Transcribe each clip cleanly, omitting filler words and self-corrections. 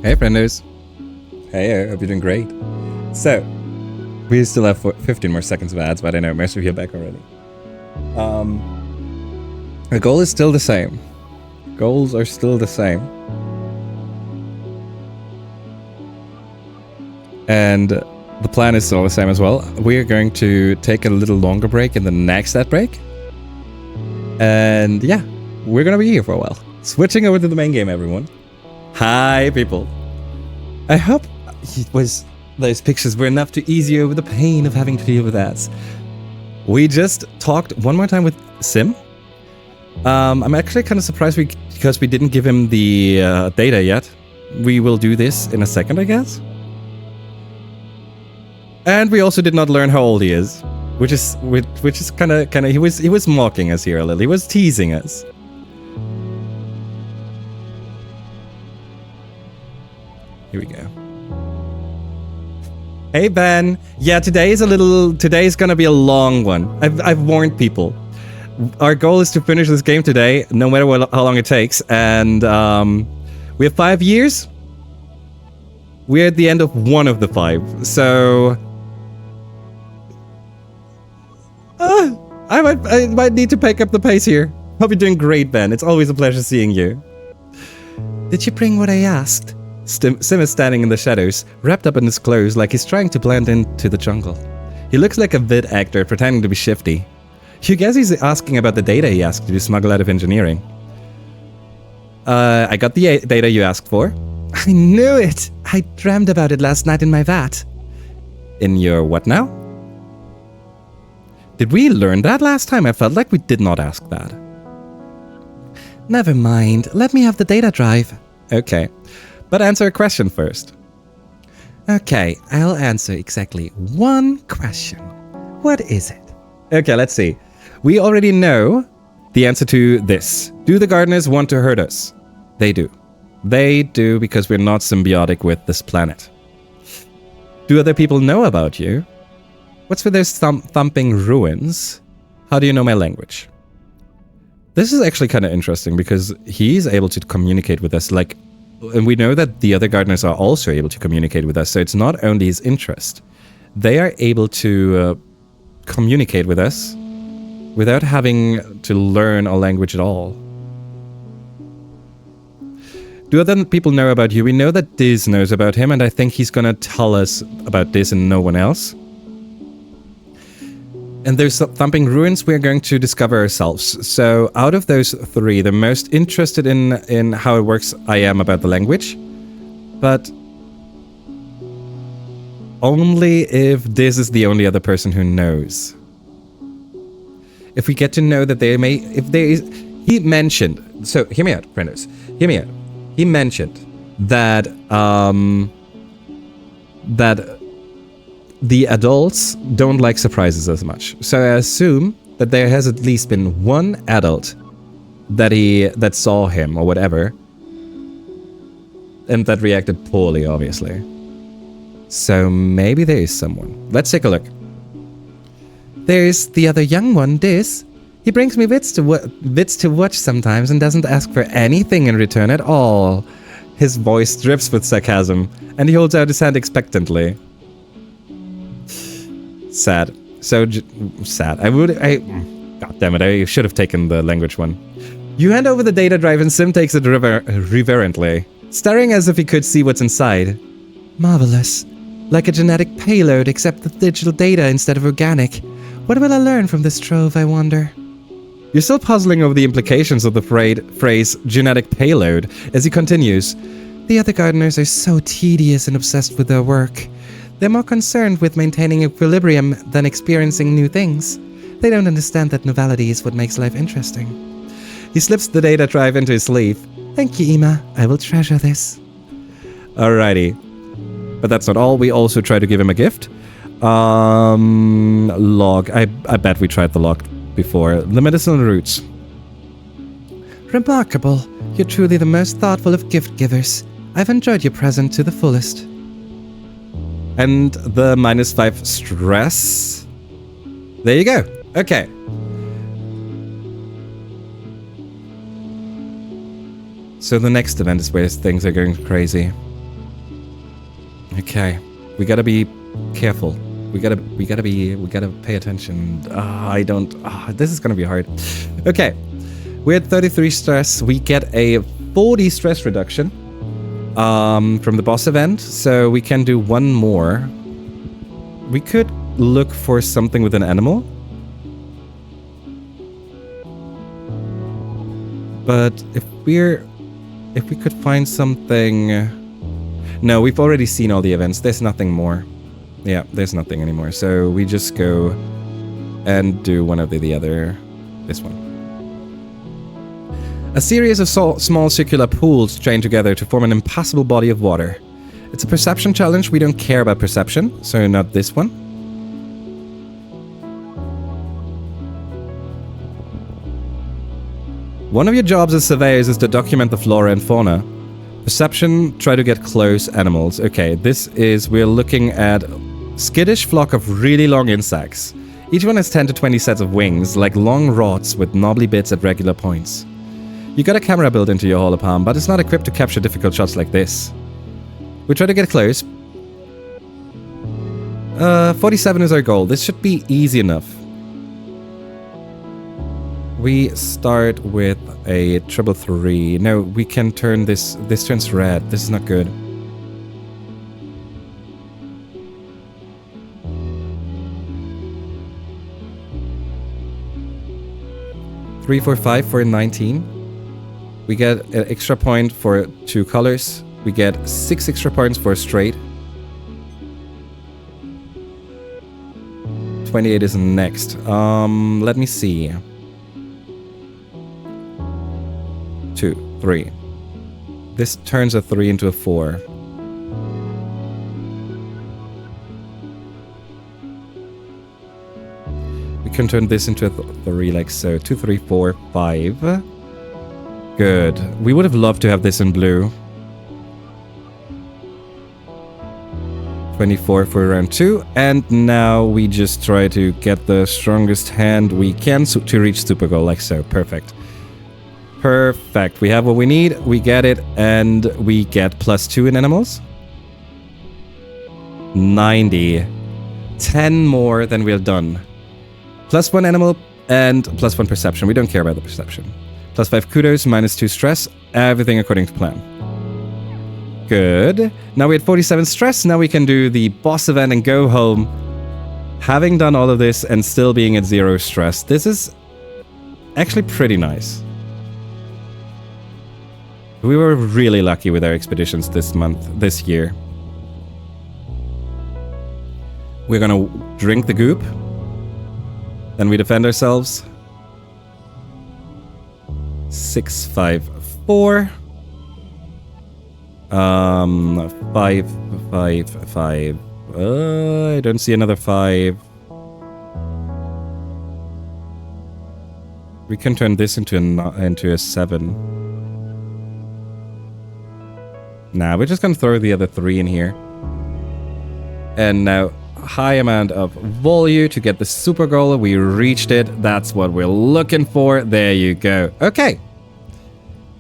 Hey, friendos. Hey, I hope you're doing great. So, we still have 15 more seconds of ads, but I know most of you are back already. The goal is still the same. Goals are still the same. And the plan is still the same as well. We're going to take a little longer break in the next ad break. And yeah, we're going to be here for a while. Switching over to the main game, everyone. Hi, people. I hope those pictures were enough to ease you over the pain of having to deal with ads. We just talked one more time with Sim. I'm actually kind of surprised because we didn't give him the data yet. We will do this in a second, I guess. And we also did not learn how old he is, which is kind of he was mocking us here a little. He was teasing us. Here we go. Hey Ben, yeah, today's gonna be a long one. I've warned people. Our goal is to finish this game today, no matter how long it takes, and we have 5 years. We're at the end of one of the 5, so I might need to pick up the pace here. Hope you're doing great, Ben. It's always a pleasure seeing you. Did you bring what I asked? Sim is standing in the shadows, wrapped up in his clothes like he's trying to blend into the jungle. He looks like a vid actor pretending to be shifty. You guess he's asking about the data he asked you to smuggle out of engineering. I got the data you asked for. I knew it! I dreamed about it last night in my vat. In your what now? Did we learn that last time? I felt like we did not ask that. Never mind. Let me have the data drive. Okay. But answer a question first. Okay, I'll answer exactly one question. What is it? Okay, let's see. We already know the answer to this. Do the gardeners want to hurt us? They do. They do because we're not symbiotic with this planet. Do other people know about you? What's with those thumping ruins? How do you know my language? This is actually kind of interesting because he's able to communicate with us, like, and we know that the other gardeners are also able to communicate with us, so it's not only his interest. They are able to communicate with us without having to learn our language at all. Do other people know about you? We know that Diz knows about him, and I think he's gonna tell us about Diz and no one else. And those thumping ruins we're going to discover ourselves. So out of those 3, the most interested in how it works I am about the language. But only if this is the only other person who knows. If we get to know that there may... If there is... He mentioned... So, hear me out, friendos. Hear me out. He mentioned that... that the adults don't like surprises as much. So I assume that there has at least been one adult that saw him or whatever, and that reacted poorly, obviously. So maybe there is someone. Let's take a look. There's the other young one, Diz. He brings me bits to watch sometimes and doesn't ask for anything in return at all. His voice drips with sarcasm, and he holds out his hand expectantly. Sad. So sad. God damn it, I should have taken the language one. You hand over the data drive and Sim takes it reverently, staring as if he could see what's inside. Marvelous. Like a genetic payload, except with digital data instead of organic. What will I learn from this trove, I wonder? You're still puzzling over the implications of the phrase genetic payload as he continues. The other gardeners are so tedious and obsessed with their work. They're more concerned with maintaining equilibrium than experiencing new things. They don't understand that novelty is what makes life interesting. He slips the data drive into his sleeve. Thank you, Ima. I will treasure this. Alrighty. But that's not all. We also try to give him a gift. Log. I bet we tried the log before. The medicinal roots. Remarkable. You're truly the most thoughtful of gift givers. I've enjoyed your present to the fullest. And the -5 stress. There you go. Okay. So the next event is where things are going crazy. Okay. We gotta be careful. We gotta pay attention. This is gonna be hard. Okay. We're at 33 stress. We get a 40 stress reduction from the boss event, so we can do one more. We could look for something with an animal. But if we could find something... No, we've already seen all the events. There's nothing more. Yeah, there's nothing anymore. So we just go and do one of the other. This one. A series of small circular pools join together to form an impassable body of water. It's a perception challenge. We don't care about perception, so not this one. One of your jobs as surveyors is to document the flora and fauna. Perception, try to get close animals. Okay, we're looking at skittish flock of really long insects. Each one has 10 to 20 sets of wings, like long rods with knobbly bits at regular points. You got a camera built into your holopalm, but it's not equipped to capture difficult shots like this. We try to get close. 47 is our goal. This should be easy enough. We start with a 333. No, we can turn this. This turns red. This is not good. Three, 4, 5 for 19. We get an extra point for 2 colors. We get 6 extra points for straight. 28 is next. Let me see. 2, 3. This turns a 3 into a 4. We can turn this into a 3 like so. 2, 3, 4, 5. Good. We would have loved to have this in blue. 24 for round 2. And now we just try to get the strongest hand we can to reach super goal like so. Perfect. Perfect. We have what we need. We get it. And we get +2 in animals. 90. 10 more than we're done. +1 animal and +1 perception. We don't care about the perception. +5 kudos, -2 stress. Everything according to plan. Good. Now we had 47 stress. Now we can do the boss event and go home. Having done all of this and still being at 0 stress. This is actually pretty nice. We were really lucky with our expeditions this year. We're gonna drink the goop. Then we defend ourselves. 6, 5, 4. 5, 5, 5. I don't see another 5. We can turn this into a 7. Nah, we're just gonna throw the other 3 in here. And now, high amount of volume to get the super goal. We reached it. That's what we're looking for. There you go. Okay.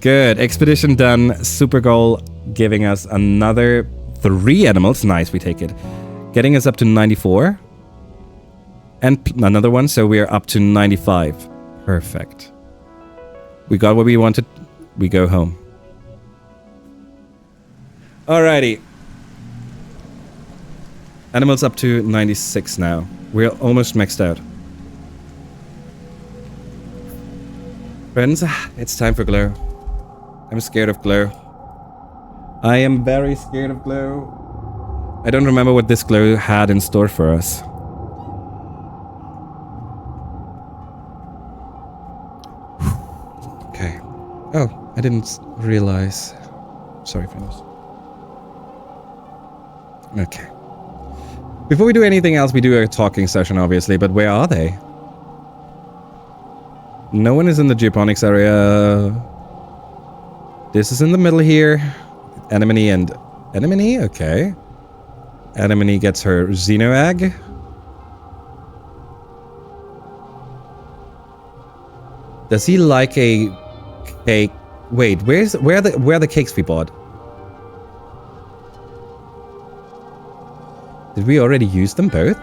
Good. Expedition done. Super goal giving us another 3 animals. Nice. We take it. Getting us up to 94. And another one. So we're up to 95. Perfect. We got what we wanted. We go home. Alrighty. Animals up to 96 now. We're almost maxed out. Friends, it's time for Glow. I'm scared of Glow. I am very scared of Glow. I don't remember what this Glow had in store for us. Okay. Oh, I didn't realize. Sorry, friends. Okay. Before we do anything else, we do a talking session, obviously, but where are they? No one is in the geoponics area. This is in the middle here. Anemone and... Anemone? Okay. Anemone gets her Xenoag. Does he like a cake? Wait, where are the cakes we bought? we already use them both?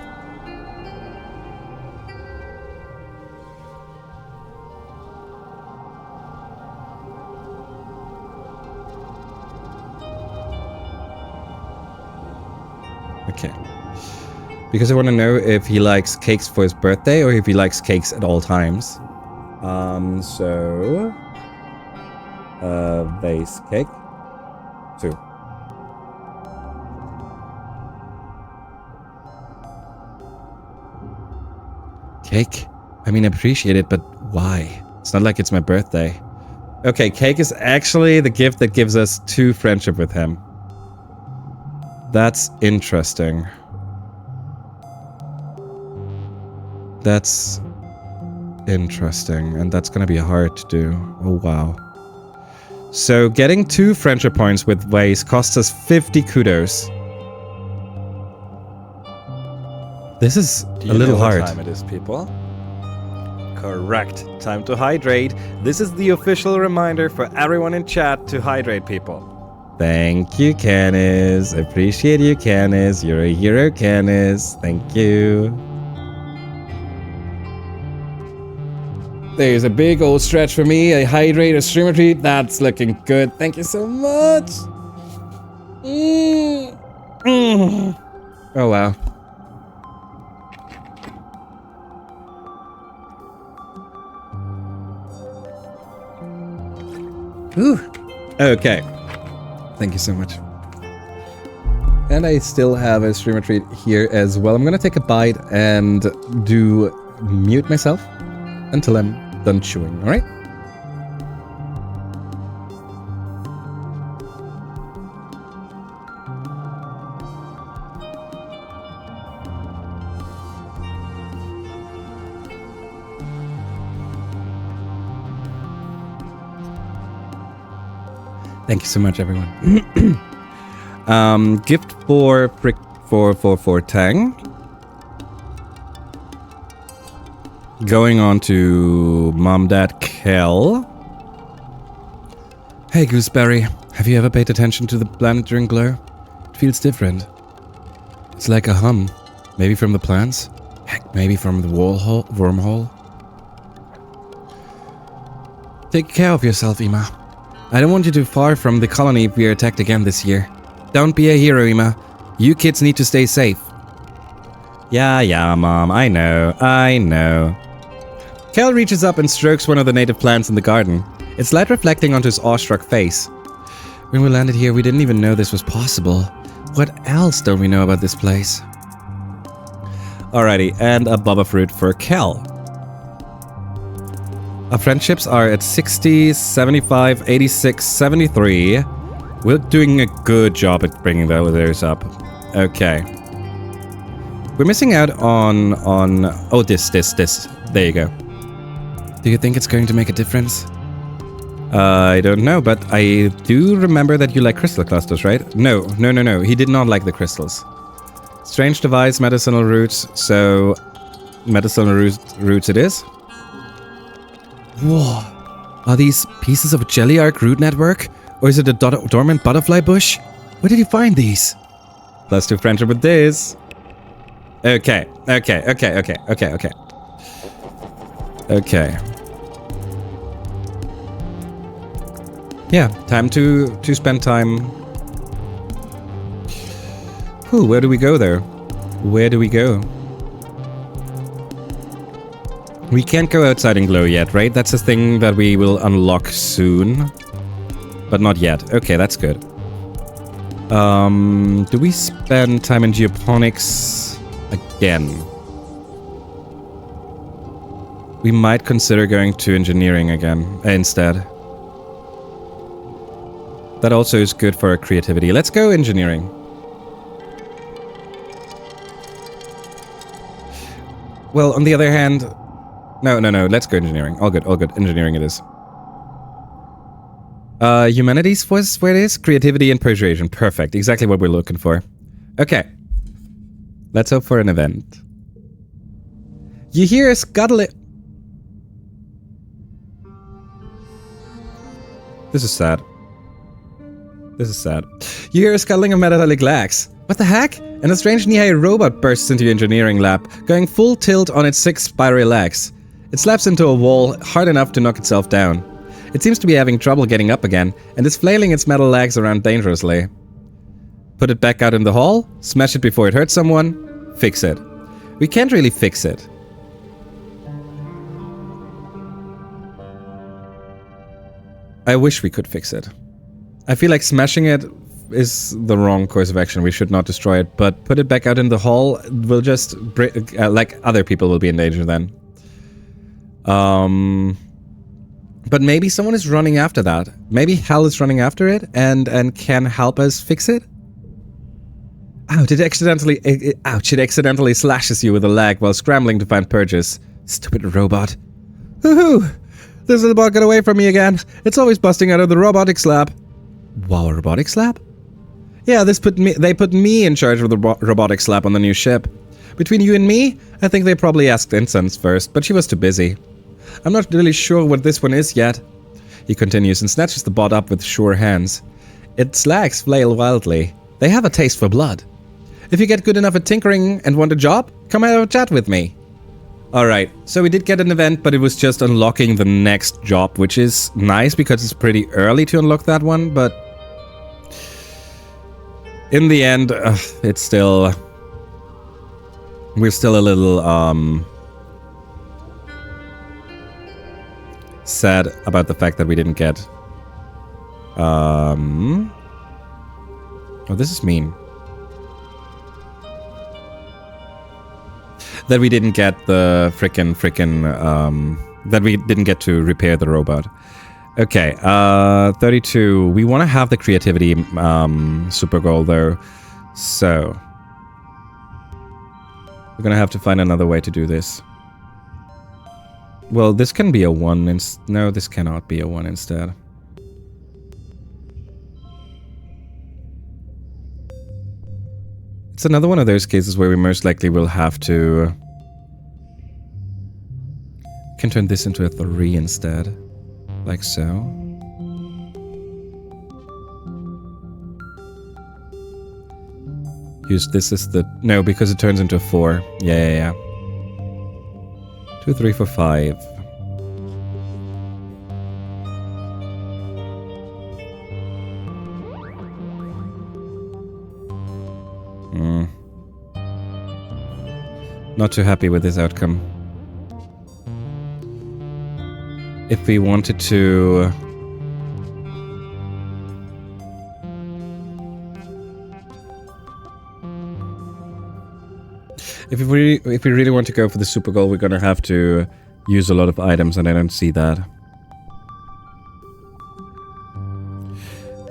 Okay. Because I want to know if he likes cakes for his birthday or if he likes cakes at all times. Vase cake. 2. Cake? I mean, I appreciate it, but why? It's not like it's my birthday. Okay, cake is actually the gift that gives us 2 friendship with him. That's interesting. That's interesting, and that's gonna be hard to do. Oh, wow. So, getting 2 friendship points with Vase costs us 50 kudos. This is a little hard. What time it is, people? Correct. Time to hydrate. This is the official reminder for everyone in chat to hydrate, people. Thank you, Canis. Appreciate you, Canis. You're a hero, Canis. Thank you. There's a big old stretch for me. A hydrate, a stream retreat. That's looking good. Thank you so much. Oh, wow. Ooh. Okay. Thank you so much. And I still have a stream retreat here as well. I'm gonna take a bite and mute myself until I'm done chewing, alright? Thank you so much, everyone. Gift for Tang. Going on to Mom, Dad, Kel. Hey, Gooseberry. Have you ever paid attention to the planet during glow? It feels different. It's like a hum. Maybe from the plants. Heck, maybe from the wormhole. Take care of yourself, Ima. I don't want you too far from the colony if we are attacked again this year. Don't be a hero, Ima. You kids need to stay safe. Yeah, Mom. I know. Kel reaches up and strokes one of the native plants in the garden. Its light reflecting onto his awestruck face. When we landed here, we didn't even know this was possible. What else don't we know about this place? Alrighty, and a baba fruit for Kel. Our friendships are at 60, 75, 86, 73. We're doing a good job at bringing those up. Okay. We're missing out on... Oh, this. There you go. Do you think it's going to make a difference? I don't know, but I do remember that you like crystal clusters, right? No. He did not like the crystals. Strange device, medicinal roots. So, medicinal roots it is. Whoa. Are these pieces of a jelly arc root network? Or is it a dormant butterfly bush? Where did you find these? +2 friendship with this. Okay. Yeah, time to spend time. Ooh, where do we go there? Where do we go? We can't go outside and glow yet, right? That's a thing that we will unlock soon. But not yet. Okay, that's good. Do we spend time in geoponics again? We might consider going to engineering again instead. That also is good for our creativity. Let's go engineering. Well, on the other hand... No. Let's go engineering. All good. Engineering it is. Humanities was where it is? Creativity and persuasion. Perfect. Exactly what we're looking for. Okay. Let's hope for an event. You hear us scuttling. This is sad. This is sad. You hear a scuttling of metallic legs. What the heck? And a strange knee-high robot bursts into your engineering lab, going full tilt on its 6 spiral legs. It slaps into a wall hard enough to knock itself down. It seems to be having trouble getting up again, and is flailing its metal legs around dangerously. Put it back out in the hall, smash it before it hurts someone, fix it. We can't really fix it. I wish we could fix it. I feel like smashing it is the wrong course of action. We should not destroy it, but put it back out in the hall will just like other people will be in danger then. But maybe someone is running after that. Maybe Hell is running after it and can help us fix it. Ouch! It accidentally slashes you with a leg while scrambling to find purchase. Stupid robot. Woohoo! This little bot got away from me again. It's always busting out of the robotics lab. Wow, a robotics lab? Yeah, they put me in charge of the robotics lab on the new ship. Between you and me, I think they probably asked Incense first, but she was too busy. I'm not really sure what this one is yet. He continues and snatches the bot up with sure hands. Its legs flail wildly. They have a taste for blood. If you get good enough at tinkering and want a job, come have a chat with me. Alright, so we did get an event, but it was just unlocking the next job, which is nice because it's pretty early to unlock that one, but in the end, it's still... We're still a little, sad about the fact that we didn't get... Oh, this is mean. That we didn't get the that we didn't get to repair the robot. Okay, 32. We want to have the creativity super goal though, so we're gonna have to find another way to do this. Well, this can be a 1 no, this cannot be a 1 instead. It's another one of those cases where we most likely will have to... We can turn this into a 3 instead. Like so. Use this as the... No, because it turns into a 4. Yeah. 2, 3, 4, 5. Not too happy with this outcome. If we wanted to... If we really want to go for the super goal, we're gonna have to use a lot of items, and I don't see that.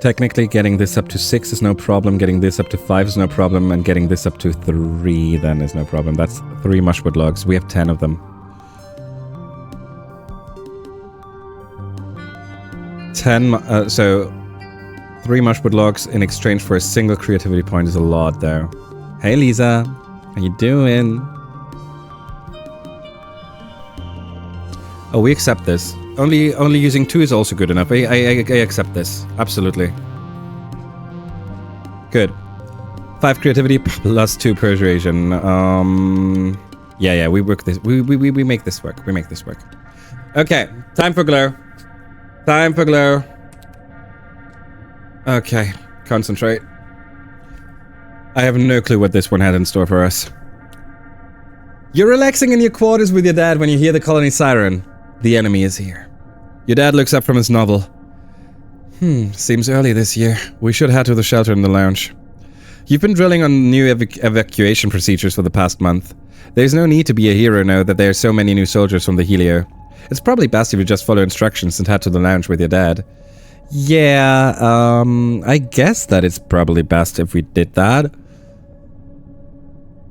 Technically, getting this up to 6 is no problem, getting this up to 5 is no problem, and getting this up to 3 then is no problem. That's 3 mushwood logs. We have 10 of them. 10, so 3 mushwood logs in exchange for a single creativity point is a lot, though. Hey, Lisa. How you doing? Oh, we accept this. Only using 2 is also good enough. I accept this. Absolutely. Good. 5 creativity plus 2 persuasion. Yeah, we work this. We make this work. We make this work. Okay, time for glow. Time for glow. Okay, concentrate. I have no clue what this one had in store for us. You're relaxing in your quarters with your dad when you hear the colony siren. The enemy is here. Your dad looks up from his novel. Seems early this year. We should head to the shelter in the lounge. You've been drilling on new evacuation procedures for the past month. There's no need to be a hero now that there are so many new soldiers from the Helio. It's probably best if you just follow instructions and head to the lounge with your dad. Yeah, I guess that it's probably best if we did that.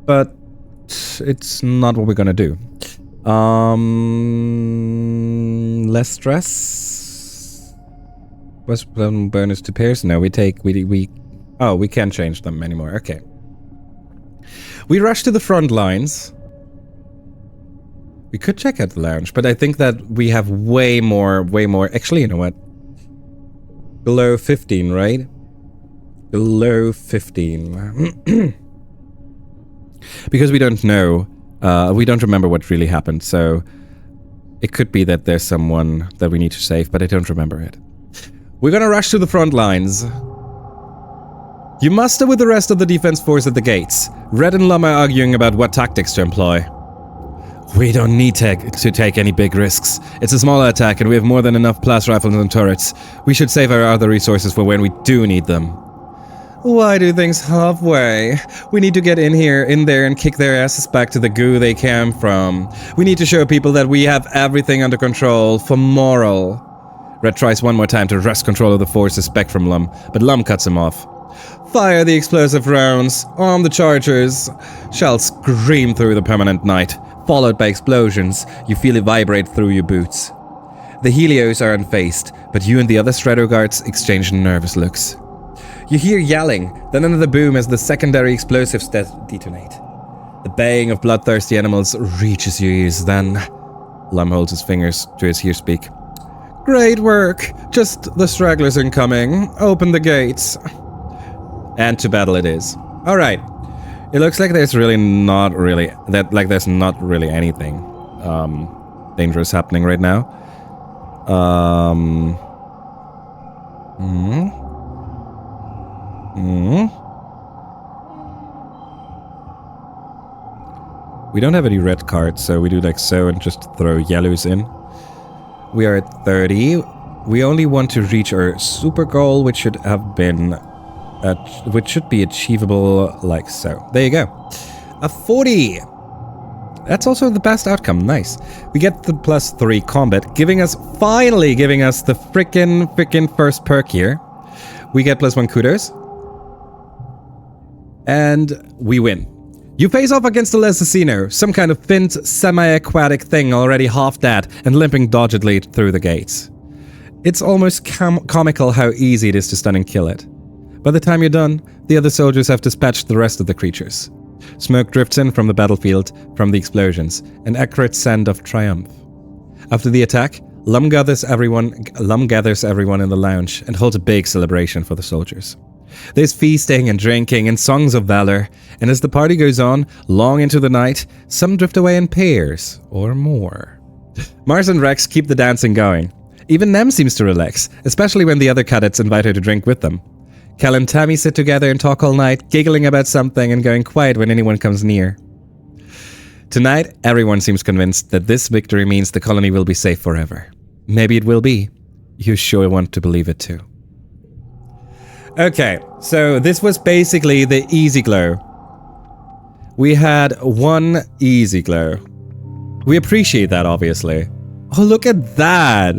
But it's not what we're gonna do. Less stress? What's bonus to pairs? No, we can't change them anymore. Okay. We rush to the front lines. We could check out the lounge, but I think that we have way more. Actually, you know what? Below 15, right? below 15. Because we don't know, we don't remember what really happened, so it could be that there's someone that we need to save, but I don't remember it. We're gonna rush to the front lines. You muster with the rest of the defense force at the gates. Red and Lum are arguing about what tactics to employ. We don't need to take any big risks. It's a smaller attack and we have more than enough blast rifles and turrets. We should save our other resources for when we do need them. Why do things halfway? We need to get in there and kick their asses back to the goo they came from. We need to show people that we have everything under control for moral. Red tries one more time to wrest control of the forces back from Lum, but Lum cuts him off. Fire the explosive rounds, arm the chargers. Shells scream through the permanent night, followed by explosions. You feel it vibrate through your boots. The Helios are unfazed, but you and the other Strato guards exchange nervous looks. You hear yelling, then another boom as the secondary explosives detonate. The baying of bloodthirsty animals reaches your ears, then Lum holds his fingers to his ear-speak. Great work! Just the stragglers incoming. Open the gates. And to battle it is. Alright. It looks like there's not really anything dangerous happening right now. We don't have any red cards, so we do like so and just throw yellows in. We are at 30. We only want to reach our super goal, which should have been, which should be achievable like so. There you go. A 40. That's also the best outcome. Nice. We get the +3 combat, finally giving us the frickin' first perk here. We get +1 kudos. And we win. You face off against the assassino, some kind of thinned, semi-aquatic thing already half dead and limping doggedly through the gates. It's almost comical how easy it is to stun and kill it. By the time you're done, the other soldiers have dispatched the rest of the creatures. Smoke drifts in from the battlefield, from the explosions, an accurate scent of triumph. After the attack, Lum gathers everyone in the lounge and holds a big celebration for the soldiers. There's feasting and drinking and songs of valor, and as the party goes on, long into the night, some drift away in pairs, or more. Mars and Rex keep the dancing going. Even Nem seems to relax, especially when the other cadets invite her to drink with them. Cal and Tammy sit together and talk all night, giggling about something and going quiet when anyone comes near. Tonight, everyone seems convinced that this victory means the colony will be safe forever. Maybe it will be. You sure want to believe it too. Okay, so this was basically the easy glow. We had one easy glow. We appreciate that, obviously. Oh, look at that!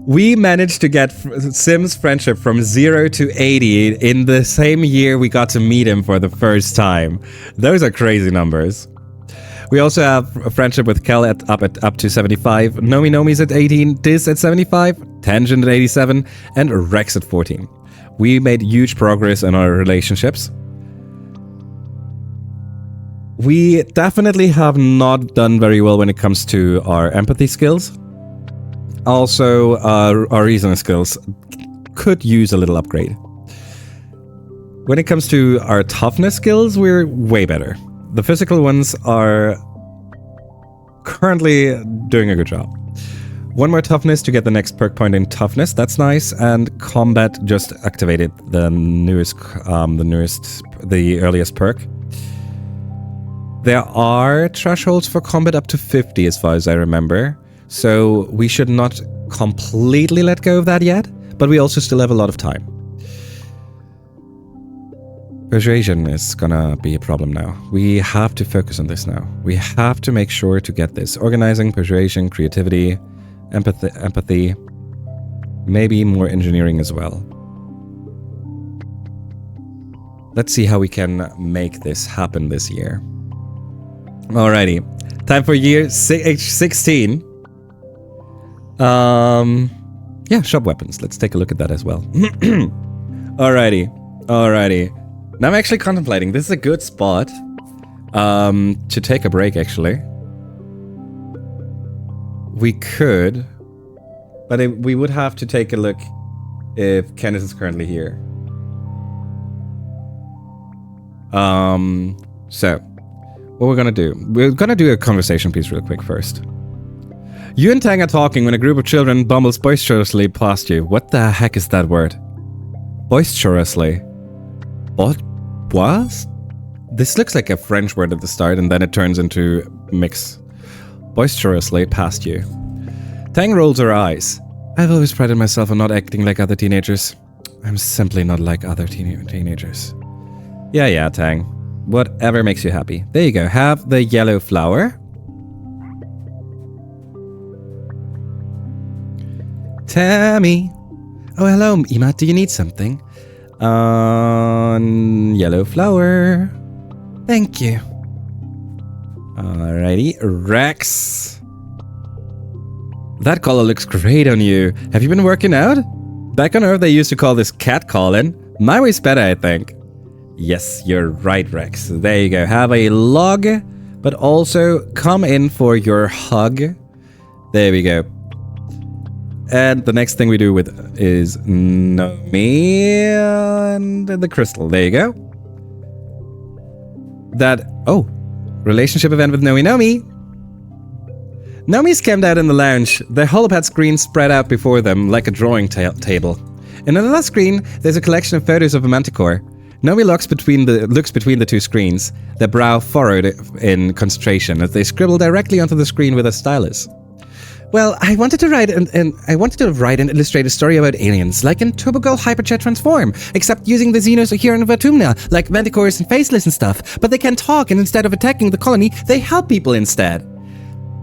We managed to get Sim's friendship from 0 to 80 in the same year we got to meet him for the first time. Those are crazy numbers. We also have a friendship with Kel up to 75, Nomi's at 18, Diz at 75, Tangent at 87, and Rex at 14. We made huge progress in our relationships. We definitely have not done very well when it comes to our empathy skills. Also, our reasoning skills could use a little upgrade. When it comes to our toughness skills, we're way better. The physical ones are currently doing a good job. One more toughness to get the next perk point in toughness. That's nice. And combat just activated the earliest perk. There are thresholds for combat up to 50 as far as I remember. So we should not completely let go of that yet, but we also still have a lot of time. Persuasion is gonna be a problem now. We have to focus on this now. We have to make sure to get this. Organizing, persuasion, creativity, empathy, maybe more engineering as well. Let's see how we can make this happen this year. Alrighty, time for year 16. Yeah, shop weapons. Let's take a look at that as well. Alrighty. Now I'm actually contemplating. This is a good spot to take a break, actually. We could, but we would have to take a look if Kenneth is currently here. So, what we're gonna do a conversation piece real quick first. You and Tang are talking when a group of children bumbles boisterously past you. What the heck is that word? Boisterously. What? This looks like a French word at the start, and then it turns into mix. Boisterously past you. Tang rolls her eyes. I've always prided myself on not acting like other teenagers. I'm simply not like other teenagers. Yeah, Tang. Whatever makes you happy. There you go. Have the yellow flower. Tammy. Oh, hello, Ima. Do you need something? Yellow flower. Thank you. Alrighty. Rex. That collar looks great on you. Have you been working out? Back on Earth, they used to call this catcalling. My way's better, I think. Yes, you're right, Rex. There you go. Have a log, but also come in for your hug. There we go. And the next thing we do with is Nomi and the crystal. There you go. Relationship event with Nomi. Nomi's camped out in the lounge. The holopad screen spread out before them like a drawing table. In another screen, there's a collection of photos of a manticore. Nomi looks between the two screens, their brow furrowed in concentration as they scribble directly onto the screen with a stylus. Well, I wanted to write and illustrate a story about aliens, like in Turbogirl Hyperchat Transform, except using the Xenos here in Vertumna, like manticores and faceless and stuff, but they can talk, and instead of attacking the colony, they help people instead.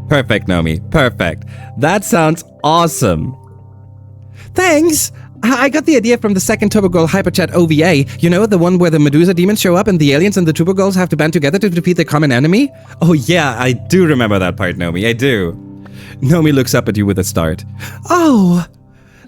Perfect, Nomi. Perfect. That sounds awesome. Thanks! I got the idea from the second Turbogirl Hyperchat OVA. You know, the one where the Medusa demons show up and the aliens and the Turbogirls have to band together to defeat their common enemy? Oh yeah, I do remember that part, Nomi. I do. Nomi looks up at you with a start. Oh,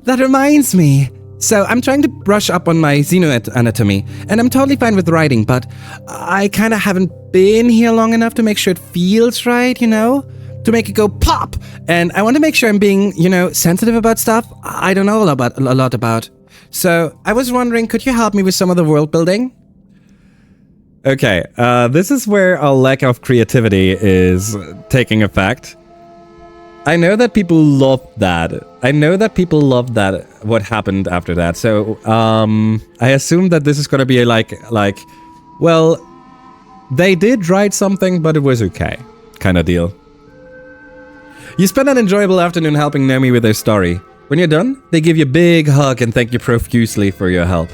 that reminds me. So I'm trying to brush up on my xenoanatomy, and I'm totally fine with writing, but I kind of haven't been here long enough to make sure it feels right, you know? To make it go pop! And I want to make sure I'm being, sensitive about stuff I don't know a lot about. So I was wondering, could you help me with some of the world building? Okay, this is where our lack of creativity is taking effect. I know that people loved that. What happened after that. So, I assume that this is gonna be well, they did write something, but it was okay, kind of deal. You spend an enjoyable afternoon helping Nomi with their story. When you're done, they give you a big hug and thank you profusely for your help.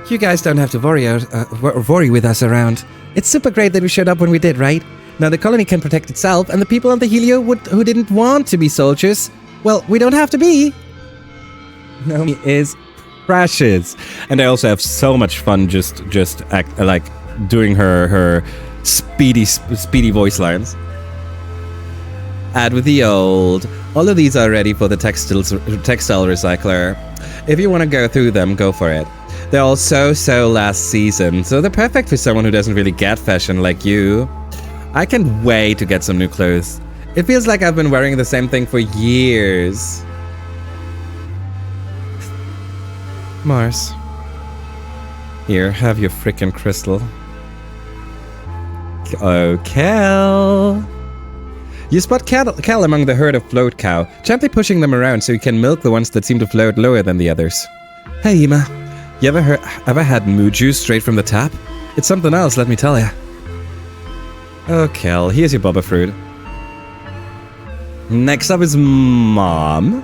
You guys don't have to worry with us around. It's super great that we showed up when we did, right? Now the colony can protect itself, and the people on the Helio who didn't want to be soldiers, well, we don't have to be. Nomi is precious. And I also have so much fun just doing her speedy voice lines. Add with the old. All of these are ready for the textile recycler. If you want to go through them, go for it. They're all so last season, so they're perfect for someone who doesn't really get fashion like you. I can't wait to get some new clothes. It feels like I've been wearing the same thing for years. Mars. Here, have your frickin' crystal. Oh, Kel. You spot Kel among the herd of float cow, gently pushing them around so you can milk the ones that seem to float lower than the others. Hey, Ima. You ever had moo juice straight from the tap? It's something else, let me tell ya. Oh, Kel, here's your boba fruit. Next up is Mom.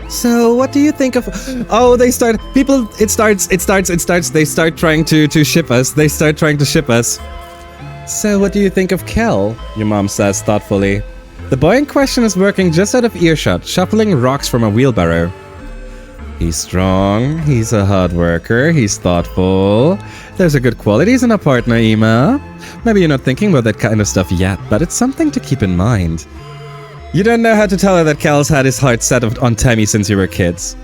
So, what do you think of... Oh, they start... People... It starts. They start trying to ship us. They start trying to ship us. So, what do you think of Kel? Your mom says thoughtfully. The boy in question is working just out of earshot, shuffling rocks from a wheelbarrow. He's strong, he's a hard worker, he's thoughtful. There's a good qualities in a partner, Ima. Maybe you're not thinking about that kind of stuff yet, but it's something to keep in mind. You don't know how to tell her that Kel's had his heart set on Tammy since you were kids.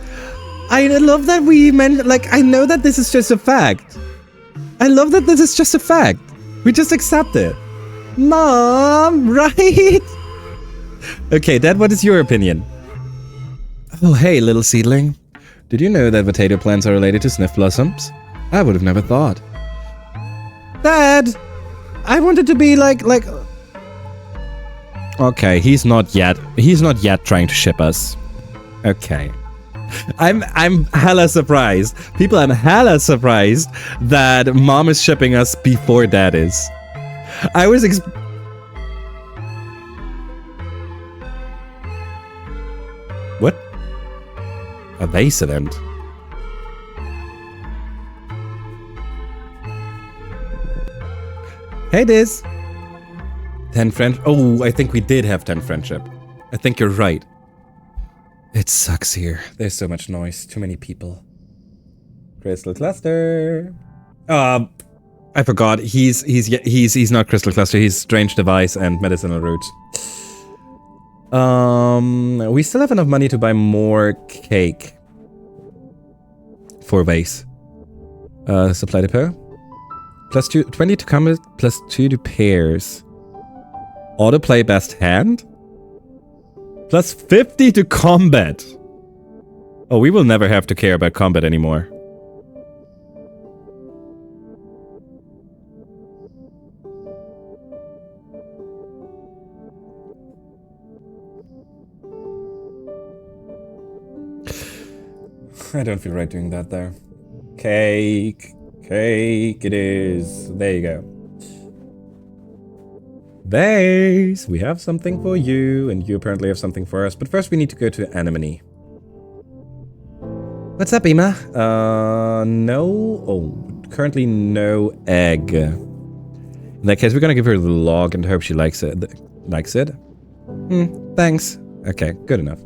I love that I know that this is just a fact. We just accept it. Mom, right? Okay, Dad, what is your opinion? Oh, hey, little seedling. Did you know that potato plants are related to sniff blossoms? I would have never thought. Dad! I wanted to be like... Okay, he's not yet trying to ship us. Okay. I'm hella surprised. People, I'm hella surprised that Mom is shipping us before Dad is. I was What? A accident. Hey, Diz. 10 friend. Oh, I think we did have 10 friendship. I think you're right. It sucks here. There's so much noise. Too many people. Crystal Cluster. I forgot. He's not Crystal Cluster. He's Strange Device and Medicinal Roots. We still have enough money to buy more cake. For base. Supply depot. Plus 2, 20 to combat, plus 2 to pairs. Autoplay best hand? Plus 50 to combat. Oh, we will never have to care about combat anymore. I don't feel right doing that there. Cake. Cake it is. There you go. Vase, we have something for you, and you apparently have something for us. But first we need to go to Anemone. What's up, Ima? No. Oh, currently no egg. In that case, we're gonna give her the log and hope she likes it. Thanks. Okay, good enough.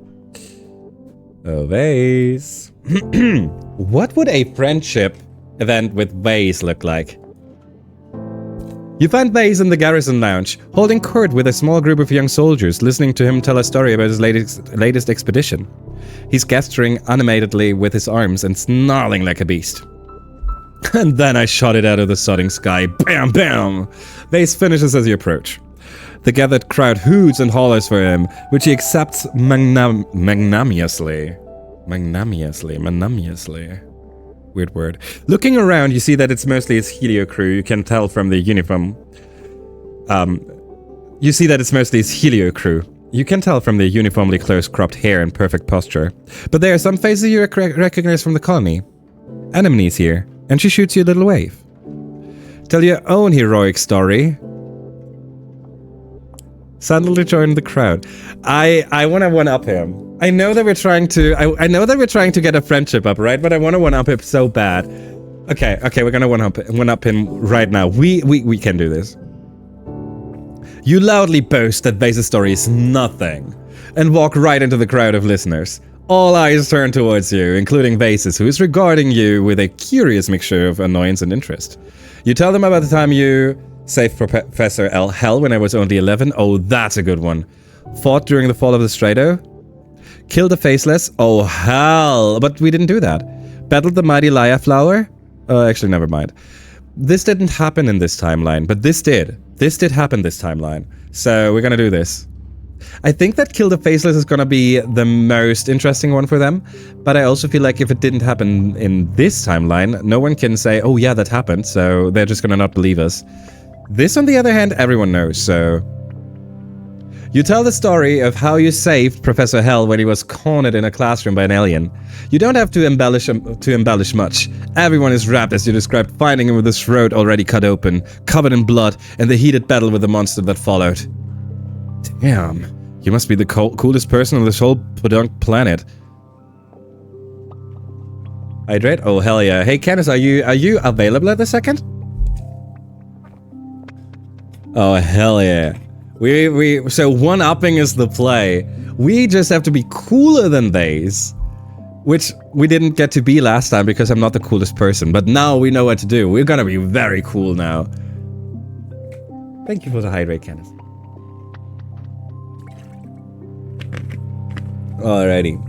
Oh, Vase. What would a friendship event with Vase look like? You find Vase in the garrison lounge, holding court with a small group of young soldiers, listening to him tell a story about his latest expedition. He's gesturing animatedly with his arms and snarling like a beast. And then I shot it out of the sodding sky. Bam, bam! Vase finishes as you approach. The gathered crowd hoots and hollers for him, which he accepts magnanimously. Weird word. Looking around, you see that it's mostly his Helio crew. You can tell from the uniform. You see that it's mostly his Helio crew. You can tell from the uniformly close-cropped hair and perfect posture. But there are some faces you recognize from the colony. Anemone's here, and she shoots you a little wave. Tell your own heroic story. Suddenly join the crowd. I want to one-up him. I know that we're trying to. I know that we're trying to get a friendship up, right? But I want to one-up him so bad. Okay, we're gonna one-up him right now. We can do this. You loudly boast that Vase's story is nothing, and walk right into the crowd of listeners. All eyes turn towards you, including Vase's, who is regarding you with a curious mixture of annoyance and interest. You tell them about the time you saved Professor L. Hell when I was only 11. Oh, that's a good one. Fought during the fall of the Strato. Killed the Faceless. Oh, hell. But we didn't do that. Battled the mighty Laya Flower. Actually, never mind. This didn't happen in this timeline, but this did. This did happen this timeline. So we're gonna do this. I think that Kill the Faceless is gonna be the most interesting one for them, but I also feel like if it didn't happen in this timeline, no one can say, oh yeah, that happened, so they're just gonna not believe us. This, on the other hand, everyone knows, so... You tell the story of how you saved Professor Hell when he was cornered in a classroom by an alien. You don't have to embellish much. Everyone is rapt as you described finding him with his throat already cut open, covered in blood, and the heated battle with the monster that followed. Damn, you must be the coolest person on this whole podunk planet. Hydrate? Oh, hell yeah. Hey, Candace, are you available at the second? Oh, hell yeah. So one-upping is the play. We just have to be cooler than these. Which we didn't get to be last time because I'm not the coolest person. But now we know what to do. We're gonna be very cool now. Thank you for the hydrate, Candace. Alrighty.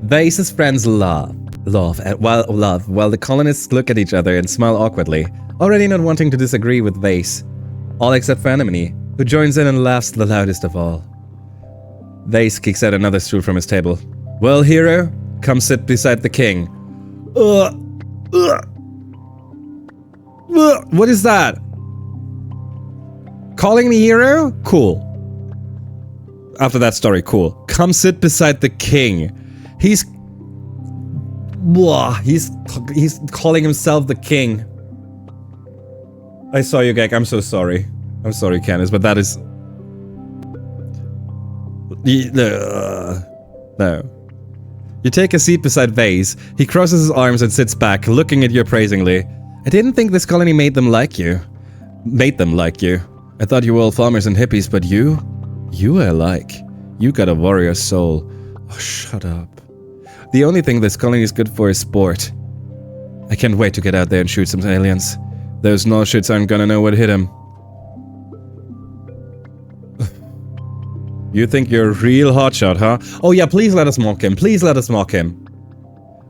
Vase's friends laugh while the colonists look at each other and smile awkwardly, already not wanting to disagree with Vase. All except for Anemone, who joins in and laughs the loudest of all. Vase kicks out another stool from his table. Well, hero, come sit beside the king. What is that? Calling me hero? Cool. After that story, cool. Come sit beside the king. He's calling himself the king. I saw you, Gag. I'm so sorry. I'm sorry, Candace, but that is... No. You take a seat beside Vase. He crosses his arms and sits back, looking at you appraisingly. I didn't think this colony made them like you. I thought you were all farmers and hippies, but you I like. You got a warrior soul. Oh, shut up. The only thing this colony is good for is sport. I can't wait to get out there and shoot some aliens. Those null shits aren't gonna know what hit him. You think you're a real hotshot, huh? Oh yeah, please let us mock him. Please let us mock him.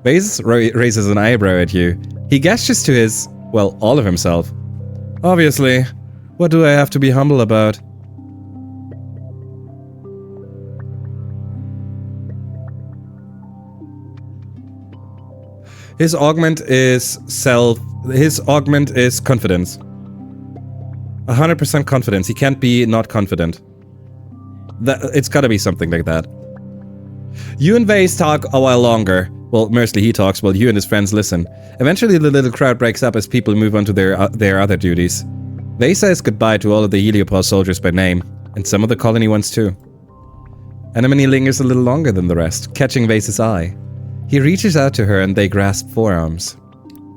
Vase raises an eyebrow at you. He gestures to his, well, all of himself. Obviously. What do I have to be humble about? His augment is confidence. 100% confidence. He can't be not confident. It's gotta be something like that. You and Vase talk a while longer. Well, mostly he talks while you and his friends listen. Eventually the little crowd breaks up as people move on to their other duties. Vase says goodbye to all of the Heliopause soldiers by name, and some of the colony ones too. Anemone lingers a little longer than the rest, catching Vase's eye. He reaches out to her and they grasp forearms.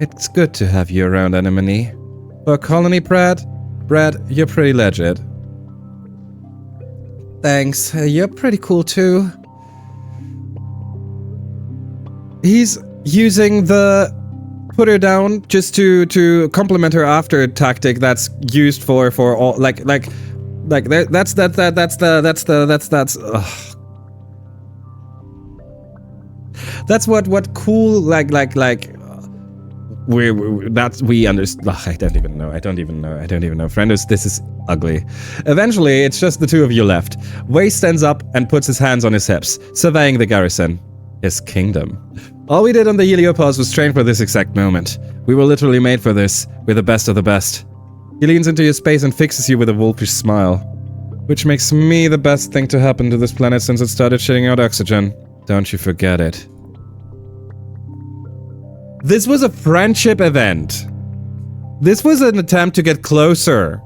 It's good to have you around, Anemone. For colony, Brad, you're pretty legit. Thanks, you're pretty cool too. He's using the put her down just to compliment her after tactic that's used for all that's what cool we understand. I don't even know. Friendos, this is ugly. Eventually, it's just the two of you left. Wei stands up and puts his hands on his hips, surveying the garrison. His kingdom. All we did on the Heliopause was train for this exact moment. We were literally made for this. We're the best of the best. He leans into your space and fixes you with a wolfish smile. Which makes me the best thing to happen to this planet since it started shitting out oxygen. Don't you forget it. This was a friendship event. This was an attempt to get closer.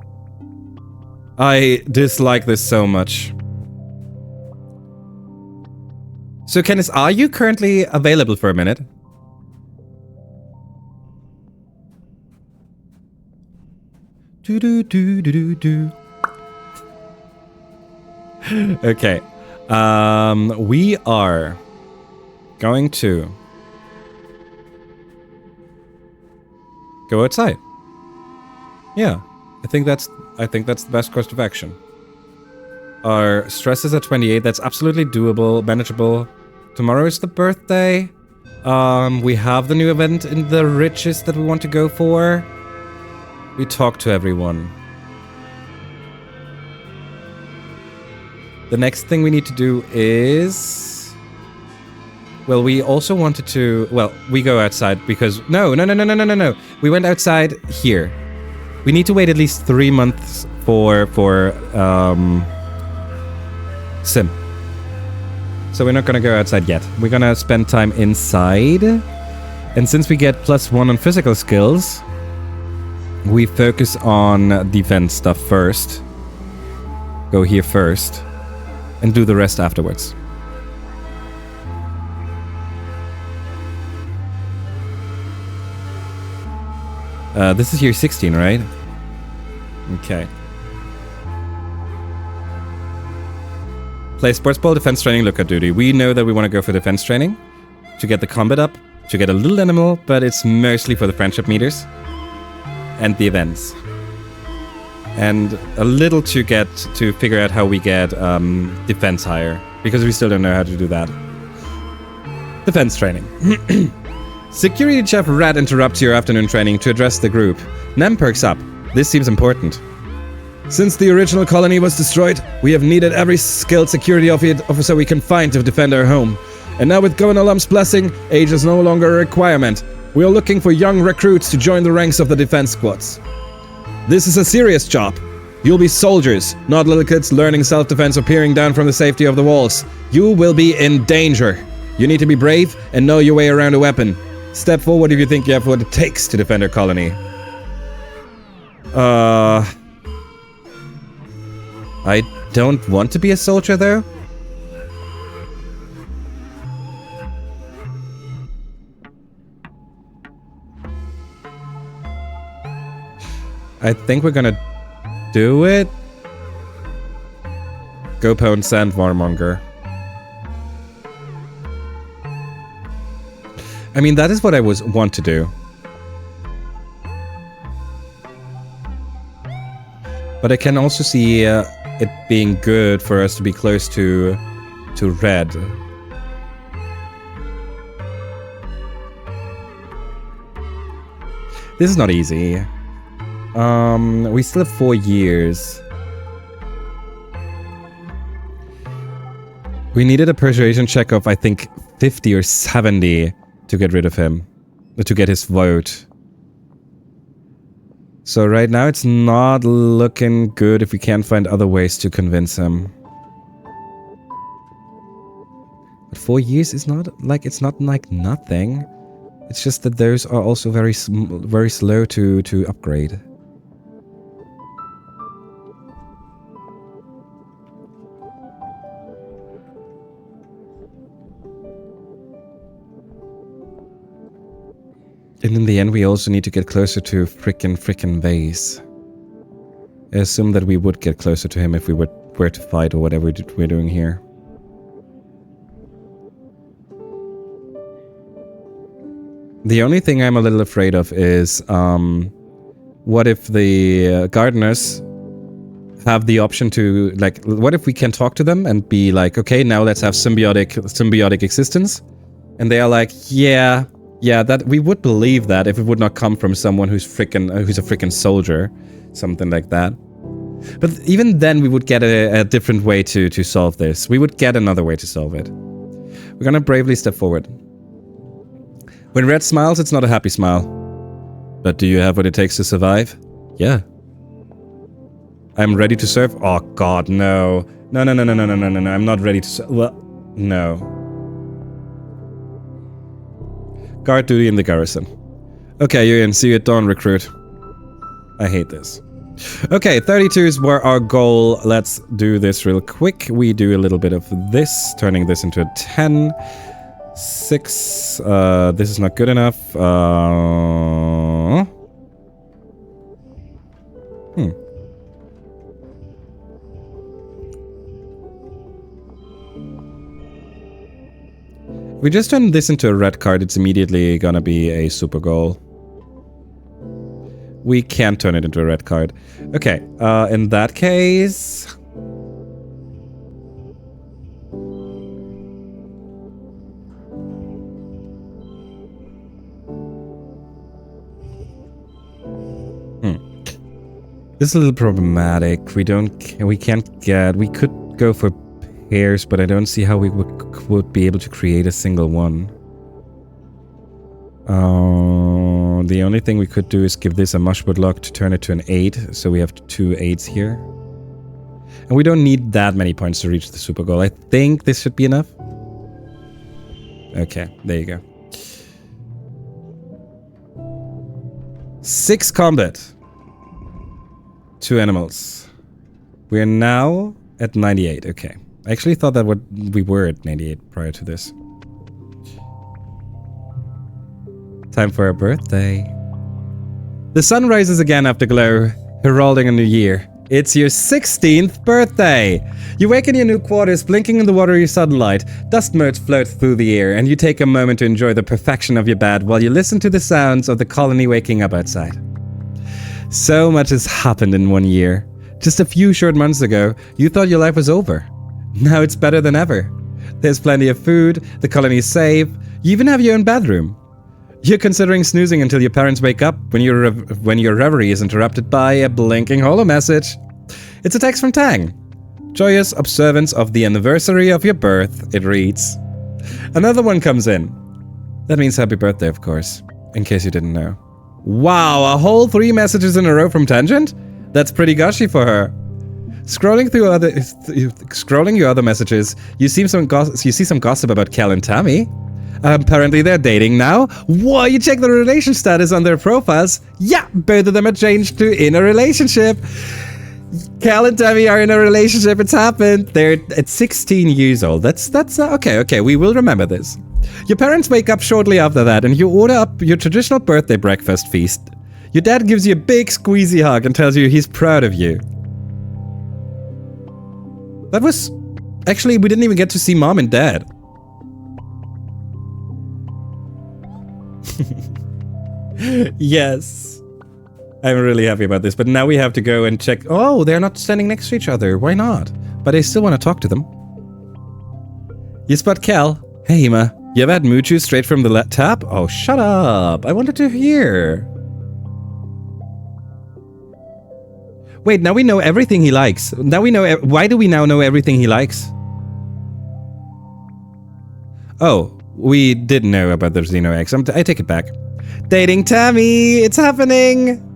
I dislike this so much. So Candice, are you currently available for a minute? Okay. We are going to go outside. Yeah. I think that's the best course of action. Our stress is at 28. That's absolutely doable, manageable. Tomorrow is the birthday. We have the new event in the Riches that we want to go for. We talk to everyone. The next thing we need to do is... Well, we also wanted to... Well, we go outside because... No. We went outside here. We need to wait at least 3 months for Sim. So we're not gonna go outside yet. We're gonna spend time inside. And since we get +1 on physical skills, we focus on defense stuff first. Go here first. And do the rest afterwards. This is year 16, right? Okay. Play sports ball, defense training, lookout duty. We know that we want to go for defense training to get the combat up, to get a little animal, but it's mostly for the friendship meters and the events. And a little to get to figure out how we get defense higher, because we still don't know how to do that. Defense training. Security Chef Rat interrupts your afternoon training to address the group. Nem perks up. This seems important. Since the original colony was destroyed, we have needed every skilled security officer we can find to defend our home. And now with Governor Lum's blessing, age is no longer a requirement. We are looking for young recruits to join the ranks of the defense squads. This is a serious job. You'll be soldiers, not little kids learning self-defense or peering down from the safety of the walls. You will be in danger. You need to be brave and know your way around a weapon. Step forward if you think you have what it takes to defend our colony. I don't want to be a soldier, though. I think we're gonna do it. Go pound sand warmonger. I mean, that is what I want to do. But I can also see it being good for us to be close to red. This is not easy. We still have 4 years. We needed a persuasion check of, I think, 50 or 70 to get rid of him. To get his vote. So right now it's not looking good if we can't find other ways to convince him. But 4 years is not like, it's not like nothing. It's just that those are also very slow to upgrade. And in the end, we also need to get closer to frickin' Vase. I assume that we would get closer to him if we were to fight or whatever we're doing here. The only thing I'm a little afraid of is, what if the gardeners have the option to, like, what if we can talk to them and be like, okay, now let's have symbiotic existence? And they are like, yeah, that we would believe that if it would not come from someone who's a frickin' soldier, something like that. But even then, we would get a different way to solve this. We would get another way to solve it. We're gonna bravely step forward. When Red smiles, it's not a happy smile. But do you have what it takes to survive? Yeah. I'm ready to serve. Oh God, no. No. I'm not ready to serve. Well, no. Guard duty in the garrison. Okay, you're in. See you at dawn, recruit. I hate this. Okay, 32s were our goal. Let's do this real quick. We do a little bit of this, turning this into a 10. 6. This is not good enough. If we just turn this into a red card, it's immediately gonna be a super goal. We can't turn it into a red card. Okay, in that case... This is a little problematic. We can't get... We could go for pairs, but I don't see how we would be able to create a single one. The only thing we could do is give this a mushwood lock to turn it to an 8, so we have 2 8s here. And we don't need that many points to reach the super goal. I think this should be enough. Okay, there you go. 6 combat. 2 animals. We are now at 98. Okay. I actually thought that we were at 98 prior to this. Time for a birthday. The sun rises again after glow, heralding a new year. It's your 16th birthday! You wake in your new quarters, blinking in the watery sunlight. Dust motes float through the air, and you take a moment to enjoy the perfection of your bed while you listen to the sounds of the colony waking up outside. So much has happened in 1 year. Just a few short months ago, you thought your life was over. Now it's better than ever. There's plenty of food, the colony is safe, you even have your own bedroom. You're considering snoozing until your parents wake up when your reverie is interrupted by a blinking holo message. It's a text from Tang. Joyous observance of the anniversary of your birth, it reads. Another one comes in. That means happy birthday, of course, in case you didn't know. Wow, a whole 3 messages in a row from Tangent? That's pretty gushy for her. Scrolling your other messages, you see some gossip about Cal and Tammy. Apparently they're dating now. Whoa, you check the relation status on their profiles. Yeah, both of them are changed to in a relationship. Cal and Tammy are in a relationship. It's happened. They're at 16 years old. That's okay. We will remember this. Your parents wake up shortly after that, and you order up your traditional birthday breakfast feast. Your dad gives you a big squeezy hug and tells you he's proud of you. That was... Actually, we didn't even get to see Mom and Dad. Yes. I'm really happy about this, but now we have to go and check... Oh, they're not standing next to each other. Why not? But I still want to talk to them. You spot Cal. Hey, Hema. You ever had Moochoo straight from the tap? Oh, shut up. I wanted to hear. Wait, now we know everything he likes. Now we know... Why do we now know everything he likes? Oh, we did know about the Xeno X. I take it back. Dating Tammy! It's happening!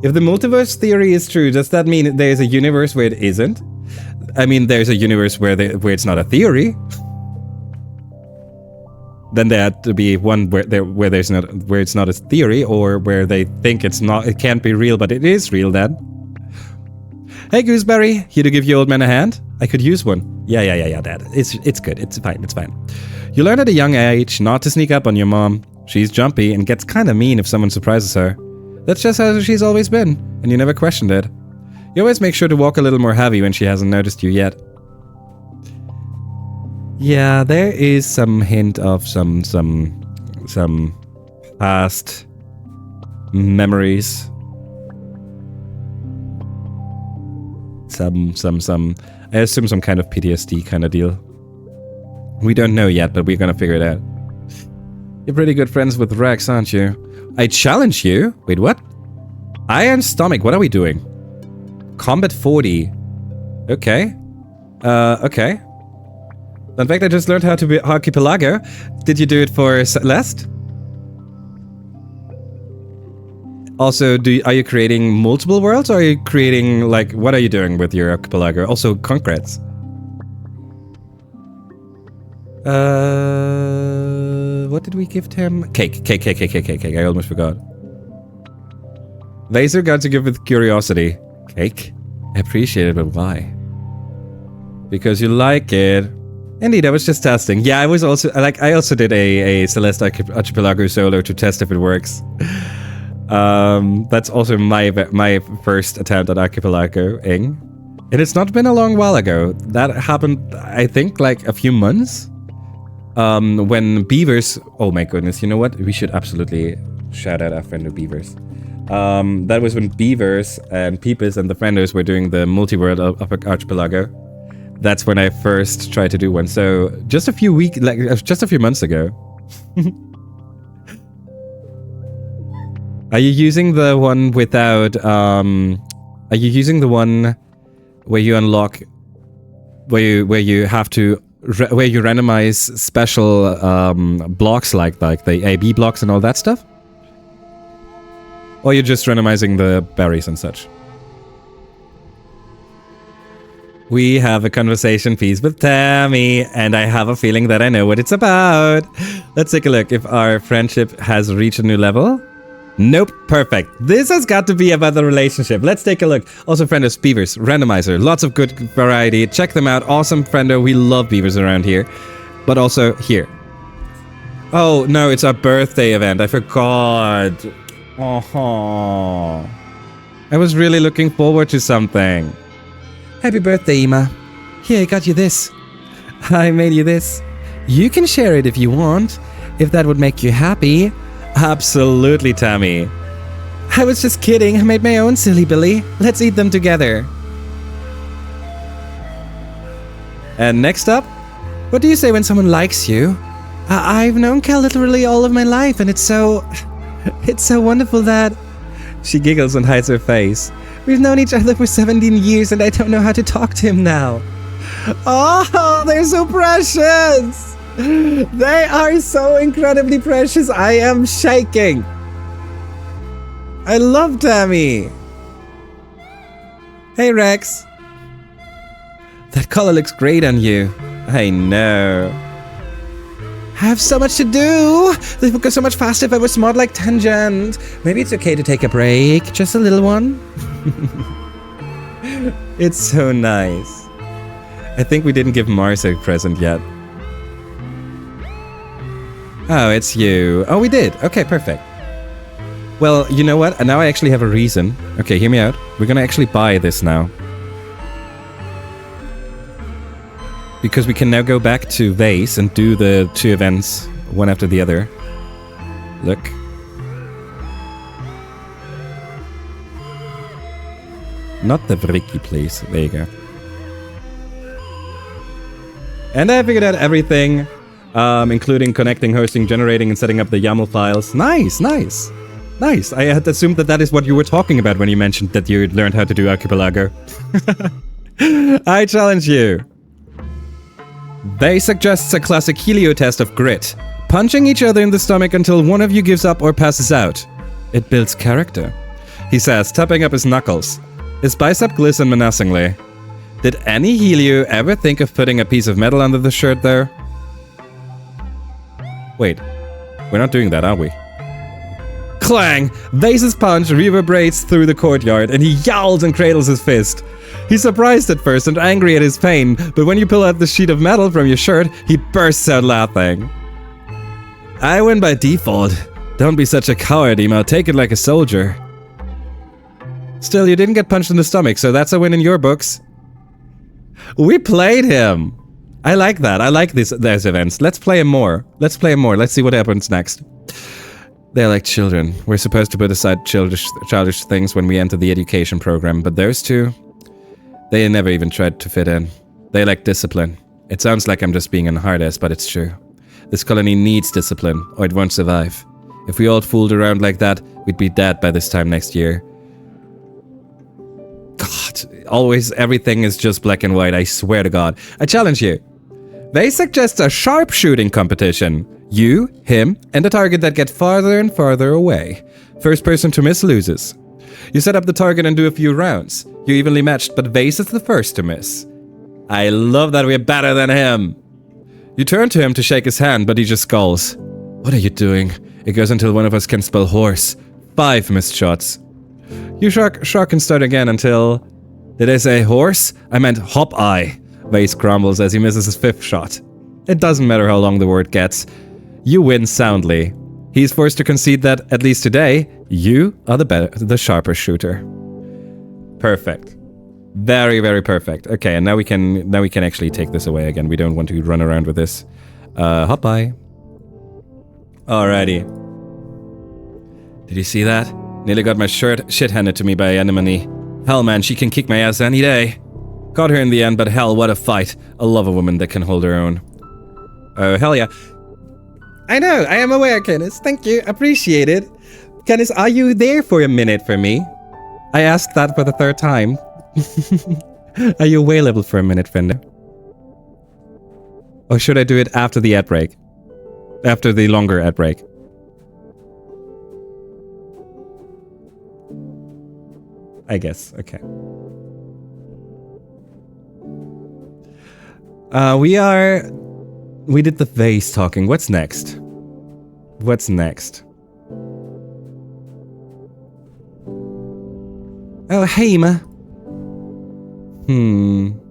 If the multiverse theory is true, does that mean there's a universe where it isn't? I mean, there's a universe where it's not a theory. Then there had to be one where it's not a theory, or where they think it can't be real, but it is real then. Hey Gooseberry, here to give your old man a hand? I could use one. Yeah, Dad. It's good. It's fine. You learn at a young age not to sneak up on your mom. She's jumpy and gets kinda mean if someone surprises her. That's just how she's always been, and you never questioned it. You always make sure to walk a little more heavy when she hasn't noticed you yet. Yeah, there is some hint of some past memories. I assume some kind of PTSD kind of deal. We don't know yet, but we're gonna figure it out. You're pretty good friends with Rex, aren't you? I challenge you? Wait, what? Iron Stomach, what are we doing? Combat 40. Okay. Okay. In fact, I just learned how to be Archipelago. Did you do it for Celeste? Also, are you creating multiple worlds, or are you creating, like, what are you doing with your Archipelago? Also, congrats. What did we give to him? Cake. I almost forgot. Laser got to give with curiosity. Cake? I appreciate it, but why? Because you like it. Indeed, I was just testing. Yeah, I was also, like, I also did a Celeste Archipelago solo to test if it works. That's also my first attempt at Archipelago-ing. And it's not been a long while ago. That happened, I think, like a few months. When Beavers... Oh my goodness, you know what? We should absolutely shout out our friend of Beavers. That was when Beavers and Peepus and the Frienders were doing the multi-world of Archipelago. That's when I first tried to do one. So just a few months ago. Are you using the one without... Are you using the one where you unlock... Where you have to... Where you randomize special blocks like the AB blocks and all that stuff? Or you're just randomizing the berries and such? We have a conversation piece with Tammy, and I have a feeling that I know what it's about. Let's take a look if our friendship has reached a new level. Nope, perfect. This has got to be about the relationship. Let's take a look. Also, Friendos, Beavers, Randomizer, lots of good variety. Check them out. Awesome, Friendo. We love Beavers around here. But also here. Oh, no, it's our birthday event. I forgot. Oh, I was really looking forward to something. Happy birthday, Ema. Here, I got you this. I made you this. You can share it if you want, if that would make you happy. Absolutely, Tammy. I was just kidding. I made my own, silly Billy. Let's eat them together. And next up, what do you say when someone likes you? I've known Cal literally all of my life, and it's so wonderful that... She giggles and hides her face. We've known each other for 17 years and I don't know how to talk to him now. Oh, they're so precious! They are so incredibly precious. I am shaking. I love Tammy. Hey, Rex. That color looks great on you. I know. I have so much to do. This would go so much faster if I was smart like Tangent. Maybe it's okay to take a break. Just a little one. It's so nice. I think we didn't give Mars a present yet. Oh, it's you. Oh, we did. Okay, perfect. Well, you know what? Now I actually have a reason. Okay, hear me out. We're gonna actually buy this now. Because we can now go back to Vase and do the 2 events, one after the other. Look. Not the Vriki, please. There you go. And I figured out everything, including connecting, hosting, generating, and setting up the YAML files. Nice, nice. Nice. I had assumed that that is what you were talking about when you mentioned that you learned how to do Archipelago. I challenge you. They suggests a classic Helio test of grit. Punching each other in the stomach until one of you gives up or passes out. It builds character. He says, tapping up his knuckles. His bicep glisten menacingly. Did any Helio ever think of putting a piece of metal under the shirt there? Wait, we're not doing that, are we? Clang! Vase's punch reverberates through the courtyard and he yowls and cradles his fist. He's surprised at first and angry at his pain, but when you pull out the sheet of metal from your shirt, he bursts out laughing. I win by default. Don't be such a coward, Emo. Take it like a soldier. Still, you didn't get punched in the stomach, so that's a win in your books. We played him! I like that. I like these events. Let's play him more. Let's play him more. Let's see what happens next. They're like children. We're supposed to put aside childish things when we enter the education program, but those two, they never even tried to fit in. They lack discipline. It sounds like I'm just being a hard-ass, but it's true. This colony needs discipline, or it won't survive. If we all fooled around like that, we'd be dead by this time next year. God, always everything is just black and white, I swear to God. I challenge you. They suggest a sharpshooting competition. You, him, and a target that gets farther and farther away. First person to miss loses. You set up the target and do a few rounds. You're evenly matched, but Vase is the first to miss. I love that we're better than him. You turn to him to shake his hand, but he just skulls. What are you doing? It goes until one of us can spell horse. 5 missed shots. You shark can start again until... Did I say horse? I meant hop-eye. Vase grumbles as he misses his 5th shot. It doesn't matter how long the word gets. You win soundly. He's forced to concede that, at least today, you are the sharper shooter. Perfect. Very, very perfect. Okay, and now we can actually take this away again. We don't want to run around with this. Hop-eye. Alrighty. Did you see that? Nearly got my shit handed to me by Anemone. Hell, man, she can kick my ass any day. Caught her in the end, but hell, what a fight. I love a woman that can hold her own. Oh, hell yeah. I know, I am aware, Kenneth. Thank you, appreciate it. Kenneth, are you there for a minute for me? I asked that for the 3rd time. Are you available for a minute, Fender? Or should I do it after the ad break? After the longer ad break? I guess, okay. We did the Vase talking. What's next? What's next? Oh, hey, Ma. I'm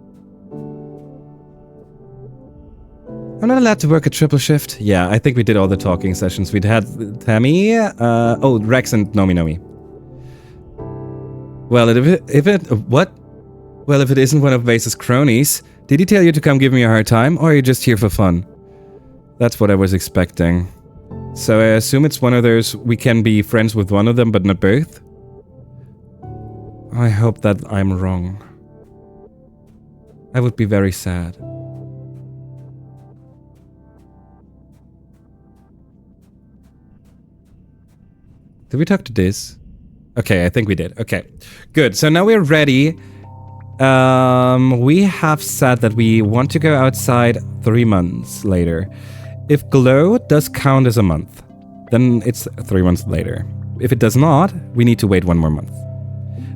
not allowed to work a triple shift. Yeah, I think we did all the talking sessions. We'd had Tammy, Rex and Nomi. Well, if it isn't one of Vase's cronies, did he tell you to come give me a hard time, or are you just here for fun? That's what I was expecting. So I assume it's one of those we can be friends with one of them but not both? I hope that I'm wrong. I would be very sad. Did we talk to Diz? Okay, I think we did. Okay, good. So now we're ready. We have said that we want to go outside 3 months later. If glow does count as a month, then it's 3 months later. If it does not, we need to wait 1 more month.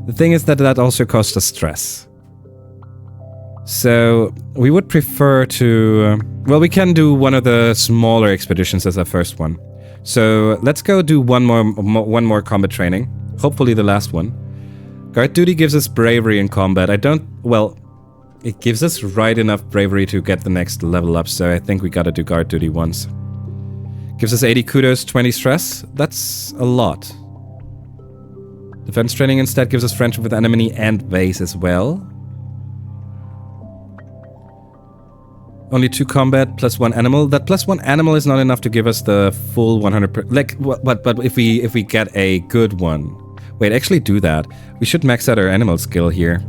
The thing is that that also costs us stress. So we would prefer to... well, we can do one of the smaller expeditions as our first one. So let's go do one more combat training. Hopefully the last one. Guard duty gives us bravery in combat. Well, it gives us right enough bravery to get the next level up, so I think we gotta do guard duty once. Gives us 80 kudos, 20 stress. That's a lot. Defense training instead gives us friendship with enemy and base as well. Only 2 combat plus 1 animal. That plus 1 animal is not enough to give us the full 100%. Like, but if we get a good one. Wait, actually do that. We should max out our animal skill here.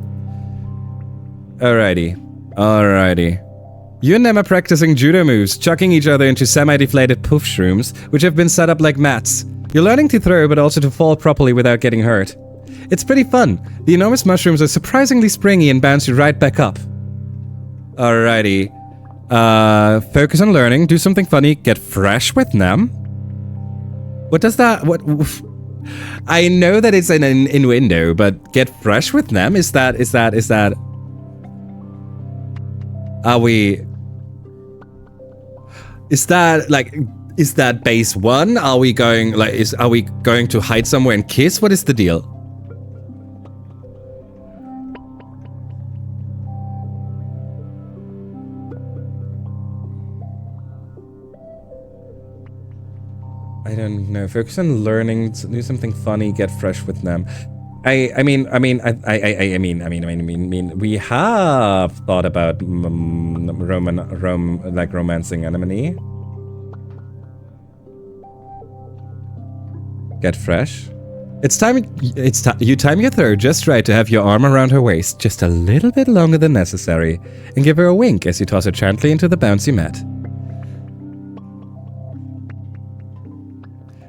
Alrighty. You and them are practicing judo moves, chucking each other into semi-deflated poof shrooms, which have been set up like mats. You're learning to throw, but also to fall properly without getting hurt. It's pretty fun. The enormous mushrooms are surprisingly springy and bounce you right back up. Alrighty. Focus on learning, do something funny, get fresh with them. What does that... what... I know that it's an innuendo, but get fresh with them? Is that... Are we... Is that, like... Is that base 1? Are we going, like... Are we going to hide somewhere and kiss? What is the deal? I don't know. Focus on learning, do something funny, get fresh with them. I mean, we have thought about romancing enemy. Get fresh. It's time you time your throw just right to have your arm around her waist, just a little bit longer than necessary, and give her a wink as you toss her gently into the bouncy mat.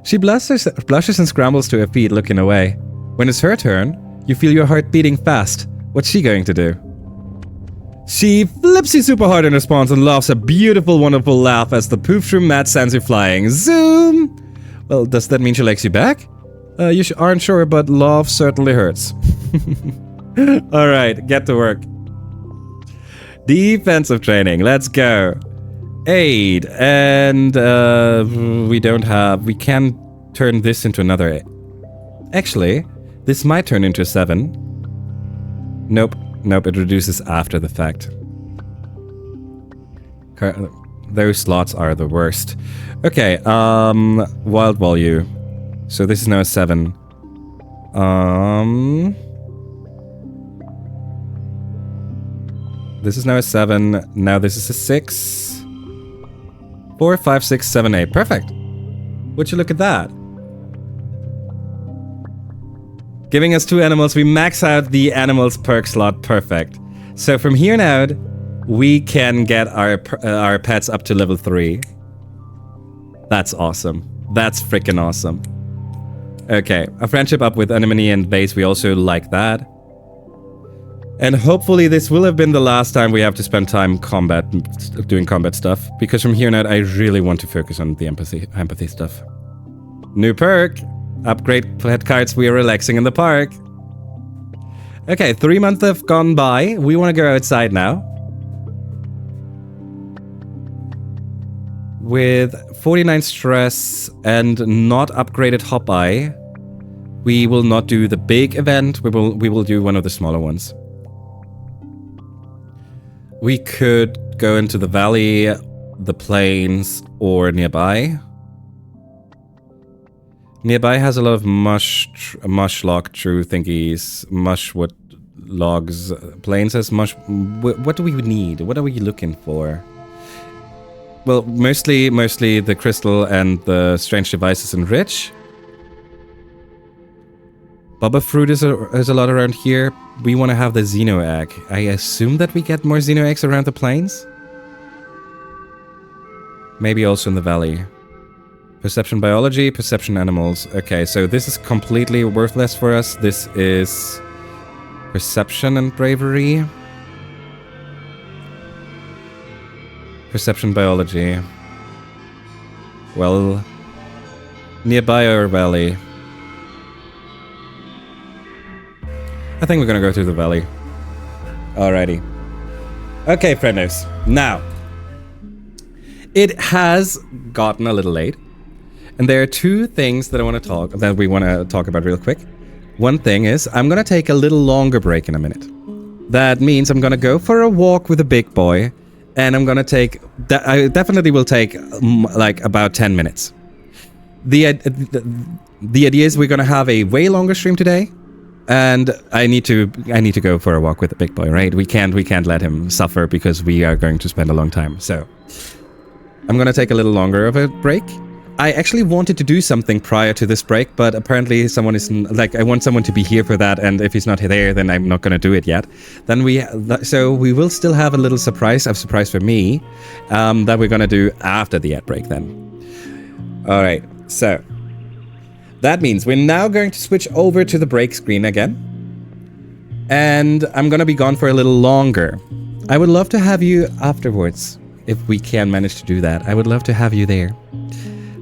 She blushes and scrambles to her feet, looking away. When it's her turn, you feel your heart beating fast. What's she going to do? She flips you super hard in response and laughs a beautiful, wonderful laugh as the poof shroom mat sends you flying. Zoom! Well, does that mean she likes you back? You aren't sure, but love certainly hurts. Alright, get to work. Defensive training, let's go. Aid, and we can turn this into another 8. Actually, this might turn into a 7. Nope, it reduces after the fact. Those slots are the worst. Okay, wild value. So this is now a 7. This is now a 7. Now this is a 6. 4, 5, 6, 7, 8. Perfect. Would you look at that? Giving us 2 animals, we max out the animals perk slot. Perfect. So from here on out, we can get our pets up to level 3. That's awesome. That's freaking awesome. Okay, a friendship up with enemy and base, we also like that. And hopefully this will have been the last time we have to spend time doing combat stuff, because from here on out I really want to focus on the empathy stuff. New perk! Upgrade pet cards, we are relaxing in the park. Okay, 3 months have gone by. We want to go outside now. With 49 stress and not upgraded Hop Eye, we will not do the big event. We will do one of the smaller ones. We could go into the valley, the plains, or nearby. Nearby has a lot of mush log true thingies, mushwood logs. Plains has mush. What do we need? What are we looking for? Well, mostly the crystal and the strange devices and rich. Bubba fruit is a lot around here. We want to have the Xeno egg. I assume that we get more Xeno eggs around the plains? Maybe also in the valley. Perception biology, perception animals. Okay, so this is completely worthless for us. This is perception and bravery. Perception biology. Well, nearby our valley. I think we're gonna go through the valley. Alrighty. Okay, friendos. Now, it has gotten a little late. And there are two things that we want to talk about real quick. One thing is, I'm going to take a little longer break in a minute. That means I'm going to go for a walk with a big boy, and I'm going to take, I definitely will take like about 10 minutes. The idea is we're going to have a way longer stream today, and I need to go for a walk with the big boy, right? We can't let him suffer because we are going to spend a long time. So I'm going to take a little longer of a break. I actually wanted to do something prior to this break, but apparently someone isn't, like, I want someone to be here for that, and if he's not there, then I'm not going to do it yet. Then so we will still have a little surprise for me, that we're going to do after the ad break then. Alright, so that means we're now going to switch over to the break screen again, and I'm going to be gone for a little longer. I would love to have you afterwards, if we can manage to do that. I would love to have you there.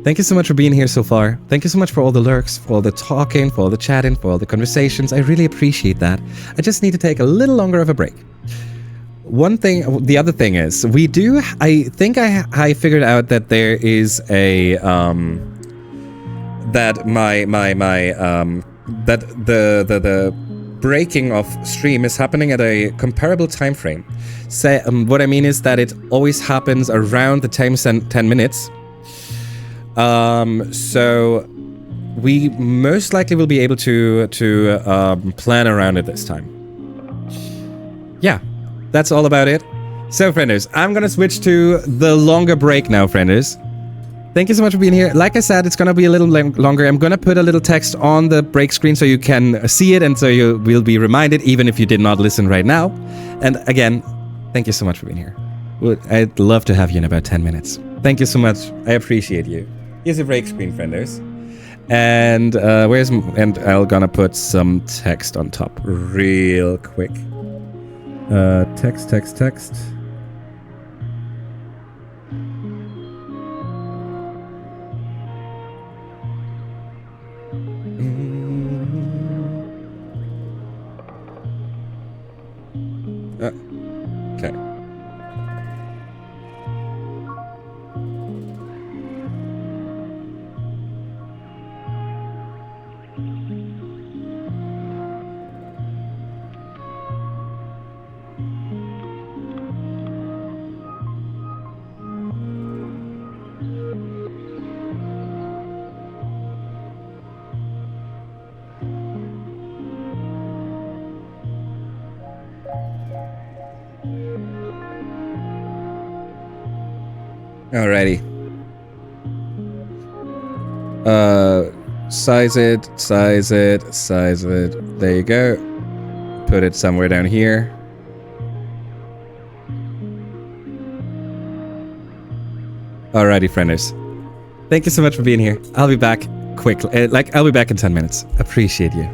Thank you so much for being here so far. Thank you so much for all the lurks, for all the talking, for all the chatting, for all the conversations. I really appreciate that. I just need to take a little longer of a break. The other thing is, I think I figured out that there is a, that the breaking of stream is happening at a comparable time frame. What I mean is that it always happens around the time 10 minutes. So we most likely will be able to plan around it this time. Yeah, that's all about it. So, frienders, I'm gonna switch to the longer break now, frienders. Thank you so much for being here. Like I said, it's gonna be a little longer. I'm gonna put a little text on the break screen so you can see it, and so you will be reminded, even if you did not listen right now. And again, thank you so much for being here. I'd love to have you in about 10 minutes. Thank you so much. I appreciate you. Here's a break screen, frienders. And and I'm gonna put some text on top real quick. Text. Okay. Alrighty. Size it. There you go. Put it somewhere down here. Alrighty, frienders. Thank you so much for being here. I'll be back quickly. I'll be back in 10 minutes. Appreciate you.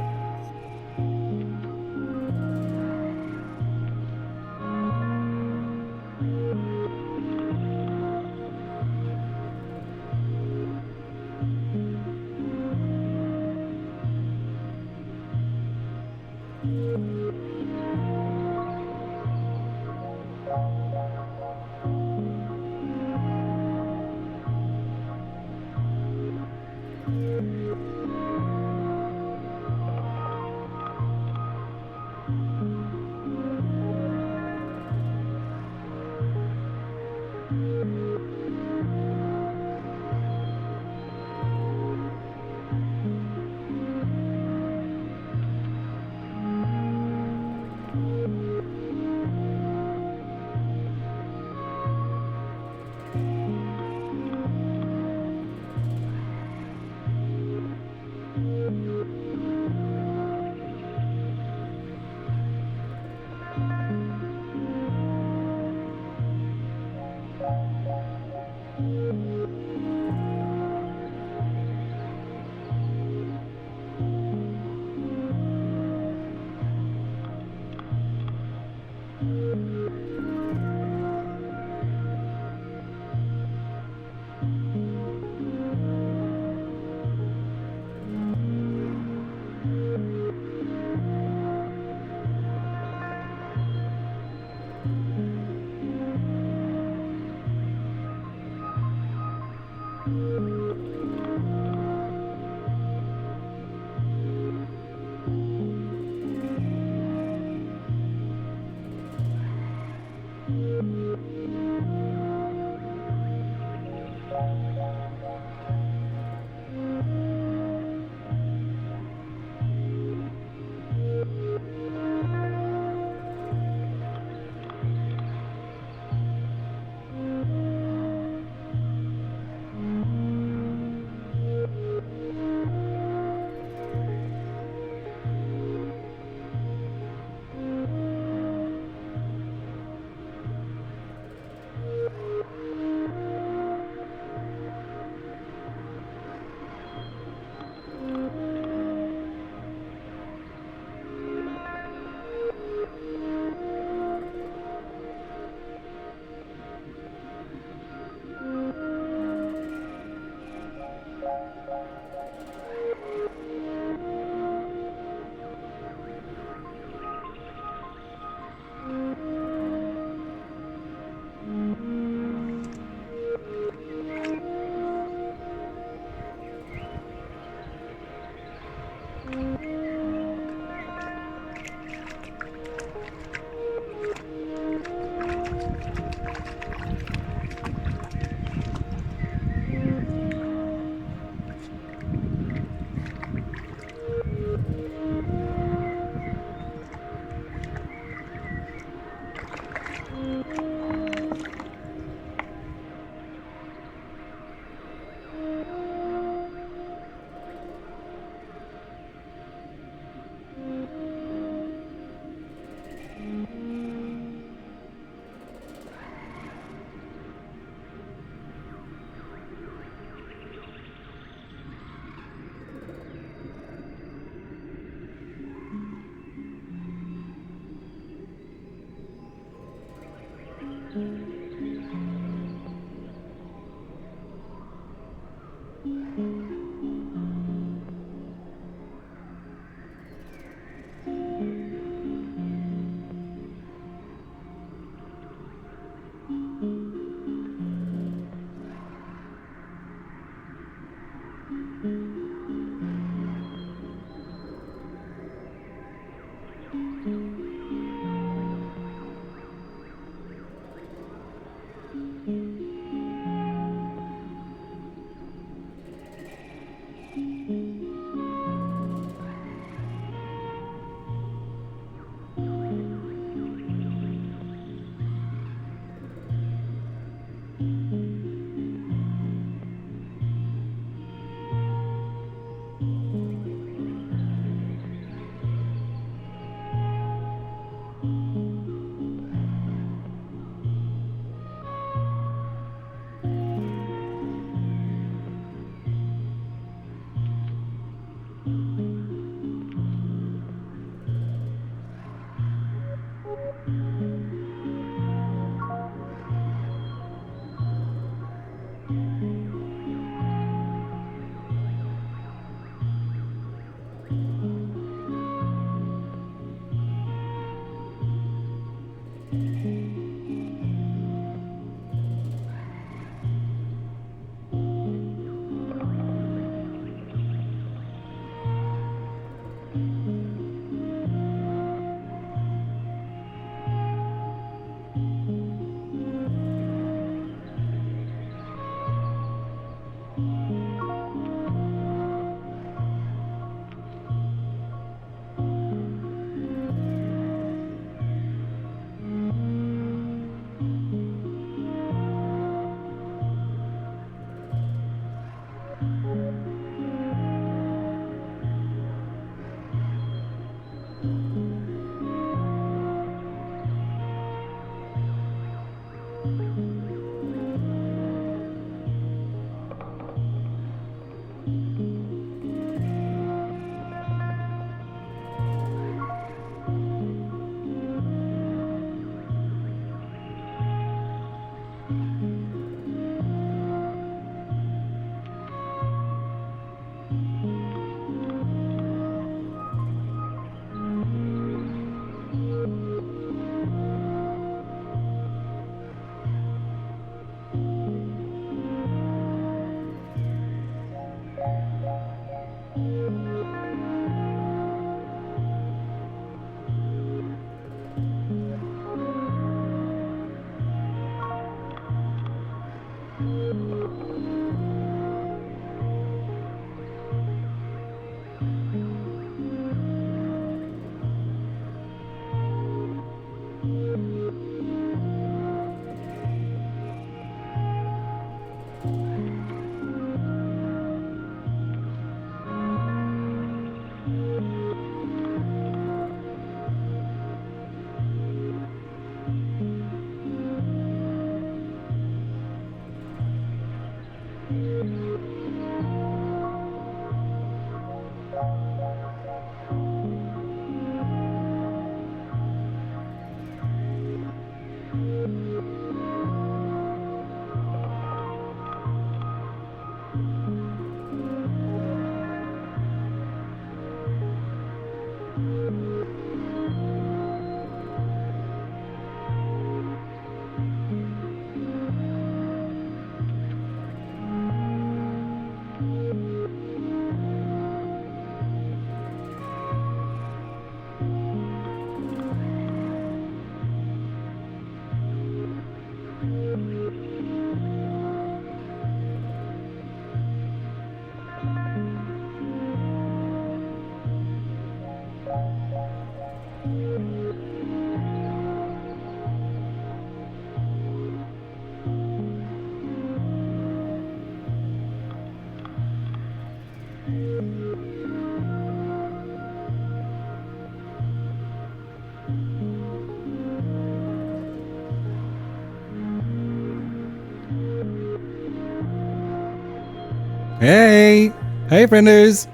Hey! Hey, frienders!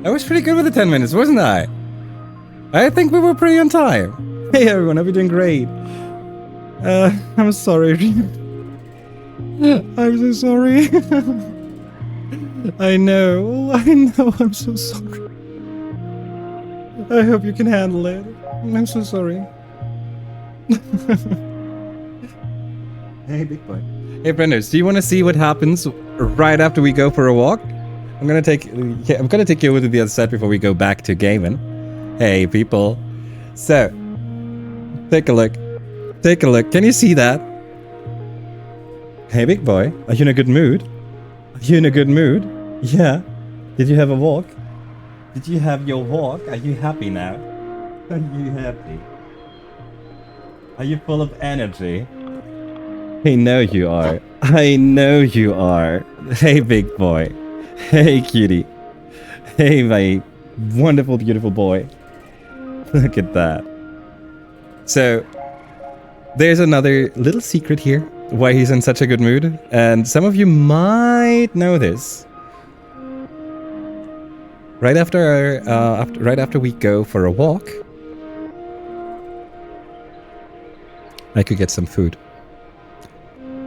I was pretty good with the 10 minutes, wasn't I? I think we were pretty on time. Hey everyone, hope you're doing great. I'm sorry. I'm so sorry. I know, I'm so sorry. I hope you can handle it. I'm so sorry. Hey, big boy. Hey, frienders, do you want to see what happens right after we go for a walk? I'm gonna take you over to the other side before we go back to gaming. Hey, people. So, take a look. Take a look. Can you see that? Hey, big boy. Are you in a good mood? Are you in a good mood? Yeah. Did you have a walk? Did you have your walk? Are you happy now? Are you happy? Are you full of energy? I know you are. I know you are. Hey, big boy. Hey, cutie. Hey, my wonderful, beautiful boy. Look at that. So, there's another little secret here why he's in such a good mood. And some of you might know this. Right after we go for a walk, I could get some food.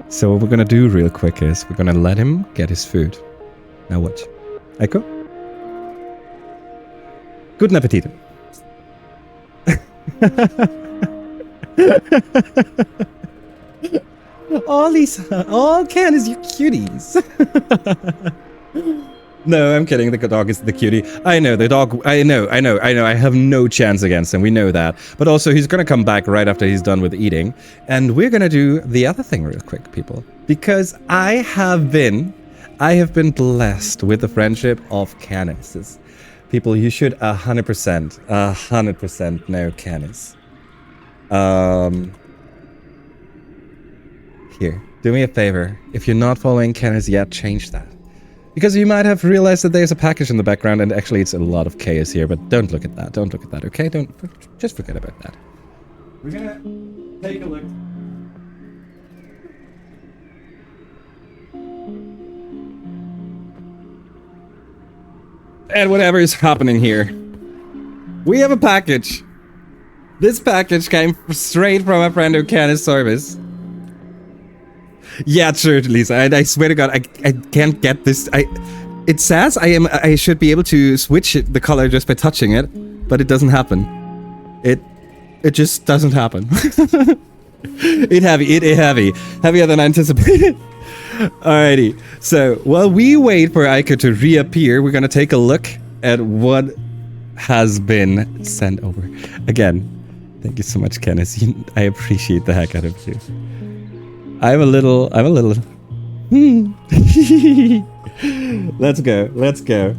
So what we're gonna do real quick is we're gonna let him get his food. Now watch. Echo? Guten Appetit. all Candace, you cuties. No, I'm kidding. The dog is the cutie. I know, the dog... I know. I have no chance against him. We know that. But also, he's gonna come back right after he's done with eating. And we're gonna do the other thing real quick, people. Because I have been blessed with the friendship of Canis. People, you should 100% know Canis. Here, do me a favor. If you're not following Canis yet, change that. Because you might have realized that there's a package in the background and actually it's a lot of chaos here, but don't look at that. Don't look at that, okay? Just forget about that. We're gonna take a look. And whatever is happening here. We have a package. This package came straight from a friend who can his service. Yeah, true, Lisa. And I swear to God, I can't get this. It says I should be able to switch the color just by touching it, but it doesn't happen. It just doesn't happen. Heavier than anticipated. Alrighty. So while we wait for Aiko to reappear, we're gonna take a look at what has been sent over. Again, thank you so much, Kenneth. I appreciate the heck out of you. I'm a little. Let's go.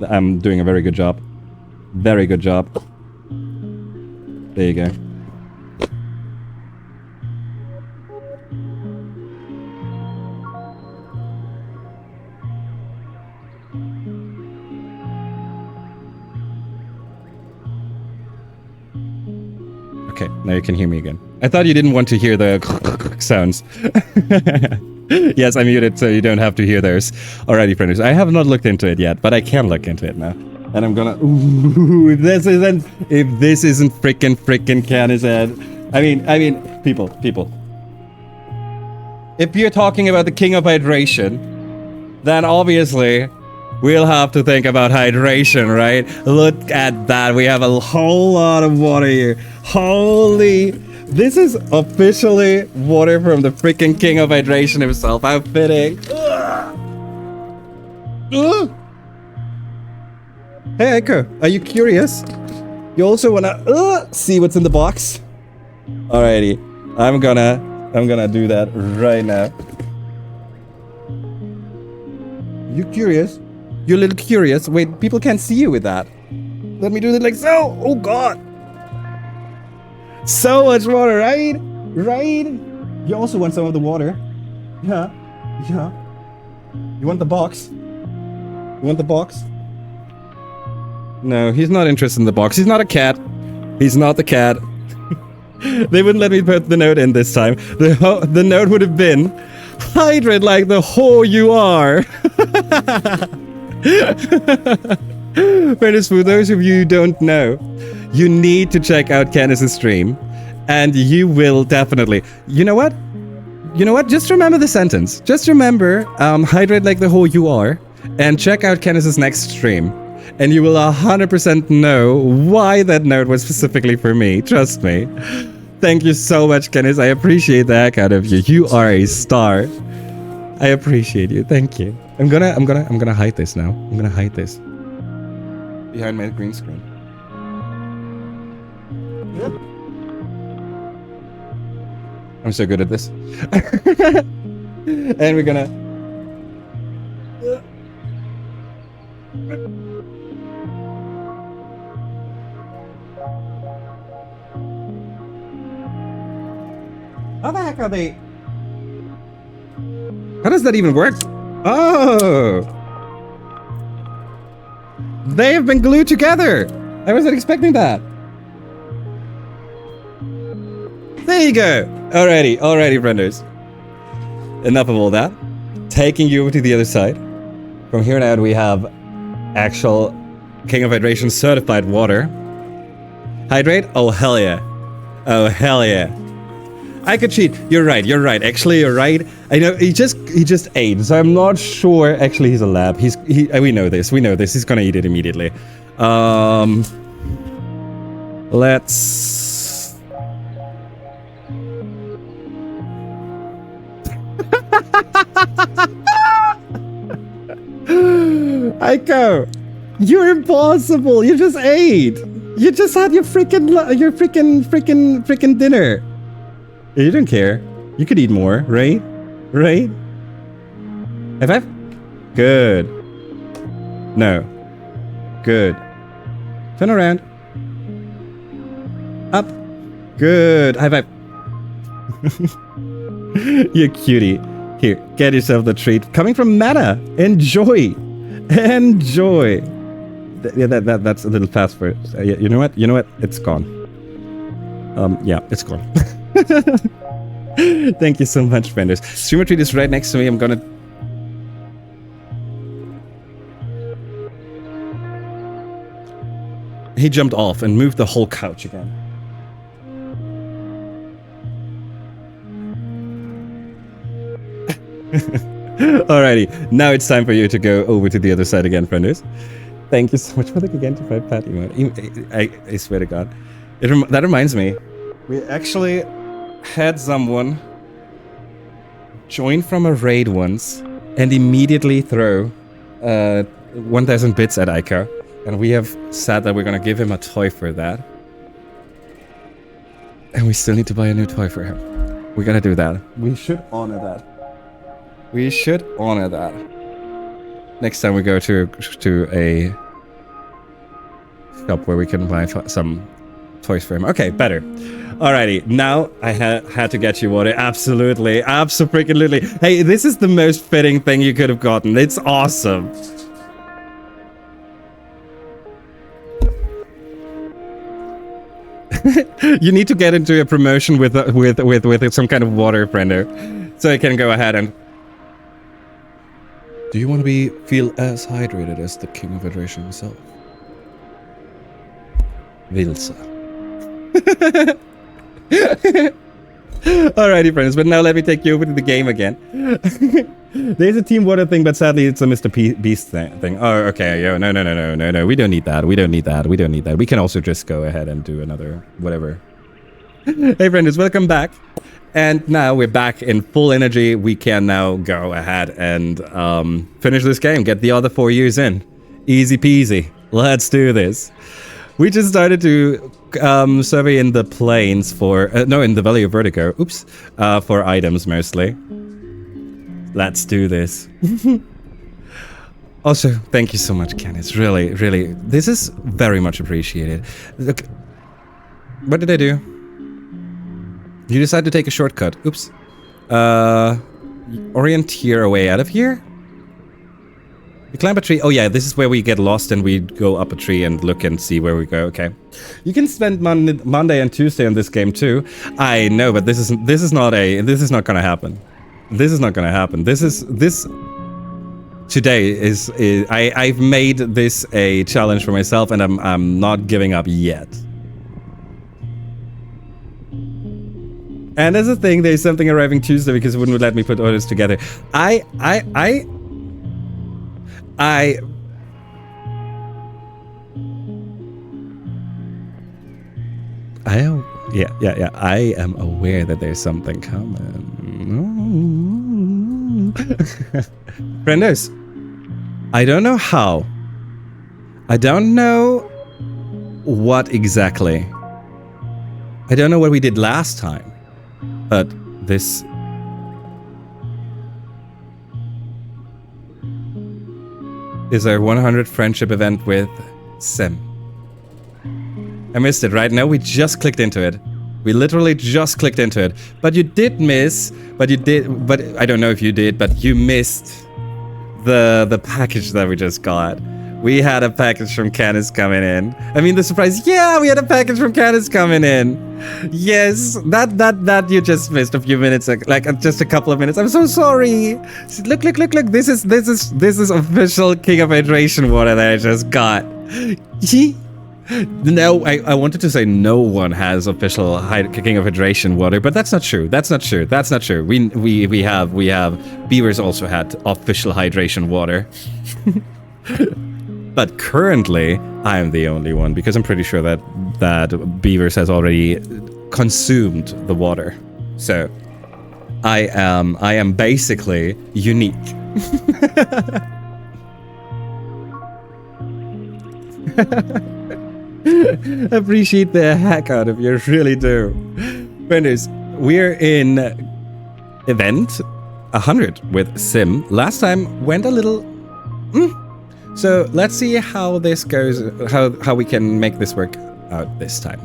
I'm doing a very good job. Very good job. There you go. Okay, now you can hear me again. I thought you didn't want to hear the sounds. Yes, I muted so you don't have to hear those. Alrighty, friends. I have not looked into it yet, but I can look into it now. And I'm gonna... Ooh, if this isn't frickin' Candace head. I mean, people. If you're talking about the king of hydration, then obviously... we'll have to think about hydration, right? Look at that. We have a whole lot of water here. Holy... this is officially water from the freaking king of hydration himself. How fitting. Hey, Echo. Are you curious? You also wanna see what's in the box? Alrighty. I'm gonna do that right now. You curious? You're a little curious. Wait, people can't see you with that. Let me do it like so. Oh God. So much water, right? Right? You also want some of the water. Yeah. You want the box? You want the box? No, he's not interested in the box. He's not a cat. He's not the cat. They wouldn't let me put the note in this time. The note would have been, hydrate like the whore you are. Fairness, for those of you who don't know, you need to check out Candace's stream, and you will definitely... You know what? Just remember the sentence. Just remember, hydrate like the whore you are, and check out Candace's next stream, and you will 100% know why that note was specifically for me. Trust me. Thank you so much, Candace. I appreciate the heck out of you. You are a star. I appreciate you. Thank you. I'm gonna hide this now. I'm gonna hide this behind my green screen. Yep. I'm so good at this. And we're gonna. How the heck are they? How does that even work? Oh! They have been glued together! I wasn't expecting that. There you go! Alrighty, frienders. Enough of all that. Taking you over to the other side. From here on out, we have actual King of Hydration certified water. Hydrate? Oh, hell yeah. Oh, hell yeah. I could cheat. You're right. Actually, you're right. I know he just ate, so I'm not sure. Actually, he's a lab. We know this. He's gonna eat it immediately. Let's. Aiko, you're impossible. You just ate. You just had your freaking dinner. You don't care. You could eat more, right? Right? High five? Good. No. Good. Turn around. Up. Good. High five. You cutie. Here, get yourself the treat. Coming from Meta. Enjoy. Enjoy. Yeah, that's a little fast for it. You know what? It's gone. Yeah, it's gone. Thank you so much, frienders. Streamer treat is right next to me. I'm gonna. He jumped off and moved the whole couch again. Alrighty, now it's time for you to go over to the other side again, frienders. Thank you so much for the Gigantified Pat emote. I swear to God. That reminds me. We actually had someone join from a raid once and immediately throw 1000 bits at Aika. And we have said that we're gonna give him a toy for that. And we still need to buy a new toy for him. We gotta do that. We should honor that. We should honor that. Next time we go to a shop where we can buy some toys for him. Okay, better. Alrighty, now I had to get you water. Absolutely. Absolutely. Hey, this is the most fitting thing you could have gotten. It's awesome. You need to get into a promotion with some kind of water friender, so I can go ahead and. Do you want to feel as hydrated as the King of Hydration himself? Vilsa. Alrighty, friends, but now let me take you over to the game again. There's a team water thing, but sadly it's a Mr. Beast thing. Oh, okay. Yo, no. We don't need that. We don't need that. We can also just go ahead and do another whatever. Hey, friends, welcome back. And now we're back in full energy. We can now go ahead and finish this game. Get the other 4 years in. Easy peasy. Let's do this. We just started to survey in the plains for... in the Valley of Vertigo. Oops. For items, mostly. Let's do this. Also, thank you so much, Ken. It's really, really... This is very much appreciated. Look, what did I do? You decide to take a shortcut. Oops. Orient your way out of here? You climb a tree. Oh yeah, this is where we get lost and we go up a tree and look and see where we go. Okay. You can spend Monday and Tuesday on this game too. I know, but this is not gonna happen. This is not gonna happen. Today is I've made this a challenge for myself and I'm not giving up yet. And as a thing, there's something arriving Tuesday because it wouldn't let me put orders together. I am aware that there's something coming. Frienders, I don't know how. I don't know what exactly. I don't know what we did last time. But this... is our 100th friendship event with Sim. I missed it, right? No, we just clicked into it. We literally just clicked into it. But you did miss... but I don't know if you did, but you missed the package that we just got. We had a package from Canis coming in. I mean, the surprise... yeah, we had a package from Canis coming in. Yes, that you just missed a few minutes, like just a couple of minutes. I'm so sorry. Look. This is official King of Hydration water that I just got. No, I wanted to say no one has official King of Hydration water, but that's not true. That's not true. We have Beavers also had official hydration water. But currently, I am the only one because I'm pretty sure that Beavers has already consumed the water. So I am basically unique. Appreciate the heck out of you, really do. Friends, we're in event 100 with Sim. Last time went a little... So let's see how this goes, how we can make this work out this time.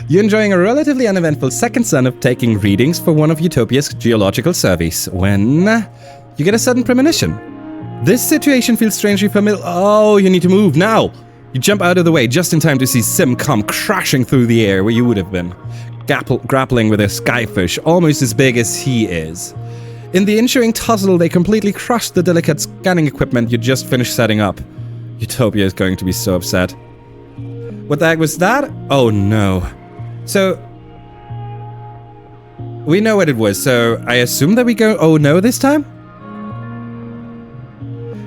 You're enjoying a relatively uneventful second son of taking readings for one of Utopia's geological surveys when you get a sudden premonition. This situation feels strangely familiar. Oh, you need to move now. You jump out of the way just in time to see Sim come crashing through the air where you would have been, grappling with a skyfish almost as big as he is. In the ensuing tussle, they completely crushed the delicate scanning equipment you just finished setting up. Utopia is going to be so upset. What the heck was that? Oh no. So... we know what it was, so I assume that we go oh no this time?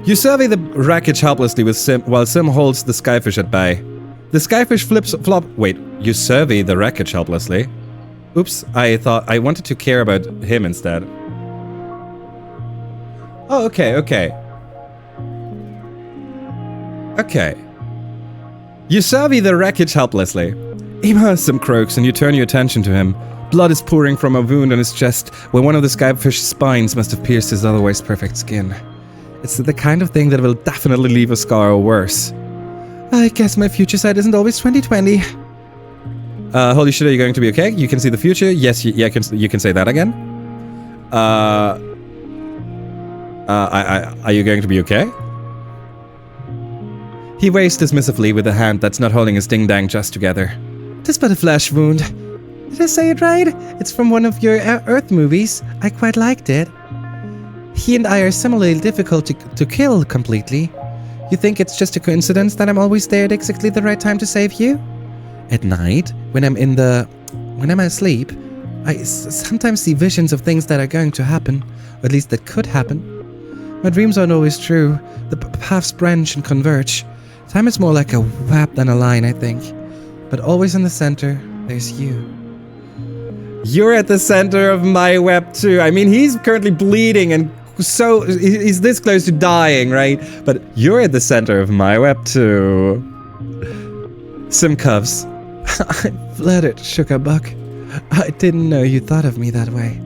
You survey the wreckage helplessly with Sim while Sim holds the skyfish at bay. The skyfish wait, you survey the wreckage helplessly? Oops, I thought I wanted to care about him instead. Oh, okay. You survey the wreckage helplessly. Ima Sim croaks and you turn your attention to him. Blood is pouring from a wound on his chest where one of the skyfish's spines must have pierced his otherwise perfect skin. It's the kind of thing that will definitely leave a scar or worse. I guess my future sight isn't always 20/20. Holy shit, are you going to be okay? You can see the future? Yes, you can say that again. Are you going to be okay? He waves dismissively with a hand that's not holding his ding-dang just together. "'Tis but a flesh wound. Did I say it right? It's from one of your Earth movies. I quite liked it. He and I are similarly difficult to kill completely. You think it's just a coincidence that I'm always there at exactly the right time to save you? At night, when I'm asleep, I sometimes see visions of things that are going to happen, or at least that could happen. My dreams aren't always true. The paths branch and converge. Time is more like a web than a line, I think. But always in the center, there's you." You're at the center of my web too. I mean, he's currently bleeding and so he's this close to dying, right? But you're at the center of my web too. Sim cuffs. "I'm flattered, Sugarbuck. I didn't know you thought of me that way.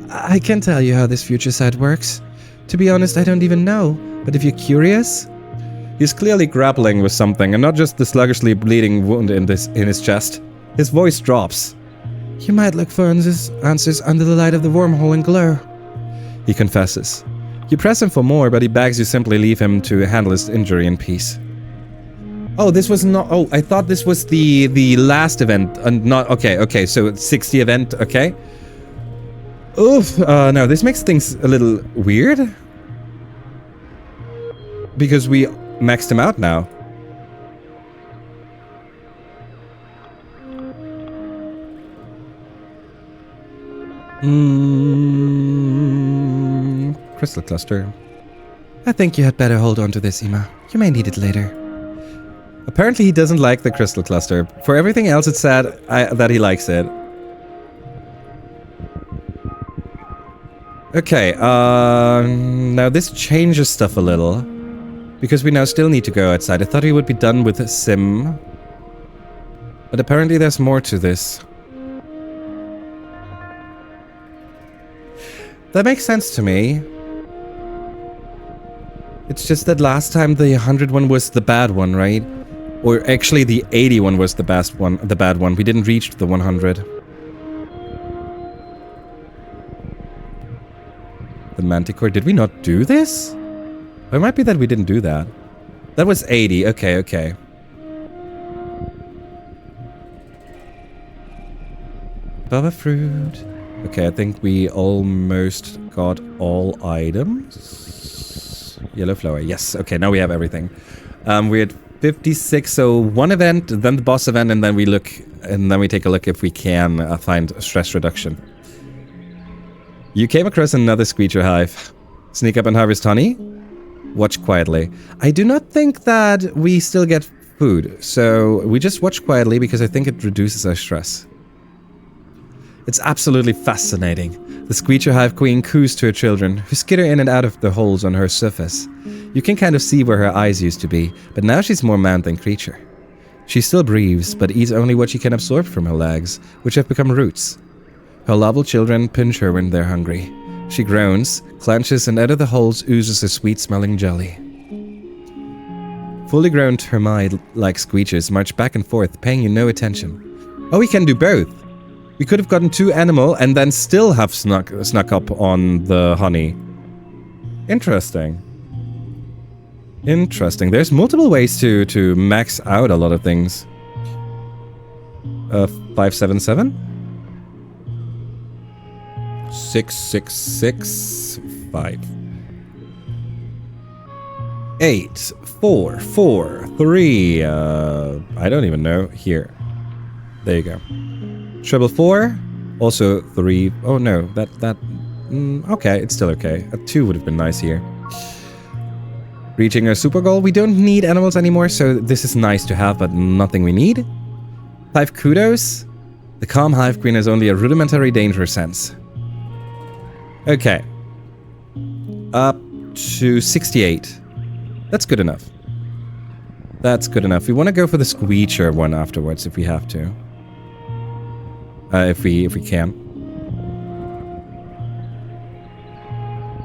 I can't tell you how this future sight works. To be honest, I don't even know. But if you're curious..." He's clearly grappling with something, and not just the sluggishly bleeding wound in his chest. His voice drops. "You might look for answers under the light of the wormhole and glow," he confesses. You press him for more, but he begs you simply leave him to handle his injury in peace. Oh, this was not... oh, I thought this was the last event, and not... okay, so 60 event, okay. Oof, no, this makes things a little weird. Because we maxed him out now. Crystal cluster. I think you had better hold on to this, Ima. You may need it later. Apparently he doesn't like the crystal cluster. For everything else it said that he likes it. Okay, now this changes stuff a little. Because we now still need to go outside. I thought we would be done with the sim. But apparently there's more to this. That makes sense to me. It's just that last time the 100 one was the bad one, right? Or actually the 80 one was the bad one. We didn't reach the 100. The Manticore. Did we not do this? Or it might be that we didn't do that. That was 80. Okay. Baba fruit. Okay, I think we almost got all items. Yellow flower. Yes. Okay, now we have everything. We're at 56. So one event, then the boss event, and then we take a look if we can find stress reduction. You came across another Screecher hive. Sneak up and harvest honey. Watch quietly. I do not think that we still get food, so we just watch quietly because I think it reduces our stress. It's absolutely fascinating. The Screecher hive queen coos to her children, who skitter in and out of the holes on her surface. You can kind of see where her eyes used to be, but now she's more man than creature. She still breathes, but eats only what she can absorb from her legs, which have become roots. Her lovable children pinch her when they're hungry. She groans, clenches, and out of the holes oozes a sweet-smelling jelly. Fully grown termite-like Screechers march back and forth, paying you no attention. Oh, we can do both! We could have gotten 2 animal and then still have snuck up on the honey. Interesting. There's multiple ways to max out a lot of things. 577? 6665. 8 4 4 3. I don't even know. Here. There you go. 444. Also 3. Oh no, okay, it's still okay. A 2 would have been nice here. Reaching our super goal. We don't need animals anymore, so this is nice to have, but nothing we need. 5 kudos. The calm hive queen has only a rudimentary danger sense. Okay. Up to 68. That's good enough. We want to go for the Screecher one afterwards if we have to. If we can.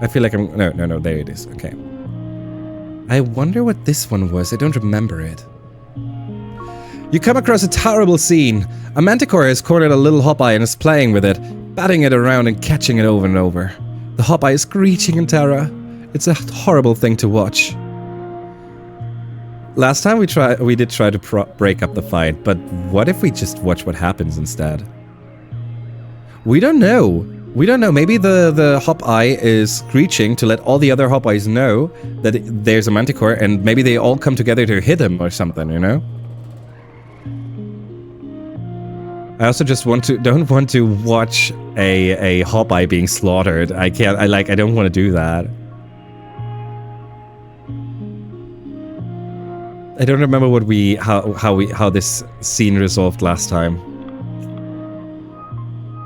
I feel like I'm... No, there it is. Okay. I wonder what this one was. I don't remember it. You come across a terrible scene. A Manticore has cornered a little Hopeye and is playing with it, batting it around and catching it over and over. The Hopeye is screeching in terror. It's a horrible thing to watch. Last time we did try to break up the fight, but what if we just watch what happens instead? We don't know. Maybe the Hopeye is screeching to let all the other Hopeyes know that there's a Manticore, and maybe they all come together to hit him or something, you know? I also just don't want to watch a Hopeye being slaughtered. I don't want to do that. I don't remember how this scene resolved last time.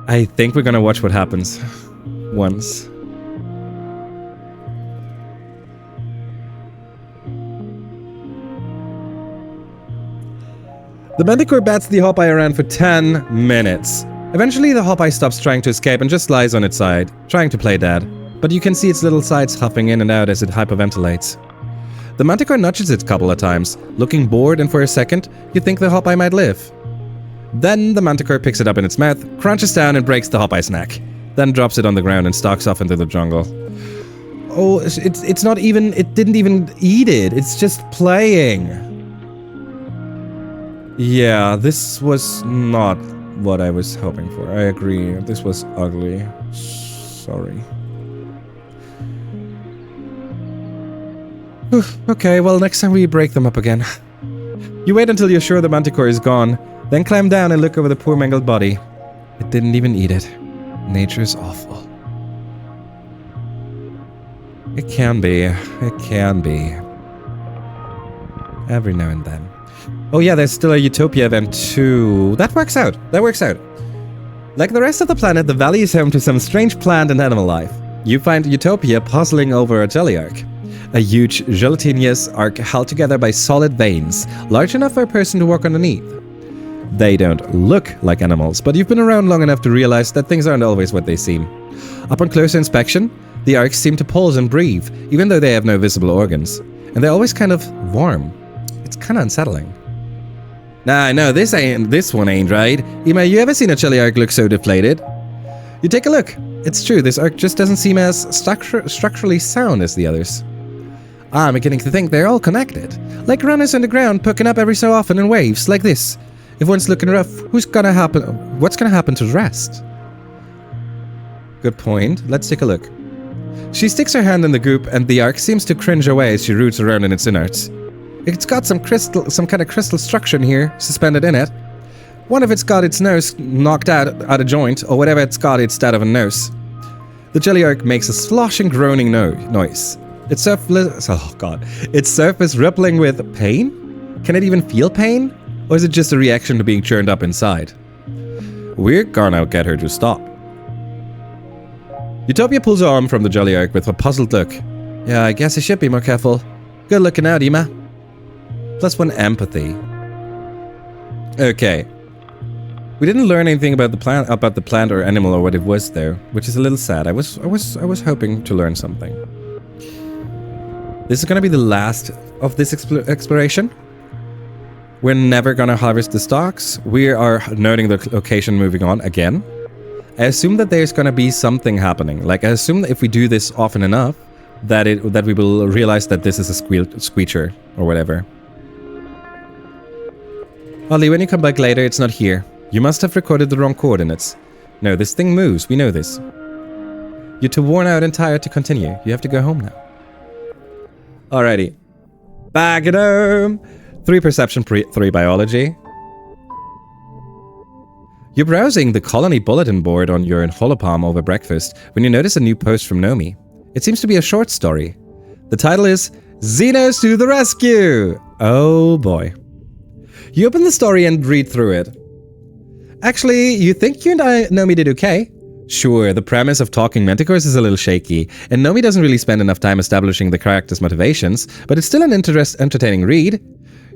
I think we're gonna watch what happens once. The Manticore bats the Hopeye around for 10 minutes. Eventually the Hopeye stops trying to escape and just lies on its side, trying to play dead. But you can see its little sides huffing in and out as it hyperventilates. The Manticore nudges it a couple of times, looking bored, and for a second, you think the Hopeye might live. Then the Manticore picks it up in its mouth, crunches down and breaks the Hopeye's neck. Then drops it on the ground and stalks off into the jungle. Oh, it's not even... It didn't even eat it. It's just playing. Yeah, this was not what I was hoping for. I agree. This was ugly. Sorry. Okay, well, next time we break them up again. You wait until you're sure the Manticore is gone, then climb down and look over the poor mangled body. It didn't even eat it. Nature's awful. It can be. It can be. Every now and then. Oh yeah, there's still a Utopia event too. That works out. Like the rest of the planet, the valley is home to some strange plant and animal life. You find Utopia puzzling over a jelly arc. A huge gelatinous arc held together by solid veins, large enough for a person to walk underneath. They don't look like animals, but you've been around long enough to realize that things aren't always what they seem. Upon closer inspection, the arcs seem to pulse and breathe, even though they have no visible organs. And they're always kind of warm. It's kind of unsettling. Nah, no, this one ain't right. Ima, you ever seen a jelly arc look so deflated? You take a look. It's true, this arc just doesn't seem as structurally sound as the others. I'm beginning to think they're all connected. Like runners underground poking up every so often in waves, like this. If one's looking rough, what's gonna happen to the rest? Good point. Let's take a look. She sticks her hand in the goop, and the arc seems to cringe away as she roots around in its innards. It's got some kind of crystal structure in here, suspended in it. One of it's got its nose knocked out of joint, or whatever it's got instead of a nose. The jelly arc makes a sloshing, groaning noise. Its surface rippling with pain? Can it even feel pain? Or is it just a reaction to being churned up inside? We're gonna get her to stop. Utopia pulls her arm from the jelly arc with a puzzled look. Yeah, I guess I should be more careful. Good looking out, Ima. +1 empathy. Okay. We didn't learn anything about the plant or animal or what it was though, which is a little sad. I was hoping to learn something. This is gonna be the last of this exploration. We're never gonna harvest the stalks. We are noting the location moving on again. I assume that there's gonna be something happening. Like, I assume that if we do this often enough, that we will realize that this is a squeacher or whatever. Ollie, when you come back later, it's not here. You must have recorded the wrong coordinates. No, this thing moves. We know this. You're too worn out and tired to continue. You have to go home now. Alrighty. Back at home. 3 perception, 3 biology. You're browsing the colony bulletin board on your holopalm over breakfast when you notice a new post from Nomi. It seems to be a short story. The title is Xenos to the Rescue! Oh boy. You open the story and read through it. Actually, you think you and Nomi did okay? Sure, the premise of talking manticores is a little shaky, and Nomi doesn't really spend enough time establishing the character's motivations, but it's still an entertaining read.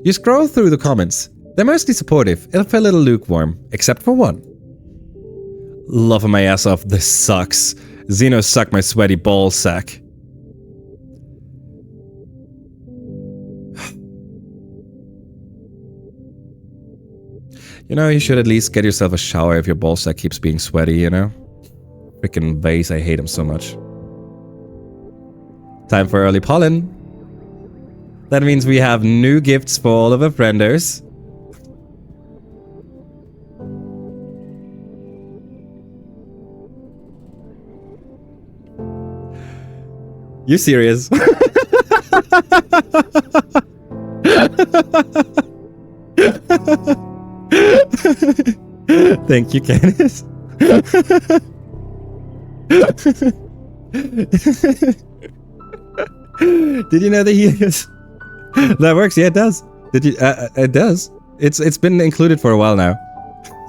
You scroll through the comments. They're mostly supportive, if a little lukewarm, except for one. Loving my ass off, this sucks. Xenos suck my sweaty ball sack. You know, you should at least get yourself a shower if your ball sack keeps being sweaty, you know? Frickin' Vase, I hate him so much. Time for early pollen. That means we have new gifts for all of our frienders. You serious? Thank you, Candice. Did you know that he is? That works. Yeah, it does. Did you? It does. It's been included for a while now.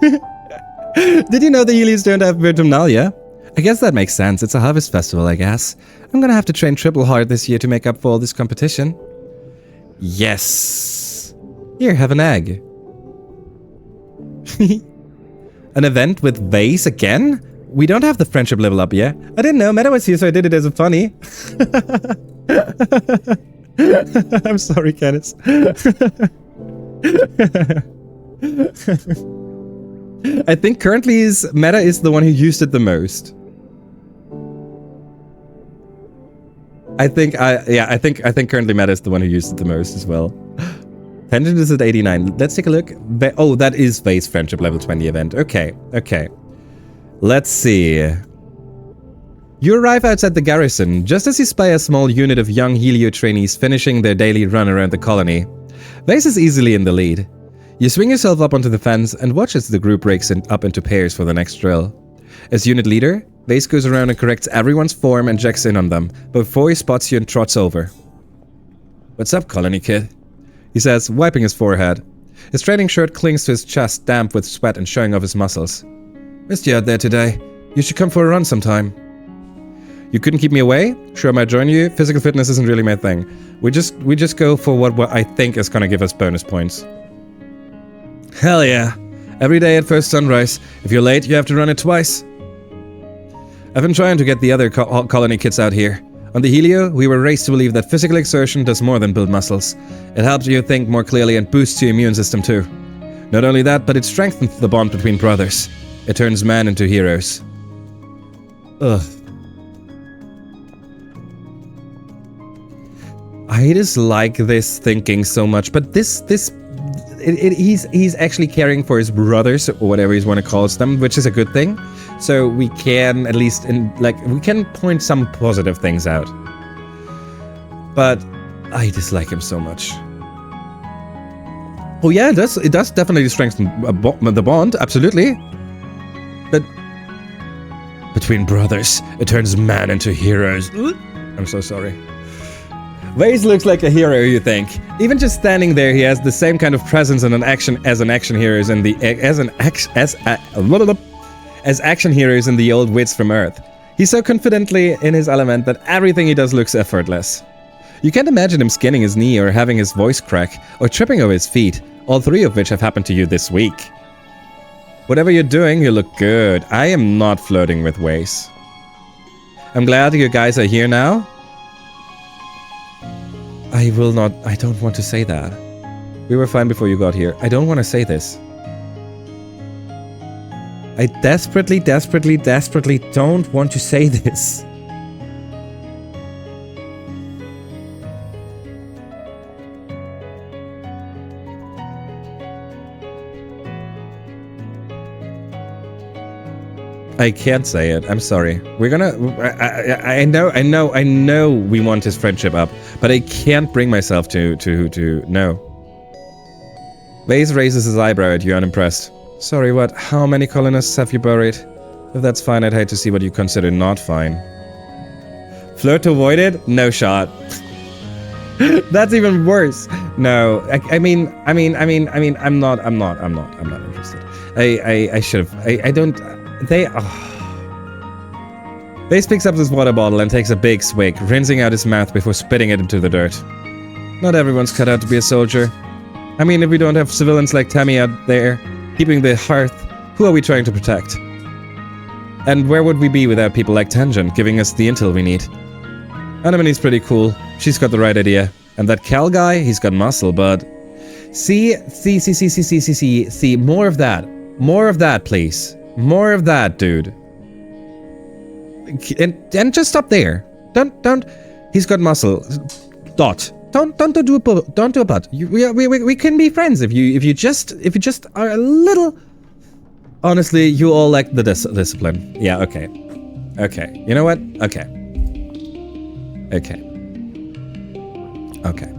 Did you know the Heelys don't have Vertumna? I guess that makes sense. It's a harvest festival, I guess. I'm gonna have to train triple hard this year to make up for all this competition. Yes. Here, have an egg. An event with Vase again? We don't have the friendship level up yet. I didn't know Meta was here, so I did it as a funny. I'm sorry, Candice. I think currently Meta is the one who used it the most. I think currently Meta is the one who used it the most as well. Tangent is at 89. Let's take a look. Oh, that is Vase Friendship Level 20 event. Okay. Let's see. You arrive outside the garrison, just as you spy a small unit of young Helio trainees finishing their daily run around the colony. Vase is easily in the lead. You swing yourself up onto the fence and watch as the group breaks up into pairs for the next drill. As unit leader, Vase goes around and corrects everyone's form and checks in on them, before he spots you and trots over. "What's up, colony kid?" he says, wiping his forehead. His training shirt clings to his chest, damp with sweat and showing off his muscles. "Missed you out there today. You should come for a run sometime." You couldn't keep me away? Sure, I might join you. Physical fitness isn't really my thing. We just go for what I think is gonna give us bonus points. Hell yeah. Every day at first sunrise. If you're late, you have to run it twice. I've been trying to get the other colony kids out here. On the Helio, we were raised to believe that physical exertion does more than build muscles. It helps you think more clearly and boosts your immune system too. Not only that, but it strengthens the bond between brothers. It turns men into heroes. Ugh. I dislike this thinking so much, but he's actually caring for his brothers, or whatever you want to call them, which is a good thing. So we can at least, we can point some positive things out. But I dislike him so much. Oh yeah, it does definitely strengthen the bond, absolutely. But between brothers, it turns man into heroes. I'm so sorry. Vase looks like a hero, you think? Even just standing there, he has the same kind of presence and action heroes in the as action heroes in the old wits from Earth. He's so confidently in his element that everything he does looks effortless. You can't imagine him skinning his knee or having his voice crack or tripping over his feet, all three of which have happened to you this week. Whatever you're doing, you look good. I am not flirting with Waze. I'm glad you guys are here now. I don't want to say that. We were fine before you got here. I don't want to say this. I desperately don't want to say this. I can't say it. I'm sorry. We're gonna... I know we want his friendship up, but I can't bring myself to no. Vase raises his eyebrow at you, unimpressed. Sorry, what? How many colonists have you buried? If that's fine, I'd hate to see what you consider not fine. Flirt avoided? No shot. That's even worse. No, I mean, I'm not interested. I should have. I don't. Vase picks up his water bottle and takes a big swig, rinsing out his mouth before spitting it into the dirt. Not everyone's cut out to be a soldier. I mean, if we don't have civilians like Tammy out there, keeping the hearth, who are we trying to protect? And where would we be without people like Tangent giving us the intel we need? Anemone's pretty cool. She's got the right idea. And that Cal guy, he's got muscle, but... See, more of that. More of that, please. More of that, dude. And just stop there. Don't. He's got muscle. Dot. Don't do a butt. We can be friends if you just are a little. Honestly, you all lack the discipline. Yeah. Okay. Okay. You know what? Okay. Okay. Okay.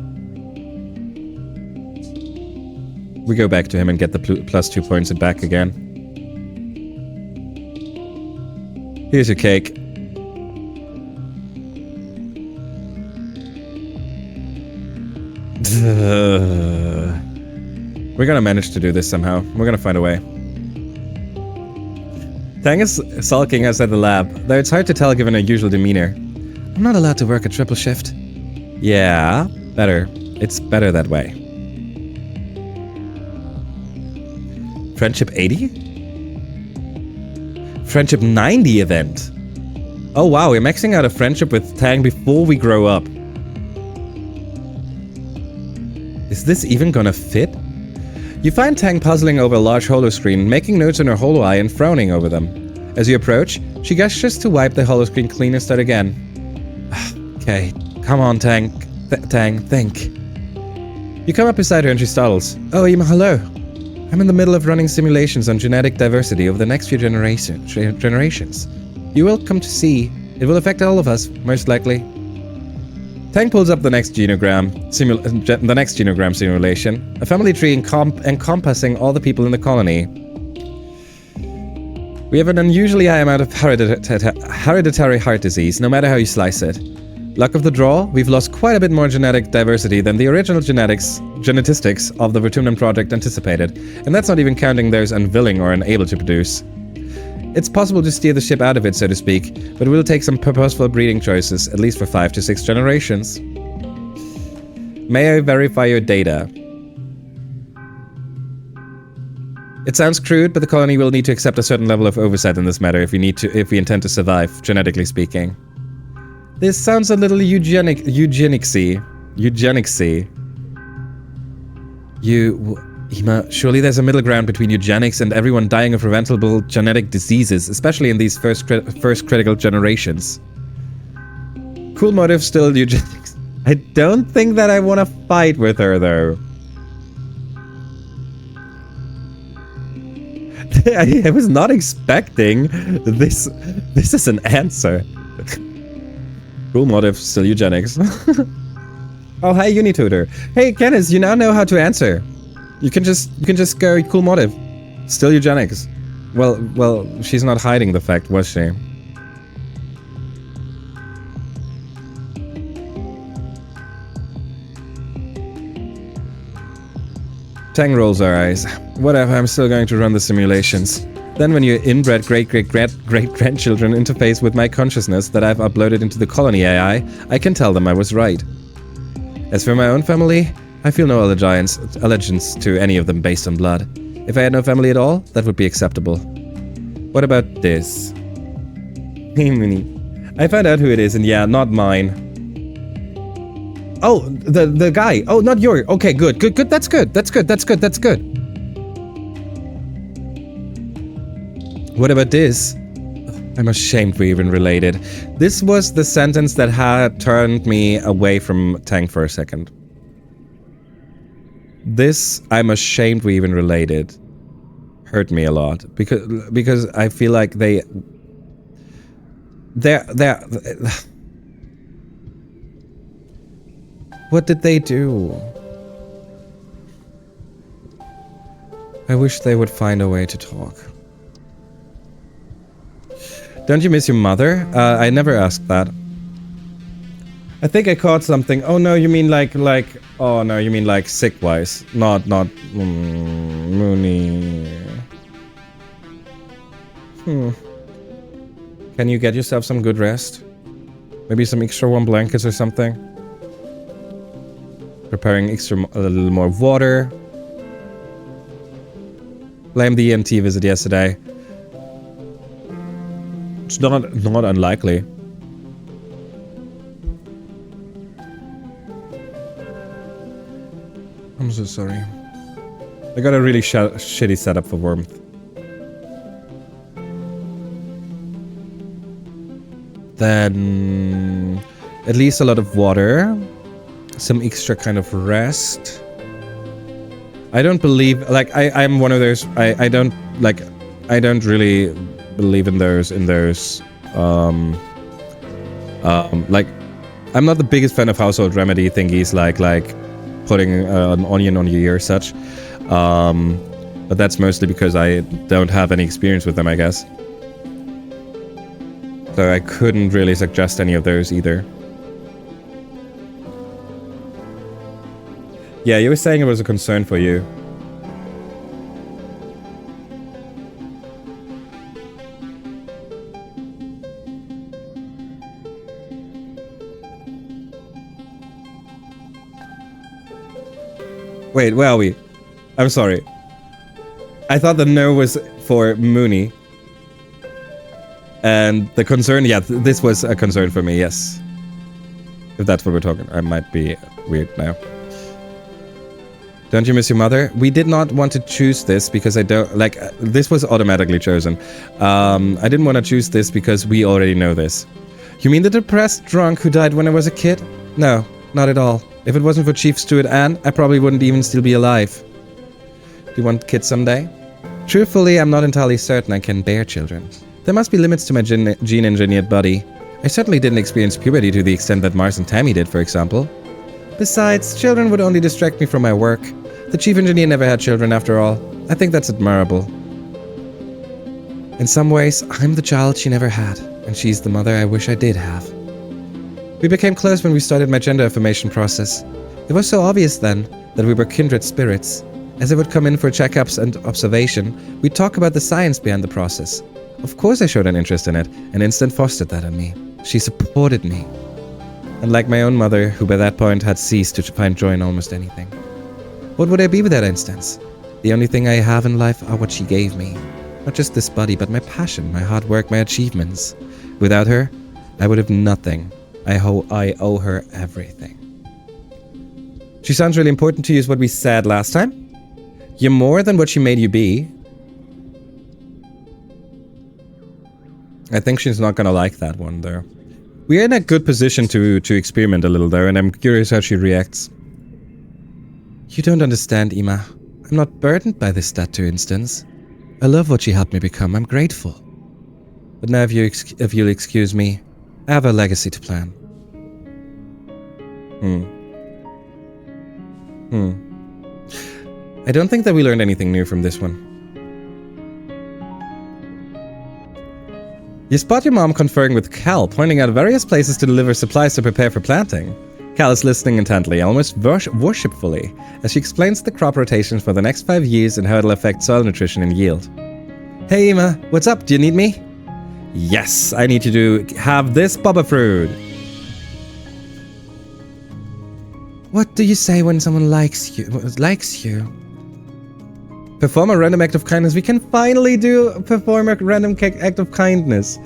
We go back to him and get the plus 2 points back again. Here's your cake. We're gonna manage to do this somehow. We're gonna find a way. Tang is sulking outside the lab, though it's hard to tell given her usual demeanor. I'm not allowed to work a triple shift. Yeah, better. It's better that way. Friendship 80? Friendship 90 event. Oh wow, we're maxing out a friendship with Tang before we grow up. Is this even gonna fit? You find Tang puzzling over a large holoscreen, making notes on her holo eye and frowning over them. As you approach, she gestures to wipe the holoscreen clean and start again. Okay, come on, Tang. Tang, think. You come up beside her and she startles. Oh, hello. I'm in the middle of running simulations on genetic diversity over the next few generations. You will come to see. It will affect all of us, most likely. Tang pulls up the next genogram simulation, a family tree encompassing all the people in the colony. We have an unusually high amount of hereditary heart disease, no matter how you slice it. Luck of the draw, we've lost quite a bit more genetic diversity than the original genetistics of the Vertumna project anticipated, and that's not even counting those unwilling or unable to produce. It's possible to steer the ship out of it, so to speak, but it will take some purposeful breeding choices, at least for 5 to 6 generations. May I verify your data? It sounds crude, but the colony will need to accept a certain level of oversight in this matter if we intend to survive, genetically speaking. This sounds a little eugenicsy. Ima, surely there's a middle ground between eugenics and everyone dying of preventable genetic diseases, especially in these first critical generations. Cool motive, still eugenics. I don't think that I want to fight with her, though. I was not expecting this as an answer. Cool motive, still eugenics. Oh, hey, Unitutor. Hey, Kenneth, you now know how to answer. You can just go cool motive, still eugenics. Well, she's not hiding the fact, was she? Tang rolls her eyes. Whatever, I'm still going to run the simulations. Then when your inbred great-great-great-great-grandchildren interface with my consciousness that I've uploaded into the colony AI, I can tell them I was right. As for my own family, I feel no allegiance to any of them based on blood. If I had no family at all, that would be acceptable. What about this? I found out who it is, and yeah, not mine. Oh, the guy. Oh, not your. Okay, good. That's good. What about this? I'm ashamed we even related. This was the sentence that had turned me away from Tang for a second. This, I'm ashamed we even related, hurt me a lot because I feel like they're what did they do? I wish they would find a way to talk. Don't you miss your mother? I never asked that. I think I caught something. Oh no, you mean like oh no, you mean like sick-wise. Not Mooney. Can you get yourself some good rest? Maybe some extra warm blankets or something? Preparing a little more water. Blame the EMT visit yesterday. It's not unlikely. I'm so sorry. I got a really shitty setup for warmth. Then at least a lot of water. Some extra kind of rest. I don't believe, like, I'm one of those, I don't really believe in those, like, I'm not the biggest fan of household remedy thingies, like putting an onion on your ear or such. But that's mostly because I don't have any experience with them, I guess. So I couldn't really suggest any of those either. Yeah, you were saying it was a concern for you. Wait, where are we? I'm sorry. I thought the no was for Mooney. And the concern, yeah, this was a concern for me, yes. If that's what we're talking, I might be weird now. Don't you miss your mother? We did not want to choose this because I don't, like, this was automatically chosen. I didn't want to choose this because we already know this. You mean the depressed drunk who died when I was a kid? No, not at all. If it wasn't for Chief Stewart Ann, I probably wouldn't even still be alive. Do you want kids someday? Truthfully, I'm not entirely certain I can bear children. There must be limits to my gene-engineered body. I certainly didn't experience puberty to the extent that Mars and Tammy did, for example. Besides, children would only distract me from my work. The chief engineer never had children after all. I think that's admirable. In some ways, I'm the child she never had, and she's the mother I wish I did have. We became close when we started my gender affirmation process. It was so obvious then that we were kindred spirits. As I would come in for checkups and observation, we'd talk about the science behind the process. Of course I showed an interest in it, and instant fostered that in me. She supported me. Unlike my own mother, who by that point had ceased to find joy in almost anything. What would I be without Instance? The only thing I have in life are what she gave me. Not just this body, but my passion, my hard work, my achievements. Without her, I would have nothing. I owe her everything. She sounds really important to you is what we said last time. You're more than what she made you be. I think she's not gonna like that one, though. We're in a good position to experiment a little, though, and I'm curious how she reacts. You don't understand, Ima. I'm not burdened by this tattoo instance. I love what she helped me become. I'm grateful. But now if you'll excuse me, I have a legacy to plan. I don't think that we learned anything new from this one. You spot your mom conferring with Cal, pointing out various places to deliver supplies to prepare for planting. Cal is listening intently, almost worshipfully, as she explains the crop rotation for the next 5 years and how it'll affect soil nutrition and yield. Hey Ima, what's up? Do you need me? Yes, I need you to have this baba fruit. What do you say when someone likes you? Perform a random act of kindness. We can finally perform a random act of kindness.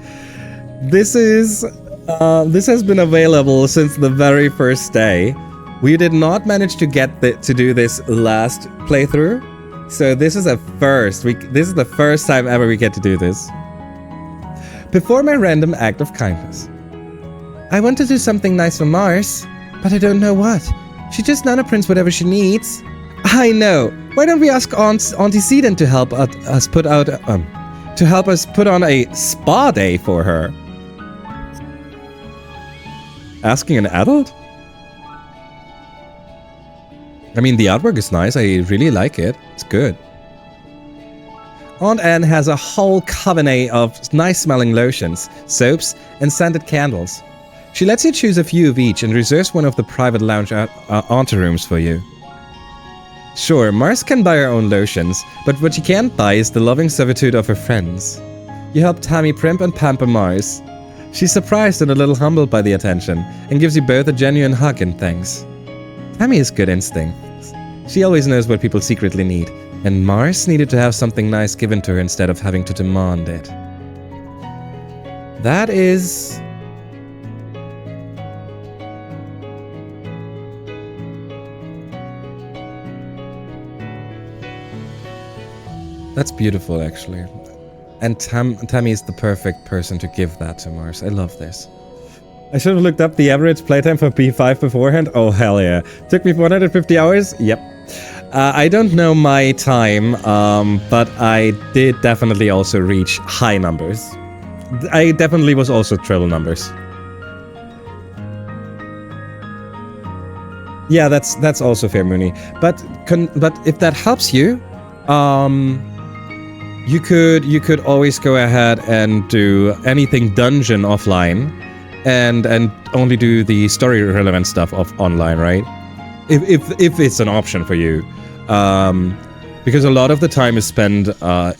This has been available since the very first day. We did not manage to get to do this last playthrough, so this is a first. This is the first time ever we get to do this. Perform a random act of kindness. I want to do something nice for Mars, but I don't know what. She just nanoprints whatever she needs. I know. Why don't we ask Auntie Seeden to help us put on a spa day for her? Asking an adult? I mean, the artwork is nice. I really like it. It's good. Aunt Anne has a whole cabinet of nice-smelling lotions, soaps, and scented candles. She lets you choose a few of each and reserves one of the private lounge anterooms for you. Sure, Mars can buy her own lotions, but what she can't buy is the loving servitude of her friends. You help Tammy primp and pamper Mars. She's surprised and a little humbled by the attention, and gives you both a genuine hug and thanks. Tammy has good instincts. She always knows what people secretly need, and Mars needed to have something nice given to her instead of having to demand it. That is... That's beautiful, actually. And Tammy is the perfect person to give that to Mars. I love this. I should have looked up the average playtime for P5 beforehand. Oh, hell yeah. Took me 450 hours? Yep. I don't know my time, but I did definitely also reach high numbers. I definitely was also triple numbers. Yeah, that's also fair, Mooney. But if that helps you, you could always go ahead and do anything dungeon offline, and only do the story relevant stuff online, right? If it's an option for you, because a lot of the time is spent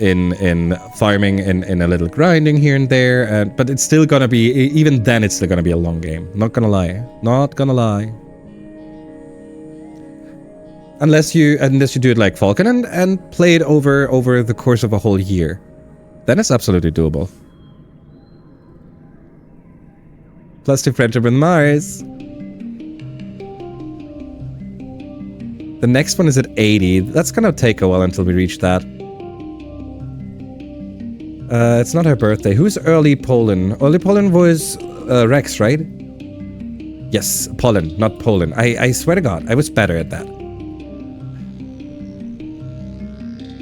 in farming, in a little grinding here and there, but it's still gonna be, even then it's still gonna be a long game. Not gonna lie. Unless you do it like Falcon and play it over the course of a whole year. Then it's absolutely doable. Plus 2 friendship with Mars. The next one is at 80. That's gonna take a while until we reach that. It's not her birthday. Who's Early Poland? Early Poland was Rex, right? Yes, Poland, not Poland. I swear to God, I was better at that.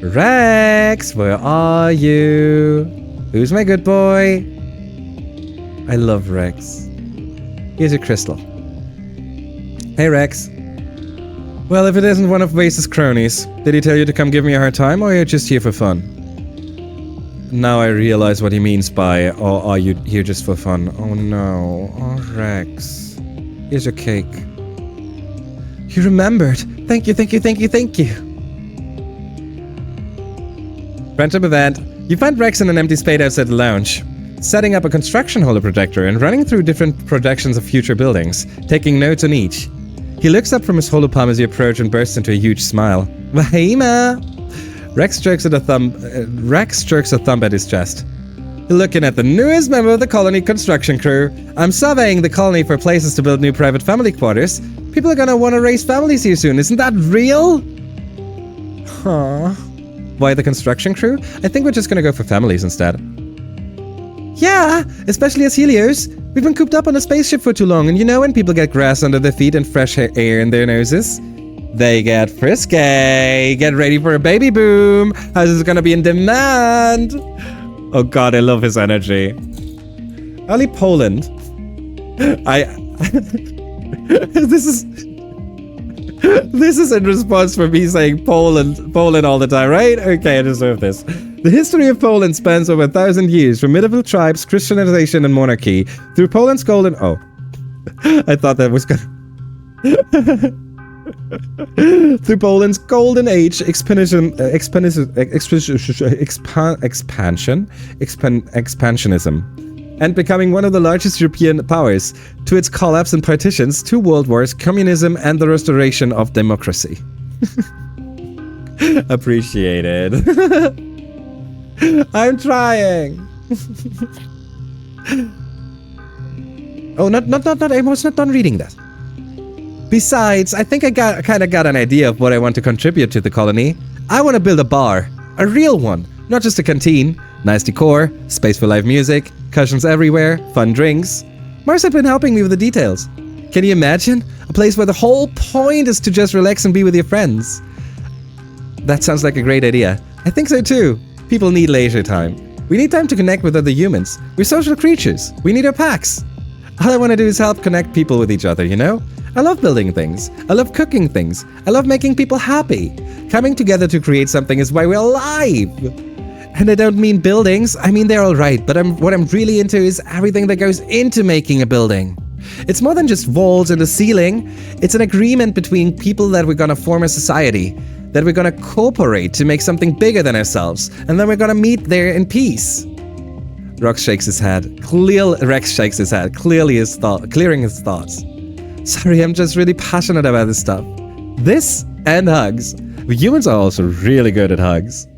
Rex, where are you? Who's my good boy? I love Rex. Here's your crystal. Hey, Rex. Well, if it isn't one of Vace's cronies, did he tell you to come give me a hard time, or are you just here for fun? Now I realize what he means by, or are you here just for fun? Oh no. Oh, Rex. Here's your cake. You remembered. Thank you. Friendship event. You find Rex in an empty spade outside the lounge, setting up a construction holoprojector and running through different projections of future buildings, taking notes on each. He looks up from his holopalm as you approach and bursts into a huge smile. Wahima! Rex jerks a thumb at his chest. You're looking at the newest member of the colony construction crew. I'm surveying the colony for places to build new private family quarters. People are gonna want to raise families here soon. Isn't that real? Huh. Why the construction crew? I think we're just gonna go for families instead. Yeah, especially as Helios. We've been cooped up on a spaceship for too long, and you know when people get grass under their feet and fresh air in their noses? They get frisky. Get ready for a baby boom. Houses are gonna be in demand. Oh god, I love his energy. Only Poland. This is in response for me saying Poland all the time, right? Okay, I deserve this. The history of Poland spans over 1,000 years, from medieval tribes, Christianization, and monarchy, through Poland's golden... Oh. I thought that was gonna... through Poland's golden age, expansionism, and becoming one of the largest European powers, to its collapse and partitions, 2 world wars, communism, and the restoration of democracy. Appreciated. I'm trying. Oh, not. I was not done reading that. Besides, I think I kind of got an idea of what I want to contribute to the colony. I want to build a bar, a real one, not just a canteen. Nice decor, space for live music, cushions everywhere, fun drinks. Mars had been helping me with the details. Can you imagine? A place where the whole point is to just relax and be with your friends. That sounds like a great idea. I think so too. People need leisure time. We need time to connect with other humans. We're social creatures. We need our packs. All I want to do is help connect people with each other, you know? I love building things. I love cooking things. I love making people happy. Coming together to create something is why we're alive. And I don't mean buildings, I mean they're alright, but what I'm really into is everything that goes into making a building. It's more than just walls and a ceiling. It's an agreement between people that we're gonna form a society, that we're gonna cooperate to make something bigger than ourselves, and then we're gonna meet there in peace. Rex shakes his head, clearing his thoughts. Sorry, I'm just really passionate about this stuff. This and hugs. Humans are also really good at hugs.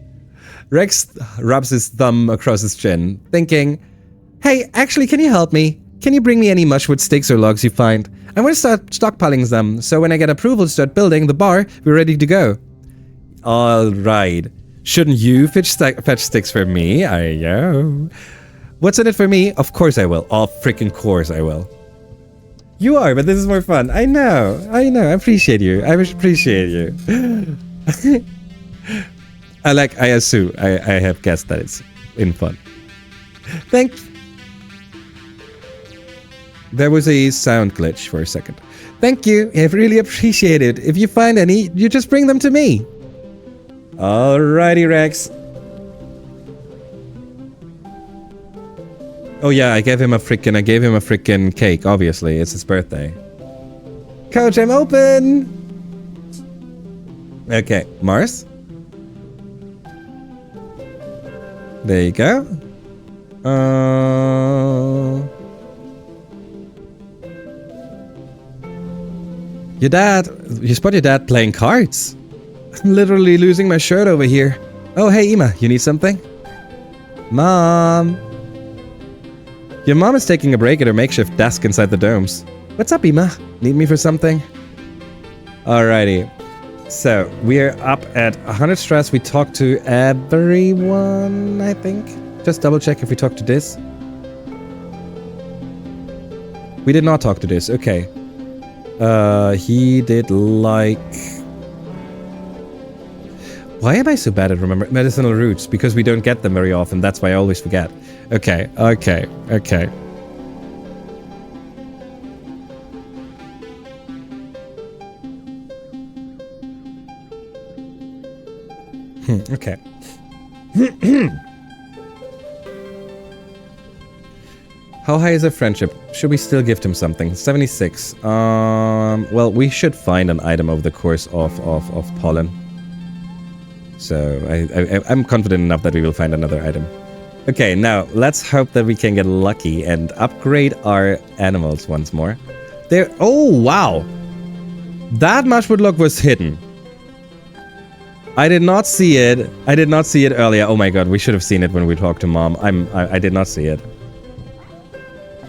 Rex rubs his thumb across his chin, thinking, hey, actually, can you help me? Can you bring me any mushwood sticks or logs you find? I want to start stockpiling them, so when I get approval to start building the bar, we're ready to go. Alright. Shouldn't you fetch sticks for me? I know. What's in it for me? Of course I will. Oh, freaking course I will. You are, but this is more fun. I know. I appreciate you. I appreciate you. I assume. I have guessed that it's in fun. There was a sound glitch for a second. Thank you. I really appreciate it. If you find any, you just bring them to me. Alrighty, Rex. Oh yeah, I gave him a freaking cake, obviously. It's his birthday. Coach, I'm open! Okay, Mars? There you go. You spot your dad playing cards. I'm literally losing my shirt over here. Oh, hey, Ima, you need something? Mom! Your mom is taking a break at her makeshift desk inside the domes. What's up, Ima? Need me for something? Alrighty. So, we're up at 100 stress. We talked to everyone, I think. Just double check if we talked to this. We did not talk to this. Okay. He did like... Why am I so bad at remembering medicinal roots? Because we don't get them very often. That's why I always forget. Okay. Okay. How high is our friendship? Should we still gift him something? 76. Well, we should find an item over the course of pollen. So I'm confident enough that we will find another item. Okay, now let's hope that we can get lucky and upgrade our animals once more. There. Oh, wow. That mushwood log was hidden. I did not see it. I did not see it earlier. Oh my god, we should have seen it when we talked to Mom. I did not see it.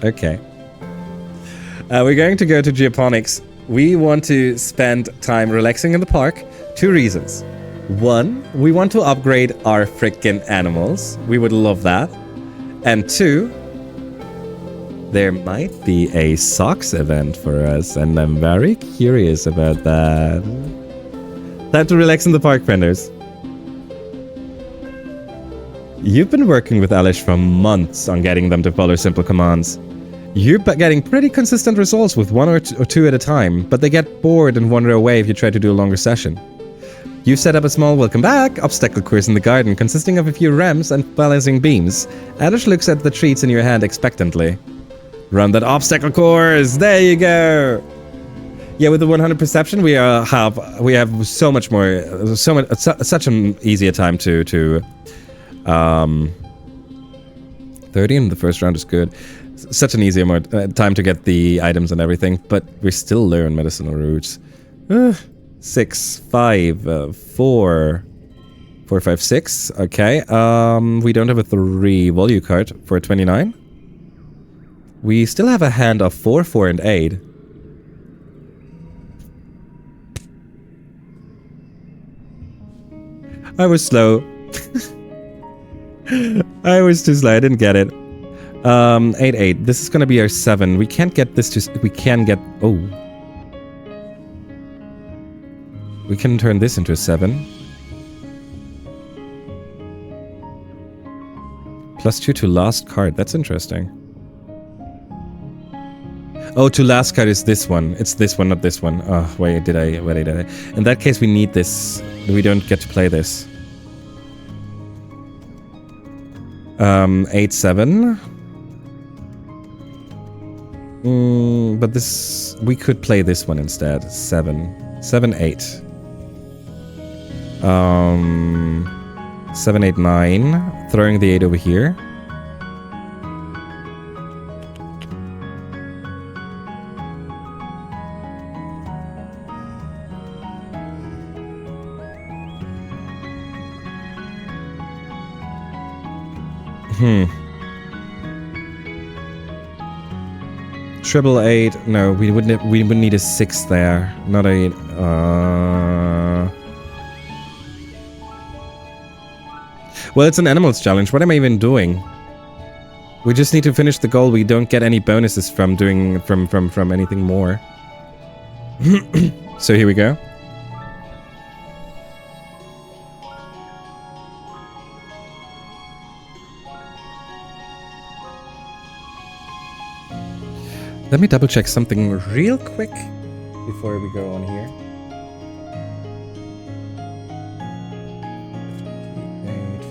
Okay. We're going to go to geoponics. We want to spend time relaxing in the park. 2 reasons. 1, we want to upgrade our frickin' animals. We would love that. And 2, there might be a socks event for us, and I'm very curious about that. Time to relax in the park, frienders. You've been working with Alish for months on getting them to follow simple commands. You're getting pretty consistent results with 1 or 2 at a time, but they get bored and wander away if you try to do a longer session. You've set up a small welcome back obstacle course in the garden consisting of a few ramps and balancing beams. Alish looks at the treats in your hand expectantly. Run that obstacle course! There you go! Yeah, with the 100 perception, we have so much more, such an easier time to 30 in the first round is good. Such an easier time to get the items and everything, but we still learn medicinal roots. 6, 5, 4, 5, 6. Okay. We don't have a 3 value card for 29. We still have a hand of 4, 4, and 8. I was slow. I was too slow. I didn't get it. 8, 8. This is gonna be our 7. We can't get this to. We can get. Oh. We can turn this into a 7. +2 to last card. That's interesting. Oh, to last card is this one. It's this one, not this one. Oh, wait, did I? In that case, we need this. We don't get to play this. 8, 7. But this... We could play this one instead. 7. 7, 8. 7, 8, 9. Throwing the 8 over here. Triple 8. No, we would need a 6 there, not 8. Well, it's an animals challenge. What am I even doing? We just need to finish the goal. We don't get any bonuses from doing from anything more. So here we go. Let me double check something real quick before we go on here.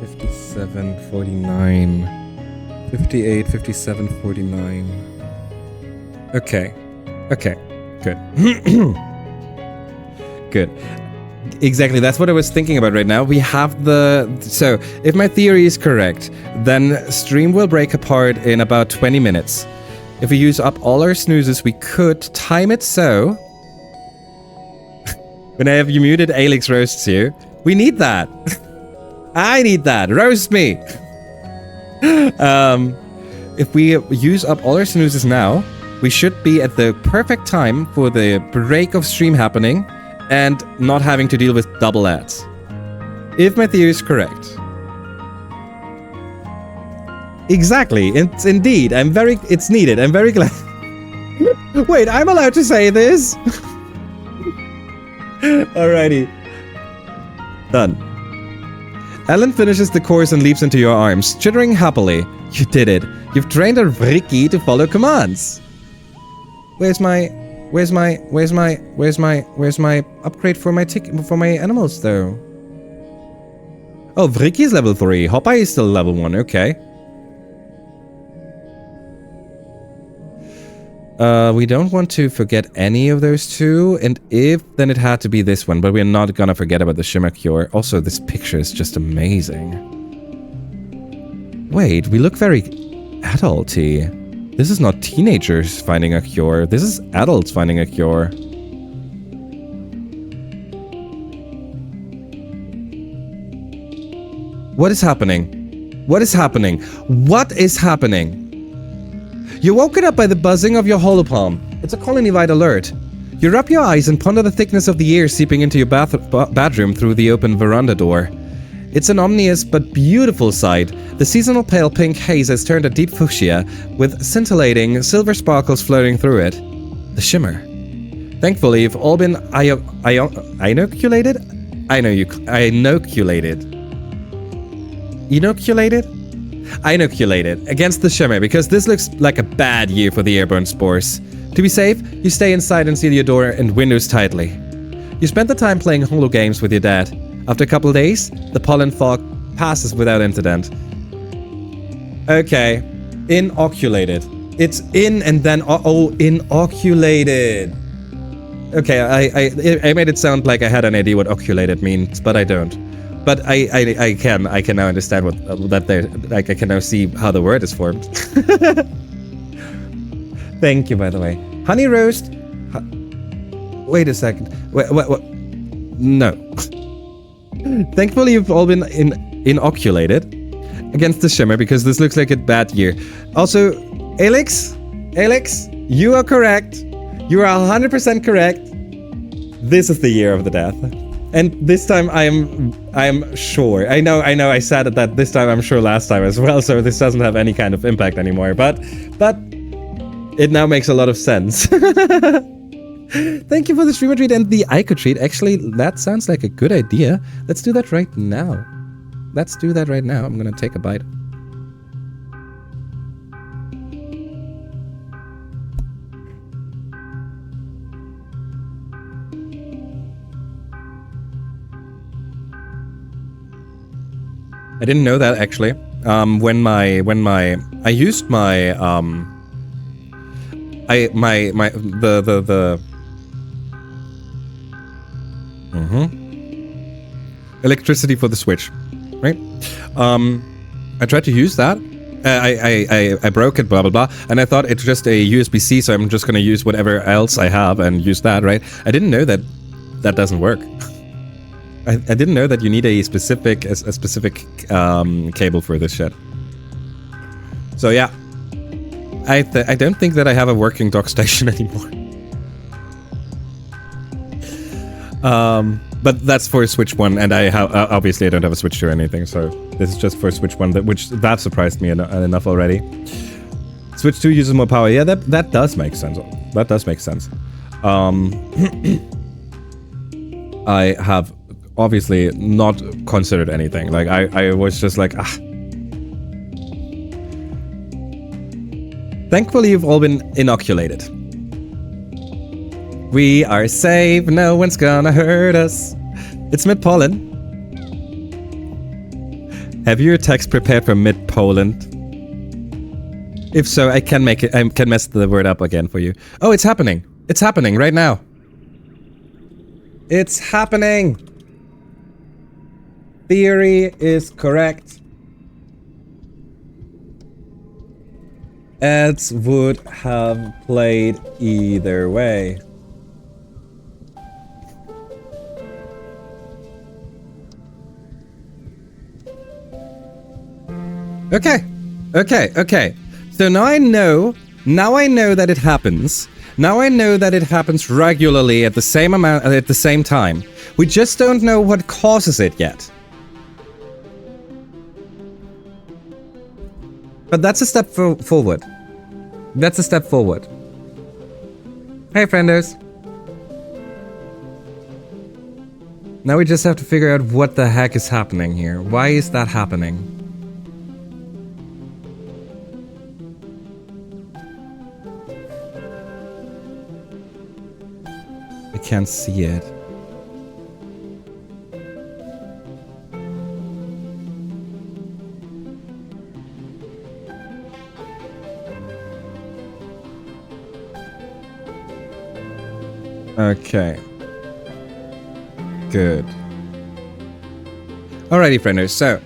58, 57, 49. 58, 57, 49. Okay. Okay. Good. Good. Exactly, that's what I was thinking about right now. We have the... So, if my theory is correct, then stream will break apart in about 20 minutes. If we use up all our snoozes, we could time it so... When I have you muted, Alex roasts you. We need that. I need that. Roast me. If we use up all our snoozes now, we should be at the perfect time for the break of stream happening and not having to deal with double ads. If my theory is correct. Exactly. It's indeed. It's needed. I'm very glad. Wait, I'm allowed to say this? Alrighty. Done. Ellen finishes the course and leaps into your arms, chittering happily. You did it. You've trained a Ricky to follow commands. Where's my upgrade for my animals though? Oh, Ricky's level 3. Hopeye is still level 1. Okay. We don't want to forget any of those two, and if, then it had to be this one, but we're not gonna forget about the shimmer cure. Also, this picture is just amazing. Wait, we look very adulty. This is not teenagers finding a cure, this is adults finding a cure. What is happening? What is happening? What is happening? You're woken up by the buzzing of your holopalm. It's a colony-wide alert. You rub your eyes and ponder the thickness of the air seeping into your bedroom through the open veranda door. It's an ominous but beautiful sight. The seasonal pale pink haze has turned a deep fuchsia, with scintillating silver sparkles floating through it. The shimmer. Thankfully, you've all been inoculated? Inoculated against the shimmer, because this looks like a bad year for the airborne spores. To be safe, you stay inside and seal your door and windows tightly. You spend the time playing holo games with your dad. After a couple of days, the pollen fog passes without incident. Okay, inoculated. It's in and then inoculated. Okay, I made it sound like I had an idea what oculated means, but I don't. But I can now understand what that there. Like, I can now see how the word is formed. Thank you, by the way. Honey roast. Wait a second. What? No. Thankfully, you've all been inoculated against the shimmer, because this looks like a bad year. Also, Alex, you are correct. You are 100% correct. This is the year of the death. And this time I am sure. I know I said that this time I'm sure last time as well, so this doesn't have any kind of impact anymore, but it now makes a lot of sense. Thank you for the streamer treat and the Ico treat. Actually, that sounds like a good idea. Let's do that right now. I'm gonna take a bite. I didn't know that, actually. I used my electricity for the Switch, right? I tried to use that. I broke it, blah blah blah, and I thought it's just a USB-C, so I'm just gonna use whatever else I have and use that, right? I didn't know that doesn't work. I didn't know that you need a specific cable for this shit. So yeah, I don't think that I have a working dock station anymore. But that's for Switch 1, and obviously I don't have a Switch 2 or anything, so this is just for Switch 1, that surprised me enough already. Switch 2 uses more power. Yeah, that does make sense. That does make sense. I have obviously not considered anything. Like, I was just like, ah. Thankfully, you've all been inoculated. We are safe, no one's gonna hurt us. It's mid-Poland. Have your text prepared for mid-Poland? If so, I can mess the word up again for you. Oh, it's happening. It's happening right now. It's happening. Theory is correct. Ads would have played either way. Okay. So now I know that it happens. Now I know that it happens regularly at the same time. We just don't know what causes it yet. But that's a step forward. That's a step forward. Hey, friendos. Now we just have to figure out what the heck is happening here. Why is that happening? I can't see it. Okay. Good. Alrighty, frienders. So,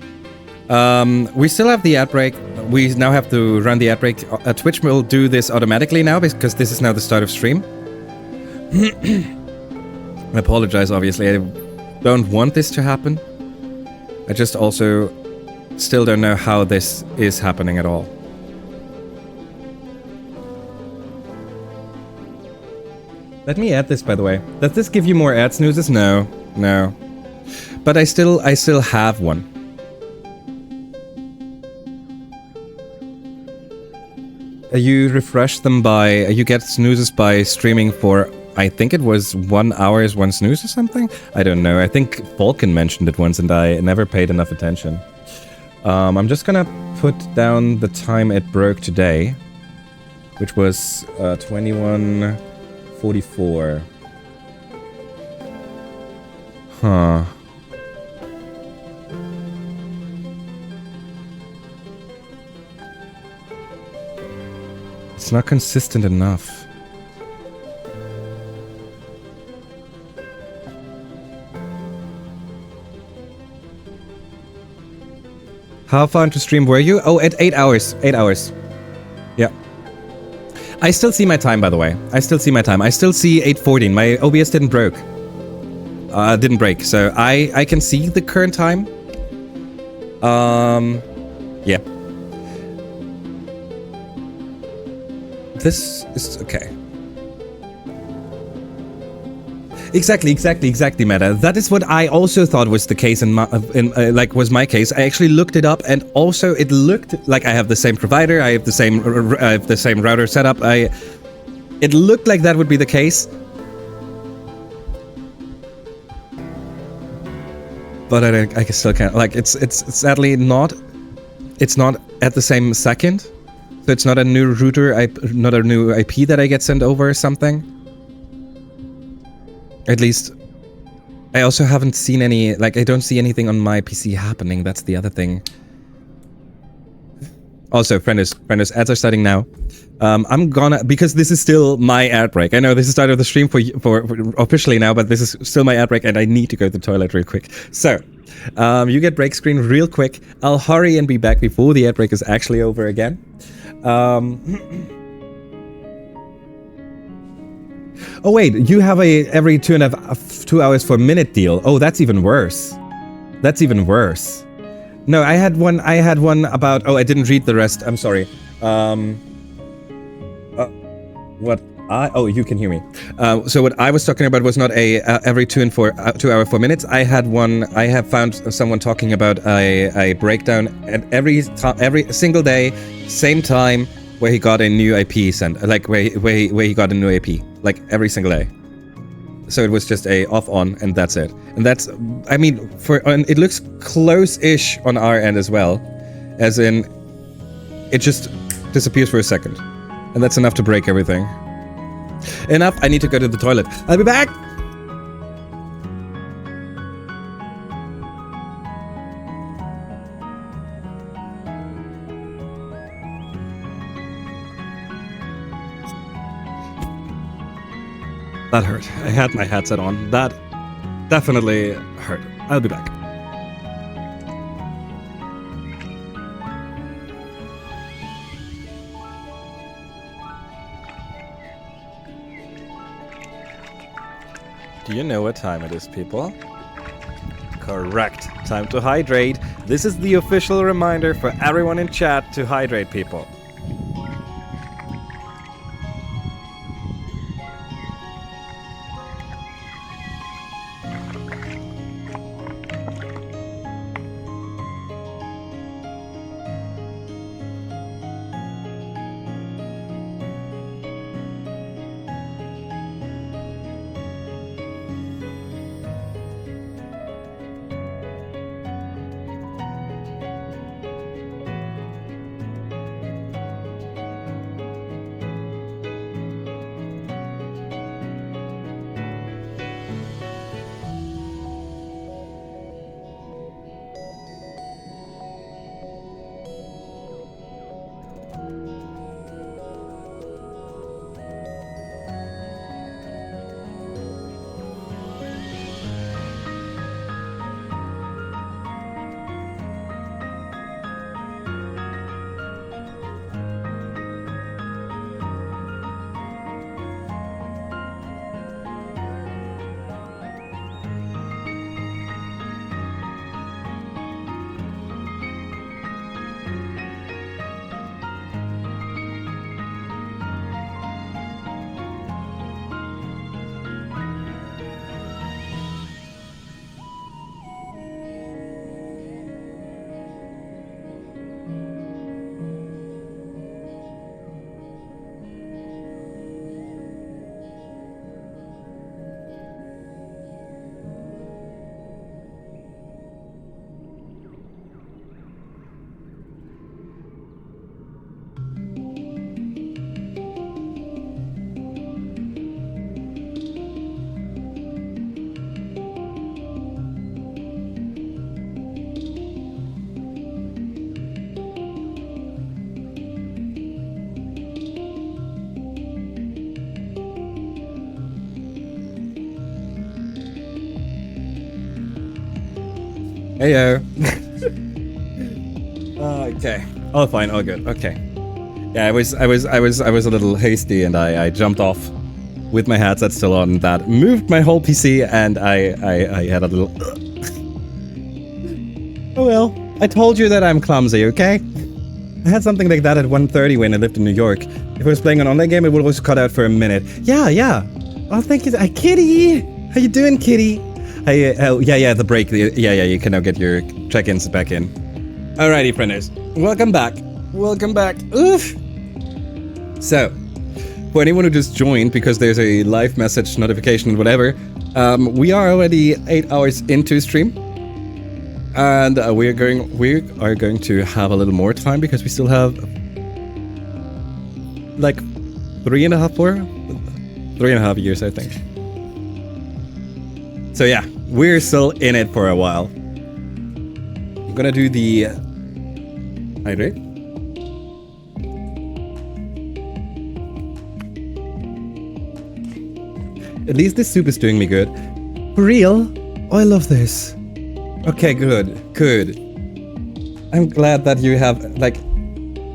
we still have the ad break. We now have to run the ad break. Twitch will do this automatically now because this is now the start of stream. I apologize, obviously. I don't want this to happen. I just also still don't know how this is happening at all. Let me add this, by the way. Does this give you more ad snoozes? No. No. But I still have one. You refresh them by... You get snoozes by streaming for... I think it was 1 hour is 1 snooze or something? I don't know. I think Falcon mentioned it once and I never paid enough attention. I'm just gonna put down the time it broke today. Which was 21:44. Huh. It's not consistent enough. How far into stream were you? Oh, at 8 hours. 8 hours. Yeah. I still see my time, by the way. I still see my time. I still see 8:14. My OBS didn't break. Didn't break. So I can see the current time. Yeah. This is okay. Exactly, Meta. That is what I also thought was the case like was my case. I actually looked it up, and also it looked like I have the same provider. I have the same router setup. It looked like that would be the case, but I still can't. Like it's sadly not. It's not at the same second, so it's not a new router. Not a new IP that I get sent over or something. At least, I also haven't seen any, like, I don't see anything on my PC happening. That's the other thing. Also, frienders, ads are starting now. I'm gonna, because this is still my ad break. I know this is start of the stream for officially now, but this is still my ad break and I need to go to the toilet real quick. So, you get break screen real quick. I'll hurry and be back before the ad break is actually over again. Oh wait, you have a every 2 hours for minute deal. Oh, that's even worse. That's even worse. No, I had one about... Oh, I didn't read the rest. I'm sorry. Oh, you can hear me. So what I was talking about was not a every 2 hour 4 minutes. I have found someone talking about a breakdown at every single day, same time, where he got a new IP sent, like where he got a new IP, like every single day. So it was just a off-on, and that's it. And that's, I mean, it looks close-ish on our end as well, as in, it just disappears for a second, and that's enough to break everything. Enough. I need to go to the toilet. I'll be back. That hurt. I had my headset on. That definitely hurt. I'll be back. Do you know what time it is, people? Correct. Time to hydrate. This is the official reminder for everyone in chat to hydrate, people. Heyo. Okay. All fine. All good. Okay. Yeah, I was a little hasty, and I jumped off with my headset still on. That moved my whole PC, and I had a little. Oh well. I told you that I'm clumsy. Okay. I had something like that at 1:30 when I lived in New York. If I was playing an online game, it would always cut out for a minute. Yeah. Oh, thank you. Kitty! How you doing, Kitty? Yeah, the break. Yeah, you can now get your check-ins back in. Alrighty, frienders. Welcome back. Oof! So, for anyone who just joined, because there's a live message notification, whatever, we are already 8 hours into stream. And we are going to have a little more time because we still have like 3.5 years, I think. So yeah, we're still in it for a while. I'm gonna do the hydrate. At least this soup is doing me good. For real? Oh, I love this. Okay, good. I'm glad that you have, like,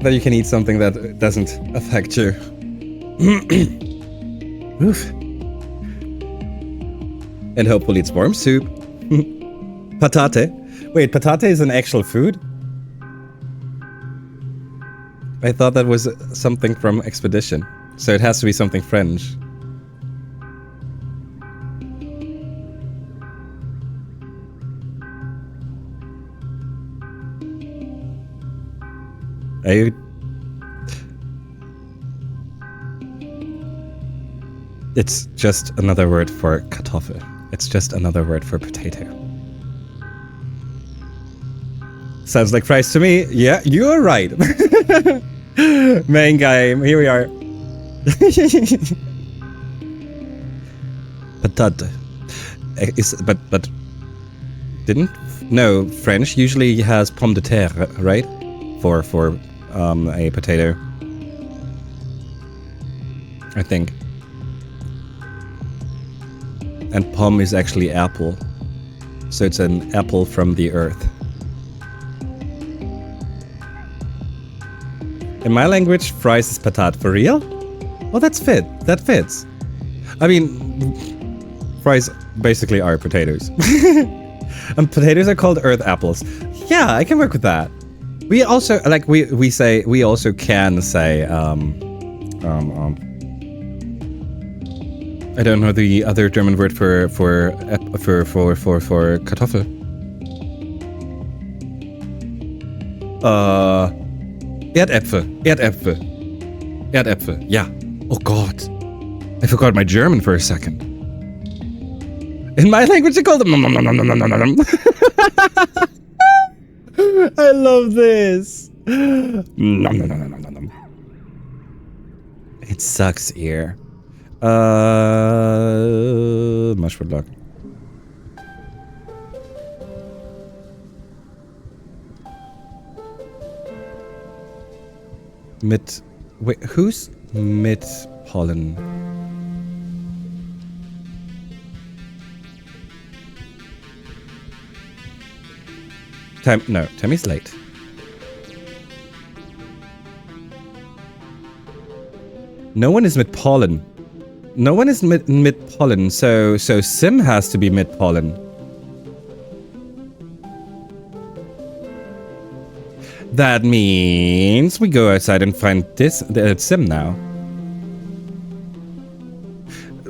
that you can eat something that doesn't affect you. Oof. And hopefully it's warm soup. Patate. Wait, patate is an actual food? I thought that was something from Expedition. So it has to be something French. It's just another word for Kartoffel. It's just another word for potato. Sounds like fries to me. Yeah, you're right. Main guy, here we are. Patate. But didn't? No, French usually has pomme de terre, right? For a potato, I think. And pomme is actually apple, so it's an apple from the earth. In my language, fries is patat. For real? Oh, that fits. I mean, fries basically are potatoes. And potatoes are called earth apples. Yeah, I can work with that. We also, like, we also can say, I don't know the other German word for Kartoffel. Erdäpfel. Yeah. Oh God. I forgot my German for a second. In my language, they call them nom nom nom nom nom nom nom. I love this. Nom nom nom nom nom nom. It sucks here. Much good luck. Wait, who's Mid-Pollen? Tammy's late. No one is Mid-Pollen. No one is mid-pollen, so Sim has to be mid-pollen. That means we go outside and find this Sim now.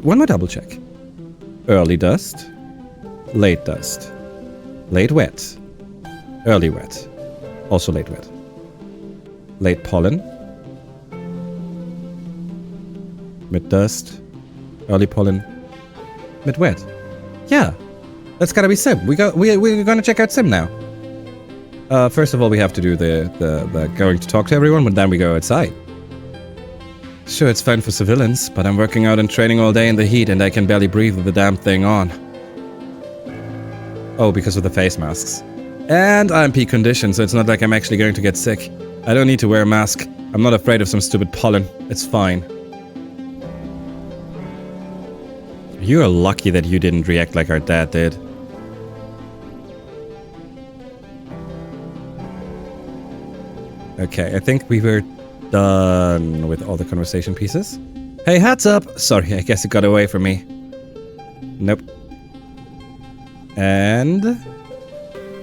One more double check. Early dust, late dust, late wet, early wet, also late wet, late pollen, mid dust, early pollen, mid wet. Yeah, that's gotta be Sim. We're gonna check out Sim now. First of all, we have to do the going to talk to everyone, but then we go outside. Sure, it's fine for civilians, but I'm working out and training all day in the heat, and I can barely breathe with the damn thing on. Oh, because of the face masks. And I'm peak condition, so it's not like I'm actually going to get sick. I don't need to wear a mask. I'm not afraid of some stupid pollen. It's fine. You're lucky that you didn't react like our dad did. Okay, I think we were done with all the conversation pieces. Hey, hats up! Sorry, I guess it got away from me. Nope. And...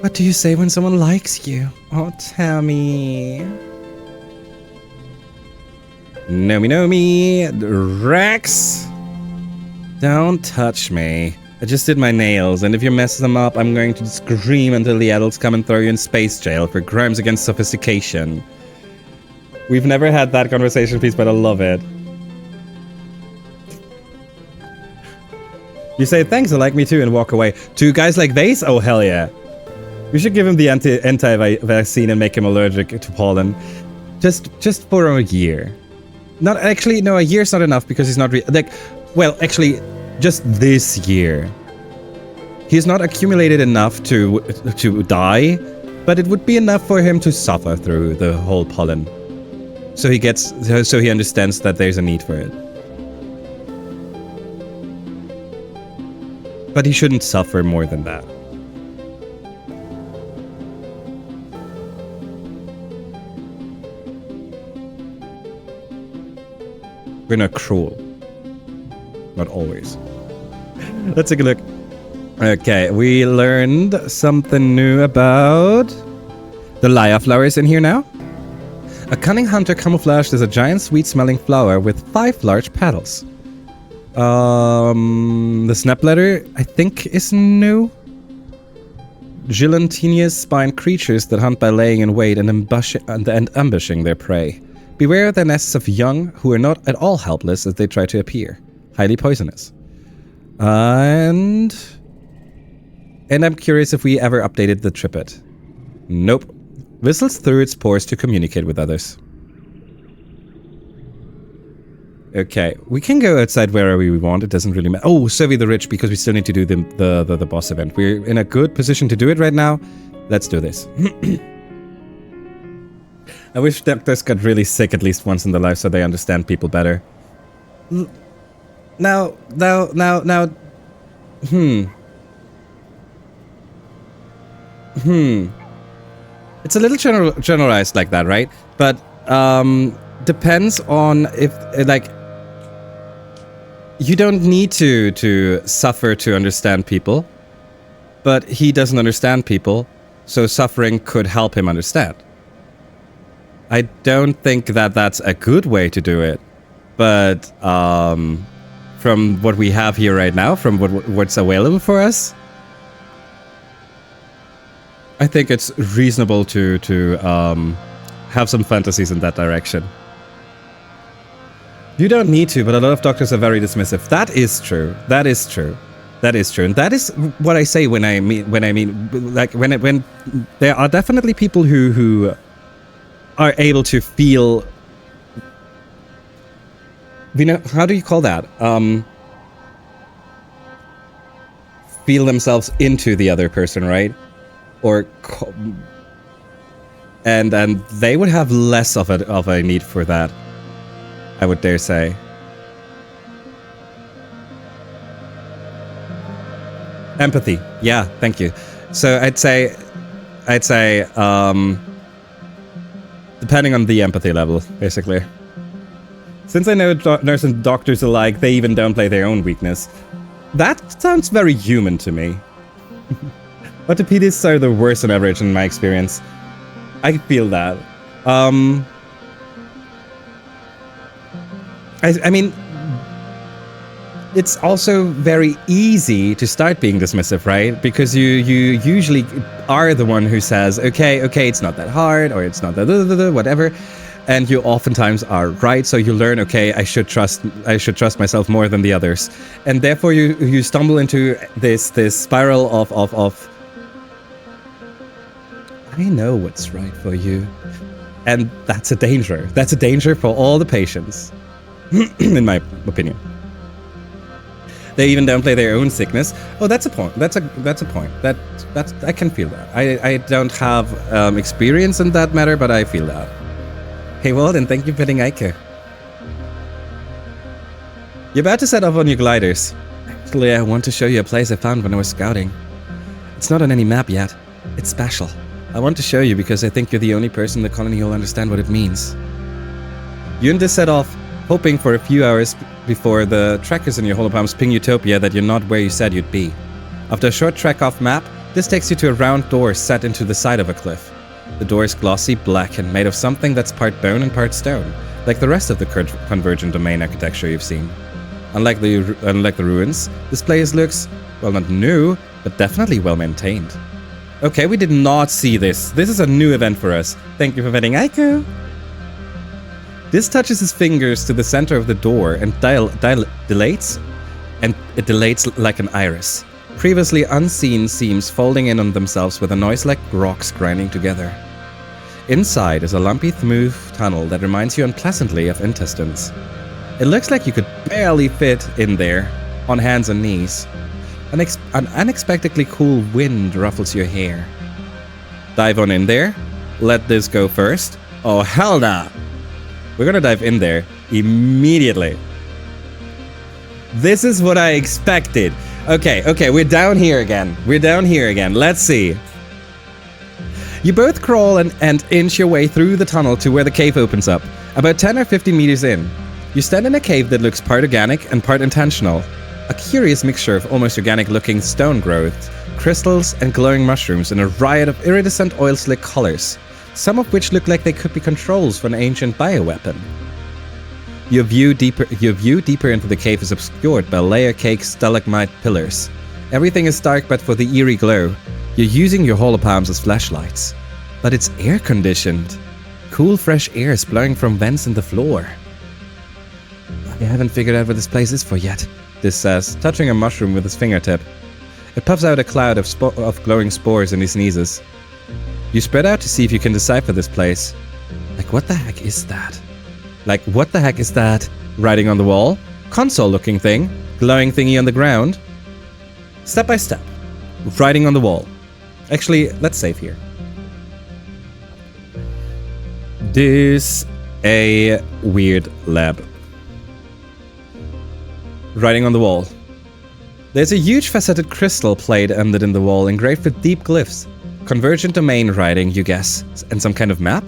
what do you say when someone likes you? Oh, tell me. Know me. Rex! Don't touch me. I just did my nails, and if you mess them up, I'm going to scream until the adults come and throw you in space jail for crimes against sophistication. We've never had that conversation piece, but I love it. You say, thanks, I like me too, and walk away. To guys like Vase? Oh, hell yeah. We should give him the anti-vaccine and make him allergic to pollen. Just for a year. Not actually, no, a year's not enough because he's not well, actually, just this year. He's not accumulated enough to die, but it would be enough for him to suffer through the whole pollen. So he understands that there's a need for it. But he shouldn't suffer more than that. We're not cruel. Not always. Let's take a look. Okay, we learned something new about the Laya flowers in here now. A cunning hunter camouflaged as a giant sweet-smelling flower with 5 large petals. The snap letter, I think, is new. Gelatinous spined creatures that hunt by laying in wait and ambushing their prey. Beware the nests of young who are not at all helpless as they try to appear. Highly poisonous. And I'm curious if we ever updated the triplet. Nope. Whistles through its pores to communicate with others. Okay, we can go outside wherever we want. It doesn't really matter. Oh, Survey the Rich, because we still need to do the boss event. We're in a good position to do it right now. Let's do this. I wish doctors got really sick at least once in their life so they understand people better. Now. It's a little generalized like that, right? But depends on if like you don't need to suffer to understand people, but he doesn't understand people, so suffering could help him understand. I don't think that that's a good way to do it, but from what we have here right now, from what's available for us, I think it's reasonable to have some fantasies in that direction. You don't need to, but a lot of doctors are very dismissive. That is true. That is true. That is true, and that is what I say when I mean like when there are definitely people who are able to feel. You know, how do you call that? Feel themselves into the other person, right? Or and they would have less of a need for that, I would dare say. Empathy, yeah, thank you. So I'd say depending on the empathy level, basically. Since I know nurses and doctors alike, they even downplay their own weakness. That sounds very human to me. Orthopedists are the worst on average in my experience. I feel that. I mean, it's also very easy to start being dismissive, right? Because you usually are the one who says, okay, it's not that hard, or it's not that whatever, and you oftentimes are right. So you learn, okay, I should trust myself more than the others, and therefore you stumble into this spiral of I know what's right for you, and that's a danger. That's a danger for all the patients, in my opinion. They even downplay their own sickness. Oh, that's a point. That's a point. That's I can feel that. I don't have experience in that matter, but I feel that. Hey, Walden, thank you for hitting Ike. You're about to set off on your gliders. Actually, I want to show you a place I found when I was scouting. It's not on any map yet. It's special. I want to show you because I think you're the only person in the colony who'll understand what it means. You and this set off, hoping for a few hours before the trackers in your holopalms ping Utopia that you're not where you said you'd be. After a short trek off map, this takes you to a round door set into the side of a cliff. The door is glossy black and made of something that's part bone and part stone, like the rest of the convergent domain architecture you've seen. Unlike the ruins, this place looks, well, not new, but definitely well maintained. Okay, we did not see this. This is a new event for us. Thank you for vetting Aiko. This touches his fingers to the center of the door and dilates, and it dilates like an iris. Previously unseen seams folding in on themselves with a noise like rocks grinding together. Inside is a lumpy, smooth tunnel that reminds you unpleasantly of intestines. It looks like you could barely fit in there, on hands and knees. An unexpectedly cool wind ruffles your hair. Dive on in there. Let this go first. Oh, hell nah! We're gonna dive in there immediately. This is what I expected. Okay, we're down here again. Let's see. You both crawl and inch your way through the tunnel to where the cave opens up, about 10 or 15 meters in. You stand in a cave that looks part organic and part intentional. A curious mixture of almost organic-looking stone growths, crystals, and glowing mushrooms in a riot of iridescent oil-slick colors, some of which look like they could be controls for an ancient bioweapon. Your view deeper into the cave is obscured by layer-cake stalagmite pillars. Everything is dark but for the eerie glow. You're using your holopalms as flashlights. But it's air-conditioned. Cool, fresh air is blowing from vents in the floor. I haven't figured out what this place is for yet, this says, touching a mushroom with his fingertip. It puffs out a cloud of glowing spores and he sneezes. You spread out to see if you can decipher this place. Like, what the heck is that? Writing on the wall? Console-looking thing? Glowing thingy on the ground? Step by step. Writing on the wall. Actually, let's save here. This a weird lab. Writing on the wall. There's a huge faceted crystal plate embedded in the wall, engraved with deep glyphs. Convergent domain writing, you guess, and some kind of map?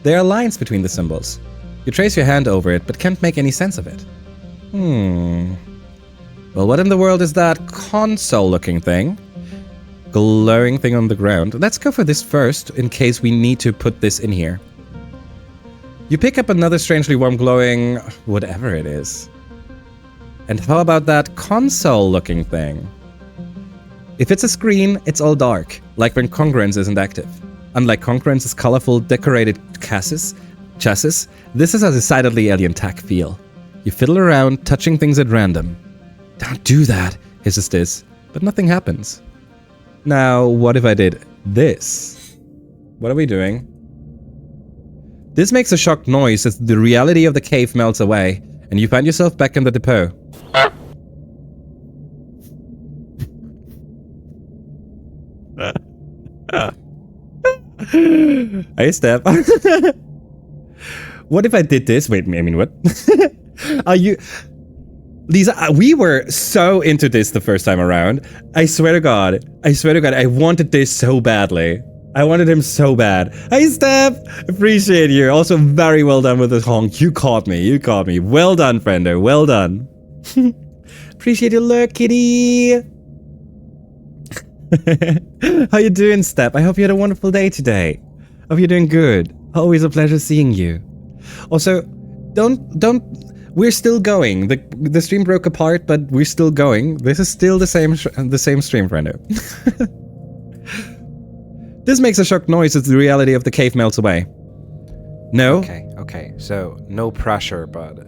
There are lines between the symbols. You trace your hand over it, but can't make any sense of it. Well, what in the world is that console-looking thing? Glowing thing on the ground. Let's go for this first, in case we need to put this in here. You pick up another strangely warm glowing... whatever it is. And how about that console-looking thing? If it's a screen, it's all dark, like when congruence isn't active. Unlike congruence's colorful, decorated chassis, this is a decidedly alien tech feel. You fiddle around, touching things at random. Don't do that, hisses this, but nothing happens. Now, what if I did this? What are we doing? This makes a shocked noise as the reality of the cave melts away, and you find yourself back in the depot. Hey, Steph. What if I did this? Wait, I mean, what? Are you... Lisa, we were so into this the first time around. I swear to God, I wanted this so badly. I wanted him so bad. Hey, Steph! Appreciate you. Also, very well done with the honk. You caught me. Well done, friendo. Well done. Appreciate your lurk, kitty. How you doing, Steph? I hope you had a wonderful day today. Hope you're doing good. Always a pleasure seeing you. Also, don't... We're still going. The stream broke apart, but we're still going. This is still the same stream, friendo. This makes a shocked noise as the reality of the cave melts away. No? Okay. So, no pressure, but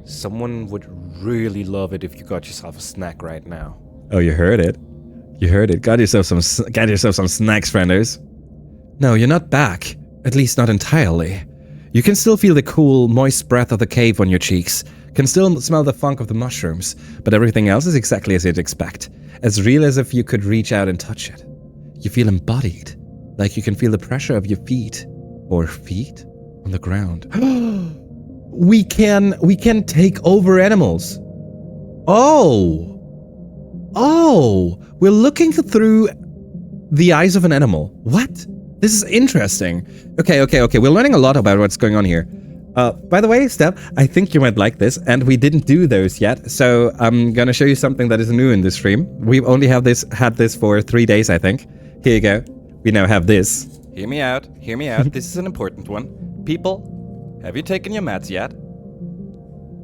someone would really love it if you got yourself a snack right now. Oh, you heard it. Got yourself some snacks, frienders. No, you're not back. At least not entirely. You can still feel the cool, moist breath of the cave on your cheeks. Can still smell the funk of the mushrooms. But everything else is exactly as you'd expect. As real as if you could reach out and touch it. You feel embodied. Like you can feel the pressure of your feet. Or feet? On the ground. We can take over animals. Oh, we're looking through the eyes of an animal. What? This is interesting. Okay. We're learning a lot about what's going on here. By the way, Steph, I think you might like this, and we didn't do those yet, so I'm gonna show you something that is new in this stream. We've only had this for 3 days, I think. Here you go. We now have this. Hear me out. This is an important one. People, have you taken your meds yet?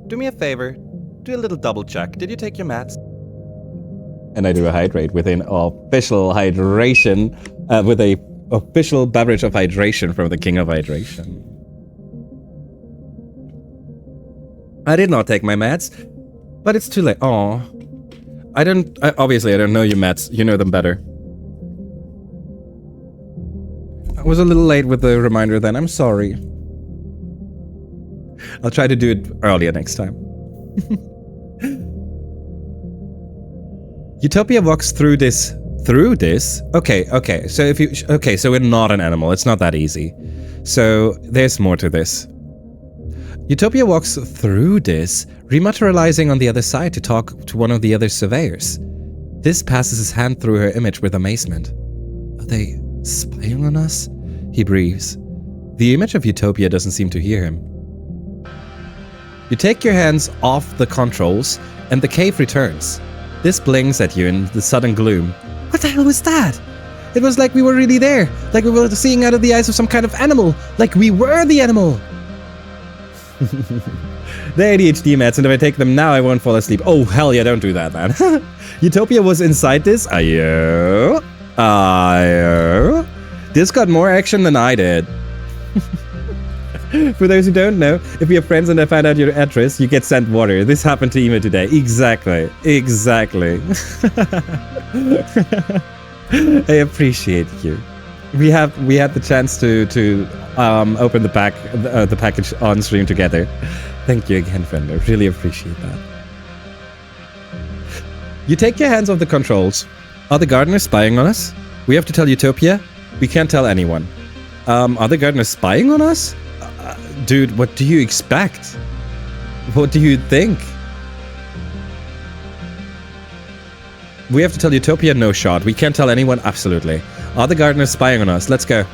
Do me a favor. Do a little double check. Did you take your meds? And I do a hydrate with an official hydration, with a official beverage of hydration from the King of Hydration. I did not take my meds, but it's too late. Oh, obviously I don't know your meds. You know them better. I was a little late with the reminder then. I'm sorry. I'll try to do it earlier next time. Utopia walks through this. Okay. So we're not an animal. It's not that easy. So there's more to this. Utopia walks through this, rematerializing on the other side to talk to one of the other surveyors. This passes his hand through her image with amazement. Are they spying on us? He breathes. The image of Utopia doesn't seem to hear him. You take your hands off the controls, and the cave returns. This blinks at you in the sudden gloom. What the hell was that? It was like we were really there, like we were seeing out of the eyes of some kind of animal, like we were the animal. The ADHD meds, and if I take them now, I won't fall asleep. Oh, hell yeah, don't do that, man. Utopia was inside this. Ayo. This got more action than I did. For those who don't know, if you have friends and I find out your address, you get sent water. This happened to Ema today. Exactly. I appreciate you. We had the chance to open the package on stream together. Thank you again, friend. I really appreciate that. You take your hands off the controls. Are the gardeners spying on us? We have to tell Utopia. We can't tell anyone. Are the gardeners spying on us? Dude, what do you expect? What do you think? We have to tell Utopia, no shot. We can't tell anyone, absolutely. Are the gardeners spying on us? Let's go.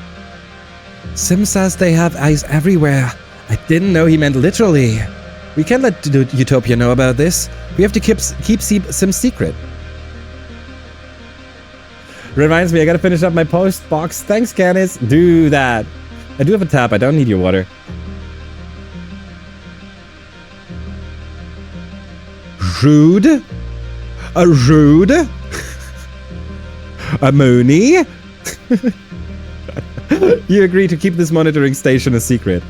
Sim says they have eyes everywhere. I didn't know he meant literally. We can't let Utopia know about this. We have to keep Sim secret. Reminds me, I gotta finish up my post box. Thanks, Candice. Do that. I do have a tap. I don't need your water. Rude? A rude? A Mooney? You agree to keep this monitoring station a secret.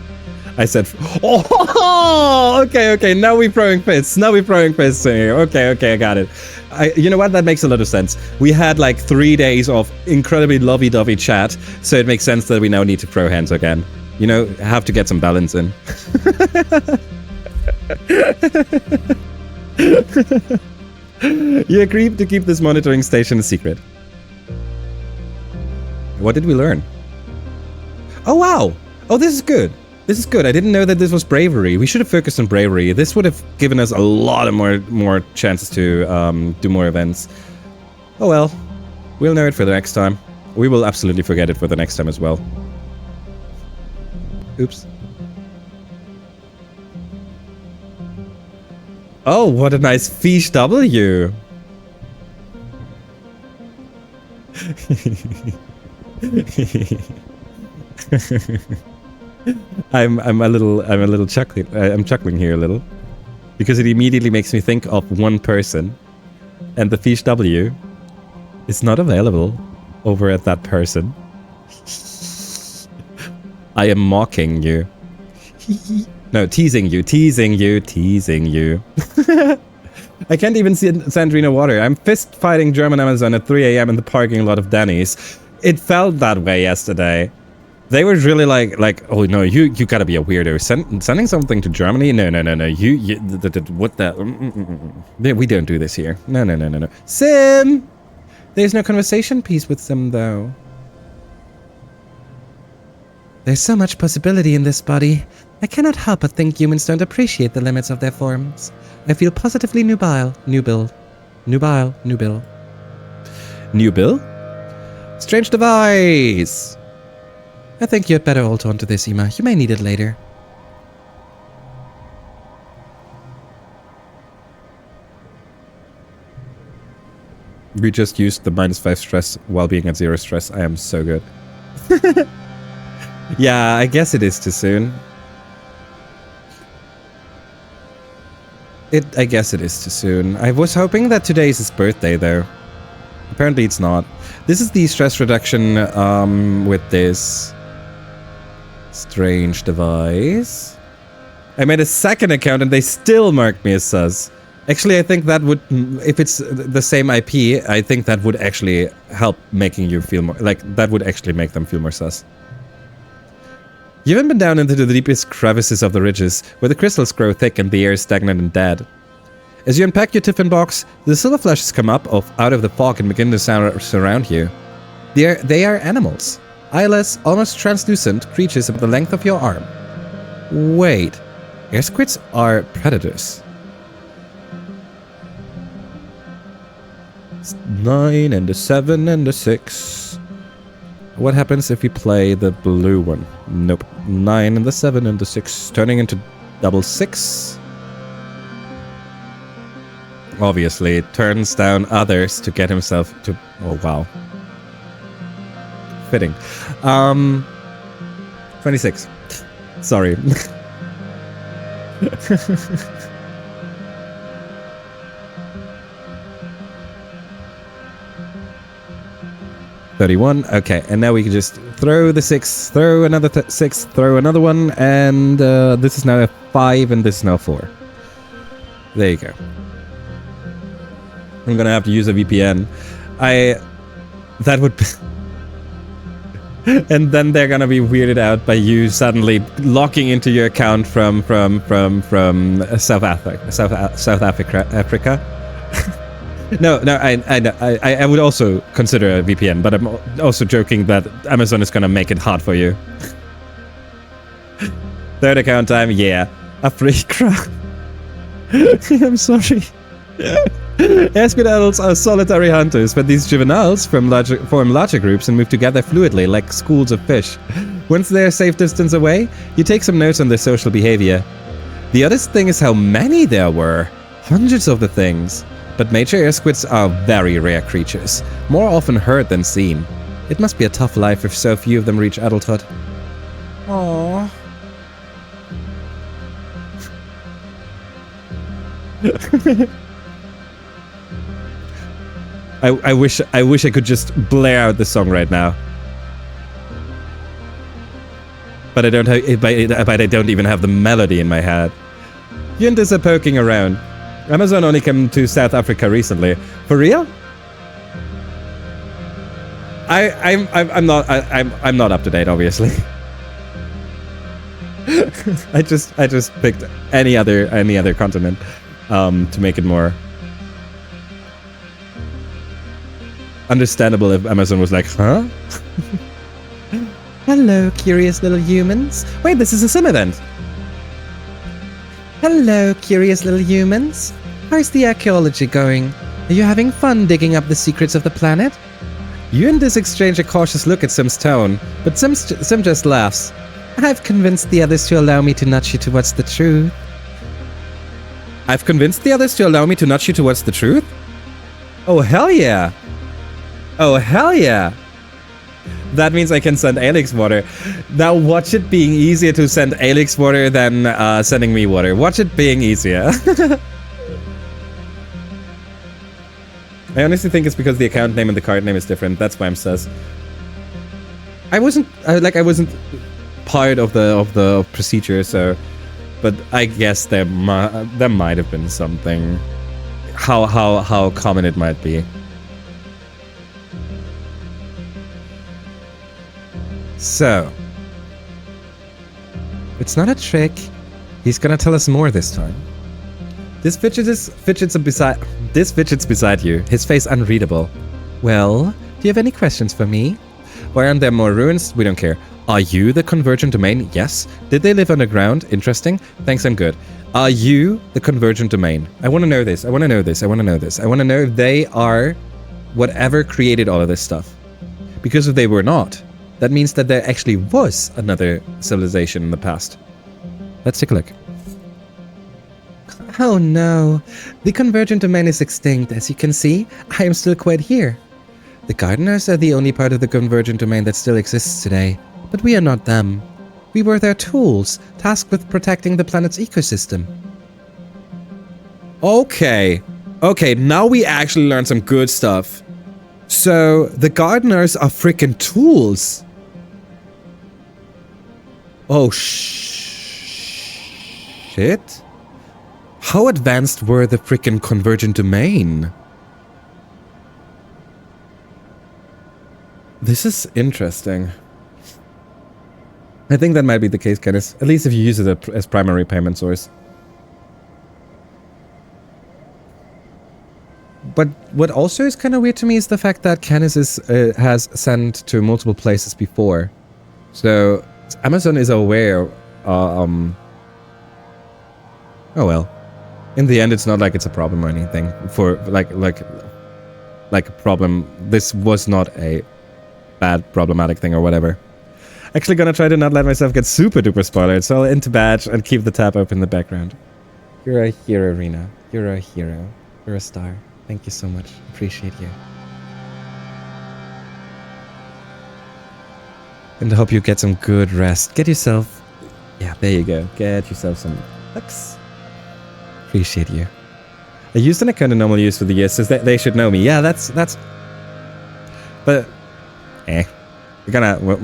I said, oh, okay. Now we're throwing fists. Here. Okay, I got it. You know what? That makes a lot of sense. We had like 3 days of incredibly lovey-dovey chat, so it makes sense that we now need to throw hands again. You know, have to get some balance in. You agreed to keep this monitoring station a secret. What did we learn? Oh, wow. Oh, this is good. I didn't know that this was bravery. We should have focused on bravery. This would have given us a lot of more chances to do more events. Oh well. We'll know it for the next time. We will absolutely forget it for the next time as well. Oops. Oh, what a nice fish W. I'm a little chuckling. I'm chuckling here a little because it immediately makes me think of one person, and the fish W is not available over at that person. I am mocking you. No, teasing you. I can't even see Sandrina water. I'm fist fighting German Amazon at 3 a.m. in the parking lot of Denny's. It felt that way yesterday. They were really like, oh no, you gotta be a weirdo. Sending something to Germany? No. What the? We don't do this here. No. Sim! There's no conversation piece with Sim though. There's so much possibility in this body. I cannot help but think humans don't appreciate the limits of their forms. I feel positively nubile. Nubile. New bill? Strange device! I think you'd better hold on to this, Ema. You may need it later. We just used the -5 stress while being at 0 stress. I am so good. Yeah, I guess it is too soon. I guess it is too soon. I was hoping that today is his birthday, though. Apparently it's not. This is the stress reduction with this strange device. I made a second account and they still marked me as sus. Actually, I think that would, if it's the same IP, I think that would actually help making you feel more, like, that would actually make them feel more sus. You haven't been down into the deepest crevices of the ridges, where the crystals grow thick and the air is stagnant and dead. As you unpack your tiffin box, the silver flashes come up out of the fog and begin to surround you. They are animals. Eyeless, almost translucent creatures about the length of your arm. Wait, air squids are predators. 9 and a 7 and a 6. What happens if we play the blue one? Nope. 9 and the 7 and the 6, turning into double 6. Obviously, turns down others to get himself to... Oh, wow. Fitting. 26. Sorry. $31. Okay, and now we can just throw the 6, throw another 6, throw another one, and this is now a 5, and this is now 4. There you go. I'm gonna have to use a VPN. That would... And then they're gonna be weirded out by you suddenly locking into your account from South Africa. No, I would also consider a VPN, but I'm also joking that Amazon is gonna make it hard for you. Third account time, yeah. A free crowd. I'm sorry. Air-squid adults are solitary hunters, but these juveniles form larger groups and move together fluidly, like schools of fish. Once they are safe distance away, you take some notes on their social behavior. The oddest thing is how many there were. Hundreds of the things. But major air squids are very rare creatures, more often heard than seen. It must be a tough life if so few of them reach adulthood. Aww. I wish I could just blare out the song right now. But I don't have, but I don't even have the melody in my head. Yundas are poking around. Amazon only came to South Africa recently. For real? I'm not up to date, obviously. I just picked any other continent to make it more understandable if Amazon was like, huh? Hello, curious little humans. Wait, this is a sim event. Hello, curious little humans. How's the archaeology going? Are you having fun digging up the secrets of the planet? You and this exchange a cautious look at Sim's tone, but Sim just laughs. I've convinced the others to allow me to nudge you towards the truth. I've convinced the others to allow me to nudge you towards the truth? Oh, hell yeah. Oh, hell yeah. That means I can send Alex water. Now watch it being easier to send Alex water than sending me water. Watch it being easier. I honestly think it's because the account name and the card name is different. That's why I'm sus. I wasn't part of the procedure, so, but I guess there might have been something. How common it might be. So, it's not a trick. He's gonna tell us more this time. This fidgets beside you, his face unreadable. Well, do you have any questions for me? Why aren't there more ruins? We don't care. Are you the convergent domain? Yes. Did they live underground? Interesting. Thanks, I'm good. Are you the convergent domain? I want to know this. I want to know this. I want to know this. I want to know if they are whatever created all of this stuff. Because if they were not, That means that there actually was another civilization in the past. Let's take a look. Oh no, the convergent domain is extinct. As you can see, I am still quite here. The gardeners are the only part of the convergent domain that still exists today, but we are not them. We were their tools, tasked with protecting the planet's ecosystem. Okay. Okay, now we actually learned some good stuff. So, the gardeners are freaking tools. Oh, shit. How advanced were the freaking convergent domain? This is interesting. I think that might be the case, Kenneth. At least if you use it as primary payment source. But what also is kind of weird to me is the fact that Canis has sent to multiple places before. So Amazon is aware. Oh well. In the end, it's not like it's a problem or anything. For like a problem. This was not a bad problematic thing or whatever. Actually gonna try to not let myself get super duper spoiled, so I'll into badge and keep the tab open in the background. You're a hero, Rena. You're a hero. You're a star. Thank you so much. Appreciate you. And I hope you get some good rest. Get yourself... Yeah, there you go. Get yourself some lux. Appreciate you. I used an account in normal use for the years, so they should know me. Yeah, that's... But... We're gonna... Well,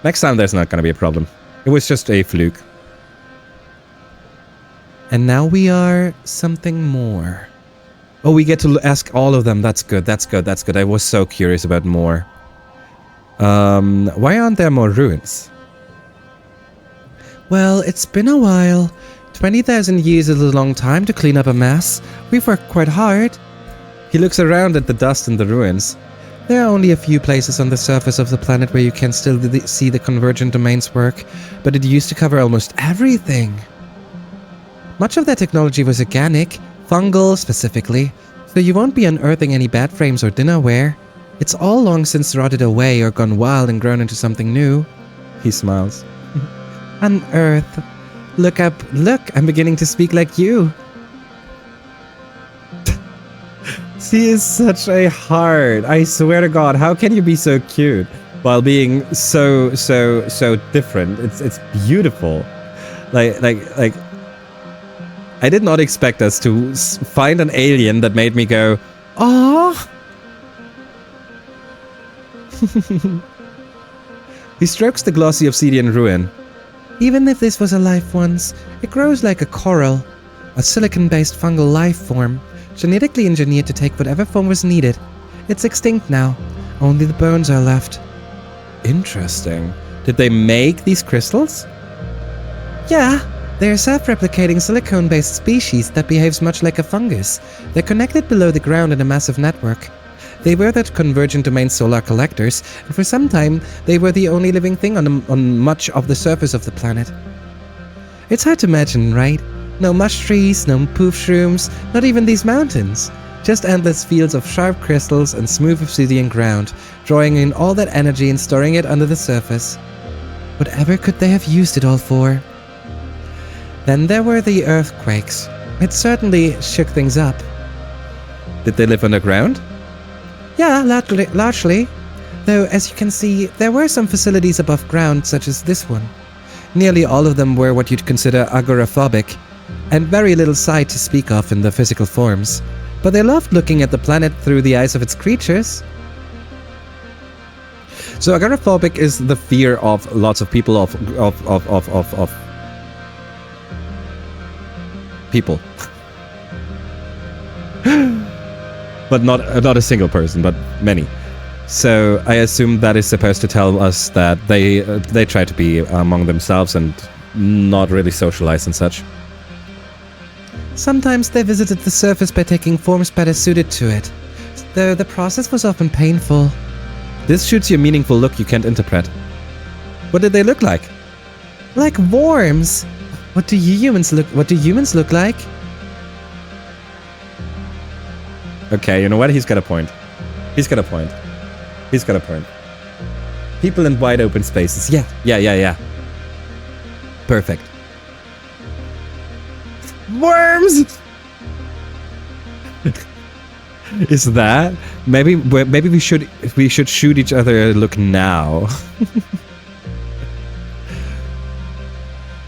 next time there's not gonna be a problem. It was just a fluke. And now we are something more. Oh, we get to ask all of them. That's good. That's good. That's good. I was so curious about more. Why aren't there more ruins? Well, it's been a while. 20,000 years is a long time to clean up a mess. We've worked quite hard. He looks around at the dust and the ruins. There are only a few places on the surface of the planet where you can still see the convergent domains work, but it used to cover almost everything. Much of that technology was organic, fungal specifically, so you won't be unearthing any bed frames or dinnerware. It's all long since rotted away or gone wild and grown into something new. He smiles. Unearth. Look up, look, I'm beginning to speak like you. He is such a heart. I swear to God, how can you be so cute while being so different? It's beautiful. Like I did not expect us to find an alien that made me go, "Aww." He strokes the glossy obsidian ruin. Even if this was a life once, it grows like a coral, a silicon-based fungal life form, genetically engineered to take whatever form was needed. It's extinct now. Only the bones are left. Interesting. Did they make these crystals? Yeah. They're a self-replicating silicone-based species that behaves much like a fungus. They're connected below the ground in a massive network. They were the convergent domain solar collectors, and for some time, they were the only living thing on much of the surface of the planet. It's hard to imagine, right? No mush trees, no poof shrooms, not even these mountains. Just endless fields of sharp crystals and smooth obsidian ground, drawing in all that energy and storing it under the surface. Whatever could they have used it all for? Then there were the earthquakes. It certainly shook things up. Did they live underground? Yeah, largely. Though, as you can see, there were some facilities above ground, such as this one. Nearly all of them were what you'd consider agoraphobic, and very little sight to speak of in the physical forms. But they loved looking at the planet through the eyes of its creatures. So agoraphobic is the fear of lots of people of people. But not a single person, but many. So I assume that is supposed to tell us that they try to be among themselves and not really socialize and such. Sometimes they visited the surface by taking forms better suited to it, though the process was often painful. This shoots you a meaningful look you can't interpret. What did they look like? Like worms. What do humans look like? Okay, you know what? He's got a point. He People in wide open spaces. Yeah. Perfect. Worms! Is that? Maybe we should shoot each other a look now.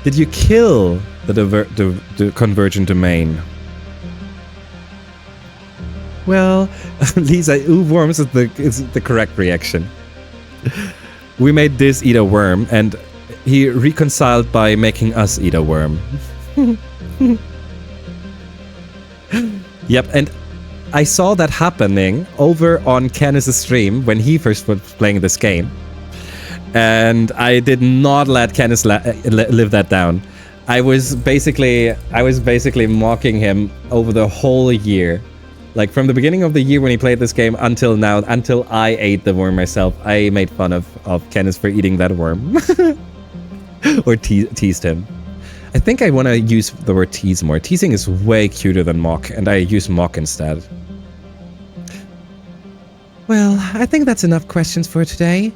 Did you kill the convergent domain? Well, Lisa, worms is the correct reaction. We made this eat a worm, and he reconciled by making us eat a worm. Yep, and I saw that happening over on Kenneth's stream when he first was playing this game. And I did not let Kenneth live that down. I was basically mocking him over the whole year. Like from the beginning of the year when he played this game until now, until I ate the worm myself, I made fun of Kenneth for eating that worm. Or teased him. I think I want to use the word tease more. Teasing is way cuter than mock, and I use mock instead. Well, I think that's enough questions for today.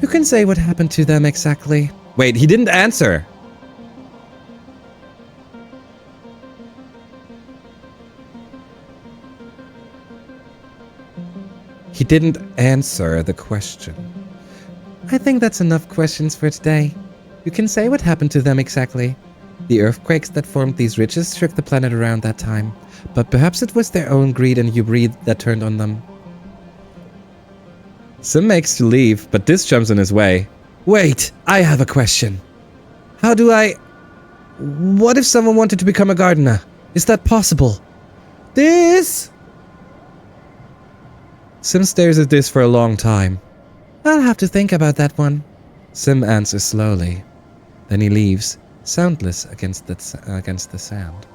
Who can say what happened to them exactly? Wait, he didn't answer! He didn't answer the question. I think that's enough questions for today. You can say what happened to them exactly. The earthquakes that formed these ridges shook the planet around that time, but perhaps it was their own greed and hubris that turned on them. Sim makes to leave, but this jumps in his way. Wait, I have a question. How do I... What if someone wanted to become a gardener? Is that possible? This... Sim stares at this for a long time. I'll have to think about that one. Sim answers slowly. Then he leaves, soundless against the sound.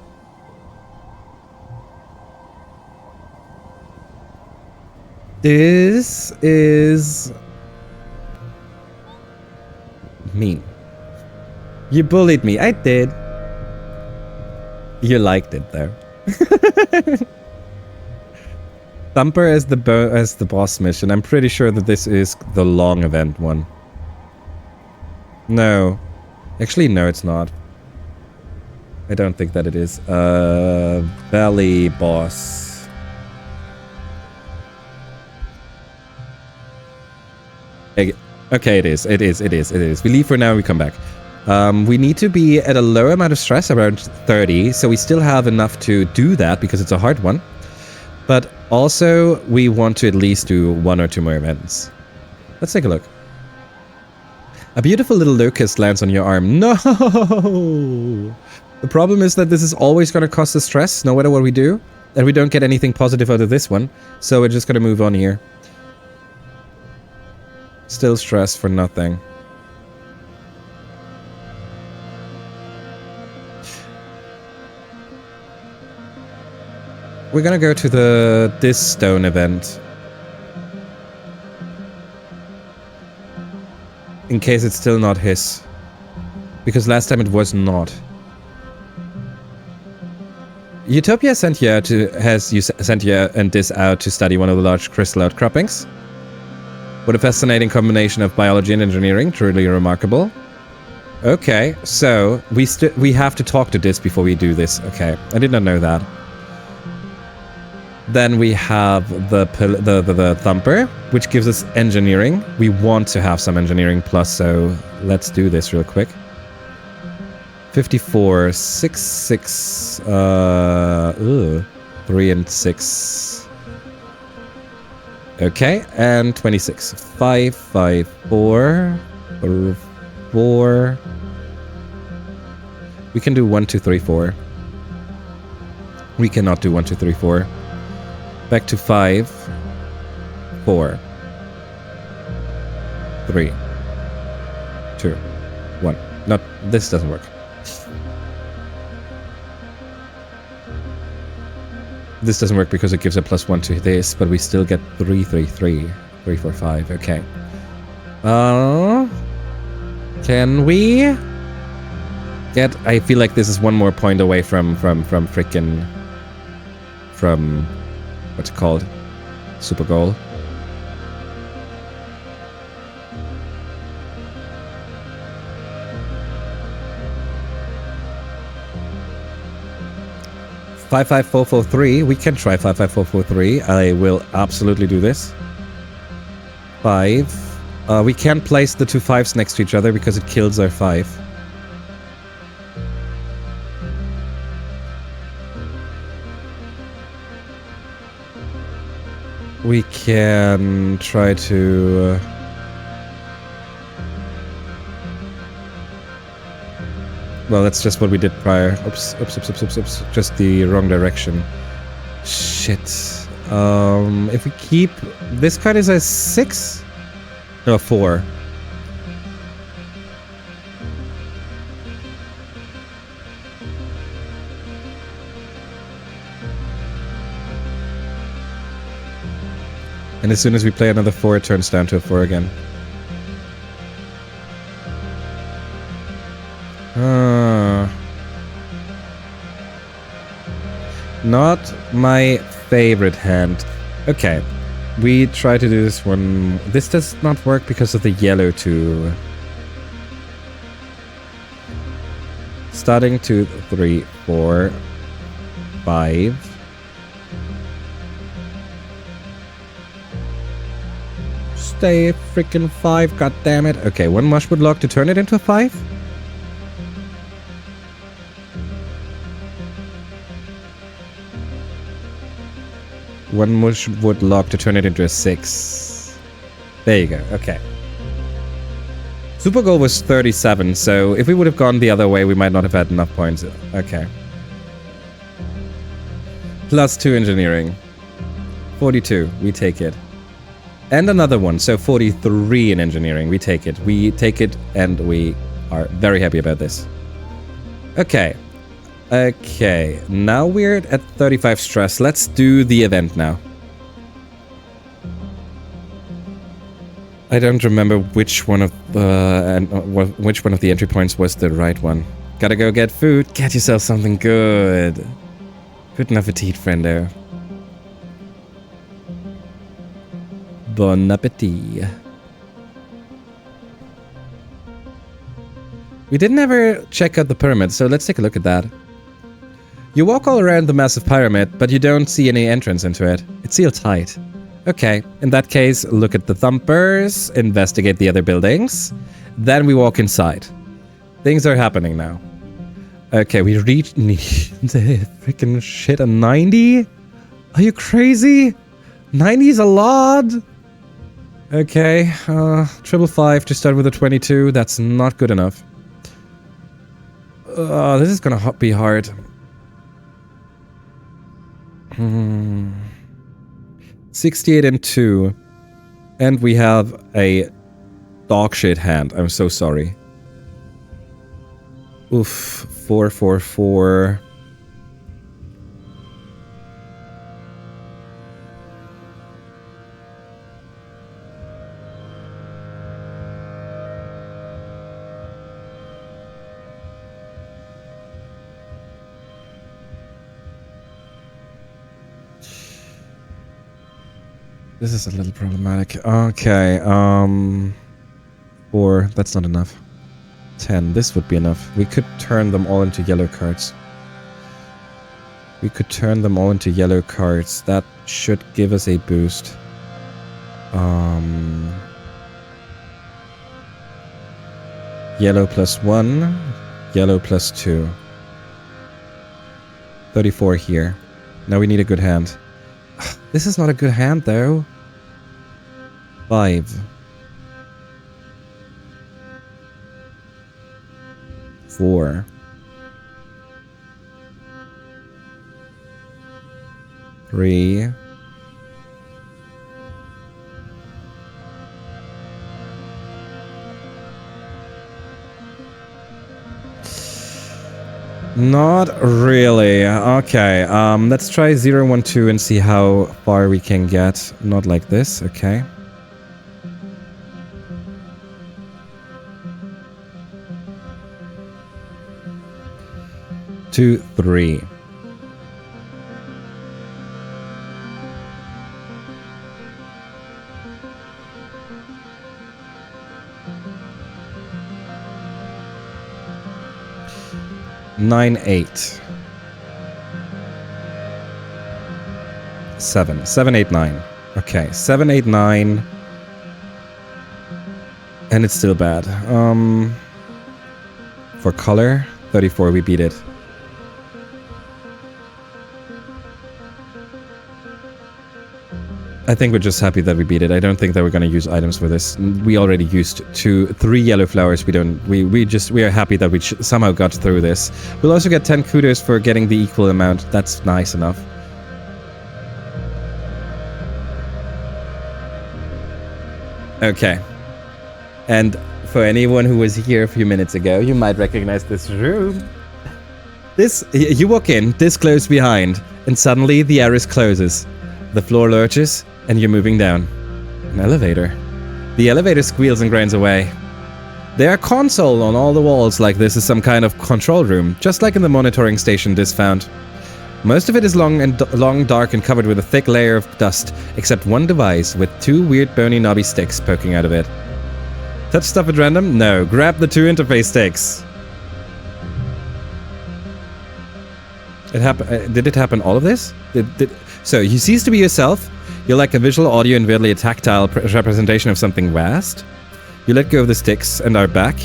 This is... mean. You bullied me. I did. You liked it, though. Thumper as the boss mission. I'm pretty sure that this is the long event one. No. Actually, no, it's not. I don't think that it is. Valley boss. Okay, it is. It is. We leave for now, we come back. We need to be at a lower amount of stress, around 30, so we still have enough to do that because it's a hard one. But also, we want to at least do 1 or 2 more events. Let's take a look. A beautiful little locust lands on your arm. No! The problem is that this is always going to cost us stress, no matter what we do. And we don't get anything positive out of this one. So we're just going to move on here. Still stress for nothing. We're gonna go to this stone event. In case it's still not his. Because last time it was not. Utopia sent you and this out to study one of the large crystal outcroppings. What a fascinating combination of biology and engineering. Truly remarkable. Okay, so we have to talk to this before we do this. Okay, I did not know that. Then we have the Thumper, which gives us engineering. We want to have some engineering plus, so let's do this real quick. 54, 6, 6, 3 and 6. Okay, and 26. 5, 5, 4, 4. We can do 1, 2, 3, 4. We cannot do 1, 2, 3, 4. Back to 5, 4, 3, 2, 1. Not this doesn't work. This doesn't work because it gives a +1 to this, but we still get 3, 3, 3, 3, 4, 5. Okay. Can we get? I feel like this is one more point away from what's it called? Super goal. 55443. We can try 55443. I will absolutely do this. 5. We can't place the two 5s next to each other because it kills our 5. We can try to... well, that's just what we did prior. Oops. Just the wrong direction. Shit. If we keep... this card is a 6? No, 4. And as soon as we play another 4, it turns down to a 4 again. Not my favorite hand. Okay. We try to do this one. This does not work because of the yellow 2. Starting 2, 3, 4, 5. Stay freaking 5, god damn it. Okay, one mush would lock to turn it into a 5. One mush would lock to turn it into a 6. There you go, okay. Super goal was 37, so if we would have gone the other way, we might not have had enough points. Okay. Plus 2 engineering. 42, we take it. And another one, so 43 in engineering, we take it. We take it, and we are very happy about this. Okay. Okay, now we're at 35 stress. Let's do the event now. I don't remember which one of the entry points was the right one. Gotta go get food. Get yourself something good. Good appetit, friendo. Bon appetit. We didn't ever check out the pyramid, so let's take a look at that. You walk all around the massive pyramid, but you don't see any entrance into it. It's sealed tight. Okay, in that case, look at the thumpers, investigate the other buildings, then we walk inside. Things are happening now. Okay, we reached the freaking shit, a 90? Are you crazy? 90 is a lot? Okay, 555 to start with a 22, that's not good enough. This is gonna be hard. 68 and 2. And we have a dog shit hand. I'm so sorry. Oof. 444. This is a little problematic. Okay, 4. That's not enough. 10. This would be enough. We could turn them all into yellow cards. That should give us a boost. Yellow plus 1. Yellow plus 2. 34 here. Now we need a good hand. This is not a good hand, though. 5. 4. 3. 'Not really. Okay, let's try 0, 1, 2 and see how far we can get. Not like this, okay. Two, 3. Nine, 8. 7. 7, 8, 9. Okay, 7, 8, 9. And it's still bad. For color, 34, we beat it. I think we're just happy that we beat it. I don't think that we're going to use items for this. We already used 3 yellow flowers. We are happy that we somehow got through this. We'll also get 10 kudos for getting the equal amount. That's nice enough. Okay. And for anyone who was here a few minutes ago, you might recognize this room. You walk in, this closed behind, and suddenly the iris closes. The floor lurches, and you're moving down. An elevator. The elevator squeals and grinds away. There are consoles on all the walls like this is some kind of control room, just like in the monitoring station Dis found. Most of it is long, dark, and covered with a thick layer of dust, except one device with 2 weird bony knobby sticks poking out of it. Touch stuff at random? No, grab the 2 interface sticks. Did it happen all of this? So, you cease to be yourself. You're like a visual, audio, and weirdly a tactile representation of something vast. You let go of the sticks and are back.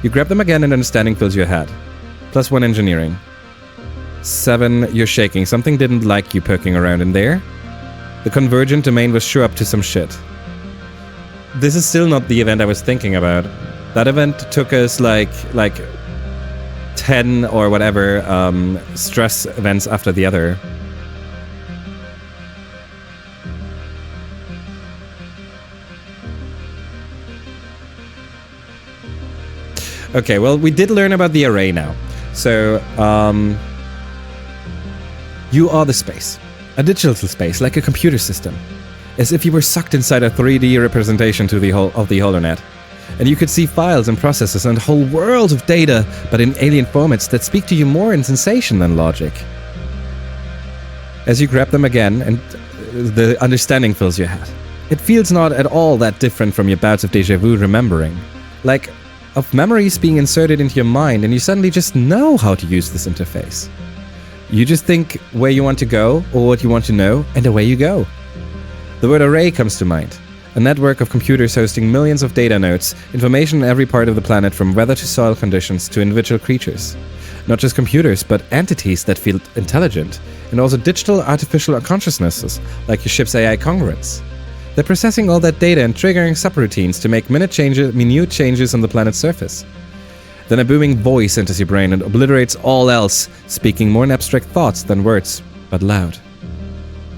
You grab them again and understanding fills your head. +1 engineering. 7, you're shaking. Something didn't like you poking around in there. The convergent domain was sure up to some shit. This is still not the event I was thinking about. That event took us like 10 or whatever stress events after the other. Okay, well, we did learn about the array now. So, you are the space. A digital space, like a computer system. As if you were sucked inside a 3D representation of the HoloNet. And you could see files and processes and whole worlds of data, but in alien formats that speak to you more in sensation than logic. As you grab them again, and the understanding fills your head. It feels not at all that different from your bouts of déjà vu remembering. Like, of memories being inserted into your mind, and you suddenly just know how to use this interface. You just think where you want to go, or what you want to know, and away you go. The word array comes to mind. A network of computers hosting millions of data nodes, information in every part of the planet from weather to soil conditions to individual creatures. Not just computers, but entities that feel intelligent, and also digital artificial consciousnesses, like your ship's AI congruence. They're processing all that data and triggering subroutines to make minute changes on the planet's surface. Then a booming voice enters your brain and obliterates all else, speaking more in abstract thoughts than words, but loud.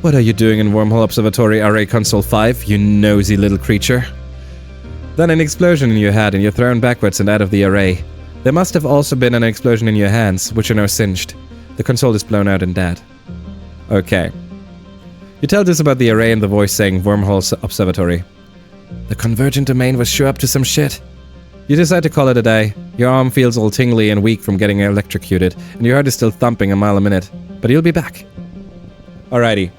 What are you doing in Wormhole Observatory Array Console 5, you nosy little creature? Then an explosion in your head and you're thrown backwards and out of the array. There must have also been an explosion in your hands, which are now singed. The console is blown out and dead. Okay. You tell this about the array and the voice saying Wormhole Observatory. The convergent domain was sure up to some shit. You decide to call it a day. Your arm feels all tingly and weak from getting electrocuted, and your heart is still thumping a mile a minute. But you'll be back. Alrighty.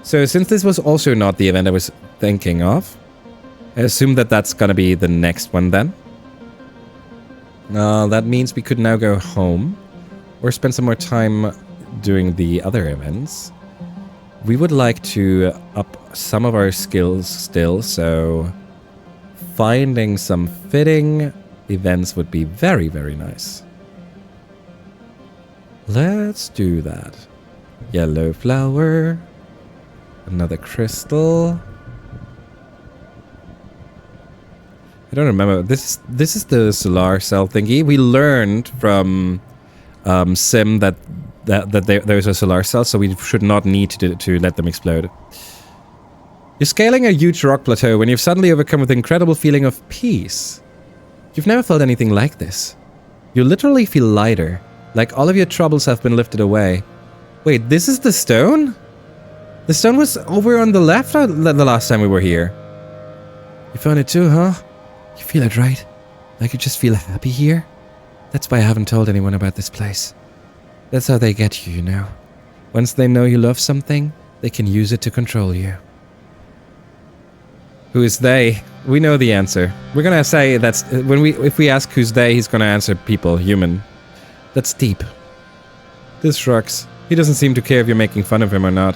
So since this was also not the event I was thinking of, I assume that that's gonna be the next one then. That means we could now go home, or spend some more time doing the other events. We would like to up some of our skills still, so finding some fitting events would be very, very nice. Let's do that. Yellow flower. Another crystal. I don't remember. This is the solar cell thingy. We learned from Sim that there's a solar cell, so we should not need to let them explode. You're scaling a huge rock plateau when you've suddenly overcome with an incredible feeling of peace. You've never felt anything like this. You literally feel lighter, like all of your troubles have been lifted away. Wait, this is the stone? The stone was over on the left the last time we were here. You found it too, huh? You feel it, right? Like you just feel happy here? That's why I haven't told anyone about this place. That's how they get you, you know. Once they know you love something, they can use it to control you. Who is they? We know the answer. We're gonna say that's if we ask who's they, he's gonna answer people, human. That's deep. This shrugs. He doesn't seem to care if you're making fun of him or not.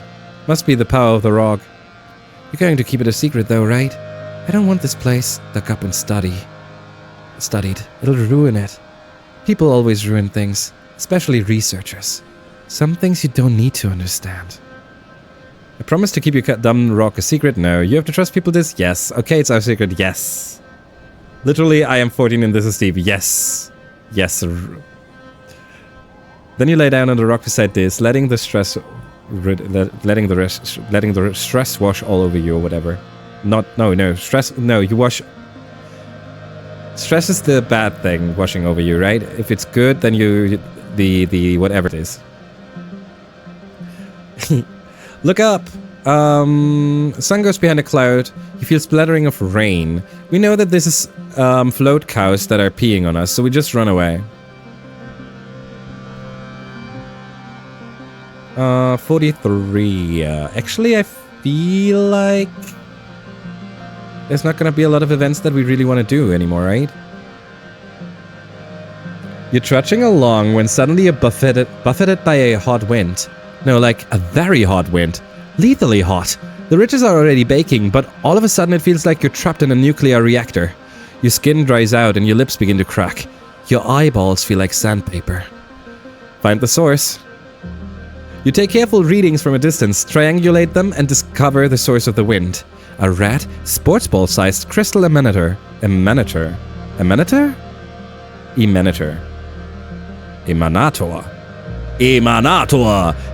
Must be the power of the rock. You're going to keep it a secret though, right? I don't want this place dug up and studied. It'll ruin it. People always ruin things, especially researchers. Some things you don't need to understand. I promise to keep your dumb rock a secret? No. You have to trust people this? Yes. Okay, it's our secret. Yes. Literally, I am 14 and this is Steve. Yes. Yes. Then you lay down on the rock beside this, letting the stress wash all over you or whatever. No, stress, no, you wash. Stress is the bad thing washing over you, right? If it's good, then the whatever it is. Look up. Sun goes behind a cloud. You feel splattering of rain. We know that this is float cows that are peeing on us, so we just run away. 43. Actually, I feel like there's not gonna be a lot of events that we really want to do anymore, right? You're trudging along when suddenly you're buffeted by a hot wind. No, like a very hot wind. Lethally hot. The ridges are already baking, but all of a sudden it feels like you're trapped in a nuclear reactor. Your skin dries out and your lips begin to crack. Your eyeballs feel like sandpaper. Find the source. You take careful readings from a distance, triangulate them, and discover the source of the wind. A red, sports ball-sized crystal emanator. Emanator.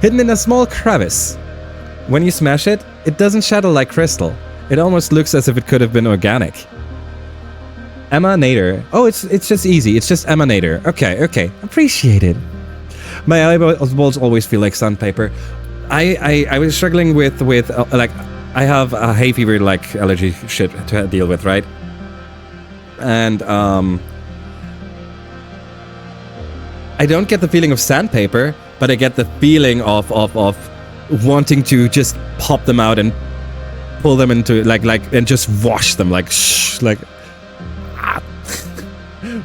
Hidden in a small crevice. When you smash it, it doesn't shatter like crystal. It almost looks as if it could have been organic. Emanator. Oh, it's just easy. It's just emanator. Okay. Appreciate it. My eyeballs always feel like sandpaper. I was struggling with like, I have a hay fever like allergy shit to deal with, right? And I don't get the feeling of sandpaper, but I get the feeling of wanting to just pop them out and pull them into and just wash them like ah.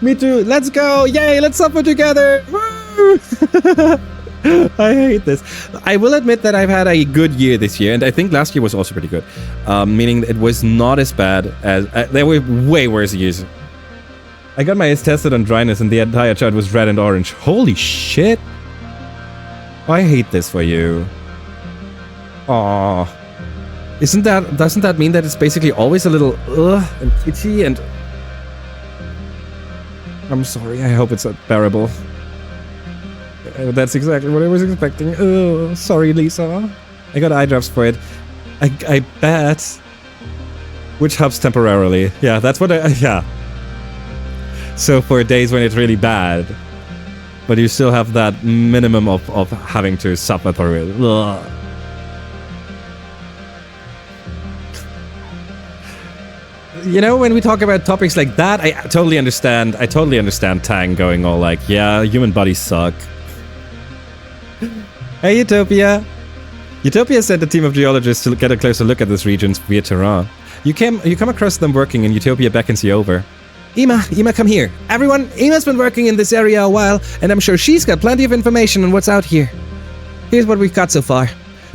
Me too. Let's go. Yay, let's suffer together. Woo! I hate this. I will admit that I've had a good year this year, and I think last year was also pretty good. Meaning it was not as bad as there were way worse years. I got my eyes tested on dryness and the entire chart was red and orange. Holy shit. I hate this for you. Aww. Doesn't that mean that it's basically always a little and itchy and... I'm sorry, I hope it's bearable. That's exactly what I was expecting. Oh, sorry, Lisa. I got eye drops for it. I bet. Which helps temporarily. Yeah, that's what yeah. So for days when it's really bad, but you still have that minimum of having to suffer through it. Ugh. You know, when we talk about topics like that, I totally understand Tang going all like, yeah, human bodies suck. Hey, Utopia. Utopia sent a team of geologists to get a closer look at this region's via terrain. You come across them working and Utopia beckons you over. Ima, come here. Everyone, Ima's been working in this area a while, and I'm sure she's got plenty of information on what's out here. Here's what we've got so far.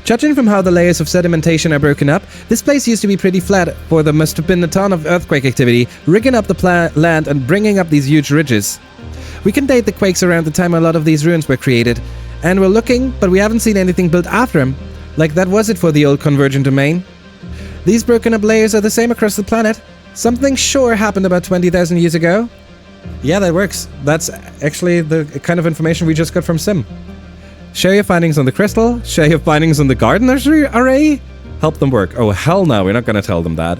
Judging from how the layers of sedimentation are broken up, this place used to be pretty flat, for there must have been a ton of earthquake activity, rigging up the land and bringing up these huge ridges. We can date the quakes around the time a lot of these ruins were created, and we're looking, but we haven't seen anything built after them. Like that was it for the old convergent domain. These broken up layers are the same across the planet. Something sure happened about 20,000 years ago. Yeah, that works. That's actually the kind of information we just got from Sim. Share your findings on the crystal. Share your findings on the gardener's array. Help them work. Oh, hell no, we're not gonna tell them that.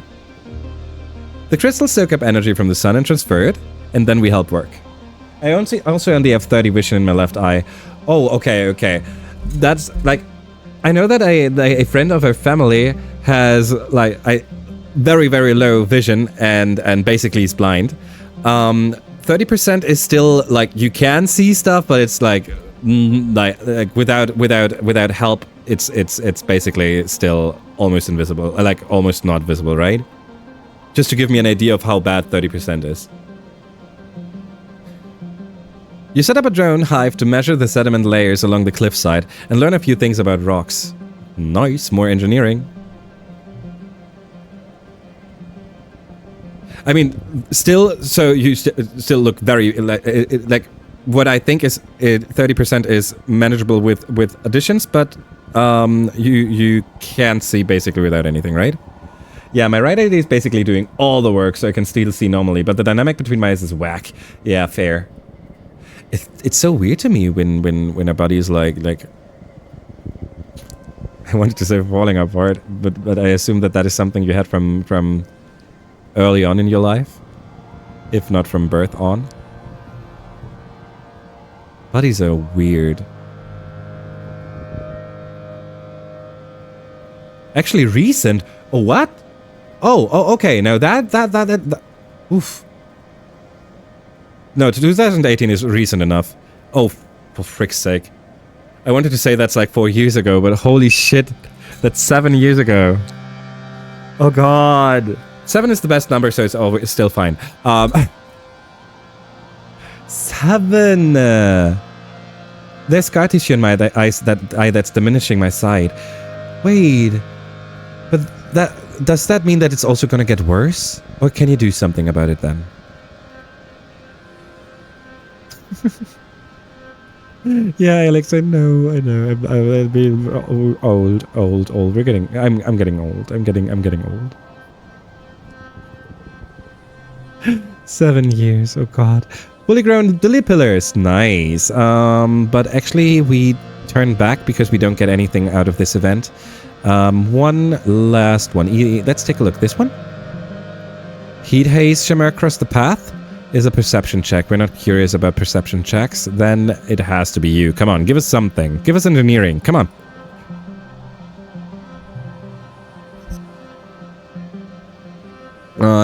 The crystals soak up energy from the sun and transfer it, and then we help work. I also only have 30 vision in my left eye. Oh, okay. That's like... I know that a friend of her family has like very, very low vision and basically is blind. 30% is still like you can see stuff, but it's like without help, it's basically still almost invisible, like almost not visible, right? Just to give me an idea of how bad 30% is. You set up a drone hive to measure the sediment layers along the cliffside and learn a few things about rocks. Nice, more engineering. I mean, still, so you still look very, like, what I think is 30% is manageable with additions, but you can't see basically without anything, right? Yeah, my right eye is basically doing all the work, so I can still see normally, but the dynamic between my eyes is whack. Yeah, fair. It's so weird to me when a body is like I wanted to say falling apart, but I assume that is something you had from early on in your life, if not from birth on. Bodies are weird. Actually, recent. Oh, what? Oh, okay. No, that. Oof. No, 2018 is recent enough. Oh, for frick's sake. I wanted to say that's like 4 years ago, but holy shit, that's 7 years ago. Oh god. 7 is the best number, so it's still fine. 7. There's scar tissue in my eye that's diminishing my sight. Wait, but does that mean that it's also gonna get worse, or can you do something about it then? Yeah, Alex, I know. I'll be old. I'm getting old. I'm getting old. 7 years, oh god. Fully grown dilly pillars, nice. But actually we turn back because we don't get anything out of this event. One last one. Let's take a look. This one? Heat haze shimmer across the path is a perception check. We're not curious about perception checks. Then it has to be you. Come on, give us something. Give us engineering. Come on.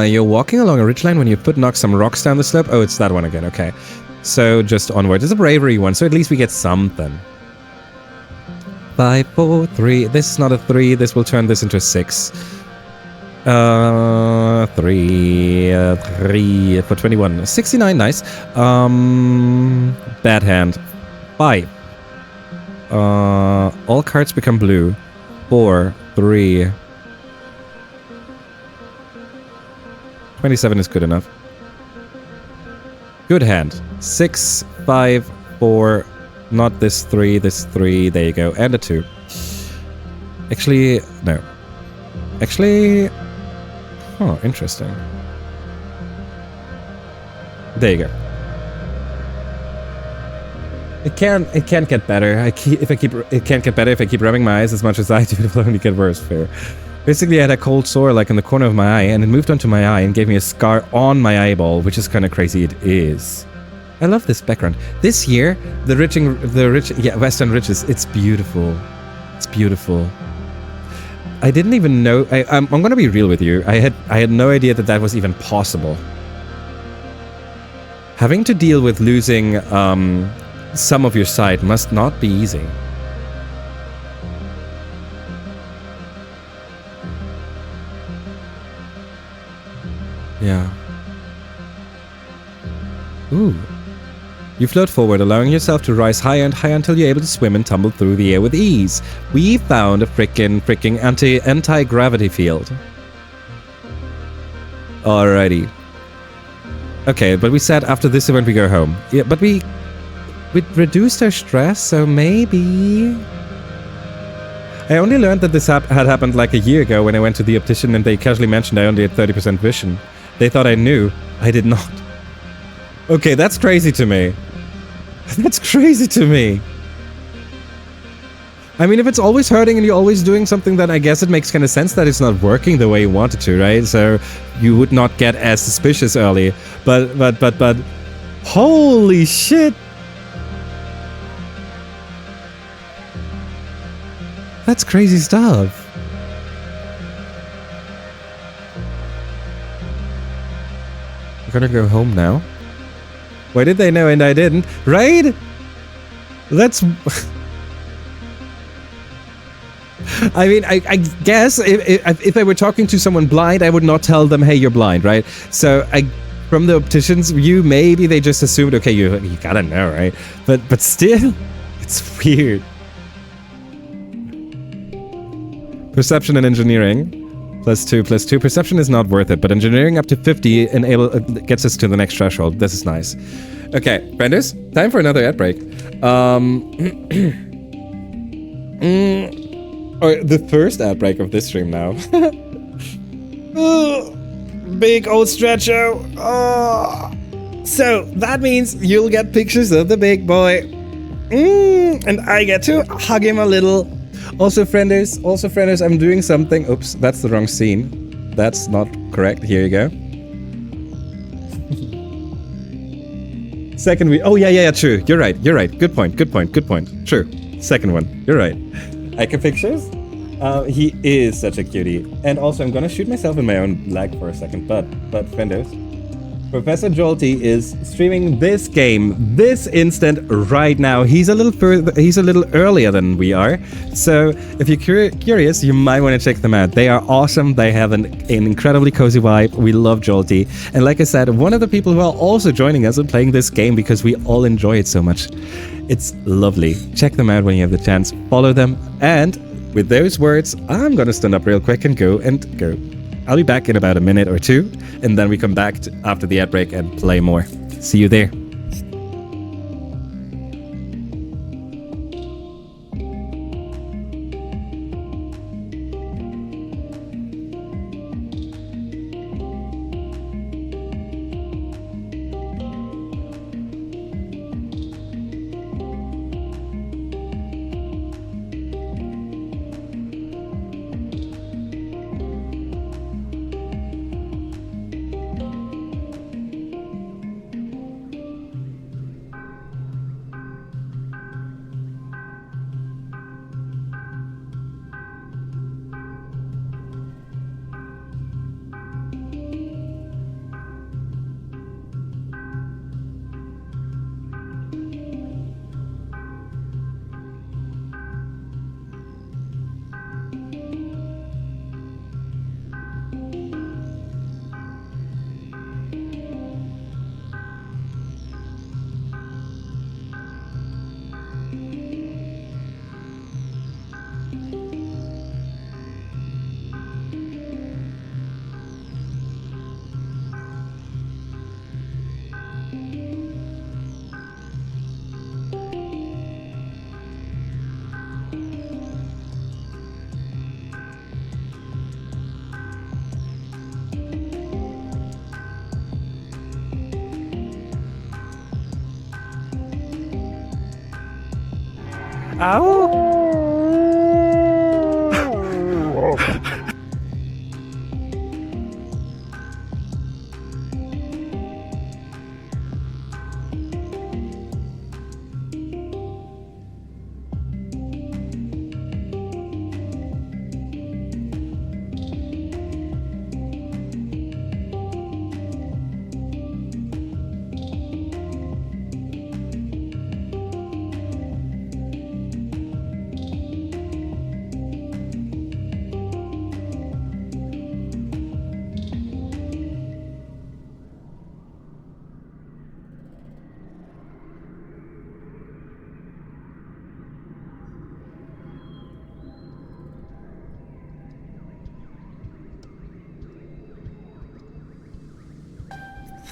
You're walking along a ridgeline when your foot knocks some rocks down the slope. Oh, it's that one again. Okay. So just onward. It's a bravery one, so at least we get something. 5, 4, 3. This is not a 3. This will turn this into a 6. 3 for 21. 69, nice. Bad hand. 5. All cards become blue. 4, 3. 27 is good enough. Good hand. 6, 5, 4. Not this 3, this 3. There you go. And a 2. Actually, no. Actually... Oh, interesting. There you go. It can't get better. It can't get better if I keep rubbing my eyes as much as I do. It will only get worse. Fair. Basically, I had a cold sore like in the corner of my eye, and it moved onto my eye and gave me a scar on my eyeball, which is kind of crazy. It is. I love this background. This year, the Western Ridges. It's beautiful. It's beautiful. I didn't even know. I'm gonna be real with you. I had no idea that was even possible. Having to deal with losing some of your sight must not be easy. Yeah. Ooh. You float forward, allowing yourself to rise higher and higher until you're able to swim and tumble through the air with ease. We found a freaking anti-gravity field. Alrighty. Okay, but we said after this event we go home. Yeah, but we reduced our stress, so maybe... I only learned that this had happened like a year ago when I went to the optician and they casually mentioned I only had 30% vision. They thought I knew. I did not. Okay, that's crazy to me. That's crazy to me. I mean, if it's always hurting and you're always doing something, then I guess it makes kind of sense that it's not working the way you want it to, right? So you would not get as suspicious early. But holy shit. That's crazy stuff. We're gonna go home now. Why did they know and I didn't? Right? That's... I mean, I guess if I were talking to someone blind, I would not tell them, hey, you're blind, right? So from the optician's view, maybe they just assumed, okay, you gotta know, right? But still, it's weird. Perception and engineering. +2, +2. Perception is not worth it, but engineering up to 50 gets us to the next threshold. This is nice. Okay, frienders, time for another ad break. Or the first ad break of this stream now. Big old stretcho. So that means you'll get pictures of the big boy. And I get to hug him a little. Also, frienders, I'm doing something. Oops, that's the wrong scene. That's not correct. Here you go. Second week. Oh, yeah, true. You're right. Good point. True. Second one. You're right. Icon pictures? He is such a cutie. And also, I'm gonna shoot myself in my own leg for a second, but frienders, Professor Jolty is streaming this game this instant right now. He's a little earlier than we are. So if you're curious, you might want to check them out. They are awesome. They have an incredibly cozy vibe. We love Jolty. And like I said, one of the people who are also joining us and playing this game because we all enjoy it so much. It's lovely. Check them out when you have the chance. Follow them. And with those words, I'm gonna stand up real quick and go. I'll be back in about a minute or two, and then we come back after the ad break and play more. See you there.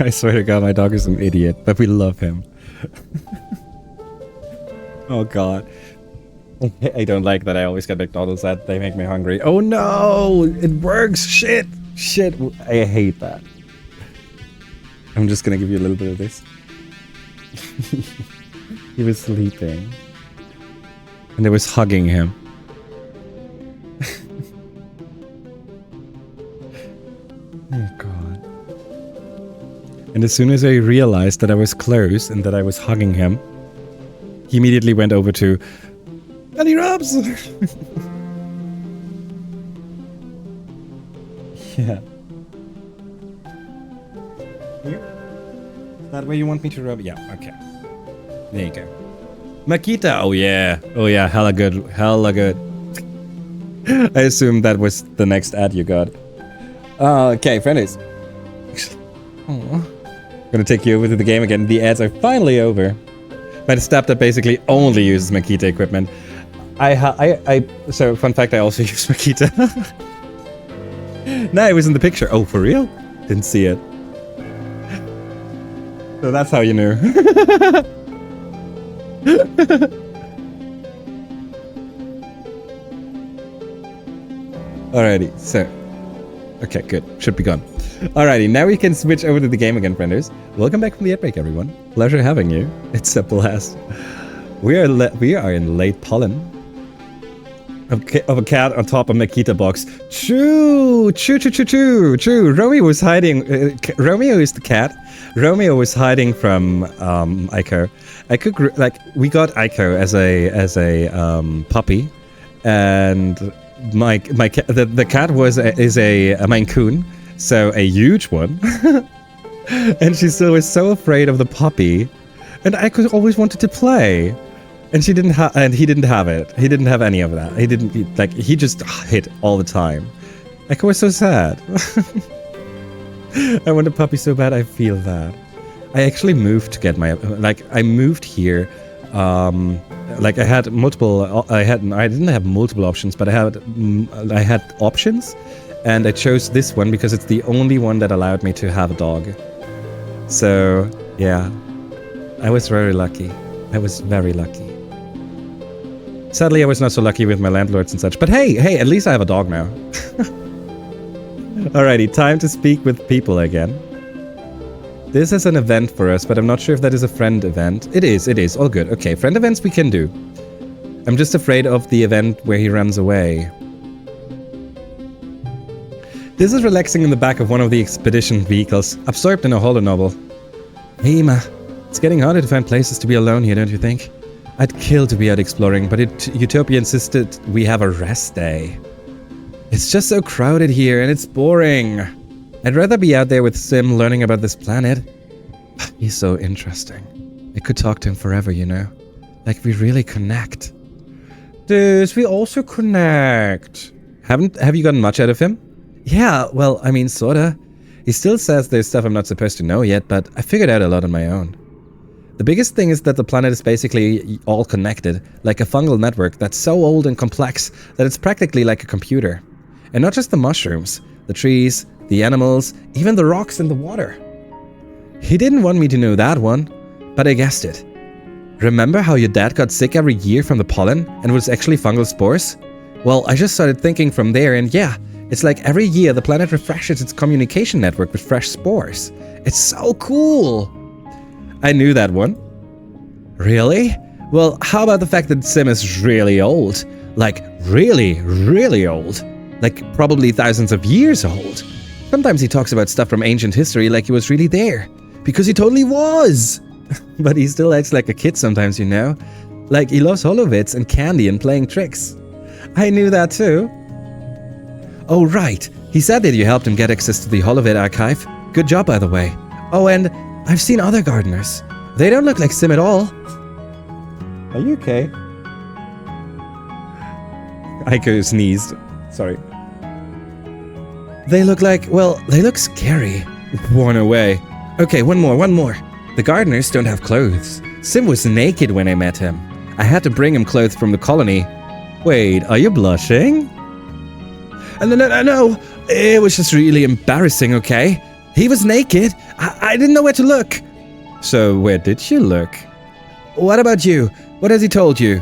I swear to God, my dog is an idiot, but we love him. Oh God. I don't like that I always get McDonald's ads. They make me hungry. Oh no! It works! Shit! I hate that. I'm just gonna give you a little bit of this. He was sleeping. And I was hugging him. Oh God. And as soon as I realized that I was close and that I was hugging him, he immediately went over to belly rubs. Yeah. Here? Is that where you want me to rub? Yeah, okay. There you go. Makita, oh yeah, hella good. I assume that was the next ad you got. Okay, friends. Gonna take you over to the game again. The ads are finally over. But a step that basically only uses Makita equipment. So, fun fact, I also use Makita. No, it was in the picture. Oh, for real? Didn't see it. So that's how you knew. Alrighty, so. Okay, good. Should be gone. Alrighty, now we can switch over to the game again, frienders. Welcome back from the outbreak, everyone. Pleasure having you. It's a blast. We are in late pollen of a cat on top of Makita box. True. Romeo was hiding. Romeo is the cat. Romeo was hiding from Aiko. We got Aiko as a puppy, and the cat is a Maine Coon, so a huge one. And she still was so afraid of the puppy, and Aiko always wanted to play. And he didn't have it. He didn't have any of that. He just hid all the time. Like, I was so sad. I want a puppy so bad. I feel that. I actually moved to get I moved here. I had multiple. I didn't have multiple options, but I had options, and I chose this one because it's the only one that allowed me to have a dog. So yeah, I was very lucky. I was very lucky. Sadly, I was not so lucky with my landlords and such. But hey, at least I have a dog now. Alrighty, time to speak with people again. This is an event for us, but I'm not sure if that is a friend event. It is. All good. Okay, friend events we can do. I'm just afraid of the event where he runs away. This is relaxing in the back of one of the expedition vehicles, absorbed in a holonovel. Hey, Ma. It's getting harder to find places to be alone here, don't you think? I'd kill to be out exploring, but Utopia insisted we have a rest day. It's just so crowded here, and it's boring. I'd rather be out there with Sim learning about this planet. He's so interesting. I could talk to him forever, you know? Like, we really connect. Dude, we also connect. Have you gotten much out of him? Yeah, well, I mean, sorta. He still says there's stuff I'm not supposed to know yet, but I figured out a lot on my own. The biggest thing is that the planet is basically all connected, like a fungal network that's so old and complex that it's practically like a computer. And not just the mushrooms, the trees, the animals, even the rocks and the water. He didn't want me to know that one, but I guessed it. Remember how your dad got sick every year from the pollen and it was actually fungal spores? Well, I just started thinking from there, and yeah, it's like every year the planet refreshes its communication network with fresh spores. It's so cool! I knew that one. Really? Well, how about the fact that Sim is really old? Like, really, really old. Like, probably thousands of years old. Sometimes he talks about stuff from ancient history like he was really there. Because he totally was! But he still acts like a kid sometimes, you know? Like, he loves Holovitz and candy and playing tricks. I knew that too. Oh, right. He said that you helped him get access to the Holovitz archive. Good job, by the way. Oh, and I've seen other gardeners. They don't look like Sim at all. Are you okay? Aiko sneezed. Sorry. They look scary. Worn away. Okay, one more. The gardeners don't have clothes. Sim was naked when I met him. I had to bring him clothes from the colony. Wait, are you blushing? No. It was just really embarrassing, okay? He was naked. I didn't know where to look. So where did you look? What about you? What has he told you?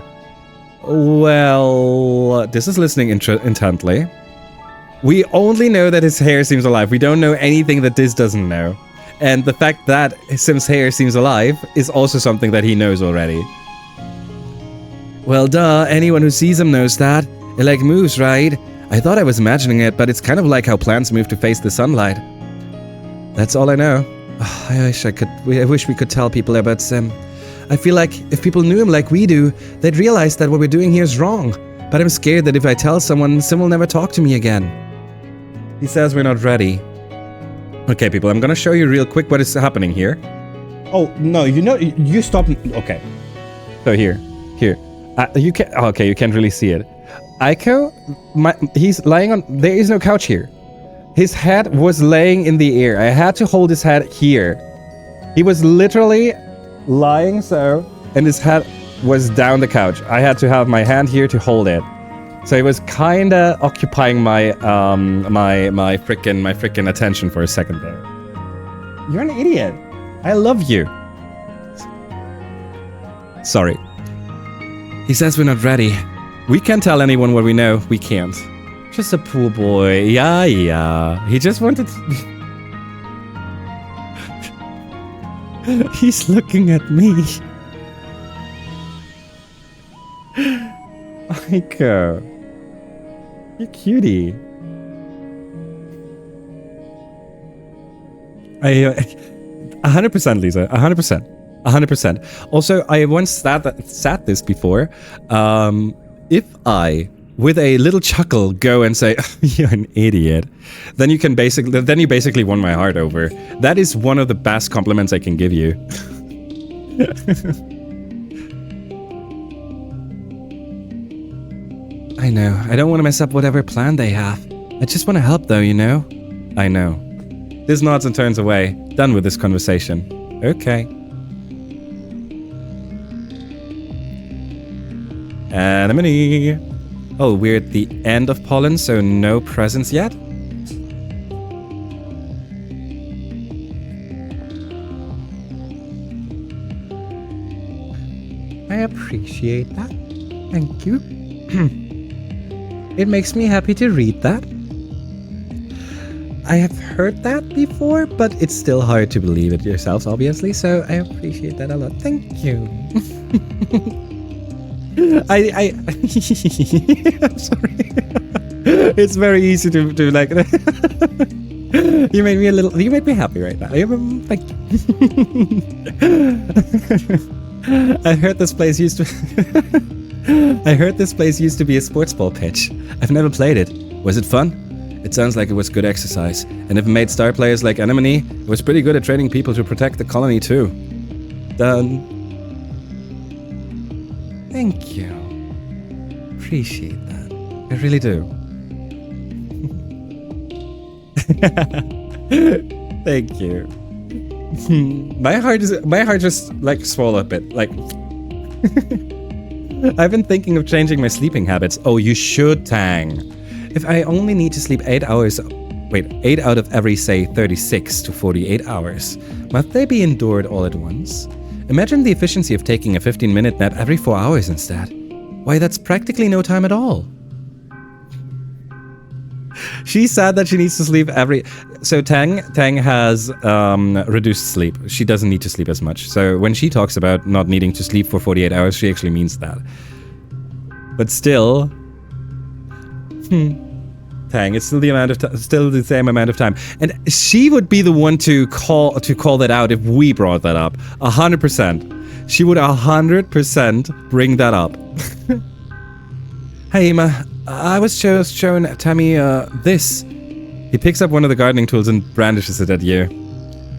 Well, this is listening intently. We only know that his hair seems alive. We don't know anything that this doesn't know. And the fact that Sim's hair seems alive is also something that he knows already. Well, duh. Anyone who sees him knows that. It like moves, right? I thought I was imagining it, but it's kind of like how plants move to face the sunlight. That's all I know. Oh, I wish we could tell people about Sim. I feel like if people knew him like we do, they'd realize that what we're doing here is wrong. But I'm scared that if I tell someone, Sim will never talk to me again. He says we're not ready. Okay, people, I'm gonna show you real quick what is happening here. Oh, no, you stop. Okay. So here. You can't really see it. Aiko, he's lying on, there is no couch here. His head was laying in the air. I had to hold his head here. He was literally lying so, and his head was down the couch. I had to have my hand here to hold it. So it was kind of occupying my my frickin' attention for a second there. You're an idiot. I love you. Sorry. He says we're not ready. We can't tell anyone what we know. We can't. Just a poor boy. Yeah. He just wanted to... He's looking at me. Aiko. You cutie. 100%, Lisa. 100%. Also, I once sat this before. If I, with a little chuckle, go and say, "You're an idiot," then you basically won my heart over. That is one of the best compliments I can give you. I know. I don't want to mess up whatever plan they have. I just want to help, though, you know? I know. Liz nods and turns away. Done with this conversation. Okay. Anemone. Oh, we're at the end of pollen, so no presents yet? I appreciate that. Thank you. It makes me happy to read that. I have heard that before, but it's still hard to believe it yourselves, obviously, so I appreciate that a lot. Thank you. I'm sorry. It's very easy to like... You made me happy right now. Thank you. I heard this place used to be a sports ball pitch. I've never played it. Was it fun? It sounds like it was good exercise. And if it made star players like Anemone, it was pretty good at training people to protect the colony too. Done. Thank you. Appreciate that. I really do. Thank you. My heart just like swelled a bit. Like I've been thinking of changing my sleeping habits. Oh, you should, Tang. If I only need to sleep 8 hours... Wait, 8 out of every, say, 36 to 48 hours. Must they be endured all at once? Imagine the efficiency of taking a 15-minute nap every 4 hours instead. Why, that's practically no time at all. She said that she needs to sleep every... So Tang has reduced sleep. She doesn't need to sleep as much. So when she talks about not needing to sleep for 48 hours, she actually means that. But still... Tang, it's still the same amount of time. And she would be the one to call that out if we brought that up. 100%. She would 100% bring that up. Hey, Emma. I was just showing Tammy this. He picks up one of the gardening tools and brandishes it at you.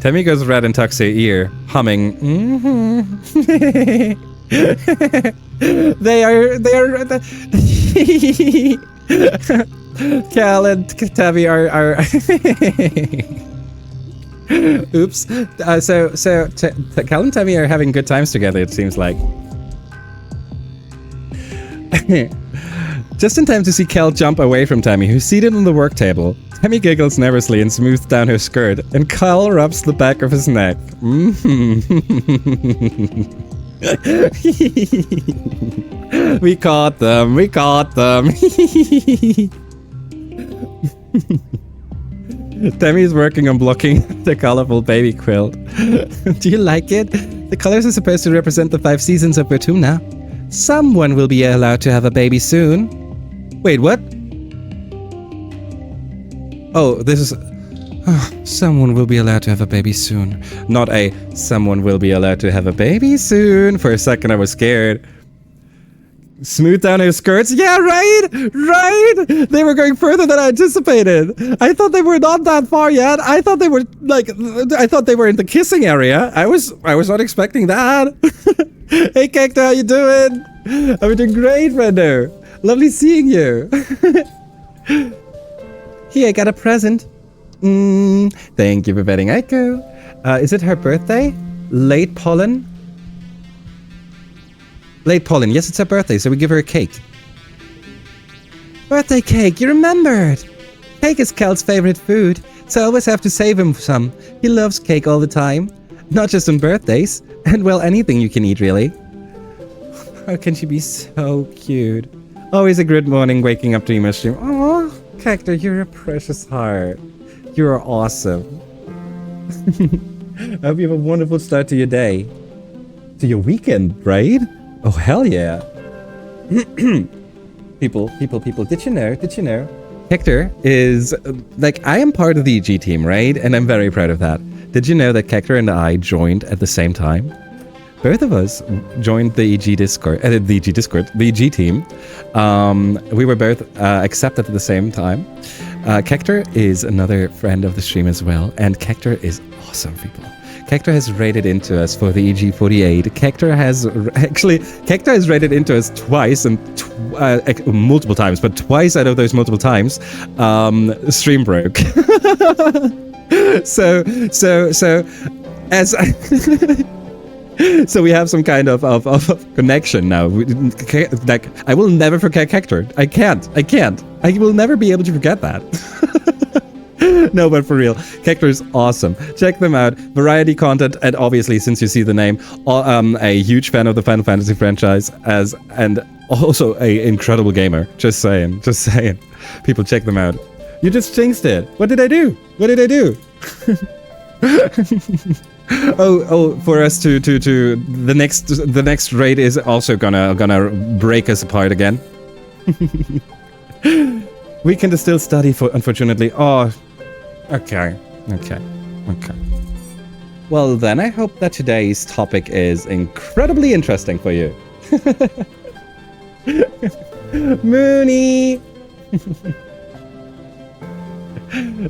Tammy goes red and tucks her ear, humming. They are. Cal and Tammy are. Oops. So Cal and Tammy are having good times together, it seems like. Just in time to see Cal jump away from Tammy, who's seated on the work table. Tammy giggles nervously and smooths down her skirt, and Cal rubs the back of his neck. We caught them. Tammy's working on blocking the colorful baby quilt. Do you like it? The colors are supposed to represent the 5 seasons of Vertumna. Someone will be allowed to have a baby soon. Wait, what? Oh, this is... someone will be allowed to have a baby soon. Not a someone will be allowed to have a baby soon. For a second I was scared. Smooth down her skirts. Yeah, right. They were going further than I anticipated. I thought they were not that far yet. I thought they were in the kissing area. I was not expecting that. Hey, Cacto, how you doing? I'm doing great, Render. Lovely seeing you. Here, I got a present. Thank you for betting, Aiko. Is it her birthday? Late pollen? Late Pauline. Yes, it's her birthday, so we give her a cake. Birthday cake, you remembered! Cake is Kel's favorite food, so I always have to save him some. He loves cake all the time. Not just on birthdays, and well, anything you can eat, really. How can she be so cute? Always a good morning waking up to email stream. Aww, Cactor, you're a precious heart. You are awesome. I hope you have a wonderful start to your day. To your weekend, right? Oh, hell yeah. People, did you know? Hector is, like, I am part of the EG team, right? And I'm very proud of that. Did you know that Hector and I joined at the same time? Both of us joined the EG Discord, the EG team. We were both accepted at the same time. Hector is another friend of the stream as well, and Hector is awesome, people. Hector has raided into us for the EG48. Hector has raided into us twice and multiple times, but twice out of those multiple times, stream broke. so we have some kind of connection now. Like, I will never forget Hector. I can't. I will never be able to forget that. No, but for real, Hector is awesome. Check them out. Variety content, and obviously, since you see the name, a huge fan of the Final Fantasy franchise, and also a incredible gamer. Just saying. People, check them out. You just jinxed it. What did I do? For us to the next raid is also gonna break us apart again. We can still study unfortunately. Oh, okay. Well then, I hope that today's topic is incredibly interesting for you. Mooney.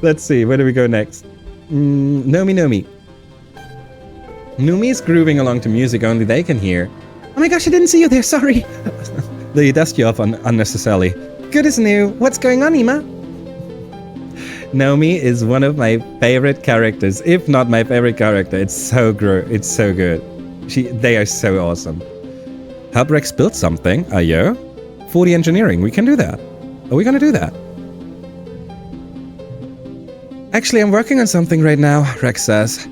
Let's see, where do we go next? Nomi. Numi's grooving along to music only they can hear. Oh my gosh, I didn't see you there, sorry. They dust you off unnecessarily. Good as new. What's going on, Ima? Nomi is one of my favorite characters, if not my favorite character. It's so good. They are so awesome. Help Rex build something, ayo. 40 engineering, we can do that. Are we gonna do that? Actually, I'm working on something right now, Rex says.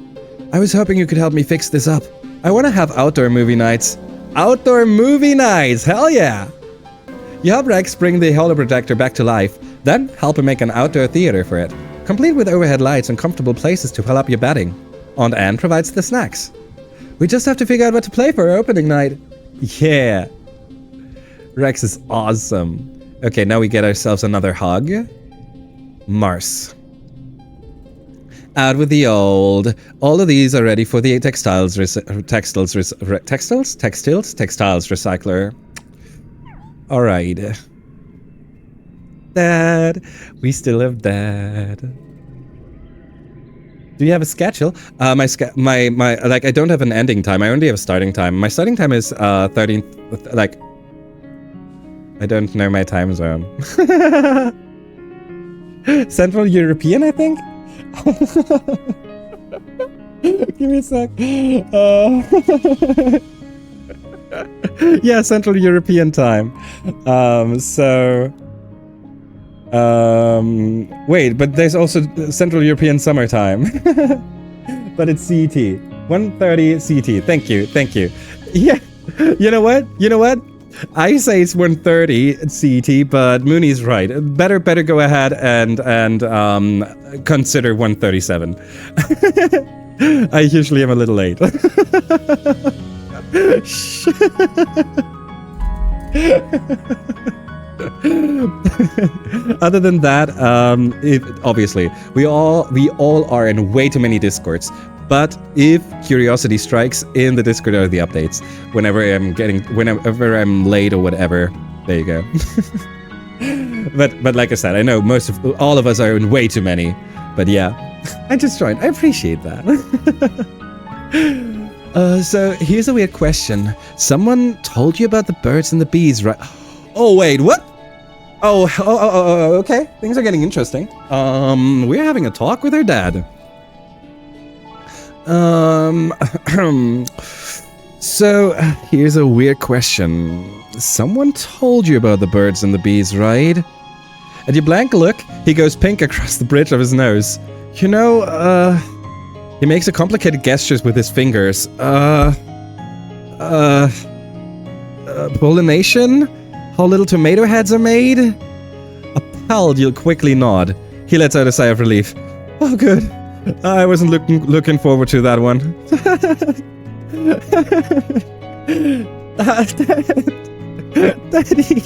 I was hoping you could help me fix this up. I want to have outdoor movie nights. Outdoor movie nights! Hell yeah! You help Rex bring the holoprojector back to life, then help him make an outdoor theater for it, complete with overhead lights and comfortable places to fill up your bedding. Aunt Anne provides the snacks. We just have to figure out what to play for our opening night. Yeah. Rex is awesome. Okay, now we get ourselves another hug. Mars. Out with the old. All of these are ready for the textiles recycler. All right. Dad, we still have Dad. Do you have a schedule? I don't have an ending time. I only have a starting time. My starting time is 13. Like, I don't know my time zone. Central European, I think. Give me a sec. Yeah, Central European time. Wait, but there's also Central European summertime. But it's CET. 1:30 CET. Thank you. Yeah. You know what? I say it's 1:30 CET, but Mooney's right. Better go ahead and consider 1:37. I usually am a little late. Other than that, obviously we all are in way too many Discords. But if curiosity strikes, in the Discord are the updates. Whenever I'm late or whatever, there you go. But like I said, I know all of us are in way too many. But yeah, I just joined. I appreciate that. So here's a weird question. Someone told you about the birds and the bees, right? Oh wait, what? Oh, okay. Things are getting interesting. We're having a talk with her So, here's a weird question. Someone told you about the birds and the bees, right? At your blank look, he goes pink across the bridge of his nose. You know, he makes a complicated gestures with his fingers. Pollination? How little tomato heads are made? Appalled, you'll quickly nod. He lets out a sigh of relief. Oh, good. I wasn't looking forward to that one. Daddy.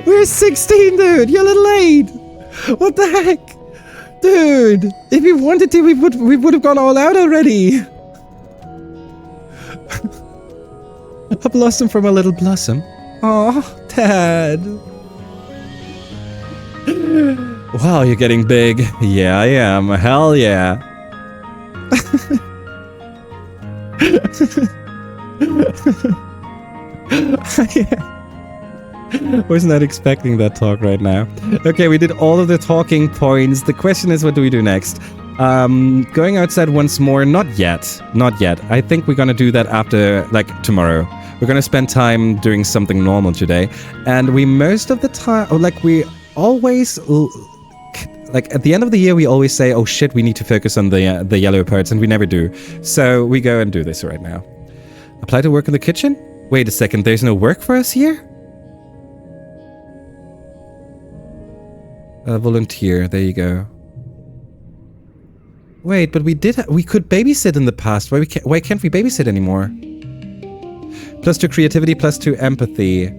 We're 16, dude. You're a little late. What the heck? Dude, if we wanted to, we would have gone all out already. A blossom from a little blossom. Aw, Dad. Wow, you're getting big. Yeah, I am. Hell yeah. Was not expecting that talk right now. Okay, we did all of the talking points. The question is, what do we do next? Going outside once more? Not yet. Not yet. I think we're gonna do that after, like, tomorrow. We're gonna spend time doing something normal today. And we most of the time, we always, like, at the end of the year, we always say, oh shit, we need to focus on the yellow parts, and we never do. So we go and do this right now. Apply to work in the kitchen? Wait a second, there's no work for us here? Volunteer, there you go. Wait, but we could babysit in the past. Why can't we babysit anymore? +2 creativity, +2 empathy.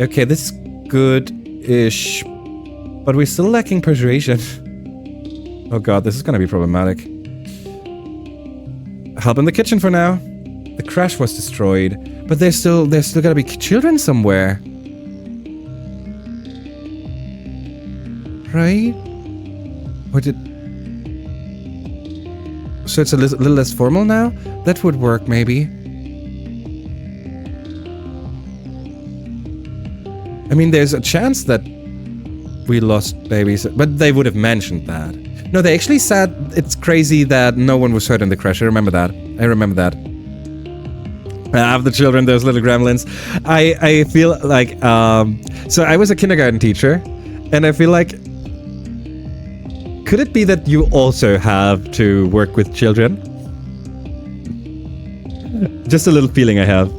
Okay, this is good-ish. But we're still lacking persuasion. Oh god, this is gonna be problematic. Help in the kitchen for now. The crash was destroyed, but there's still gotta be children somewhere. Right? Or did... So it's a little less formal now? That would work, maybe. I mean, there's a chance that we lost babies, but they would have mentioned that. No, they actually said it's crazy that no one was hurt in the crash. I remember that. I have the children, those little gremlins. I feel like, so I was a kindergarten teacher, and I feel like, could it be that you also have to work with children? Just a little feeling I have.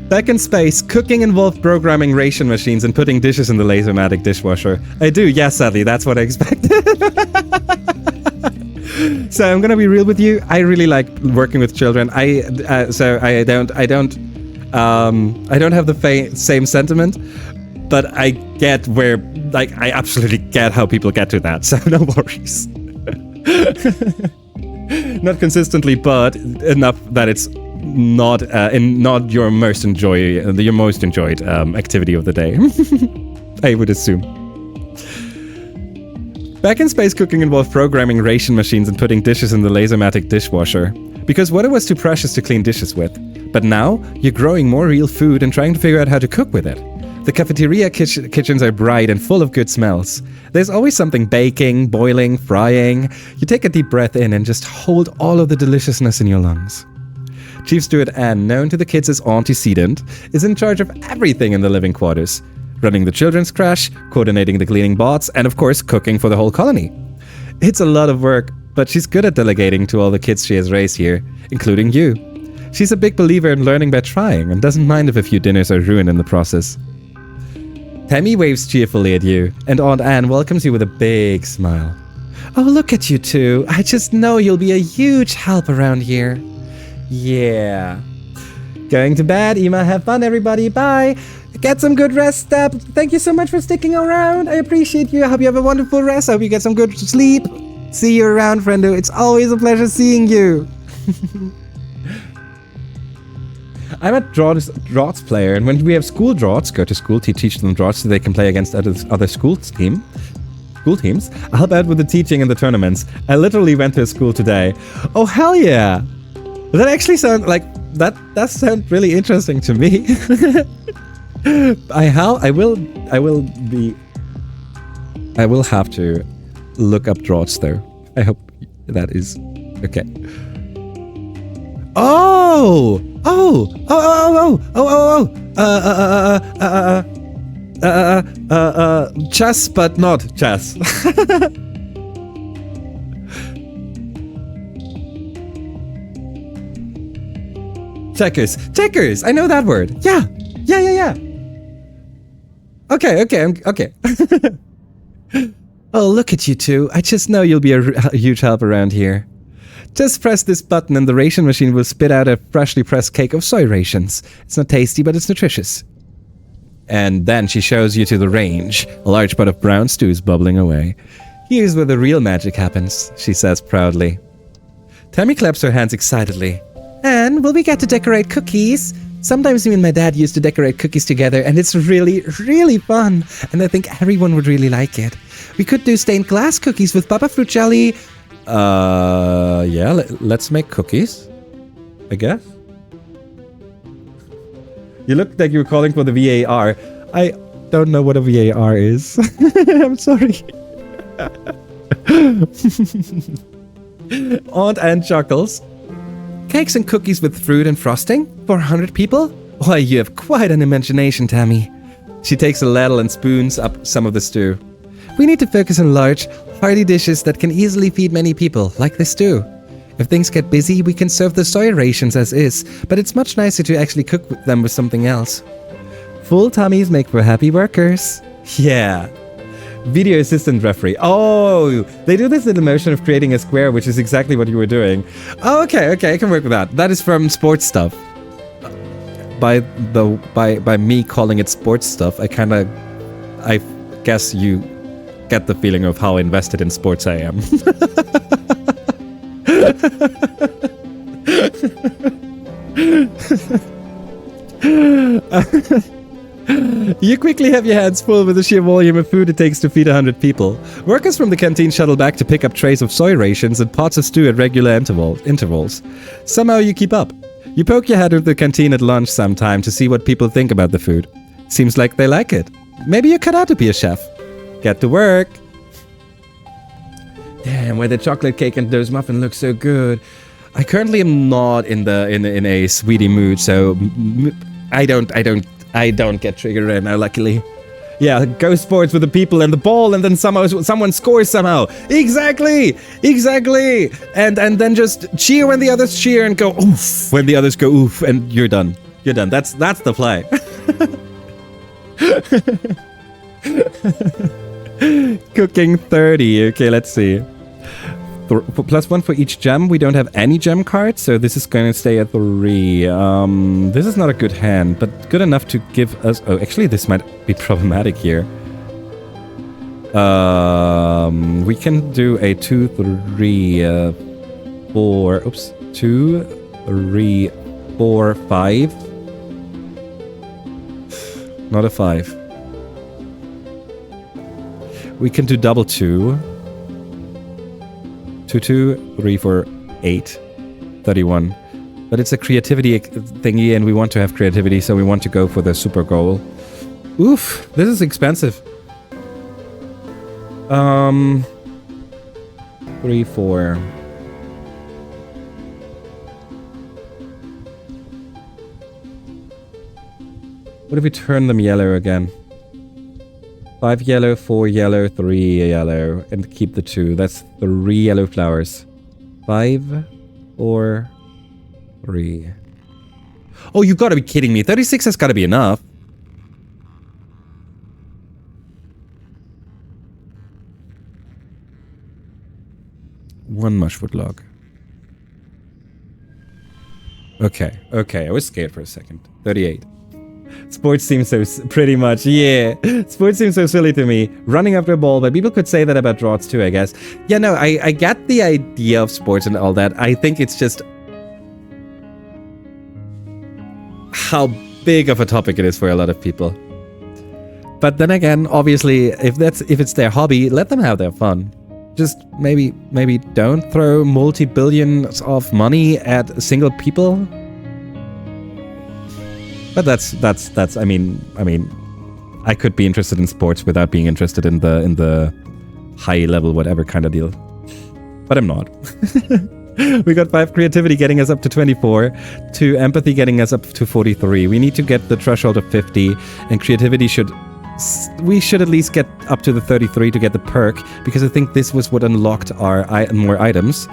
Back in space, cooking involved programming ration machines and putting dishes in the laser-matic dishwasher. I do, yes, sadly, that's what I expected. So I'm gonna be real with you. I really like working with children. I don't have the same sentiment, but I get where, like, I absolutely get how people get to that. So no worries. Not consistently, but enough that it's not your most enjoyed activity of the day. I would assume. Back in space, cooking involved programming ration machines and putting dishes in the laser-matic dishwasher, because water was too precious to clean dishes with. But now you're growing more real food and trying to figure out how to cook with it. The cafeteria kitchens are bright and full of good smells. There's always something baking, boiling, frying. You take a deep breath in and just hold all of the deliciousness in your lungs. Chief Steward Anne, known to the kids as Antecedent, is in charge of everything in the living quarters. Running the children's crash, coordinating the cleaning bots, and of course cooking for the whole colony. It's a lot of work, but she's good at delegating to all the kids she has raised here, including you. She's a big believer in learning by trying and doesn't mind if a few dinners are ruined in the process. Tammy waves cheerfully at you, and Aunt Anne welcomes you with a big smile. Oh, look at you two. I just know you'll be a huge help around here. Yeah. Going to bed. Ima, have fun, everybody. Bye. Get some good rest, Step. Thank you so much for sticking around. I appreciate you. I hope you have a wonderful rest. I hope you get some good sleep. See you around, friendo. It's always a pleasure seeing you. I'm a draughts player, and when we have school draughts, go to school to teach them draughts so they can play against other school teams. I help out with the teaching and the tournaments. I literally went to a school today. Oh, hell yeah. That actually sounds like, that sounds really interesting to me. I will have to look up draughts though. I hope that is Okay. Oh! Oh! Oh! Oh! Oh! Oh! Chess, but not chess. Checkers. Checkers! I know that word. Yeah. Yeah. Okay. Oh, look at you two. I just know you'll be a huge help around here. Just press this button and the ration machine will spit out a freshly pressed cake of soy rations. It's not tasty, but it's nutritious. And then she shows you to the range. A large pot of brown stew is bubbling away. Here's where the real magic happens, she says proudly. Tammy claps her hands excitedly. And will we get to decorate cookies? Sometimes me and my dad used to decorate cookies together, and it's really, really fun. And I think everyone would really like it. We could do stained glass cookies with Baba fruit jelly. Yeah, let's make cookies, I guess. You looked like you were calling for the VAR. I don't know what a VAR is. I'm sorry. Aunt Anne chuckles. Cakes and cookies with fruit and frosting? 400 people? Why, you have quite an imagination, Tammy. She takes a ladle and spoons up some of the stew. We need to focus on large, hearty dishes that can easily feed many people, like the stew. If things get busy, we can serve the soy rations as is, but it's much nicer to actually cook them with something else. Full tummies make for happy workers. Yeah. Video assistant referee. Oh, they do this in the motion of creating a square, which is exactly what you were doing. Oh, okay, I can work with that. That is from sports stuff. By me calling it sports stuff, I guess you get the feeling of how invested in sports I am. You quickly have your hands full with the sheer volume of food it takes to feed 100 people. Workers from the canteen shuttle back to pick up trays of soy rations and pots of stew at regular intervals. Somehow you keep up. You poke your head into the canteen at lunch sometime to see what people think about the food. Seems like they like it. Maybe you're cut out to be a chef. Get to work. Damn, where the chocolate cake and those muffins look so good. I currently am not in a sweetie mood, so I don't get triggered right now, luckily. Yeah, go sports with the people and the ball, and then someone scores somehow. Exactly. And then just cheer when the others cheer and go oof when the others go oof, and you're done. That's the play. Cooking 30. Okay, let's see. +1 for each gem. We don't have any gem cards, so this is going to stay at 3. This is not a good hand, but good enough to give us... Oh, actually, this might be problematic here. We can do a 2, 3, 4... Oops. 2, 3, 4, 5. Not a 5. We can do double 2. 2, 2, 3, 4, 8. 31. But it's a creativity thingy, and we want to have creativity, so we want to go for the super goal. Oof, this is expensive. 3, 4. What if we turn them yellow again? 5 yellow, 4 yellow, 3 yellow, and keep the 2. That's 3 yellow flowers. 5, 4, 3. Oh, you gotta be kidding me. 36 has gotta be enough. One mushwood log. Okay, I was scared for a second. 38. Sports seems so pretty much, yeah. Sports seems so silly to me. Running after a ball, but people could say that about draughts too, I guess. Yeah, no, I get the idea of sports and all that. I think it's just how big of a topic it is for a lot of people. But then again, obviously, if it's their hobby, let them have their fun. Just maybe don't throw multi-billions of money at single people. But that's I mean I could be interested in sports without being interested in the high level whatever kind of deal. But I'm not. We got 5 creativity getting us up to 24, 2 empathy getting us up to 43. We need to get the threshold of 50, and creativity we should at least get up to the 33 to get the perk, because I think this was what unlocked our more items.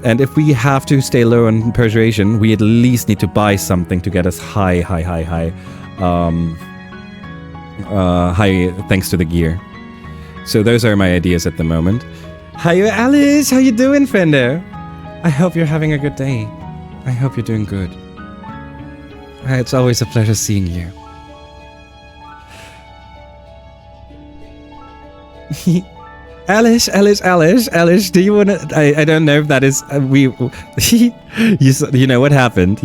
And if we have to stay low on persuasion, we at least need to buy something to get us high thanks to the gear. So those are my ideas at the moment. Hi Alice, how you doing, friendo? I hope you're having a good day. I hope you're doing good. It's always a pleasure seeing you. Alice, do you want to... I don't know if that is... you know what happened?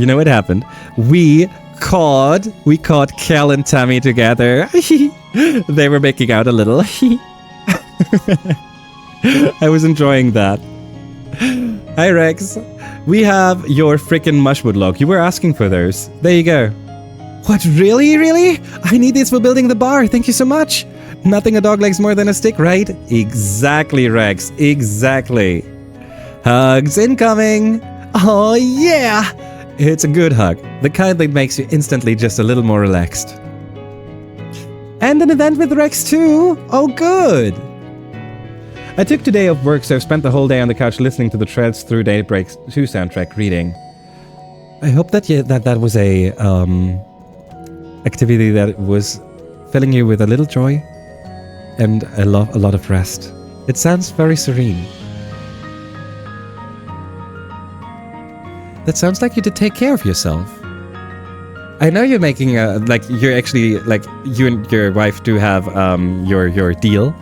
We caught Kel and Tammy together. They were making out a little. I was enjoying that. Hi, Rex. We have your frickin' mushwood log. You were asking for those. There you go. What, really? I need these for building the bar. Thank you so much. Nothing a dog likes more than a stick, right? Exactly, Rex. Exactly. Hugs incoming. Oh, yeah. It's a good hug. The kind that makes you instantly just a little more relaxed. And an event with Rex too. Oh, good. I took today off work, so I've spent the whole day on the couch listening to the Treads Through Daybreak 2 soundtrack reading. I hope that that was a activity that was filling you with a little joy and a lot of rest. It sounds very serene. That sounds like you did take care of yourself. I know you're making you're actually you and your wife do have your deal.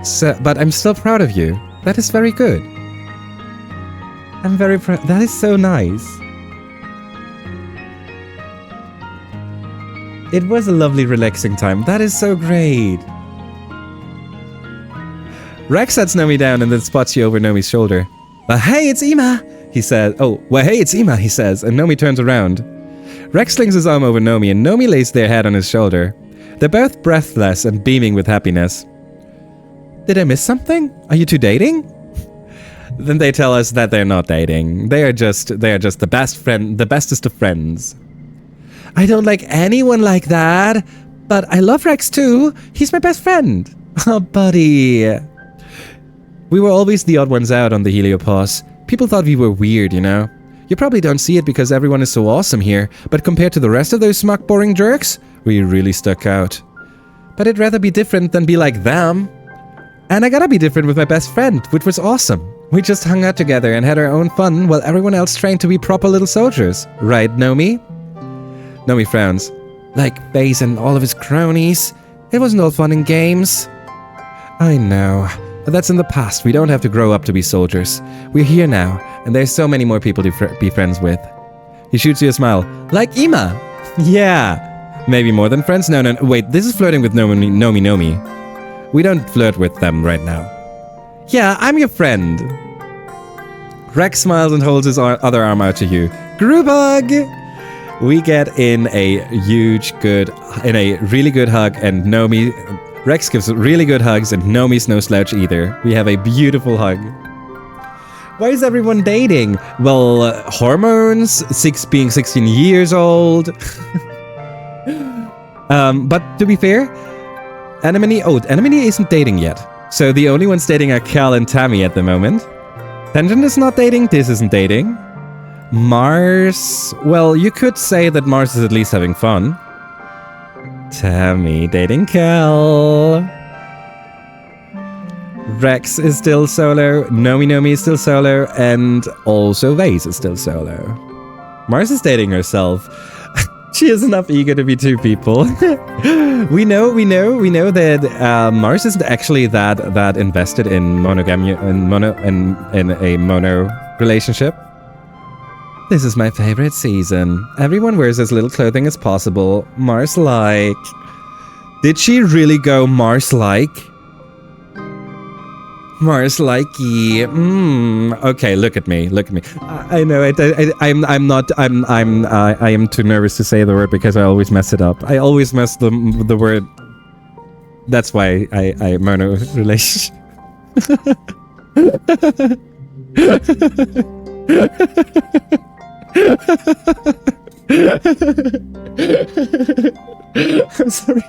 So, but I'm still proud of you. That is very good. I'm very proud. That is so nice. It was a lovely, relaxing time. That is so great. Rex sets Nomi down and then spots you over Nomi's shoulder. But hey, it's Ima, he says. Oh, well, hey, it's Ima, he says, and Nomi turns around. Rex slings his arm over Nomi, and Nomi lays their head on his shoulder. They're both breathless and beaming with happiness. Did I miss something? Are you two dating? Then they tell us that they're not dating. They are just the bestest of friends. I don't like anyone like that, but I love Rex too. He's my best friend. Oh, buddy. We were always the odd ones out on the Heliopause. People thought we were weird, you know? You probably don't see it because everyone is so awesome here, but compared to the rest of those smug, boring jerks, we really stuck out. But I'd rather be different than be like them. And I gotta be different with my best friend, which was awesome. We just hung out together and had our own fun while everyone else trained to be proper little soldiers. Right, Nomi? Nomi frowns. Like Baze and all of his cronies. It wasn't all fun and games. I know. But that's in the past. We don't have to grow up to be soldiers. We're here now, and there's so many more people to be friends with. He shoots you a smile. Like Ima. Yeah. Maybe more than friends? No. Wait, this is flirting with Nomi. We don't flirt with them right now. Yeah, I'm your friend. Rex smiles and holds his other arm out to you. Group hug! We get in a really good hug, and Rex gives really good hugs, and Nomi's no slouch either. We have a beautiful hug. Why is everyone dating? Well, hormones, being 16 years old. But to be fair, Anemone isn't dating yet. So the only ones dating are Cal and Tammy at the moment. Tangent is not dating, this isn't dating. Mars, well, you could say that Mars is at least having fun. Tammy dating Cal. Rex is still solo, Nomi is still solo, and also Vase is still solo. Mars is dating herself. She is enough eager to be two people. We know that Mars isn't actually that invested in monogamy in a mono relationship. This is my favorite season. Everyone wears as little clothing as possible. Mars-like. Did she really go Mars-like? Mars-likey. Okay, look at me. I know. I am too nervous to say the word because I always mess it up. I always mess the word. That's why I mono relationship. I'm sorry.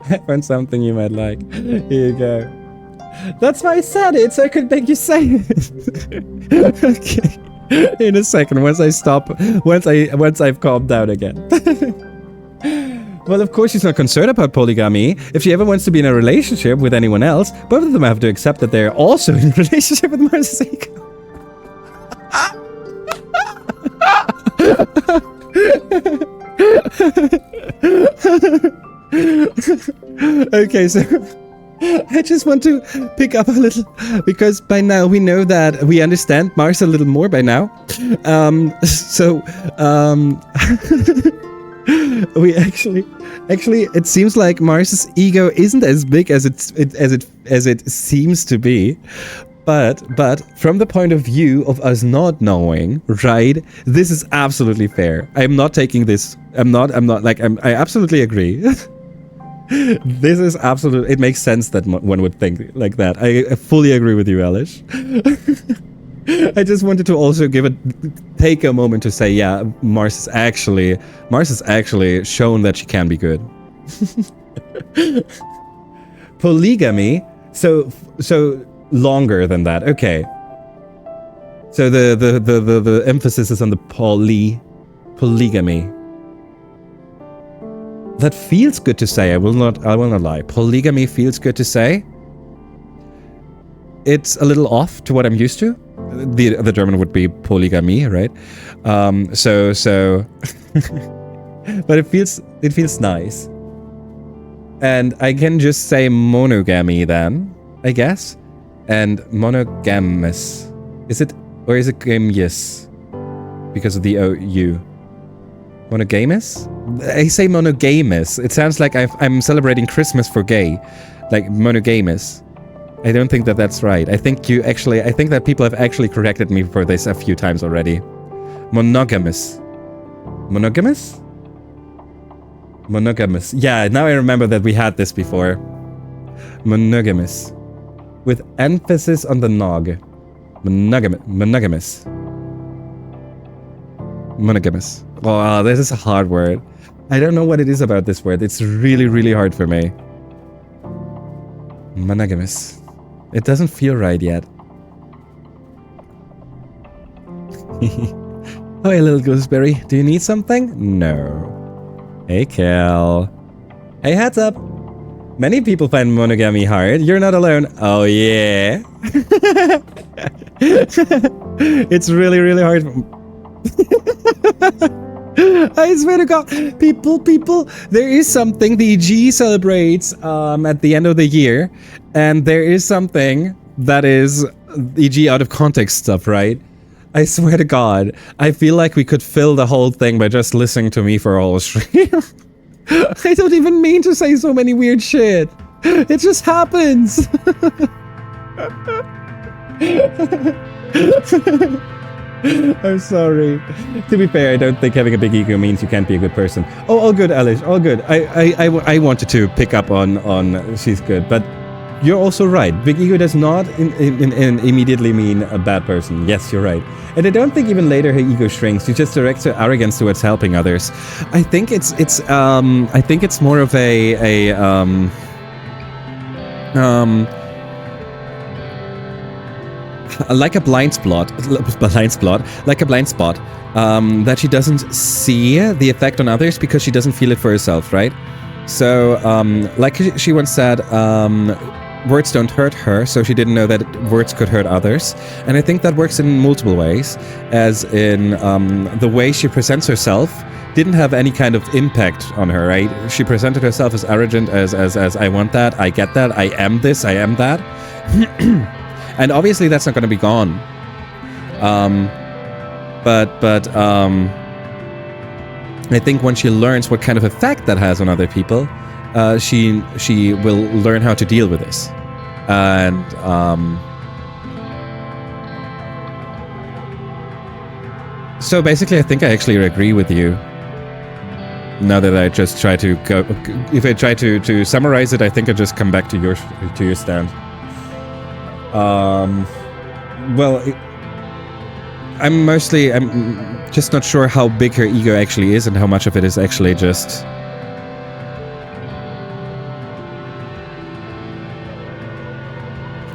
I found something you might like. Here you go. That's why I said it, so I could make you say it. Okay. In a second, once I've calmed down again. Well, of course she's not concerned about polygamy. If she ever wants to be in a relationship with anyone else, both of them have to accept that they're also in a relationship with Marcy's ego. Okay, so I just want to pick up a little, because by now we know that we understand Mars a little more by now. We actually, it seems like Mars's ego isn't as big as it seems to be. But from the point of view of us not knowing, right? This is absolutely fair. I'm not taking this. I absolutely agree. This is absolutely. It makes sense that one would think like that. I fully agree with you, Elish. I just wanted to also take a moment to say, yeah, Mars has actually shown that she can be good. Polygamy. So longer than that. Okay. So the emphasis is on the polygamy. That feels good to say. I will not lie. Polygamy feels good to say. It's a little off to what I'm used to. The German would be polygamy, right? But it feels nice. And I can just say monogamy then, I guess. And monogamous. Is it gamius? Because of the OU. Monogamous? I say monogamous. It sounds like I'm celebrating Christmas for gay. Like monogamous. I don't think that that's right. I think that people have actually corrected me for this a few times already. Monogamous. Monogamous? Monogamous. Yeah, now I remember that we had this before. Monogamous. With emphasis on the nog. Monogamous. Monogamous. Oh, this is a hard word. I don't know what it is about this word. It's really, really hard for me. Monogamous. It doesn't feel right yet. Hi, little gooseberry. Do you need something? No. Hey, Kel. Hey, heads up. Many people find monogamy hard. You're not alone. Oh, yeah. It's really, really hard. I swear to God. People, there is something the EG celebrates at the end of the year. And there is something that is EG out of context stuff, right? I swear to God. I feel like we could fill the whole thing by just listening to me for a whole stream. I don't even mean to say so many weird shit. It just happens. I'm sorry. To be fair, I don't think having a big ego means you can't be a good person. Oh, all good, Alice. All good. I wanted to pick up on she's good, but you're also right. Big ego does not immediately mean a bad person. Yes, you're right. And I don't think even later her ego shrinks. She just directs her arrogance towards helping others. I think it's more of like a blind spot, that she doesn't see the effect on others because she doesn't feel it for herself, right? So, like she once said, words don't hurt her, so she didn't know that words could hurt others. And I think that works in multiple ways, as in the way she presents herself didn't have any kind of impact on her, right? She presented herself as arrogant, as I want that, I get that, I am this, I am that. And obviously that's not going to be gone. But I think when she learns what kind of effect that has on other people, she will learn how to deal with this. And so basically I think I actually agree with you. Now that I just try to go, if I try to summarize it, I think I just come back to your stand. Well, I'm just not sure how big her ego actually is and how much of it is actually just.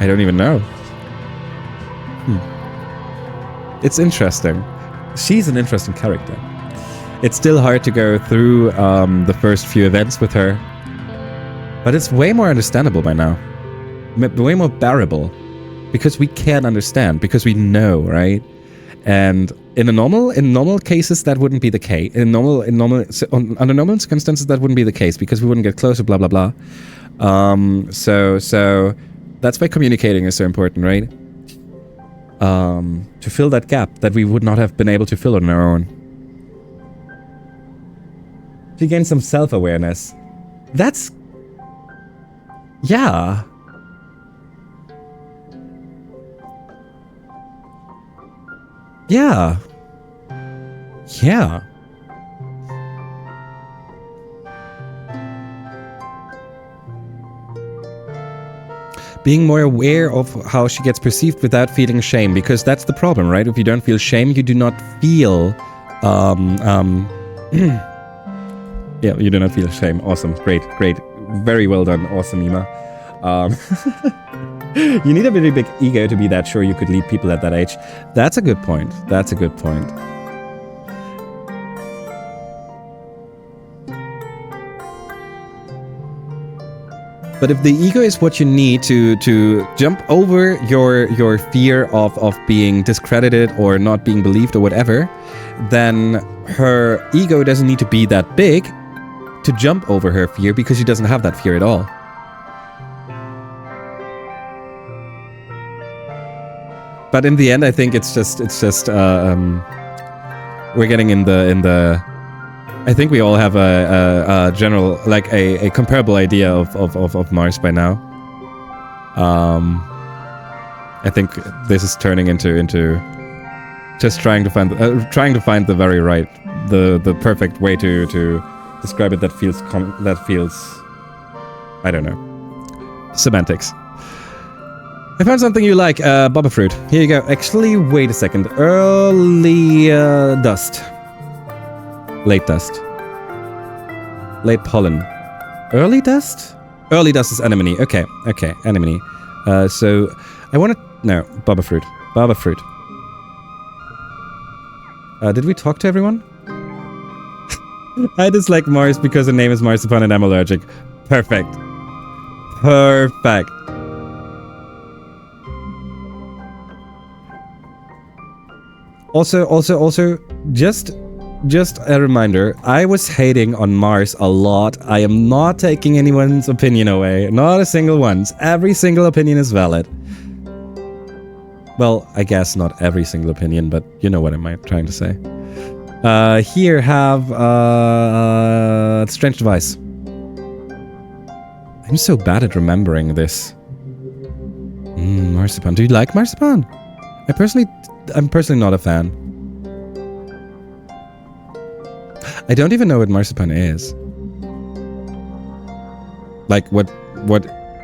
I don't even know. It's interesting. She's an interesting character. It's still hard to go through the first few events with her, but it's way more understandable by now. Way more bearable, because we can understand, because we know, right? And in normal cases, that wouldn't be the case. Under normal circumstances, that wouldn't be the case because we wouldn't get closer. Blah blah blah. So that's why communicating is so important, right? To fill that gap that we would not have been able to fill on our own. To gain some self-awareness. That's... Yeah. Yeah. Yeah. Being more aware of how she gets perceived without feeling shame, because that's the problem, right? If you don't feel shame, you do not feel... Yeah, you do not feel shame. Awesome. Great. Very well done. Awesome, Ima. You need a very big ego to be that sure you could lead people at that age. That's a good point. But if the ego is what you need to jump over your fear of being discredited or not being believed or whatever, then her ego doesn't need to be that big to jump over her fear, because she doesn't have that fear at all. But in the end, I think it's just we're getting in the. I think we all have a general, like a comparable idea of Mars by now. I think this is turning into just trying to find the very right, the perfect way to describe it that feels I don't know, semantics. I found something you like, Baba Fruit. Here you go. Actually, wait a second. Early dust. Late dust. Late pollen. Early dust? Early dust is anemone. Okay, anemone. So, I want to... No, Baba Fruit. Did we talk to everyone? I dislike Mars because her name is Marzipan and I'm allergic. Perfect. Also, just a reminder, I was hating on Mars a lot. I am not taking anyone's opinion away. Not a single one's. Every single opinion is valid. Well, I guess not every single opinion, but you know what I'm trying to say. Here, have Strange Device. I'm so bad at remembering this. Marzipan. Do you like Marzipan? I'm personally not a fan. I don't even know what Marzipan is. Like, what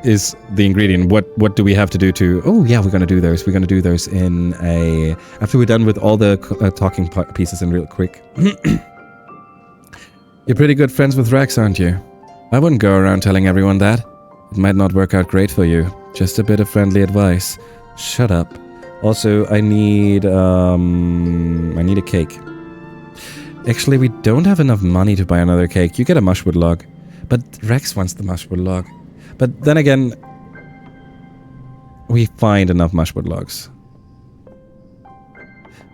is the ingredient? What do we have to do to... Oh, yeah, we're gonna do those. We're gonna do those in a... After we're done with all the talking pieces in real quick. You're pretty good friends with Rex, aren't you? I wouldn't go around telling everyone that. It might not work out great for you. Just a bit of friendly advice. Shut up. Also, I need a cake. Actually, we don't have enough money to buy another cake. You get a mushwood log. But Rex wants the mushwood log. But then again, we find enough mushwood logs.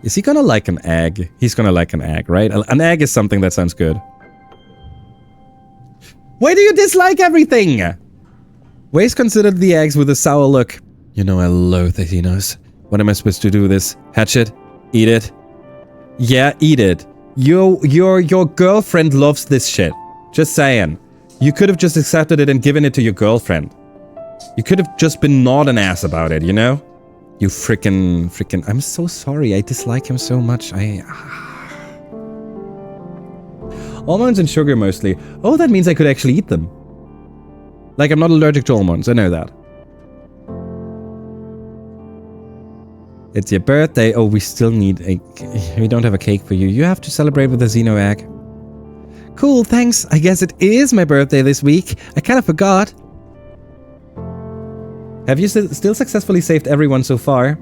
Is he gonna like an egg? He's gonna like an egg, right? An egg is something that sounds good. Why do you dislike everything? Waze considered the eggs with a sour look. You know I loathe Athenos. What am I supposed to do with this? Hatch it? Eat it? Yeah, eat it. Your girlfriend loves this shit. Just saying. You could have just accepted it and given it to your girlfriend. You could have just been not an ass about it, you know? You frickin'... I'm so sorry. I dislike him so much. Almonds and sugar mostly. Oh, that means I could actually eat them. Like, I'm not allergic to almonds, I know that. It's your birthday. Oh, we still need a... We don't have a cake for you. You have to celebrate with a Xeno egg. Cool, thanks. I guess it is my birthday this week. I kind of forgot. Have you still successfully saved everyone so far?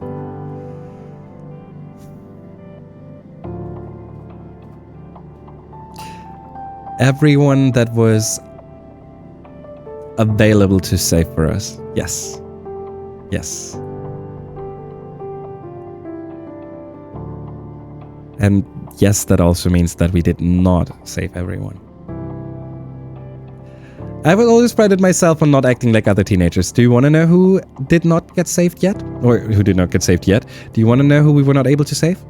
Everyone that was available to save for us. Yes. Yes. And yes, that also means that we did not save everyone. I will always prided myself on not acting like other teenagers. Do you want to know who did not get saved yet? Or who did not get saved yet? Do you want to know who we were not able to save?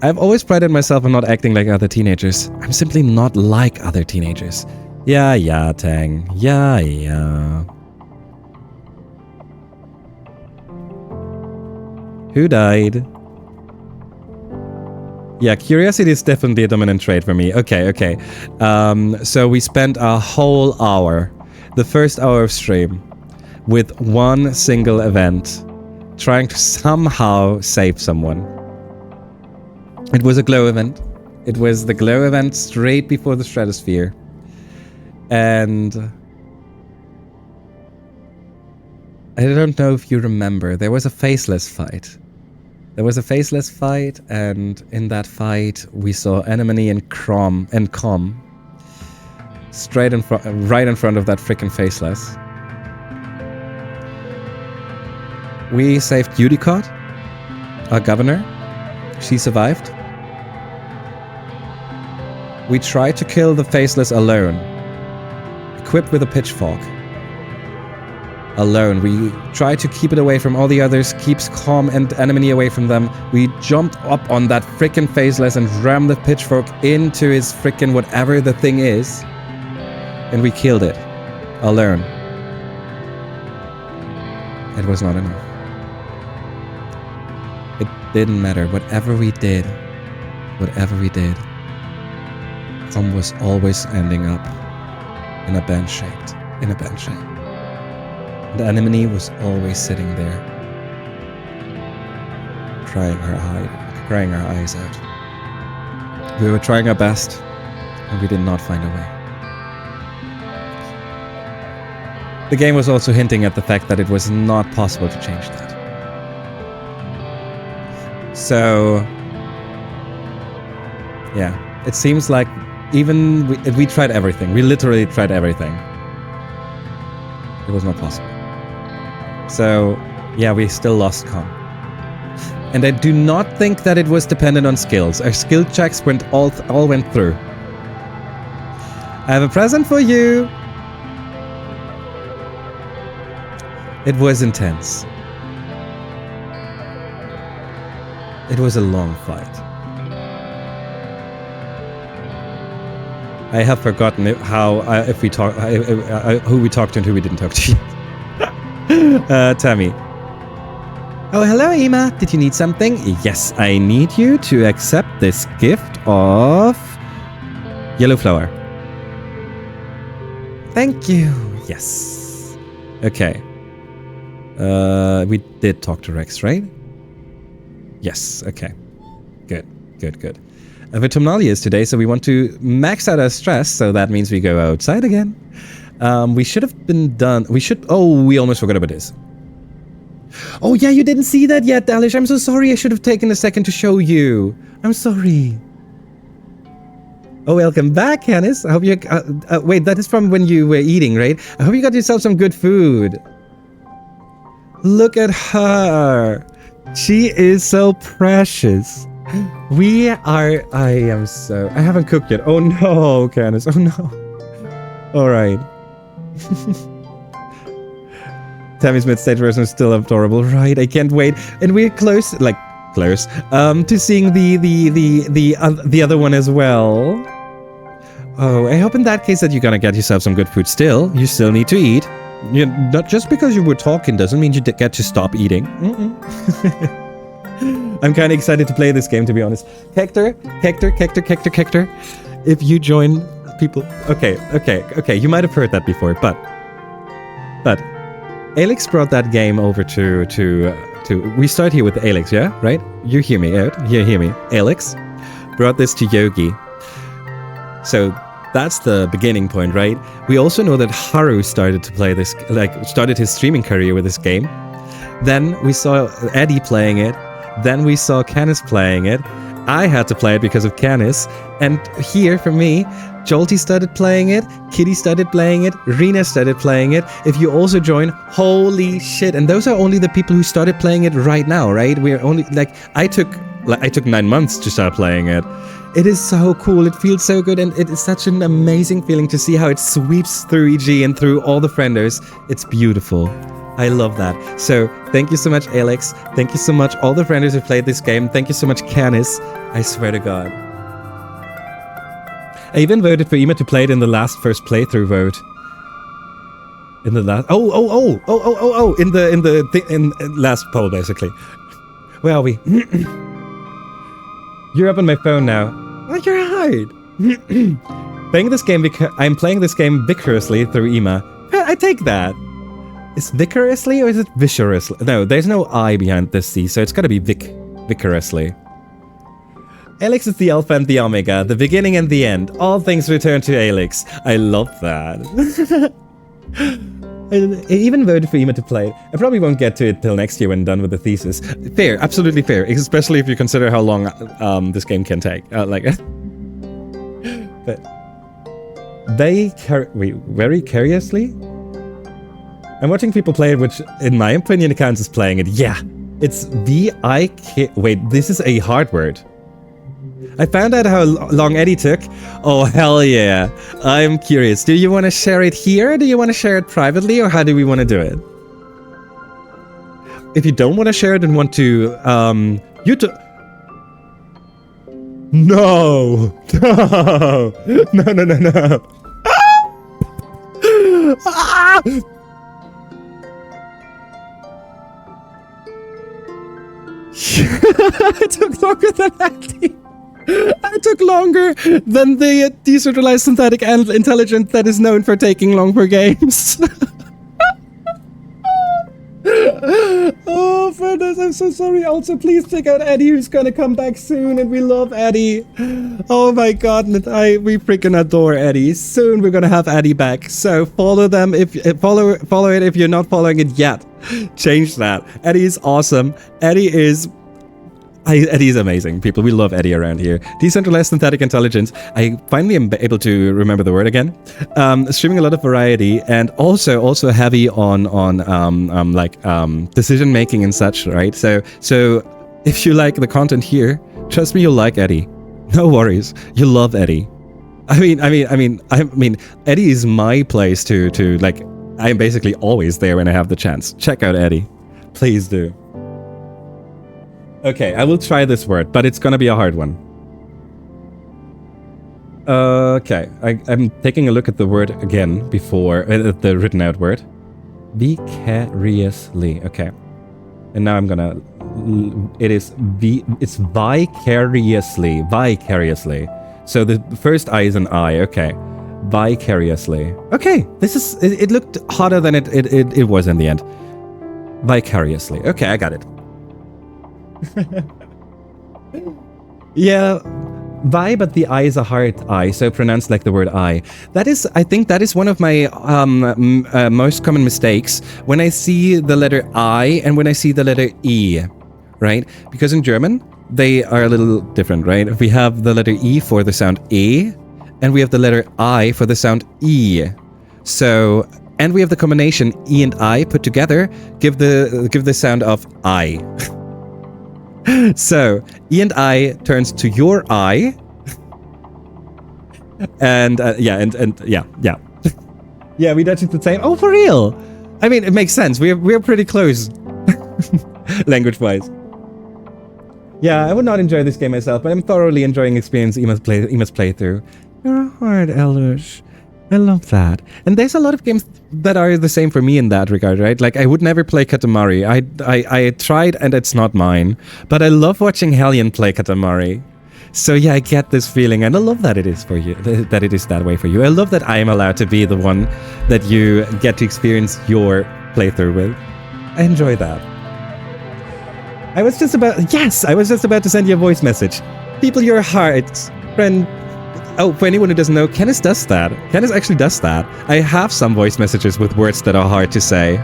I've always prided myself on not acting like other teenagers. I'm simply not like other teenagers. Yeah, Tang. Yeah. Who died? Yeah, curiosity is definitely a dominant trait for me. Okay. So we spent a whole hour, the first hour of stream, with one single event, trying to somehow save someone. It was a glow event. It was the glow event straight before the stratosphere. And I don't know if you remember, there was a faceless fight. And in that fight, we saw Anemone and Com straight in front, right in front of that freaking faceless. We saved Udicott, our governor. She survived. We tried to kill the faceless alone, equipped with a pitchfork. Alone. We tried to keep it away from all the others, keeps Com and Anemone away from them. We jumped up on that frickin' faceless and rammed the pitchfork into his frickin' whatever the thing is. And we killed it. Alone. It was not enough. It didn't matter. Whatever we did, Com was always ending up in a bench shape. And Anemone was always sitting there, crying her eyes out. We were trying our best, and we did not find a way. The game was also hinting at the fact that it was not possible to change that. So, yeah, it seems like even we tried everything. We literally tried everything. It was not possible. So, yeah, we still lost Com. And I do not think that it was dependent on skills. Our skill checks all went through. I have a present for you. It was intense. It was a long fight. I have forgotten how who we talked to and who we didn't talk to. Tammy. Oh, hello, Ema. Did you need something? Yes, I need you to accept this gift of yellow flower. Thank you. Yes. Okay. We did talk to Rex, right? Yes. Okay. Good. Vertumna is today, so we want to max out our stress, so that means we go outside again. We should have been done. We almost forgot about this. Oh yeah, you didn't see that yet, Dalish. I'm so sorry. I should have taken a second to show you. I'm sorry. Oh, welcome back, Hannes. I hope you... wait, that is from when you were eating, right? I hope you got yourself some good food. Look at her. She is so precious. I haven't cooked yet. Oh no, Candace. Oh no. Alright. Tammy's mid-stage version is still adorable, right? I can't wait. And we're close to seeing the other one as well. Oh, I hope in that case that you're gonna get yourself some good food still. You still need to eat. Not just because you were talking doesn't mean you get to stop eating. I'm kind of excited to play this game, to be honest. Hector. if you join people. Okay. You might have heard that before, but Alex brought that game over to. We start here with Alex, yeah, right? You hear me out. You hear me. Alex brought this to Yogi. So that's the beginning point, right? We also know that Haru started to play this, started his streaming career with this game. Then we saw Eddie playing it. Then we saw Canis playing it. I had to play it because of Canis. And here, for me, Jolty started playing it, Kitty started playing it, Rena started playing it. If you also join, holy shit. And those are only the people who started playing it right now, right? We're only, I took 9 months to start playing it. It is so cool, it feels so good, and it is such an amazing feeling to see how it sweeps through EG and through all the frienders. It's beautiful. I love that. So, thank you so much, Alex. Thank you so much, all the frienders who played this game. Thank you so much, Canis. I swear to God. I even voted for Ima to play it in the first playthrough vote. In the last... In last poll, basically. Where are we? You're up on my phone now. Oh, you're hide. Playing this game because I'm playing this game vicorously through Ima. I take that. Is vicorously or is it viciously? No, there's no I behind this C, so it's gotta be vicorously. Alex is the alpha and the omega, the beginning and the end. All things return to Alex. I love that. I even voted for Ima to play it. I probably won't get to it till next year when I'm done with the thesis. Fair, absolutely fair. Especially if you consider how long this game can take. But very curiously? I'm watching people play it, which in my opinion counts as playing it. Yeah, it's V-I-K... Wait, this is a hard word. I found out how long Eddie took. Oh, hell yeah. I'm curious. Do you want to share it here? Or do you want to share it privately? Or how do we want to do it? If you don't want to share it and want to... No! No! Ah! I took longer than Eddie. I took longer than the decentralized synthetic intelligence that is known for taking long for games. Oh, friends, I'm so sorry. Also, please check out Eddie, who's gonna come back soon, and we love Eddie. Oh my God, we freaking adore Eddie. Soon we're gonna have Eddie back. So follow them follow it if you're not following it yet. Change that. Eddie is awesome. Eddie is amazing, people. We love Eddie around here. Decentralized synthetic intelligence. I finally am able to remember the word again. Streaming a lot of variety and also heavy on decision making and such, right? So if you like the content here, trust me, you'll like Eddie. No worries, you love Eddie. I mean, Eddie is my place to I'm basically always there when I have the chance. Check out Eddie, please do. Okay, I will try this word, but it's gonna be a hard one. Okay, I'm taking a look at the word again before the written out word. Vicariously. Okay, and now I'm gonna. It's vicariously. Vicariously. So the first I is an I. Okay, vicariously. Okay, this is. It looked harder than it was in the end. Vicariously. Okay, I got it. Yeah, vi, but the I is a hard I, so pronounced like the word I. I think that is one of my most common mistakes when I see the letter I and when I see the letter E, right? Because in German, they are a little different, right? We have the letter E for the sound E, and we have the letter I for the sound E. So, and we have the combination E and I put together give the sound of I. So, E and I turns to your eye. And, yeah. Yeah, we touch it the same. Oh, for real? I mean, it makes sense. We're pretty close. Language-wise. Yeah, I would not enjoy this game myself, but I'm thoroughly enjoying experiencing Ima's playthrough. You're a hard Elders. I love that. And there's a lot of games that are the same for me in that regard, right? Like, I would never play Katamari. I tried and it's not mine. But I love watching Hellion play Katamari. So yeah, I get this feeling, and I love that it is for you, that it is that way for you. I love that I am allowed to be the one that you get to experience your playthrough with. I enjoy that. I was just about to send you a voice message. People, your hearts, friend. Oh, for anyone who doesn't know, Kenneth does that. Kenneth actually does that. I have some voice messages with words that are hard to say.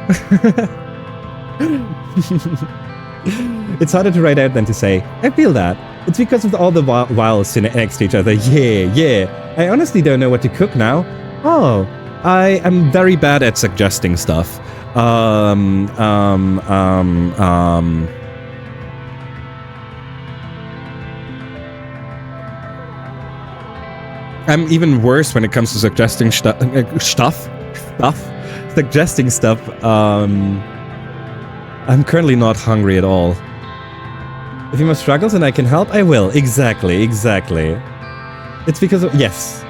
It's harder to write out than to say. I feel that. It's because of all the vowels next to each other. Yeah, yeah. I honestly don't know what to cook now. Oh, I am very bad at suggesting stuff. I'm even worse when it comes to suggesting stuff. Suggesting stuff. I'm currently not hungry at all. If you must struggle and I can help, I will. Exactly. It's because of... Yes.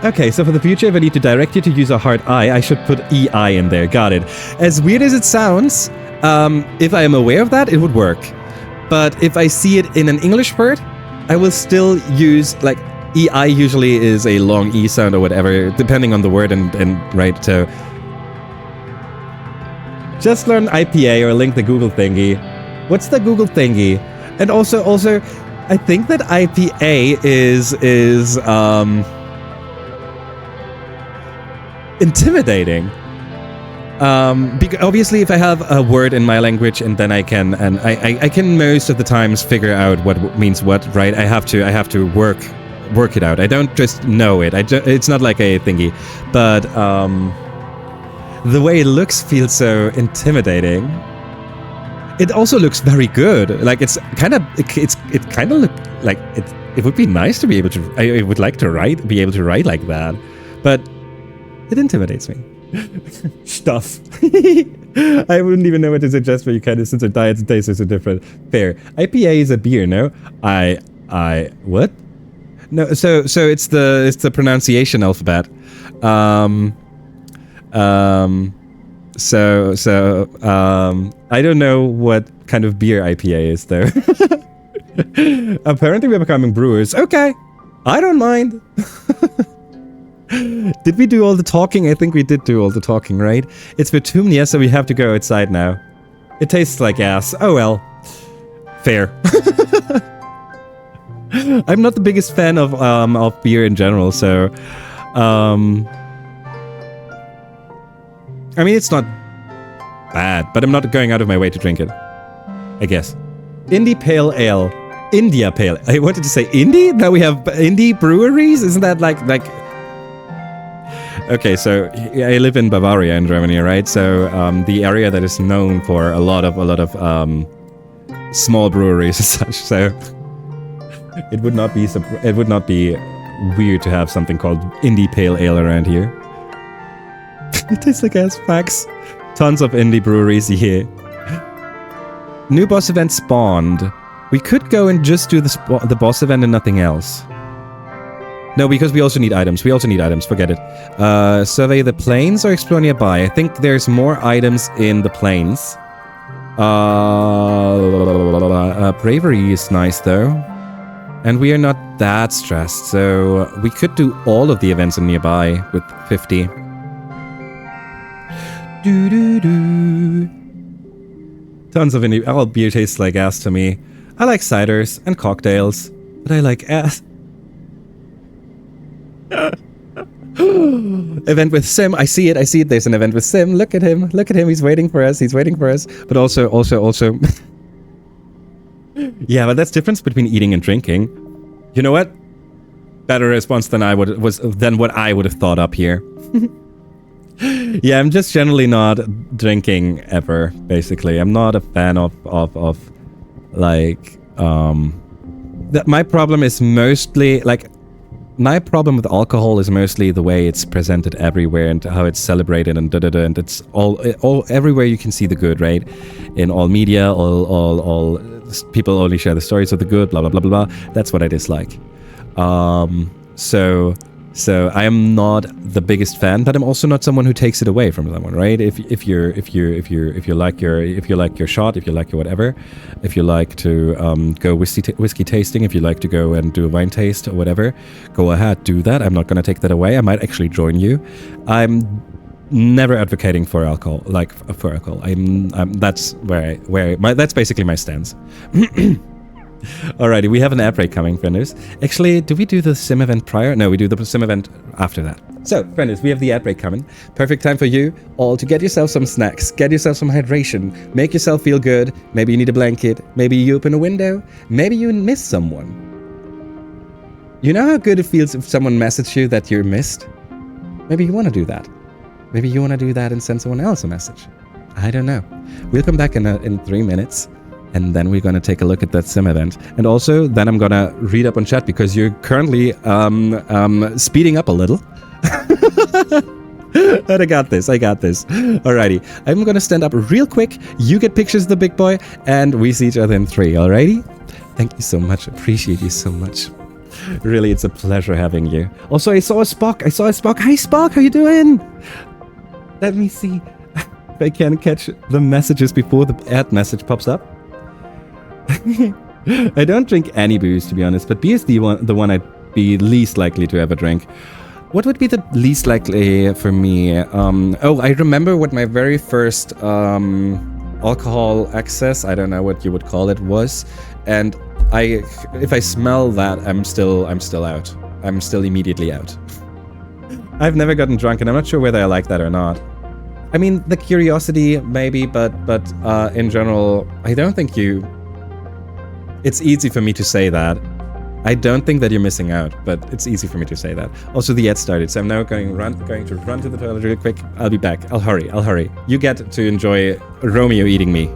Okay, so for the future, if I need to direct you to use a hard I should put EI in there. Got it. As weird as it sounds, if I am aware of that, it would work. But if I see it in an English word, I will still use, like... EI usually is a long E sound or whatever, depending on the word and right, so... Just learn IPA or link the Google thingy. What's the Google thingy? And also, I think that IPA is intimidating. Because obviously if I have a word in my language and then I can most of the times figure out what means what, right? I have to work it out. I don't just know it. It's not like a thingy, but the way it looks feels so intimidating. It also looks very good. Like it kind of look like it would be nice to be able to. I would like to be able to write like that, but it intimidates me. Stuff. I wouldn't even know what to suggest for you, kind of, since our diets and tastes are so different. Fair. IPA is a beer, no? What? No, so it's the pronunciation alphabet. I don't know what kind of beer IPA is though. Apparently we're becoming brewers. Okay, I don't mind. Did we do all the talking? I think we did do all the talking, right? It's Vertumna, so we have to go outside now. It tastes like ass. Oh well. Fair. I'm not the biggest fan of beer in general, so I mean, it's not bad, but I'm not going out of my way to drink it, I guess. Indie Pale Ale. India Pale. I wanted to say indie? Now we have indie breweries? Isn't that like... Okay, so I live in Bavaria in Germany, right? So the area that is known for a lot of small breweries and such, so it would not be weird to have something called Indie Pale Ale around here. It tastes like ass facts. Tons of indie breweries here. New boss event spawned. We could go and just do the boss event and nothing else. No, because we also need items. Forget it. Survey the plains or explore nearby. I think there's more items in the plains. Bravery is nice though. And we are not that stressed, so we could do all of the events in nearby with 50. Tons of indie. All beer tastes like ass to me. I like ciders and cocktails, but I like ass. Event with Sim. I see it. There's an event with Sim. Look at him. He's waiting for us. But also. Yeah, but that's the difference between eating and drinking. You know what? Better response than what I would have thought up here. Yeah, I'm just generally not drinking ever, basically. I'm not a fan of like, my problem is mostly, like, my problem with alcohol is mostly the way it's presented everywhere and how it's celebrated and and it's all everywhere you can see the good, right? In all media, all people only share the stories of the good, blah, blah, blah, blah, blah. That's what I dislike. So So I am not the biggest fan, but I'm also not someone who takes it away from someone, right? If you like your shot, if you like your whatever, if you like to go whiskey tasting, if you like to go and do a wine taste or whatever, go ahead, do that. I'm not going to take that away. I might actually join you. I'm never advocating for alcohol, like for alcohol. That's that's basically my stance. Alrighty, we have an app break coming, frienders. Actually, do we do the sim event prior? No, we do the sim event after that. So, frienders, we have the ad break coming. Perfect time for you all to get yourself some snacks, get yourself some hydration, make yourself feel good. Maybe you need a blanket, maybe you open a window, maybe you miss someone. You know how good it feels if someone messages you that you're missed? Maybe you want to do that. Maybe you want to do that and send someone else a message. I don't know. We'll come back in 3 minutes. And then we're going to take a look at that sim event. And also, then I'm going to read up on chat because you're currently speeding up a little. But I got this. Alrighty. I'm going to stand up real quick. You get pictures of the big boy. And we see each other in 3. Alrighty? Thank you so much. Appreciate you so much. Really, it's a pleasure having you. Also, I saw a Spock. Hi, Spock. How you doing? Let me see if I can catch the messages before the ad message pops up. I don't drink any booze, to be honest, but beer is the one I'd be least likely to ever drink. What would be the least likely for me? I remember what my very first alcohol excess, I don't know what you would call it, was, and if I smell that, I'm still out. I'm still immediately out. I've never gotten drunk, and I'm not sure whether I like that or not. I mean, the curiosity maybe, but in general, I don't think you. It's easy for me to say that. I don't think that you're missing out, but it's easy for me to say that. Also, the ad started, so I'm now going to run to the toilet real quick. I'll be back. I'll hurry. You get to enjoy Romeo eating me.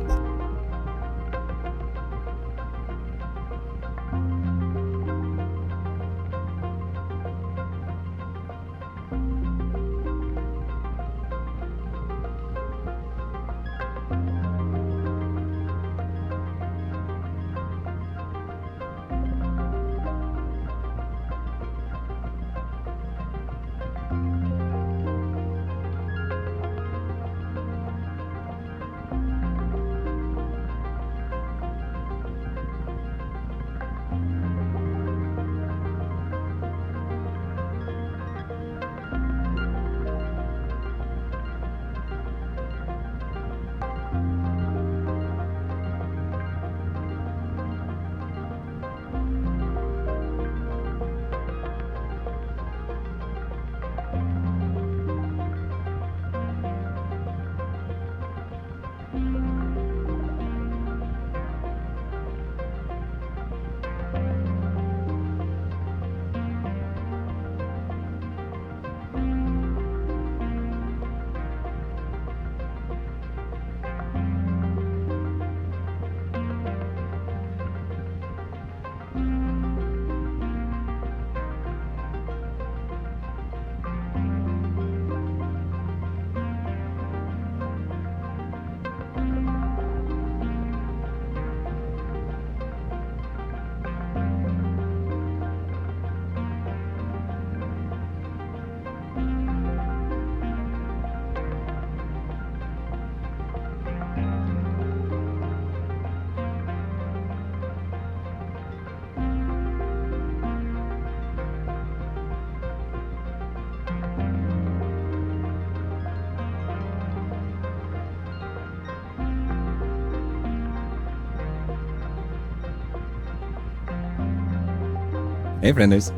Hey, frienders.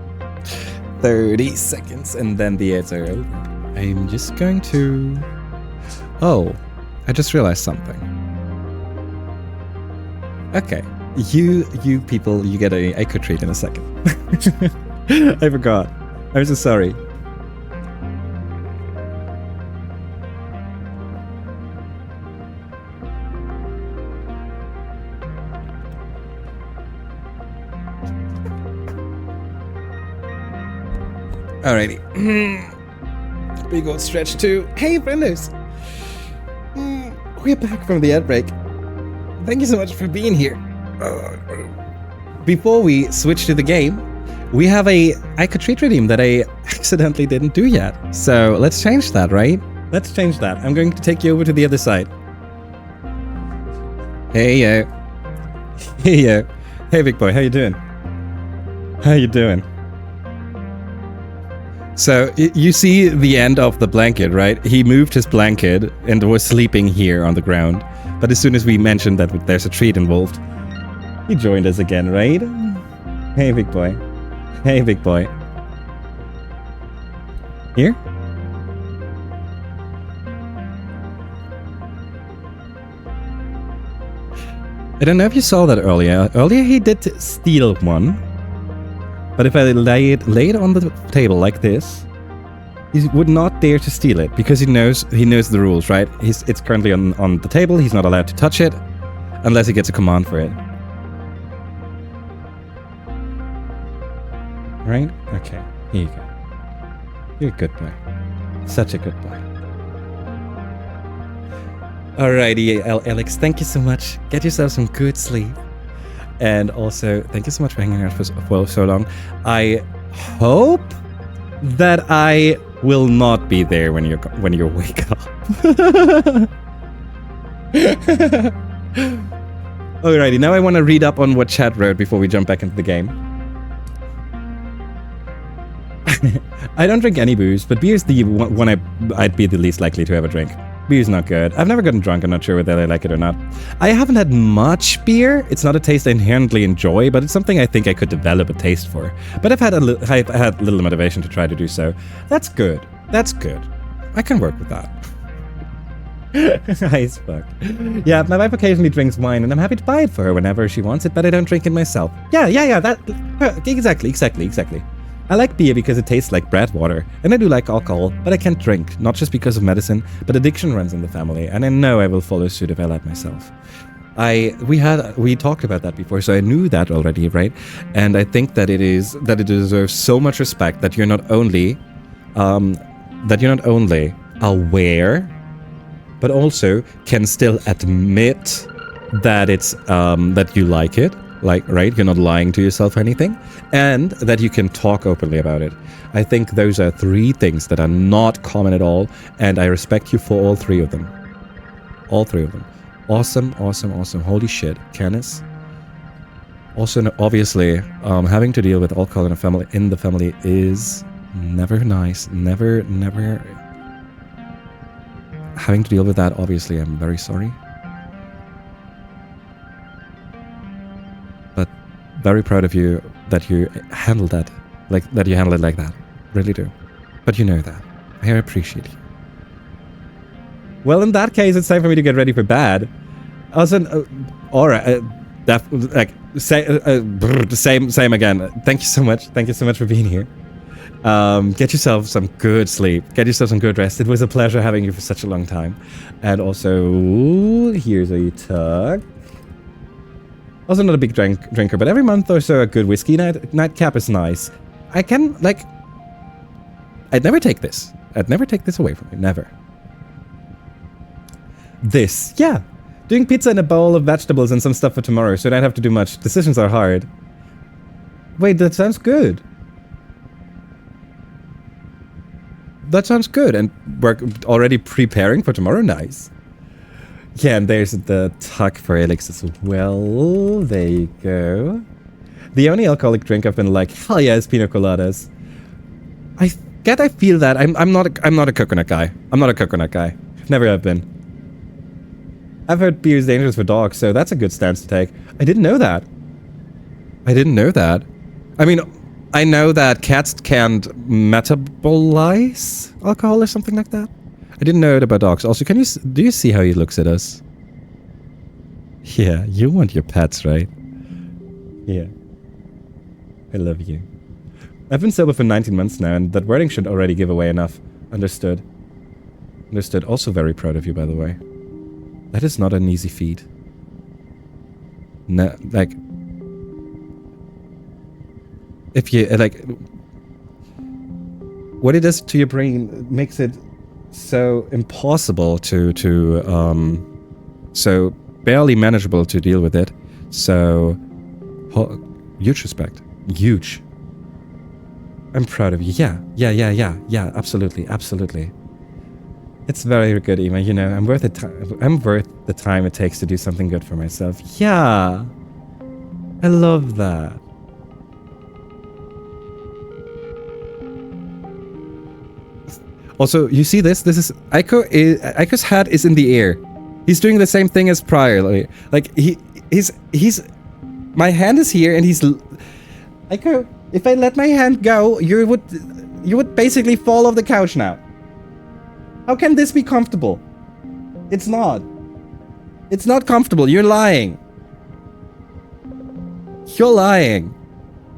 30 seconds and then the ads are over. I'm just going to... Oh, I just realized something. Okay, you people, you get a echo treat in a second. I forgot. I'm so sorry. Alrighty. Big old stretch too. Hey, frienders. We're back from the ad break. Thank you so much for being here. Before we switch to the game, we have a I could treat redeem that I accidentally didn't do yet. So let's change that, right? Let's change that. I'm going to take you over to the other side. Hey, yo. Hey, yo. Hey, big boy. How you doing? How you doing? So you see the end of the blanket, right? He moved his blanket and was sleeping here on the ground. But as soon as we mentioned that there's a treat involved, he joined us again, right? Hey, big boy. Hey, big boy. Here? I don't know if you saw that earlier. Earlier he did steal one. But if I lay it on the table like this, he would not dare to steal it because he knows the rules, right? It's currently on the table. He's not allowed to touch it unless he gets a command for it. Right? Okay. Here you go. You're a good boy. Such a good boy. Alrighty, Alex. Thank you so much. Get yourself some good sleep. And also, thank you so much for hanging out for so long. I hope that I will not be there when you wake up. Alrighty, now I want to read up on what chat wrote before we jump back into the game. I don't drink any booze, but beer's the one I'd be the least likely to ever drink. Beer's not good. I've never gotten drunk. I'm not sure whether I like it or not. I haven't had much beer. It's not a taste I inherently enjoy, but it's something I think I could develop a taste for. But I've had little motivation to try to do so. That's good. That's good. I can work with that. Nice fuck. Yeah, my wife occasionally drinks wine, and I'm happy to buy it for her whenever she wants it, but I don't drink it myself. Yeah. That exactly. I like beer because it tastes like bread water, and I do like alcohol, but I can't drink, not just because of medicine, but addiction runs in the family, and I know I will follow suit if I let myself. We talked about that before, so I knew that already, right? And I think that it deserves so much respect that you're not only aware, but also can still admit that it's that you like it. Like, right? You're not lying to yourself or anything. And that you can talk openly about it. I think those are 3 things that are not common at all. And I respect you for all 3 of them. All 3 of them. Awesome. Holy shit. Canis. Also, obviously, having to deal with alcohol in the family is never nice. Never. Having to deal with that, obviously, I'm very sorry. Very proud of you that you handled that, like that. Really do. But you know that. I appreciate you. Well, in that case, it's time for me to get ready for bed. Also, alright, same again. Thank you so much. Thank you so much for being here. Get yourself some good sleep. Get yourself some good rest. It was a pleasure having you for such a long time. And also, here's a tug. Also not a big drinker, but every month or so a good whiskey nightcap is nice. I'd never take this. I'd never take this away from you. Never. This. Yeah. Doing pizza and a bowl of vegetables and some stuff for tomorrow, so I don't have to do much. Decisions are hard. Wait, that sounds good. That sounds good. And we're already preparing for tomorrow? Nice. Yeah, and there's the tuck for Alex as well. There you go. The only alcoholic drink I've been like, hell yeah, is pina coladas. I feel that. I'm not a coconut guy. I'm not a coconut guy. Never have been. I've heard beer is dangerous for dogs, so that's a good stance to take. I didn't know that. I mean, I know that cats can't metabolize alcohol or something like that. I didn't know it about dogs. Also, do you see how he looks at us? Yeah, you want your pets, right? Yeah. I love you. I've been sober for 19 months now, and that wording should already give away enough. Understood. Also very proud of you, by the way. That is not an easy feat. No, like... If you, like... What it does to your brain makes it so impossible so barely manageable to deal with it. So huge respect. Huge I'm proud of you. Yeah, absolutely. It's very good, Ema. You know, I'm worth the time it takes to do something good for myself. Yeah. I love that. Also, you see this? This is Aiko's hat is in the air. He's doing the same thing as prior. Like he's my hand is here and he's Aiko, if I let my hand go, you would basically fall off the couch now. How can this be comfortable? It's not. It's not comfortable. You're lying. You're lying.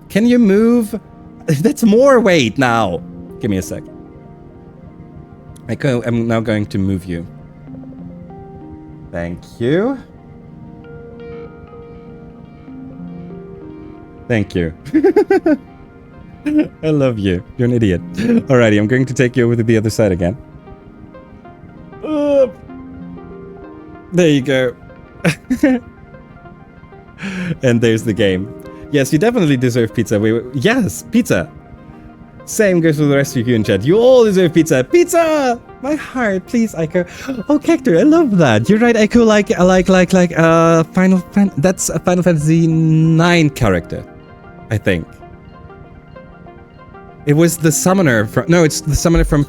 Can you move? That's more weight now. Give me a sec. I'm now going to move you. Thank you. Thank you. I love you. You're an idiot. Alrighty, I'm going to take you over to the other side again. There you go. And there's the game. Yes, you definitely deserve pizza. Yes, pizza. Same goes for the rest of you in chat. You all deserve pizza. Pizza! My heart, please, Aiko. Oh, Hector, I love that. You're right, Aiko. That's a Final Fantasy 9 character, I think. It was the summoner from. No, it's the summoner from.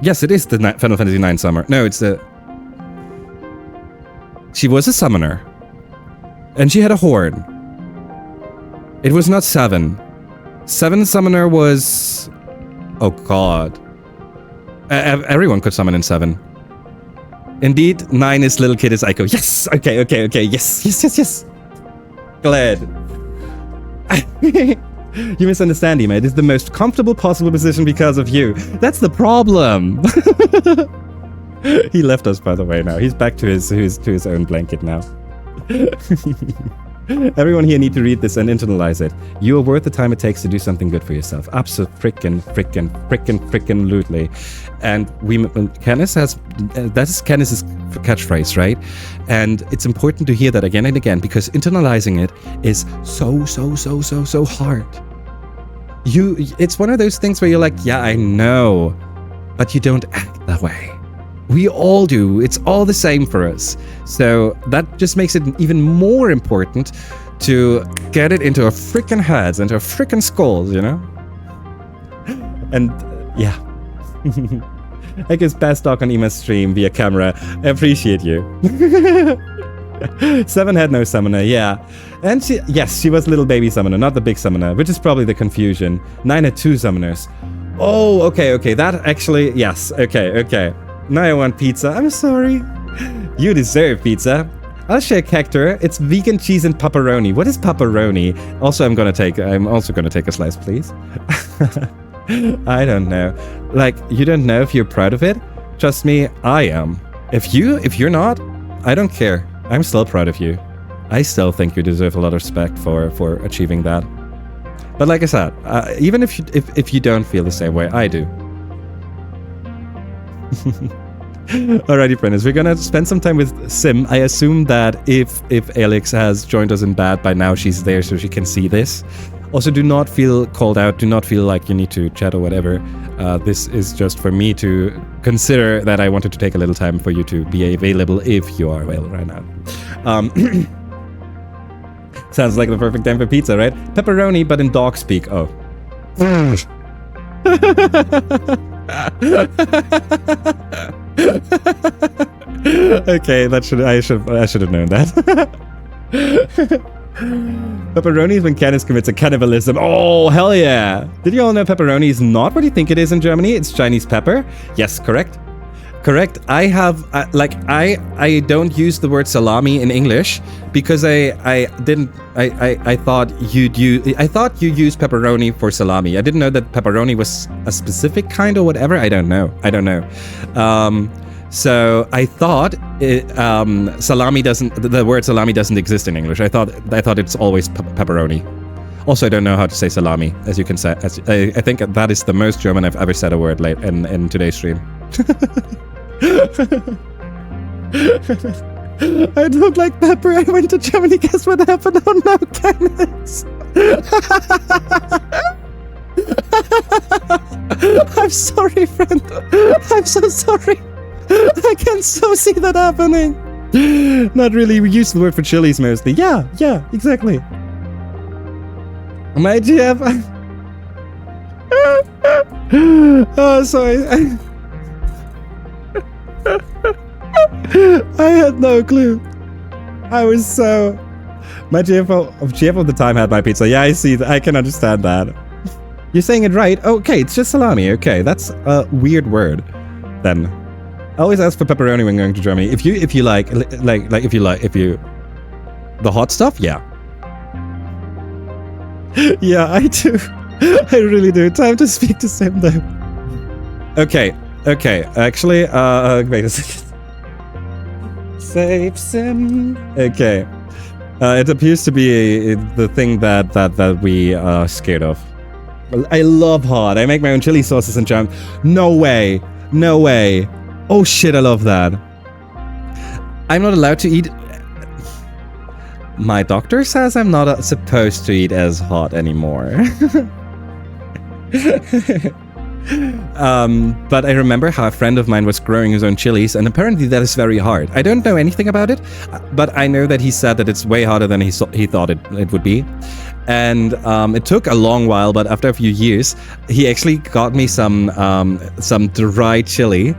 Yes, it is the Final Fantasy 9 summoner. No, it's the. She was a summoner, and she had a horn. It was not 7. 7 summoner was... Oh god. Everyone could summon in 7. Indeed, 9 is little kid is Aiko. Yes! Okay. Yes. Glad. You misunderstand, Ema. It is the most comfortable possible position because of you. That's the problem. He left us, by the way, now. He's back to his own blanket now. Everyone here need to read this and internalize it. You are worth the time it takes to do something good for yourself. Absolutely. And Canis has, that's Canis's catchphrase, right? And it's important to hear that again and again because internalizing it is so hard. It's one of those things where you're like, yeah, I know, but you don't act that way. We all do. It's all the same for us. So that just makes it even more important to get it into our freaking heads, into our freaking skulls, you know? And yeah. I guess best talk on Ema's stream via camera. I appreciate you. 7 had no summoner, yeah. And she was little baby summoner, not the big summoner, which is probably the confusion. 9 had 2 summoners. Oh, okay. That actually, yes. Okay. Now I want pizza. I'm sorry. You deserve pizza. I'll shake Hector. It's vegan cheese and pepperoni. What is pepperoni? Also, I'm also gonna take a slice, please. I don't know. Like, you don't know if you're proud of it? Trust me, I am. If you're not, I don't care. I'm still proud of you. I still think you deserve a lot of respect for achieving that. But like I said, even if you don't feel the same way, I do. Alrighty, friends, we're gonna spend some time with Sim. I assume that if Alex has joined us in bed by now, she's there so she can see this. Also, do not feel called out. Do not feel like you need to chat or whatever. This is just for me to consider that I wanted to take a little time for you to be available if you are available right now. Sounds like the perfect time for pizza, right? Pepperoni, but in dog speak. Oh. Okay, I should have known that. Pepperoni is when Canis commits a cannibalism. Oh, hell yeah! Did you all know pepperoni is not what you think it is in Germany? It's Chinese pepper. Yes, correct. I have I don't use the word salami in English because I thought you used pepperoni for salami. I didn't know that pepperoni was a specific kind or whatever. I don't know. So I thought the word salami doesn't exist in English. I thought it's always pepperoni. Also, I don't know how to say salami, as you can say. I think that is the most German I've ever said a word late in today's stream. I don't like pepper. I went to Germany. Guess what happened? Oh no, Kenneth. I'm sorry, friend. I'm so sorry. I can so see that happening. Not really. We use the word for chilies mostly. Yeah, exactly. My GF. Oh, sorry. I had no clue. I was so... My GF of the time had my pizza. Yeah, I see. I can understand that. You're saying it right. Okay, it's just salami. Okay, that's a weird word. Then, I always ask for pepperoni when going to Germany. If you like the hot stuff, yeah. Yeah, I do. I really do. Time to speak to Sim though. Okay. Actually, wait a second. Save Sim. Okay. It appears to be the thing that we are scared of. I love hot. I make my own chili sauces and jam. No way. Oh shit, I love that. I'm not allowed to eat... My doctor says I'm not supposed to eat as hot anymore. But I remember how a friend of mine was growing his own chilies, and apparently that is very hard. I don't know anything about it, but I know that he said that it's way harder than he thought it would be. And it took a long while, but after a few years, he actually got me some dry chili,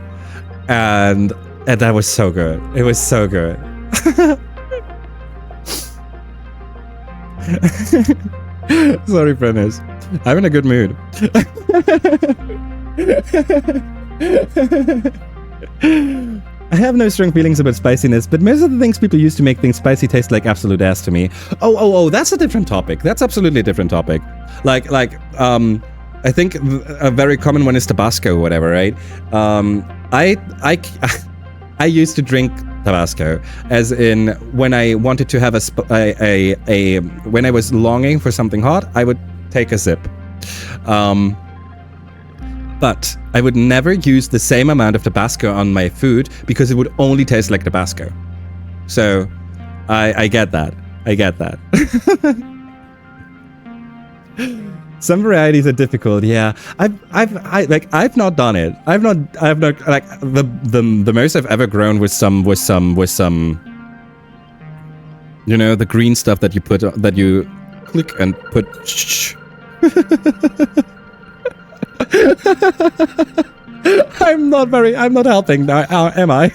and that was so good. It was so good. Sorry, friends. I'm in a good mood. I have no strong feelings about spiciness, but most of the things people use to make things spicy taste like absolute ass to me. Oh, that's a different topic. That's absolutely a different topic. I think a very common one is Tabasco or whatever, right? I used to drink Tabasco, as in when I wanted to have when I was longing for something hot, I would take a sip. But I would never use the same amount of Tabasco on my food because it would only taste like Tabasco. So I get that. Some varieties are difficult, yeah. I've not done it. I've not like the most I've ever grown was some you know, the green stuff that you put that you click and put. I'm not helping now, am I?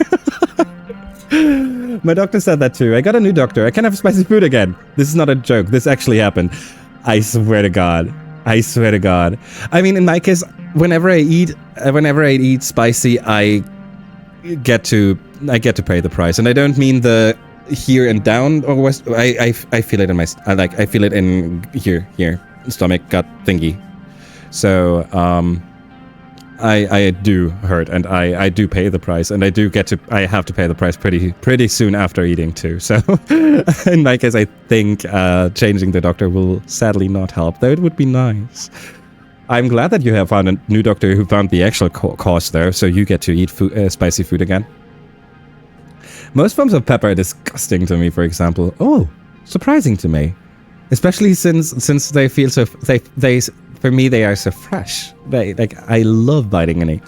My doctor said that too. I got a new doctor. I can't have spicy food again. This is not a joke. This actually happened. I swear to God. I mean, in my case, whenever I eat spicy, I get to pay the price, and I don't mean the here and down or west. I feel it in my I feel it in here stomach gut thingy. So I do hurt, and I do pay the price, and I have to pay the price pretty soon after eating too. So in my case, I think changing the doctor will sadly not help, though it would be nice. I'm glad that you have found a new doctor who found the actual cause though, so you get to eat spicy food again. Most forms of pepper are disgusting to me, for example. Oh, surprising to me. Especially since they feel so... They for me, they are so fresh. I love biting an egg.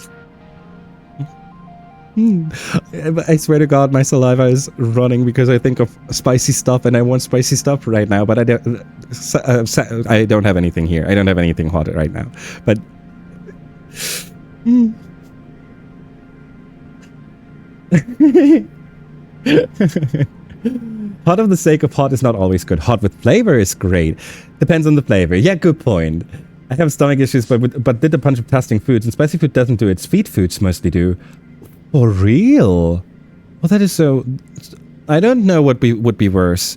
I swear to God, my saliva is running because I think of spicy stuff, and I want spicy stuff right now, but I don't have anything here. I don't have anything hot right now. But... Hot of the sake of hot is not always good. Hot with flavor is great. Depends on the flavor. Yeah, good point. I have stomach issues, but did a bunch of testing foods, and spicy food doesn't do it. Sweet foods mostly do. For real? Well, that is so... I don't know what would be worse.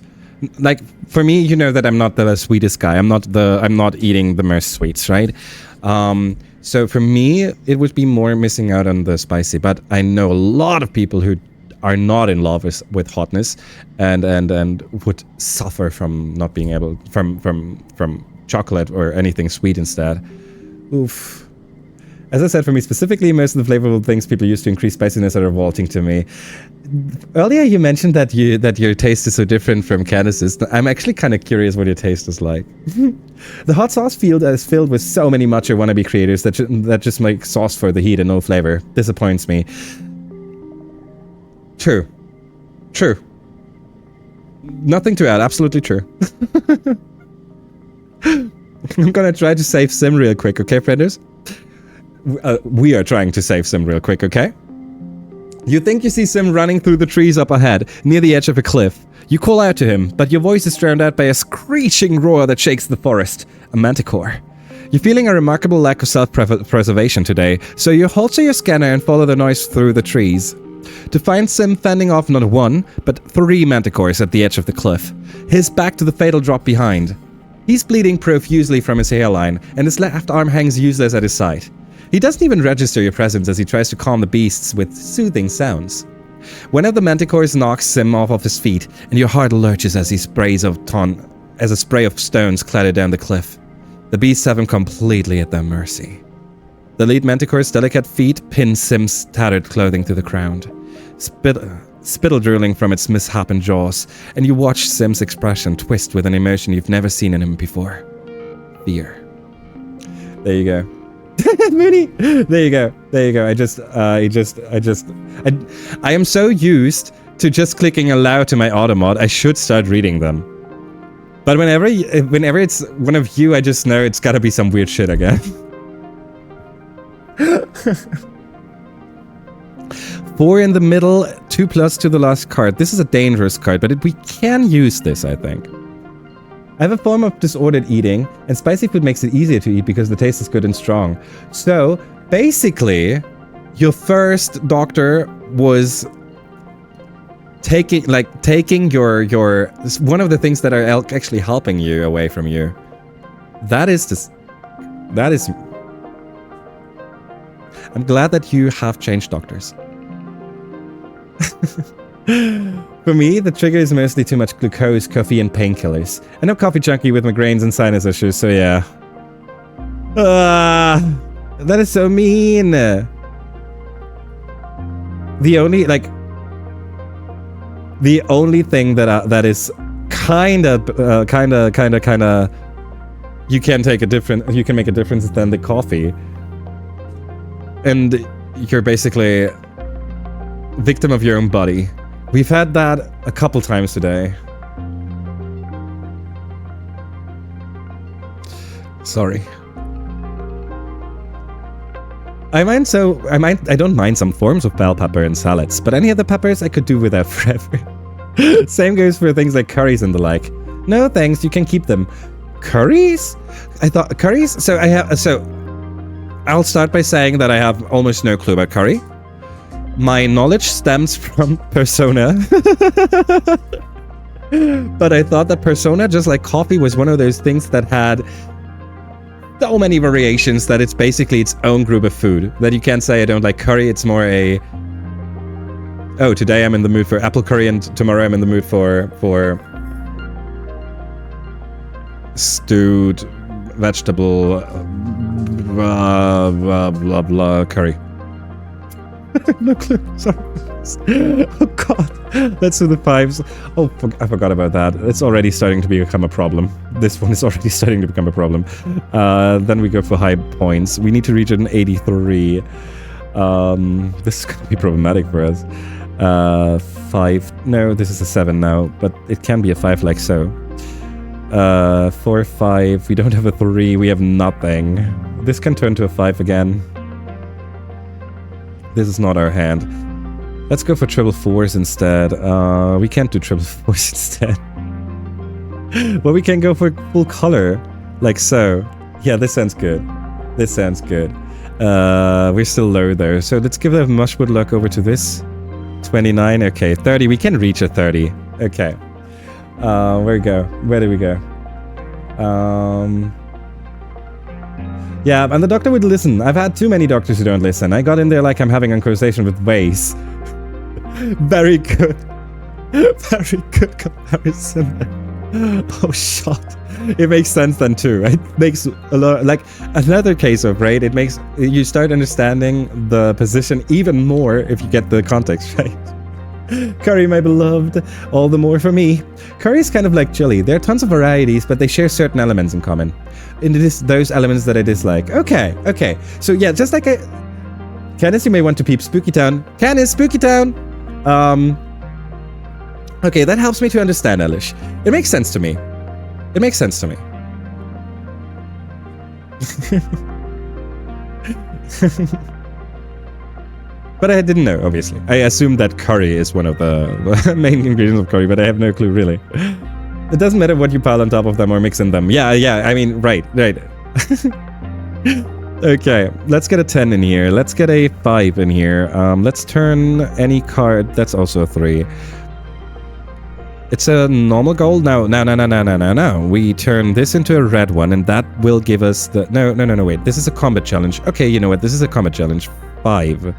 Like, for me, you know that I'm not the sweetest guy. I'm not eating the most sweets, right? So for me, it would be more missing out on the spicy. But I know a lot of people who are not in love with hotness and would suffer from not being able from chocolate or anything sweet instead. Oof. As I said, for me specifically, most of the flavorful things people use to increase spiciness are revolting to me. Earlier you mentioned that your taste is so different from Candace's. I'm actually kind of curious what your taste is like. The hot sauce field is filled with so many macho wannabe creators that just make sauce for the heat and no flavor. Disappoints me. True. Nothing to add. Absolutely true. I'm gonna try to save Sim real quick, okay, frienders? We are trying to save Sim real quick, okay? You think you see Sim running through the trees up ahead, near the edge of a cliff. You call out to him, but your voice is drowned out by a screeching roar that shakes the forest. A manticore. You're feeling a remarkable lack of self-preservation today, so you holster your scanner and follow the noise through the trees. To find Sim fending off not one, but 3 manticores at the edge of the cliff, his back to the fatal drop behind. He's bleeding profusely from his hairline, and his left arm hangs useless at his side. He doesn't even register your presence as he tries to calm the beasts with soothing sounds. One of the manticores knocks Sim off of his feet, and your heart lurches as a spray of stones clatter down the cliff. The beasts have him completely at their mercy. The lead manticore's delicate feet pin Sim's tattered clothing to the ground, spittle drooling from its misshapen jaws, and you watch Sim's expression twist with an emotion you've never seen in him before. Fear. There you go. Mooney! There you go. I am so used to just clicking allow to my automod, I should start reading them. But whenever it's one of you, I just know it's gotta be some weird shit again. 4 in the middle, 2+ to the last card. This is a dangerous card, but we can use this, I think. I have a form of disordered eating, and spicy food makes it easier to eat because the taste is good and strong. So, basically, your first doctor was taking your one of the things that are actually helping you away from you. That is I'm glad that you have changed doctors. For me, the trigger is mostly too much glucose, coffee, and painkillers. I'm a coffee junkie with migraines and sinus issues, so yeah. That is so mean. The only thing that is kinda you can make a difference than the coffee. And you're basically victim of your own body. We've had that a couple times today. Sorry. I don't mind some forms of bell pepper in salads, but any other peppers I could do without forever. Same goes for things like curries and the like. No thanks, you can keep them. Curries? I thought curries? I'll start by saying that I have almost no clue about curry. My knowledge stems from Persona. But I thought that Persona, just like coffee, was one of those things that had so many variations that it's basically its own group of food. That you can't say I don't like curry, it's more a... Oh, today I'm in the mood for apple curry and tomorrow I'm in the mood for stewed vegetable blah blah curry. No clue. Sorry. Oh god. Let's do the 5s. Oh, I forgot about that. It's already starting to become a problem. This one is already starting to become a problem. Then we go for high points. We need to reach an 83. This is going to be problematic for us. 5. No, this is a 7 now, but it can be a 5 like so. 4, 5. We don't have a 3. We have nothing. This can turn to a 5 again. This is not our hand. Let's go for triple 4s instead. We can't do triple 4s instead. But we can go for full color. Like so. Yeah, this sounds good. This sounds good. We're still low though. So let's give a mushwood look over to this. 29. Okay, 30. We can reach a 30. Okay. Where do we go? Yeah, and the doctor would listen. I've had too many doctors who don't listen. I got in there like I'm having a conversation with Vase. Very good. Very good comparison. Oh, shot. It makes sense then too, right? It makes a lot, like another case of, right? It makes you start understanding the position even more if you get the context right. Curry, my beloved, all the more for me. Curry is kind of like chili. There are tons of varieties, but they share certain elements in common. And it is those elements that I dislike. Okay. So yeah, just like Candice, you may want to peep Spooky Town. Candice, Spooky Town! Okay, that helps me to understand Elish. It makes sense to me. It makes sense to me. But I didn't know, obviously. I assumed that curry is one of the main ingredients of curry, but I have no clue, really. It doesn't matter what you pile on top of them or mix in them. Yeah, I mean, right. Okay, let's get a 10 in here. Let's get a 5 in here. Let's turn any card. That's also a 3. It's a normal gold? No. We turn this into a red one, and that will give us the... No, wait. This is a combat challenge. Okay, you know what? This is a combat challenge. 5.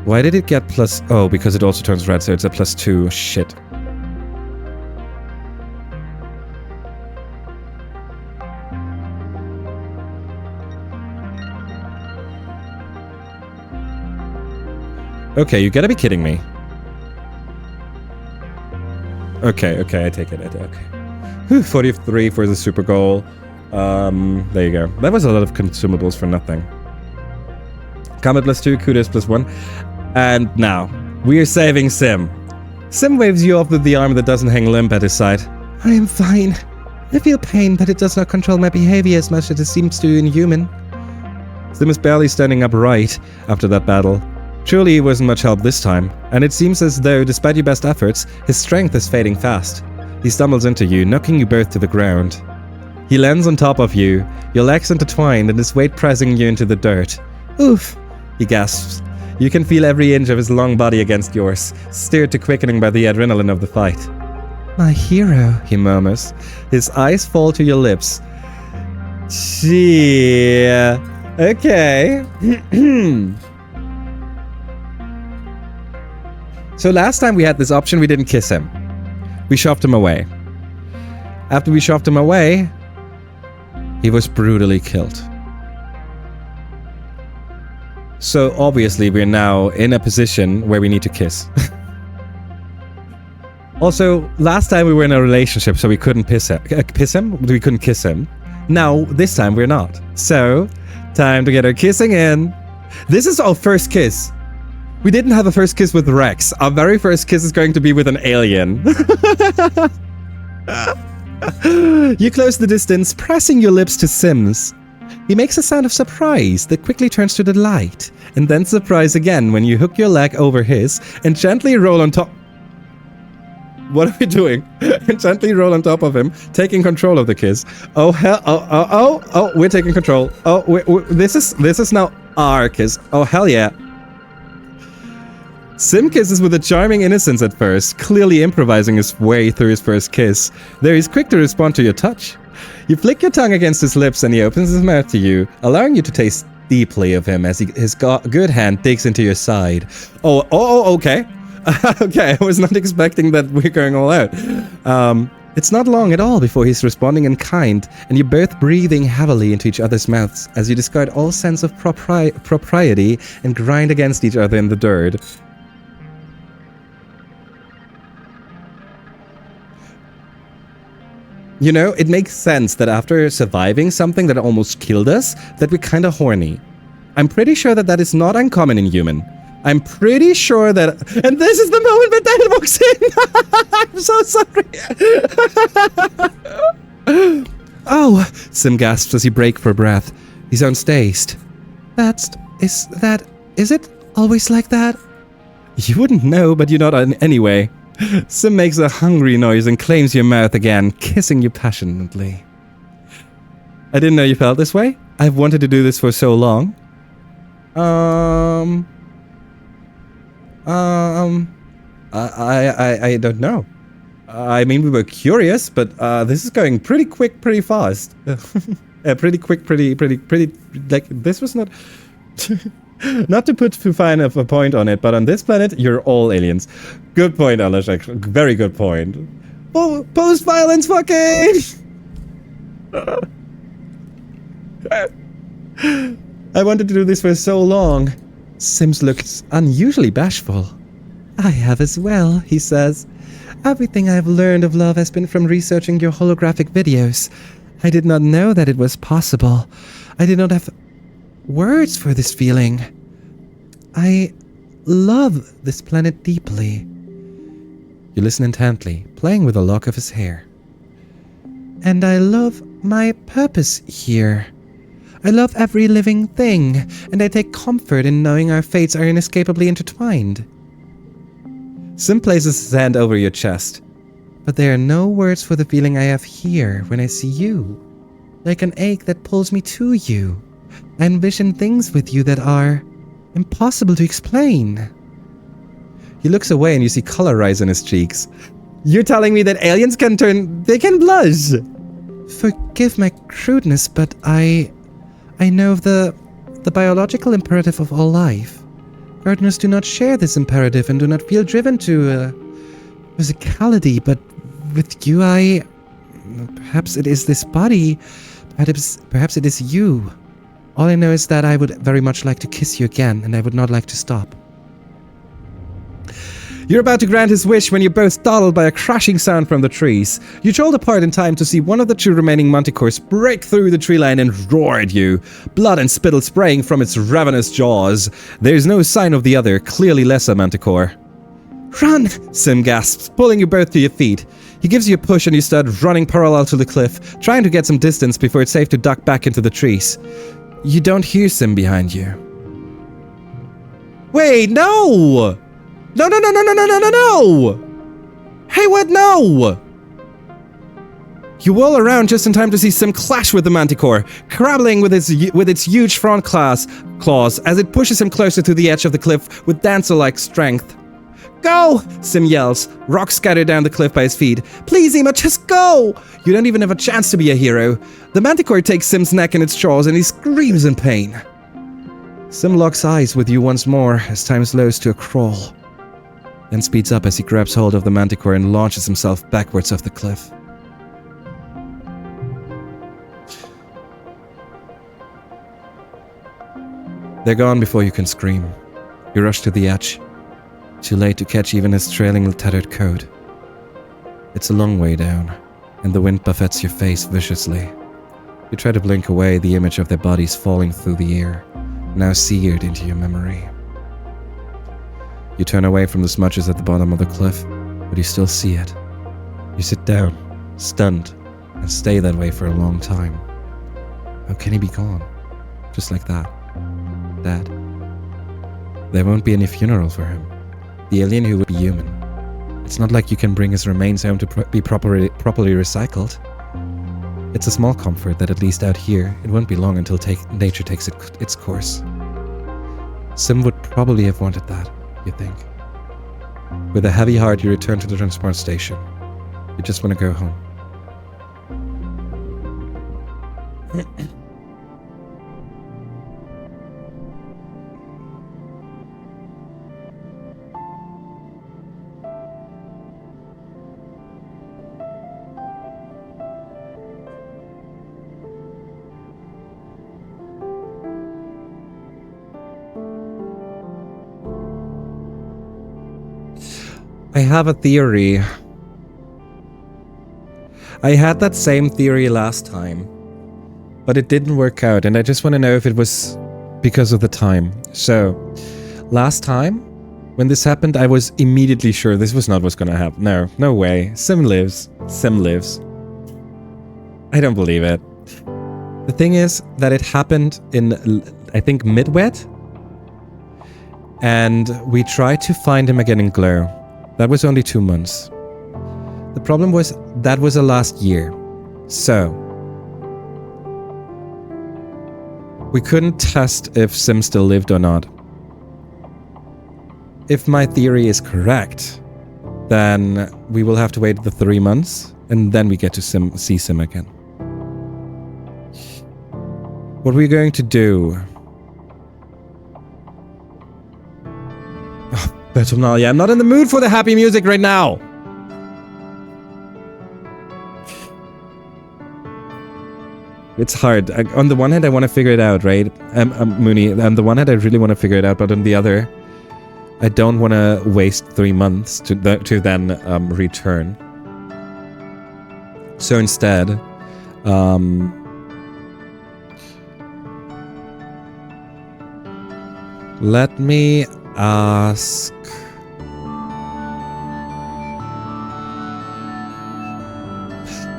Why did it get plus... Oh, because it also turns red, so it's a +2. Shit. Okay, you gotta be kidding me. Okay, I take it. Okay. Whew, 43 for the super goal. There you go. That was a lot of consumables for nothing. Combat +2, kudos +1. And now, we're saving Sim. Sim waves you off with the arm that doesn't hang limp at his side. I am fine. I feel pain, but it does not control my behavior as much as it seems to in human. Sim is barely standing upright after that battle. Truly, he wasn't much help this time, and it seems as though, despite your best efforts, his strength is fading fast. He stumbles into you, knocking you both to the ground. He lands on top of you, your legs intertwined and his weight pressing you into the dirt. Oof, he gasps. You can feel every inch of his long body against yours, stirred to quickening by the adrenaline of the fight. My hero, he murmurs. His eyes fall to your lips. Gee, okay. So last time we had this option, we didn't kiss him. We shoved him away. After we shoved him away, he was brutally killed. So obviously we're now in a position where we need to kiss. Also, last time we were in a relationship, so we couldn't piss him? We couldn't kiss him. Now, this time we're not. So, time to get our kissing in. This is our first kiss. We didn't have a first kiss with Rex. Our very first kiss is going to be with an alien. You close the distance, pressing your lips to Sim's. He makes a sound of surprise that quickly turns to delight, and then surprise again when you hook your leg over his and gently roll on top. What are we doing? And gently roll on top of him, taking control of the kiss. Oh hell! Oh! We're taking control. Oh, this is now our kiss. Oh hell yeah! Sim kisses with a charming innocence at first, clearly improvising his way through his first kiss. There he's quick to respond to your touch. You flick your tongue against his lips and he opens his mouth to you, allowing you to taste deeply of him as his good hand digs into your side. Oh, okay. Okay, I was not expecting that we're going all out. It's not long at all before he's responding in kind, and you're both breathing heavily into each other's mouths as you discard all sense of propriety and grind against each other in the dirt. You know, it makes sense that after surviving something that almost killed us, that we're kind of horny. I'm pretty sure that that is not uncommon in human. I'm pretty sure that... And this is the moment that Dad walks in! I'm so sorry. Oh, Sim gasps as you break for breath. He sounds dazed. Is it always like that? You wouldn't know, but you're not anyway. Sim makes a hungry noise and claims your mouth again, kissing you passionately. I didn't know you felt this way. I've wanted to do this for so long. I don't know. I mean, we were curious, but this is going pretty quick, pretty fast. Pretty quick, pretty, like, this was not... Not to put too fine of a point on it, but on this planet, you're all aliens. Good point, Aleshek. Very good point. Oh, post-violence fucking! I wanted to do this for so long. Sims looks unusually bashful. I have as well, he says. Everything I've learned of love has been from researching your holographic videos. I did not know that it was possible. I did not have words for this feeling. I love this planet deeply. You listen intently, playing with a lock of his hair. And I love my purpose here. I love every living thing, and I take comfort in knowing our fates are inescapably intertwined. Sim places his hand over your chest, but there are no words for the feeling I have here when I see you. Like an ache that pulls me to you. I envision things with you that are impossible to explain. He looks away and you see color rise in his cheeks. You're telling me that aliens can blush? Forgive my crudeness, but I know of the biological imperative of all life. Gardeners do not share this imperative and do not feel driven to physicality, but with you perhaps it is this body, perhaps it is you. All I know is that I would very much like to kiss you again, and I would not like to stop. You're about to grant his wish when you're both startled by a crashing sound from the trees. You jolt apart in time to see one of the two remaining manticores break through the tree line and roar at you, blood and spittle spraying from its ravenous jaws. There's no sign of the other, clearly lesser manticore. Run! Sim gasps, pulling you both to your feet. He gives you a push and you start running parallel to the cliff, trying to get some distance before it's safe to duck back into the trees. You don't hear Sim behind you. Wait, no! No! Hey, what? No! You whirl around just in time to see Sim clash with the manticore, crabbling with its huge front claws as it pushes him closer to the edge of the cliff with dancer-like strength. Go! Sim yells, rocks scatter down the cliff by his feet. Please, Ema, just go! You don't even have a chance to be a hero. The manticore takes Sim's neck in its jaws and he screams in pain. Sim locks eyes with you once more as time slows to a crawl, then speeds up as he grabs hold of the manticore and launches himself backwards off the cliff. They're gone before you can scream. You rush to the edge, too late to catch even his trailing tattered coat. It's a long way down, and the wind buffets your face viciously. You try to blink away the image of their bodies falling through the air, now seared into your memory. You turn away from the smudges at the bottom of the cliff, but you still see it. You sit down, stunned, and stay that way for a long time. How can he be gone? Just like that. Dead. There won't be any funeral for him. The alien who would be human. It's not like you can bring his remains home to be properly recycled. It's a small comfort that at least out here, it won't be long until nature takes its course. Sim would probably have wanted that, you think. With a heavy heart, you return to the transport station. You just want to go home. I have a theory. I had that same theory last time, but it didn't work out, and I just want to know if it was because of the time. So, last time, when this happened, I was immediately sure this was not what's gonna happen. No way. Sim lives. Sim lives. I don't believe it. The thing is that it happened in, I think, mid-wet, and we tried to find him again in Glow. That was only 2 months. The problem was that was the last year. So, we couldn't test if Sim still lived or not. If my theory is correct, then we will have to wait the 3 months, and then we get to see Sim again. What we're going to do... Vertumna, yeah, I'm not in the mood for the happy music right now. It's hard. On the one hand, I want to figure it out, right? Mooney, on the one hand, I really want to figure it out, but on the other, I don't want to waste 3 months to then return. So instead, let me ask...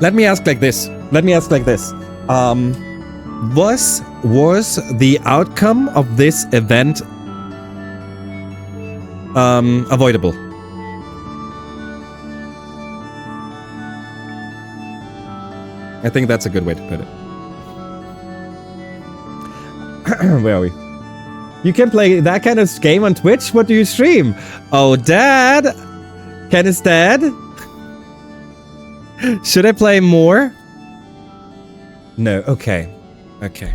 Let me ask like this. Was the outcome of this event avoidable? I think that's a good way to put it. Where are we? You can play that kind of game on Twitch? What do you stream? Oh, Dad! Ken is dead? Should I play more? No, okay. Okay.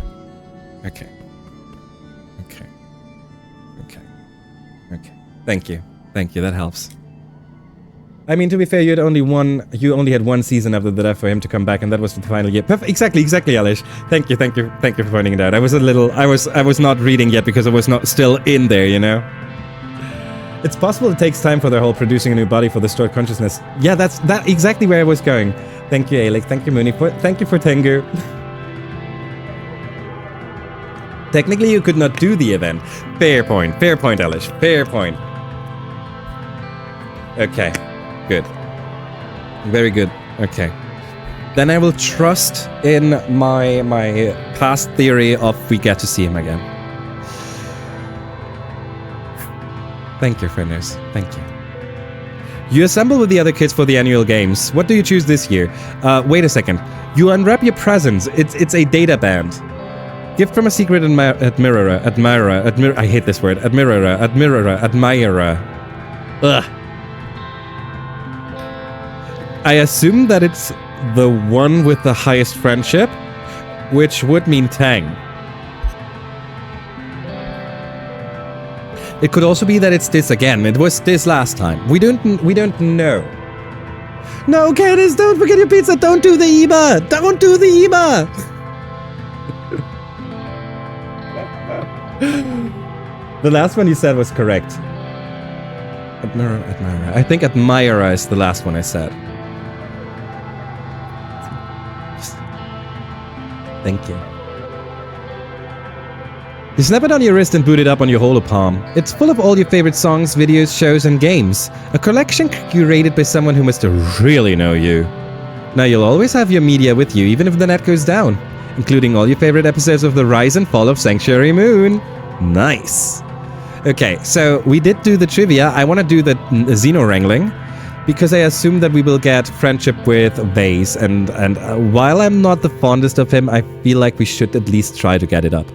Thank you, that helps. I mean, to be fair, you only had one season after the death for him to come back, and that was the final year. Exactly, Elish. Thank you for pointing it out. I was not reading yet because I was not still in there, you know? It's possible it takes time for their whole producing a new body for the stored consciousness. Yeah, that's exactly where I was going. Thank you, Alec. Thank you, Mooney. Thank you for Tengu. Technically, you could not do the event. Fair point, Elish. Fair point. Okay. Good. Very good. Okay. Then I will trust in my past theory of we get to see him again. Thank you, frienders. Thank you. You assemble with the other kids for the annual games. What do you choose this year? Wait a second. You unwrap your presents. It's a data band. Gift from a secret admirer. I hate this word. Admirer. Ugh. I assume that it's the one with the highest friendship, which would mean Tang. It could also be that it's this again. It was this last time. We don't know. No, Candice, don't forget your pizza. Don't do the IMA. Don't do the IMA. The last one you said was correct. Admirer. I think admirer is the last one I said. Thank you. You snap it on your wrist and boot it up on your holopalm. It's full of all your favorite songs, videos, shows, and games. A collection curated by someone who must really know you. Now you'll always have your media with you, even if the net goes down, including all your favorite episodes of the Rise and Fall of Sanctuary Moon. Nice. Okay, so we did do the trivia. I want to do the Xeno wrangling, because I assume that we will get friendship with Vase, and while I'm not the fondest of him, I feel like we should at least try to get it up.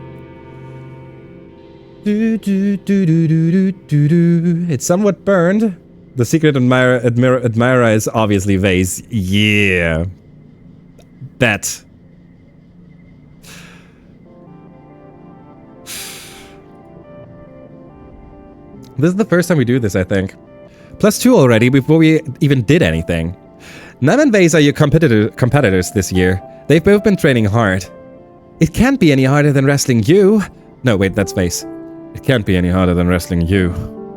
It's somewhat burned. The secret admirer is obviously Vase. Yeah. Bet. This is the first time we do this, I think. +2 already before we even did anything. Nam and Vase are your competitors this year. They've both been training hard. It can't be any harder than wrestling you. No, wait, that's Vase. It can't be any harder than wrestling you,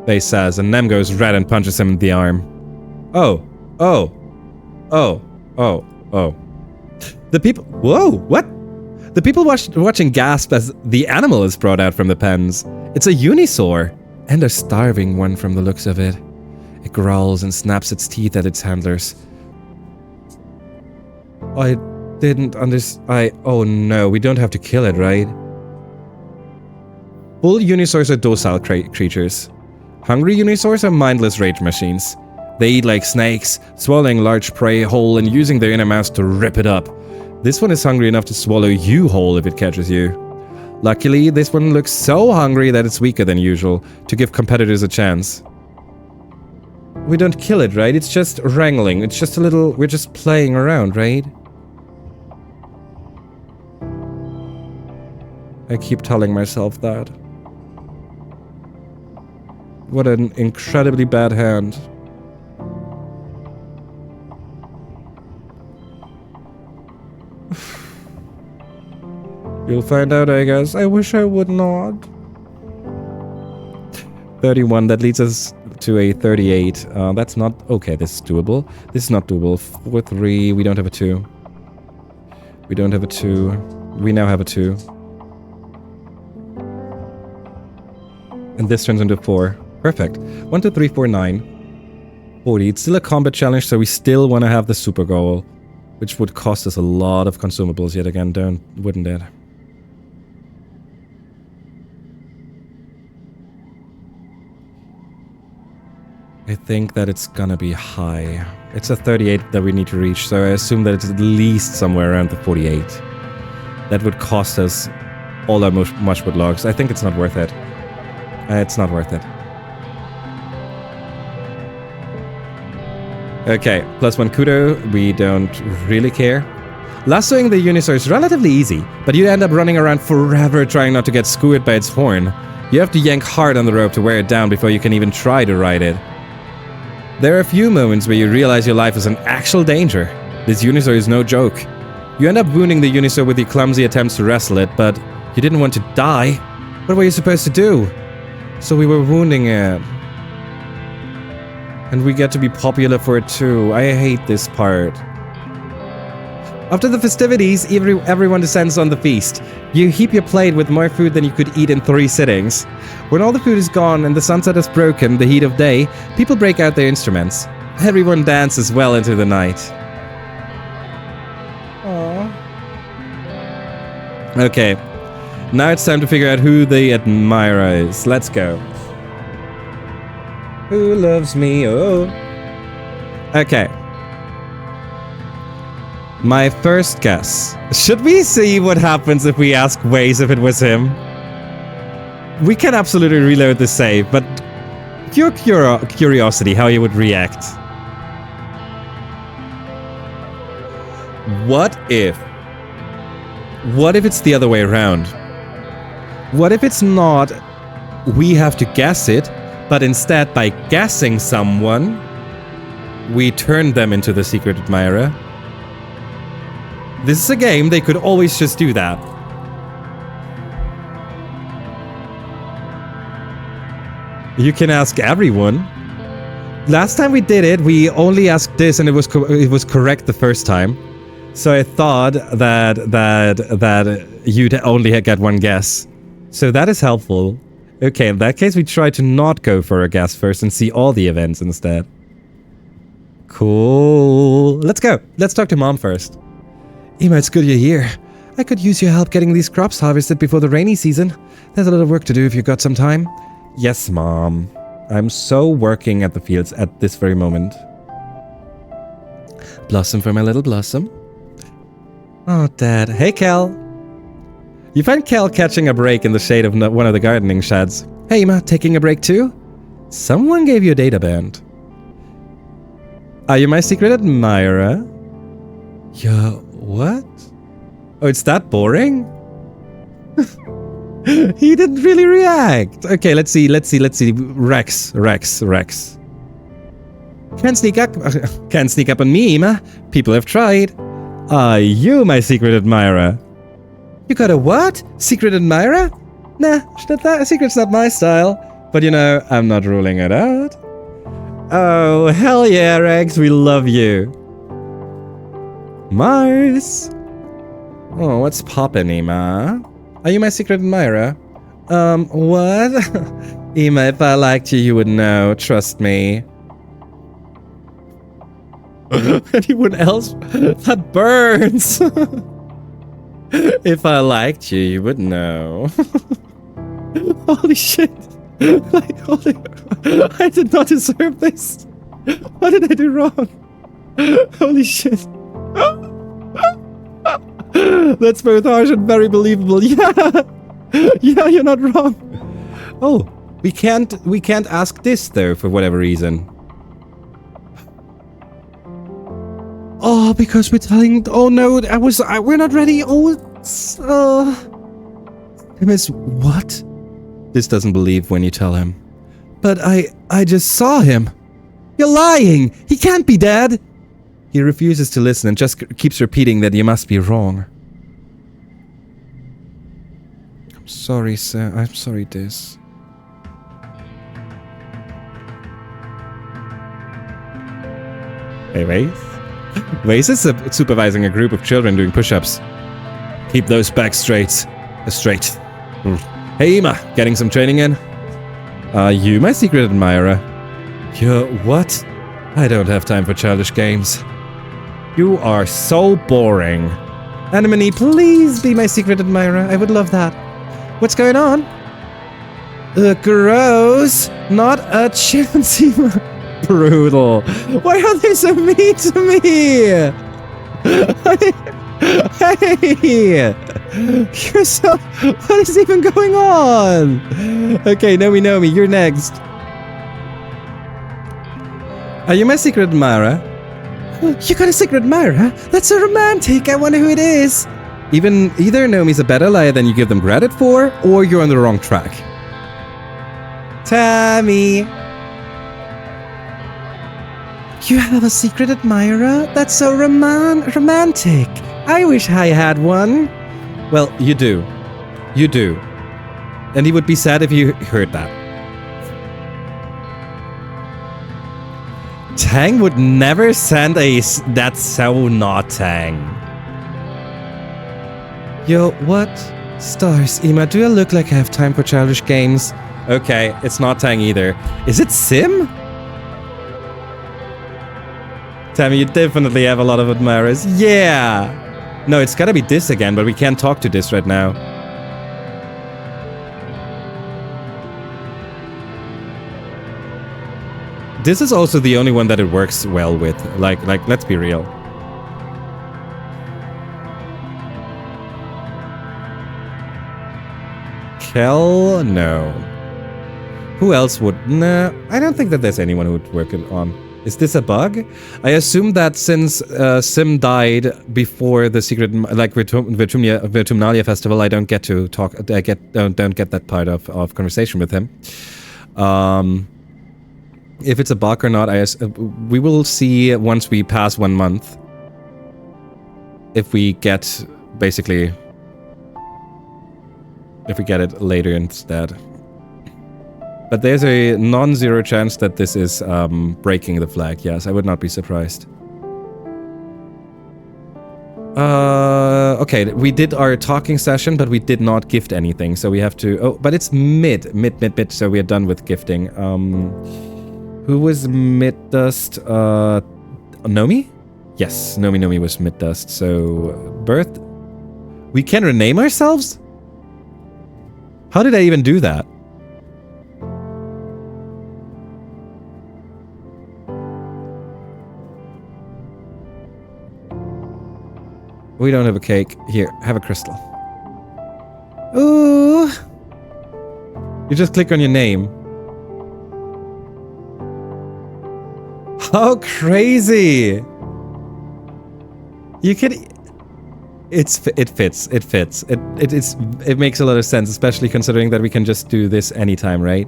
Vase says, and Nem goes red and punches him in the arm. Oh. The people... Whoa, what? The people watching gasp as the animal is brought out from the pens. It's a unisaur, and a starving one from the looks of it. It growls and snaps its teeth at its handlers. I didn't understand. Oh no, we don't have to kill it, right? Full unisaurs are docile creatures. Hungry unisaurs are mindless rage machines. They eat like snakes, swallowing large prey whole and using their inner mouths to rip it up. This one is hungry enough to swallow you whole if it catches you. Luckily, this one looks so hungry that it's weaker than usual, to give competitors a chance. We don't kill it, right? It's just wrangling. It's just a little... We're just playing around, right? I keep telling myself that. What an incredibly bad hand. You'll find out, I guess. I wish I would not. 31, that leads us to a 38. That's not... Okay, this is doable. This is not doable. 4, 3, we don't have a 2. We don't have a 2. We now have a 2. And this turns into 4. Perfect. 1, 2, 3, 4, 9. 40. It's still a combat challenge, so we still want to have the super goal. Which would cost us a lot of consumables yet again, wouldn't it? I think that it's gonna be high. It's a 38 that we need to reach, so I assume that it's at least somewhere around the 48. That would cost us all our mushwood logs. I think it's not worth it. It's not worth it. Okay, +1 kudo. We don't really care. Lassoing the Unisaur is relatively easy, but you end up running around forever trying not to get skewered by its horn. You have to yank hard on the rope to wear it down before you can even try to ride it. There are a few moments where you realize your life is in actual danger. This Unisaur is no joke. You end up wounding the Unisaur with your clumsy attempts to wrestle it, but you didn't want to die. What were you supposed to do? So we were wounding it. And we get to be popular for it too. I hate this part. After the festivities, everyone descends on the feast. You heap your plate with more food than you could eat in 3 sittings. When all the food is gone and the sunset has broken the heat of day, people break out their instruments. Everyone dances well into the night. Aww. Okay, now it's time to figure out who the admirer is. Let's go. Who loves me? Oh. Okay. My first guess. Should we see what happens if we ask Waze if it was him? We can absolutely reload the save, but pure curiosity how he would react. What if it's the other way around? What if it's not we have to guess it, but instead by guessing someone, we turn them into the secret admirer? This is a game, they could always just do that. You can ask everyone. Last time we did it, we only asked this and it was correct the first time. So I thought that you'd only get one guess. So that is helpful. Okay, in that case we try to not go for a guess first and see all the events instead. Cool. Let's go. Let's talk to Mom first. Emma, it's good you're here. I could use your help getting these crops harvested before the rainy season. There's a lot of work to do if you've got some time. Yes, Mom. I'm so working at the fields at this very moment. Blossom for my little Blossom. Oh, Dad. Hey, Kel. You find Kel catching a break in the shade of one of the gardening sheds. Hey, Emma, taking a break too? Someone gave you a data band. Are you my secret admirer? Yeah. What? Oh, it's that boring? He didn't really react. Okay, let's see. Rex. Can't sneak up on me, Emma. People have tried. Are you my secret admirer? You got a what? Secret admirer? Nah, secret's not my style. But you know, I'm not ruling it out. Oh, hell yeah, Rex, we love you. Mars! Oh, what's poppin', Emma? Are you my secret admirer? What? Emma, if I liked you, you would know. Trust me. Anyone else? That burns! If I liked you, you would know. Holy shit! I did not deserve this! What did I do wrong? Holy shit! That's both harsh and very believable. Yeah, you're not wrong. Oh, we can't ask this though for whatever reason. Oh, because we're telling. Oh no, we're not ready. Oh, Miss, what? This doesn't believe when you tell him. But I just saw him. You're lying! He can't be dead! He refuses to listen and just keeps repeating that you must be wrong. I'm sorry, sir. I'm sorry, Diz. Hey, Waze? Waze is supervising a group of children doing push-ups. Keep those backs straight. Hey, Ima, getting some training in? Are you my secret admirer? You're what? I don't have time for childish games. You are so boring. Anemone, please be my secret admirer. I would love that. What's going on? Gross. Not a chance. Brutal. Why are they so mean to me? Hey! You're so... What is even going on? Okay, Nomi, you're next. Are you my secret admirer? You got a secret admirer? That's so romantic. I wonder who it is. Either Nomi's a better liar than you give them credit for, or you're on the wrong track. Tammy. You have a secret admirer? That's so romantic. I wish I had one. Well, you do. You do. And he would be sad if you heard that. Tang would never send a... That's so not Tang. Yo, what? Stars, Ima, do I look like I have time for childish games? Okay, it's not Tang either. Is it Sim? Tammy, you definitely have a lot of admirers. Yeah! No, it's gotta be this again, but we can't talk to this right now. This is also the only one that it works well with. Like, let's be real. Kel? No. Who else would... Nah, I don't think that there's anyone who would work it on. Is this a bug? I assume that since Sim died before the secret, like Vertumnalia festival, I don't get to talk. I don't get that part of conversation with him. If it's a bug or not, we will see once we pass 1 month. If we get basically, if we get it later instead. But there's a non-zero chance that this is breaking the flag. Yes, I would not be surprised. Okay, we did our talking session, but we did not gift anything, so we have to... Oh, but it's mid, so we are done with gifting. Who was mid-dust? Nomi? Yes, Nomi was mid-dust, so... Birth? We can rename ourselves? How did I even do that? We don't have a cake. Here, have a crystal. Ooh. You just click on your name. How crazy! You can... It fits. It makes a lot of sense, especially considering that we can just do this anytime, right?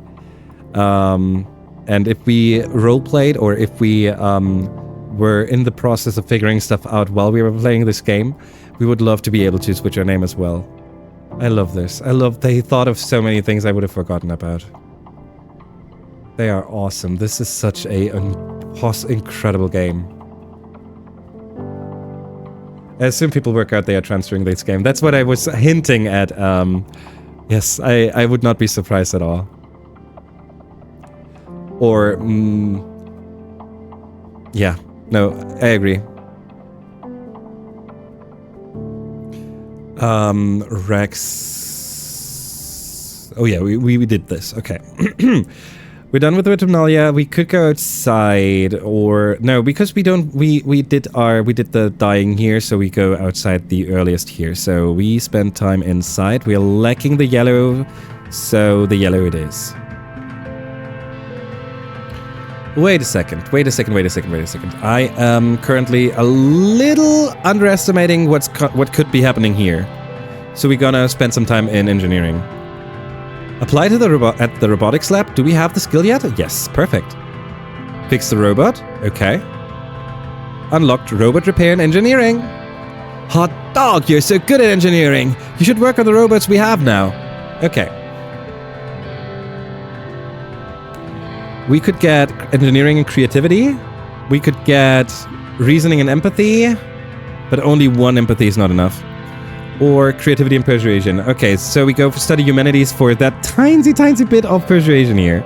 And if we roleplayed, or if we were in the process of figuring stuff out while we were playing this game, we would love to be able to switch our name as well. I love this. They thought of so many things I would have forgotten about. They are awesome. This is such a incredible game. I assume people work out they are transferring this game. That's what I was hinting at. Yes, I would not be surprised at all. Or, yeah. No, I agree. Rex... Oh yeah, we did this. Okay. We're done with Vertumnalia. We could go outside, or... No, because we don't... We did the dying here, so we go outside the earliest here. So we spend time inside. We are lacking the yellow, so the yellow it is. Wait a second. I am currently a little underestimating what could be happening here. So we're gonna spend some time in engineering. Apply to the at the robotics lab. Do we have the skill yet? Yes, perfect. Fix the robot. Okay. Unlocked robot repair and engineering. Hot dog, you're so good at engineering. You should work on the robots we have now. Okay. We could get engineering and creativity. We could get reasoning and empathy. But only one empathy is not enough. Or creativity and persuasion. Okay, so we go for study humanities for that tiny bit of persuasion here.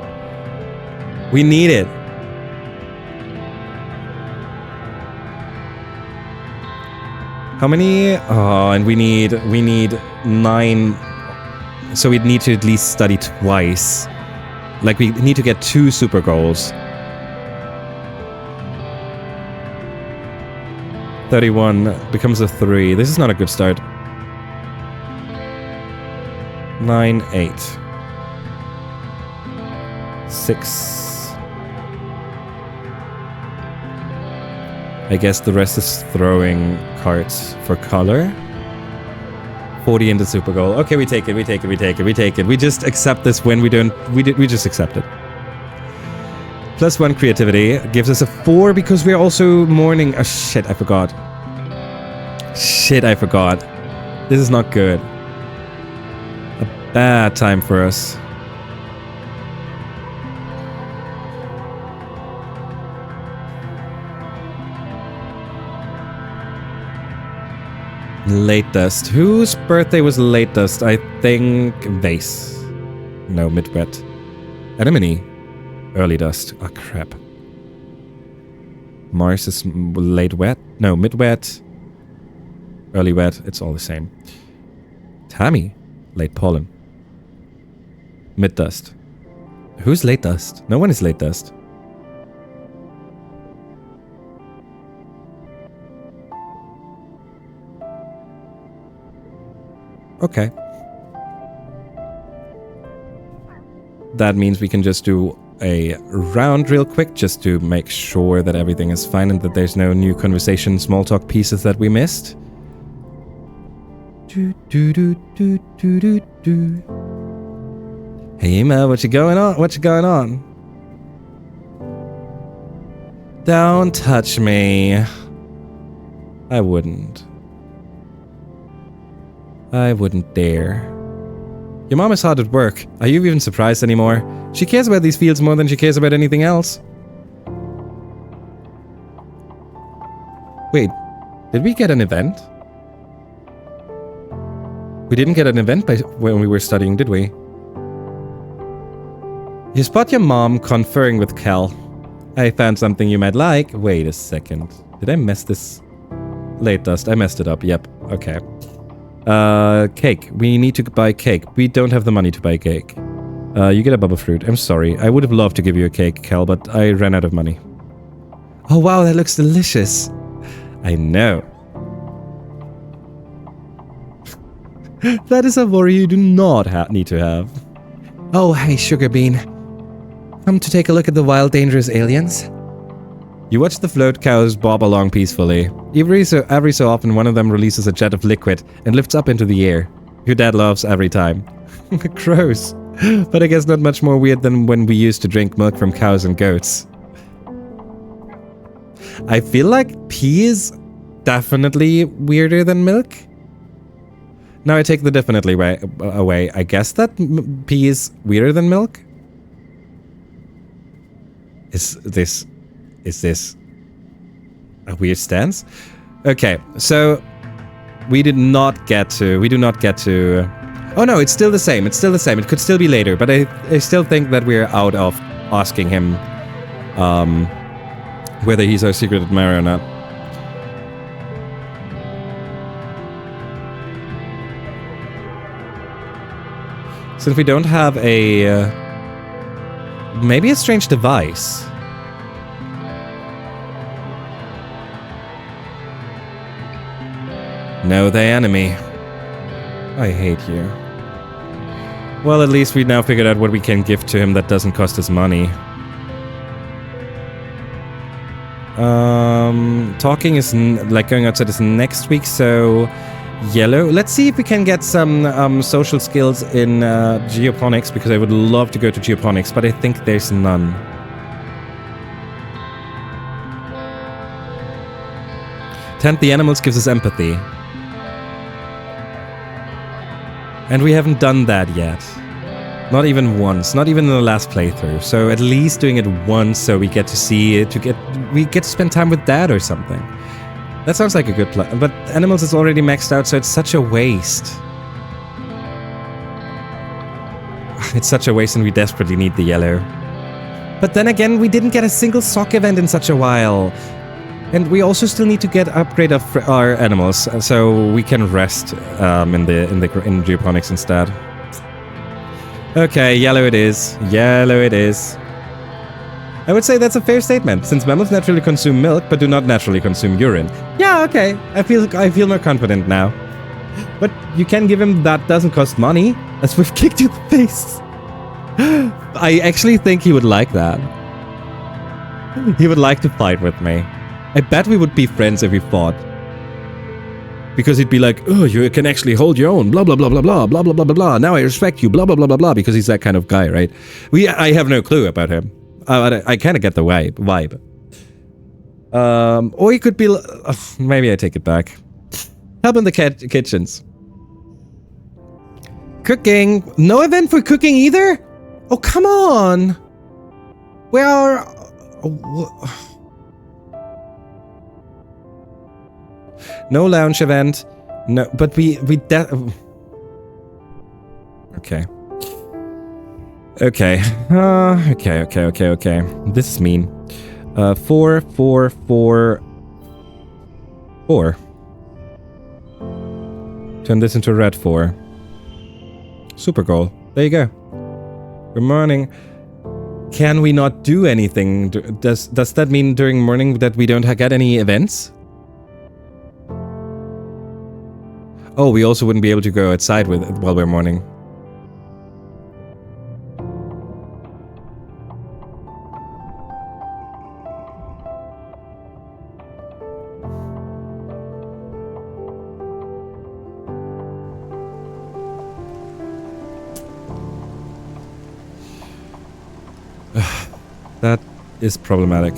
We need it. How many? Oh, and we need 9. So we'd need to at least study twice. Like, we need to get 2 super goals. 31 becomes a 3. This is not a good start. 9, 8. 6. I guess the rest is throwing cards for color. 40 into super goal. Okay, we take it. We just accept this when we don't... We just accept it. +1 creativity gives us a 4 because we're also mourning... Oh, shit, I forgot. This is not good. A bad time for us. Late dust. Whose birthday was late dust? I think Vase. No, mid-wet. Anemone. Early dust. Oh, crap. Mars is late wet. No, mid-wet. Early wet. It's all the same. Tammy. Late pollen. Mid-dust. Who's late dust? No one is late dust. Okay. That means we can just do a round real quick just to make sure that everything is fine and that there's no new conversation small talk pieces that we missed. Hey Emma, what you going on? Don't touch me. I wouldn't dare. Your mom is hard at work. Are you even surprised anymore? She cares about these fields more than she cares about anything else. Wait, did we get an event? We didn't get an event when we were studying, did we? You spot your mom conferring with Cal. I found something you might like. Wait a second. Did I mess this? Late dust. I messed it up. Yep. Okay. Cake. We need to buy cake. We don't have the money to buy cake. You get a bubble fruit. I'm sorry. I would have loved to give you a cake, Cal, but I ran out of money. Oh, wow. That looks delicious. I know. That is a worry you do not need to have. Oh, hey, Sugar Bean. Come to take a look at the wild, dangerous aliens? You watch the float cows bob along peacefully. Every so often, one of them releases a jet of liquid and lifts up into the air. Your dad laughs every time. Gross. But I guess not much more weird than when we used to drink milk from cows and goats. I feel like pee is definitely weirder than milk. Now I take the definitely away. I guess that pee is weirder than milk? Is this a weird stance? Okay, so we do not get to... Oh no, it's still the same. It could still be later, but I still think that we're out of asking him whether he's our secret admirer or not. Since we don't have a... maybe a strange device. No, the enemy. I hate you. Well, at least we now figured out what we can give to him that doesn't cost us money. Talking is like going outside is next week, so yellow. Let's see if we can get some social skills in geoponics, because I would love to go to geoponics, but I think there's none. Tend the animals gives us empathy. And we haven't done that yet. Not even once, not even in the last playthrough. So at least doing it once so we get to see it, we get to spend time with Dad or something. That sounds like a good plan. But animals is already maxed out, so it's such a waste. It's such a waste and we desperately need the yellow. But then again, we didn't get a single sock event in such a while. And we also still need to get upgrade of our animals, so we can rest in geoponics instead. Okay, yellow it is. Yellow it is. I would say that's a fair statement, since mammals naturally consume milk, but do not naturally consume urine. Yeah, okay. I feel more confident now. But you can give him that doesn't cost money, as we've kicked you in the face. I actually think he would like that. He would like to fight with me. I bet we would be friends if we fought. Because he'd be like, oh, you can actually hold your own, blah, blah, blah, blah, blah, blah, blah, blah, blah, blah. Now I respect you, blah, blah, blah, blah, blah, because he's that kind of guy, right? I have no clue about him. I kind of get the vibe. Or he could be... maybe I take it back. Help in the kitchens. Cooking. No event for cooking either? Oh, come on. Where... No lounge event. No, but we okay. Okay. Okay. This is mean. 4, 4, 4, 4. Turn this into a red 4. Super goal. There you go. Good morning. Can we not do anything? Does that mean during morning that we don't get any events? Oh, we also wouldn't be able to go outside while we're mourning. That is problematic.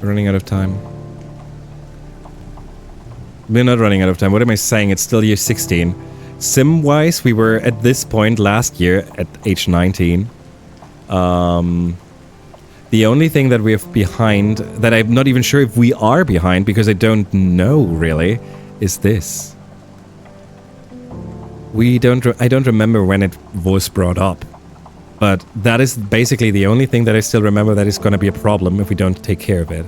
Running out of time. We're not running out of time. What am I saying? It's still year 16. Sim-wise, we were at this point last year at age 19. The only thing that we have behind, that I'm not even sure if we are behind, because I don't know really, is this. I don't remember when it was brought up. But that is basically the only thing that I still remember that is going to be a problem if we don't take care of it.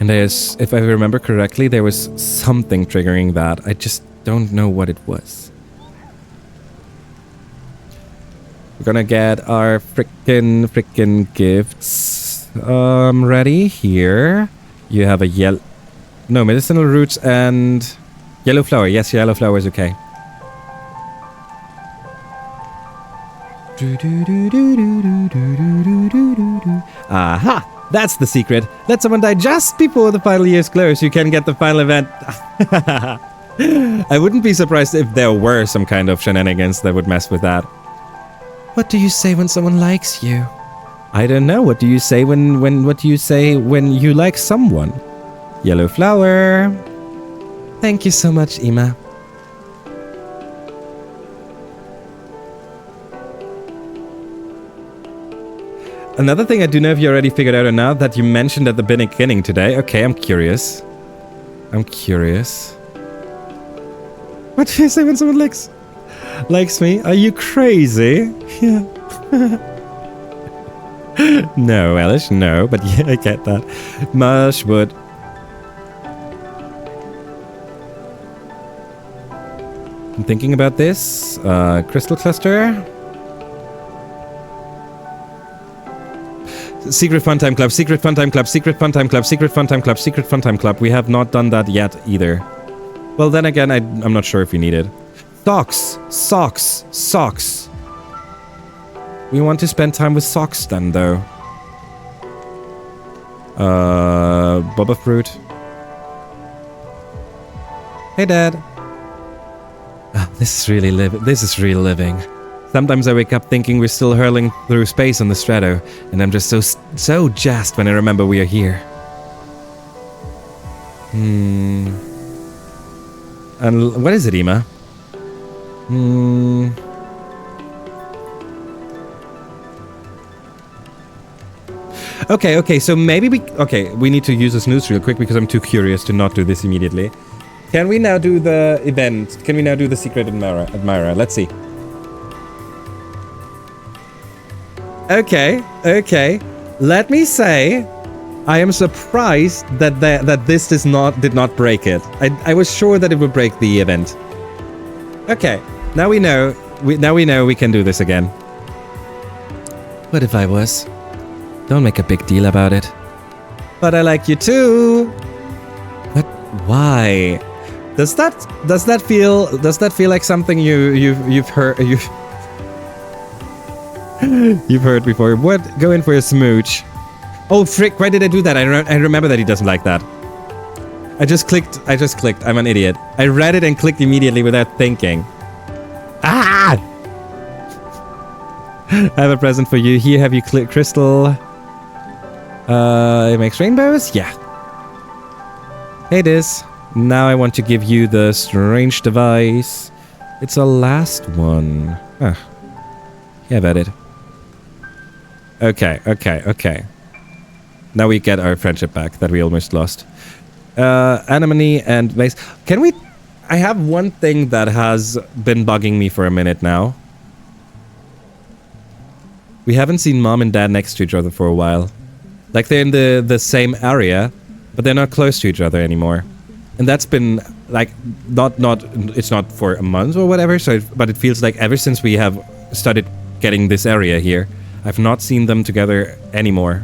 And if I remember correctly, there was something triggering that. I just don't know what it was. We're gonna get our frickin' gifts ready here. You have a no, medicinal roots and yellow flower. Yes, yellow flower is okay. Aha! That's the secret. Let someone die just before the final year's close. You can get the final event. I wouldn't be surprised if there were some kind of shenanigans that would mess with that. What do you say when someone likes you? I don't know. What do you say when you like someone? Yellow flower. Thank you so much, Ima. Another thing I do know if you already figured out or not that you mentioned at the beginning today. Okay, I'm curious. What do you say when someone likes me? Are you crazy? Yeah. No, Elish, no. But yeah, I get that. Marshwood. I'm thinking about this. Crystal cluster. Secret Fun Time Club, Secret Fun Time Club, Secret Fun Time Club, Secret Fun Time Club, Secret Fun Time Club. We have not done that yet either. Well, then again, I'm not sure if we need it. Socks. We want to spend time with Socks then, though. Boba Fruit. Hey, Dad. Ah, this is really real living. Sometimes I wake up thinking we're still hurling through space on the Strato, and I'm just so jazzed when I remember we are here. And what is it, Ima? Okay, so maybe we need to use a snooze real quick because I'm too curious to not do this immediately. Can we now do the event? Can we now do the secret admirer? Let's see. Okay. Let me say, I am surprised that this did not break it. I was sure that it would break the event. Okay, now we know. Now we know we can do this again. What if I was? Don't make a big deal about it. But I like you too. But why? Does that feel like something you've heard you've heard before? What? Go in for a smooch. Oh frick! Why did I do that? I remember that he doesn't like that. I just clicked. I'm an idiot. I read it and clicked immediately without thinking. Ah! I have a present for you. Here, have you crystal. It makes rainbows? Yeah. Hey, this. Now I want to give you the strange device. It's a last one. Huh. Have at it. Okay. Now we get our friendship back that we almost lost. Anemone and base. Can we... I have one thing that has been bugging me for a minute now. We haven't seen Mom and Dad next to each other for a while. Like, they're in the same area, but they're not close to each other anymore. And that's been, like, it's not for a month or whatever, but it feels like ever since we have started getting this area here, I've not seen them together anymore.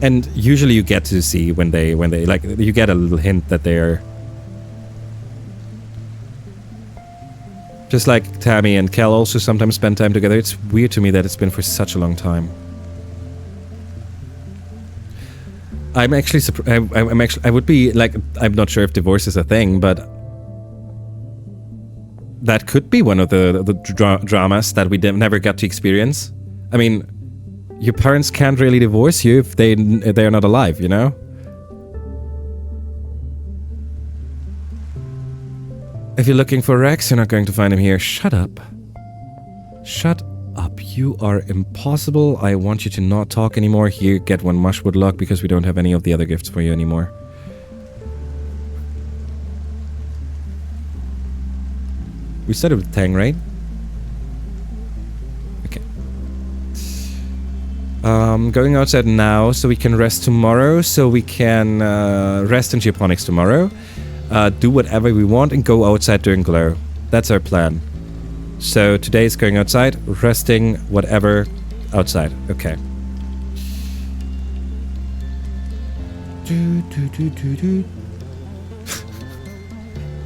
And usually you get to see when they, like, you get a little hint that they're... Just like Tammy and Kel also sometimes spend time together. It's weird to me that it's been for such a long time. I'm actually I would be like, I'm not sure if divorce is a thing, but that could be one of the dramas that we never got to experience. I mean, your parents can't really divorce you if they're not alive, you know? If you're looking for Rex, you're not going to find him here. Shut up. Shut up. You are impossible. I want you to not talk anymore. Here, get one mushwood log because we don't have any of the other gifts for you anymore. We started with Tang, right? Okay. Going outside now so we can rest tomorrow. So we can rest in geoponics tomorrow. Do whatever we want and go outside during glow. That's our plan. So today is going outside, resting, whatever, outside. Okay.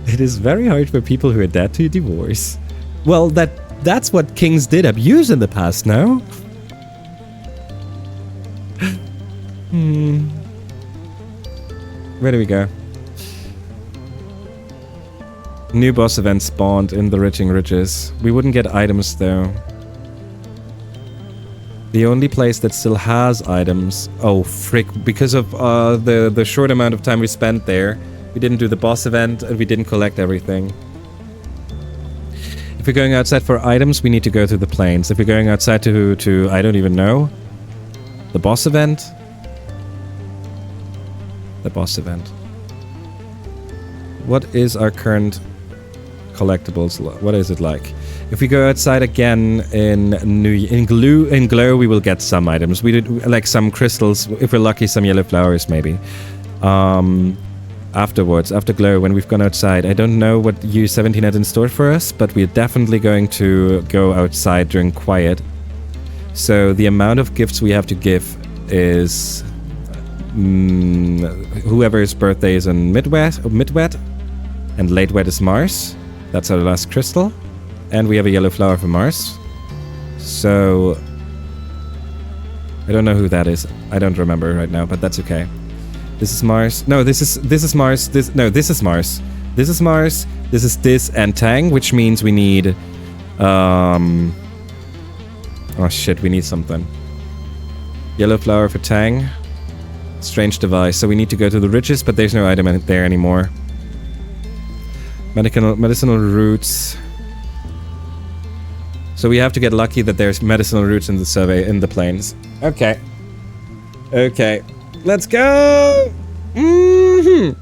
It is very hard for people who are dead to divorce. Well, that's what kings did abuse in the past, no? Where do we go? New boss event spawned in the Riching Ridges. We wouldn't get items though. The only place that still has items... Oh frick, because of the short amount of time we spent there, we didn't do the boss event and we didn't collect everything. If we're going outside for items, we need to go through the plains. If we're going outside to I don't even know. The boss event? The boss event. What is our current... collectibles? What is it like? If we go outside again in glow, we will get some items. We did like some crystals. If we're lucky, some yellow flowers maybe. Afterwards, after glow, when we've gone outside, I don't know what U17 had in store for us, but we're definitely going to go outside during quiet. So the amount of gifts we have to give is whoever's birthday is in mid-wet and late-wet is Mars. That's our last crystal. And we have a yellow flower from Mars. So I don't know who that is. I don't remember right now, but that's okay. This is Mars. No, this is Mars. This is Mars. This is Mars. This is this and Tang, which means we need oh shit, we need something. Yellow flower for Tang. Strange device. So we need to go to the riches, but there's no item there anymore. Medicinal roots. So we have to get lucky that there's medicinal roots in the survey in the plains. Okay. Okay. Let's go! Mm-hmm.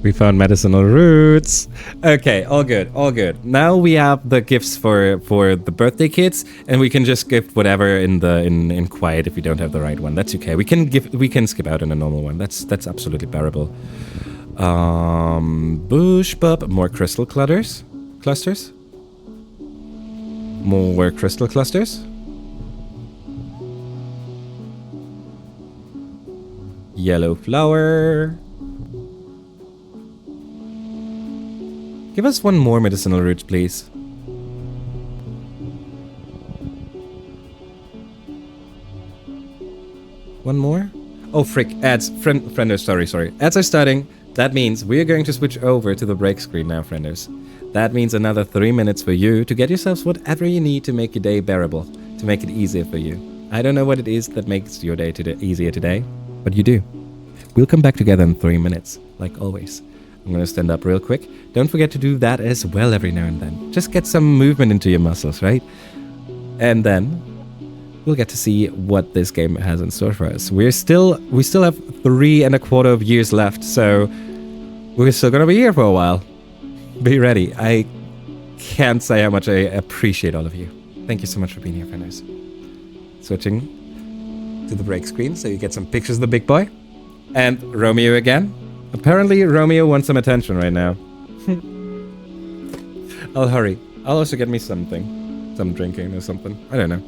We found medicinal roots. Okay, all good, all good. Now we have the gifts for the birthday kids, and we can just gift whatever in quiet if we don't have the right one. That's okay. We can skip out on a normal one. That's absolutely bearable. Bush bub, more crystal clusters. More crystal clusters. Yellow flower. Give us one more medicinal root, please. One more? Oh, frick. Ads. Frienders, sorry. Ads are starting. That means we are going to switch over to the break screen now, frienders. That means another 3 minutes for you to get yourselves whatever you need to make your day bearable, to make it easier for you. I don't know what it is that makes your day easier today, but you do. We'll come back together in 3 minutes, like always. I'm going to stand up real quick. Don't forget to do that as well every now and then. Just get some movement into your muscles, right? And then we'll get to see what this game has in store for us. We still have 3.25 years left, so we're still going to be here for a while. Be ready. I can't say how much I appreciate all of you. Thank you so much for being here, friends. Switching to the break screen so you get some pictures of the big boy. And Romeo again. Apparently, Romeo wants some attention right now. I'll hurry. I'll also get me something. Some drinking or something. I don't know.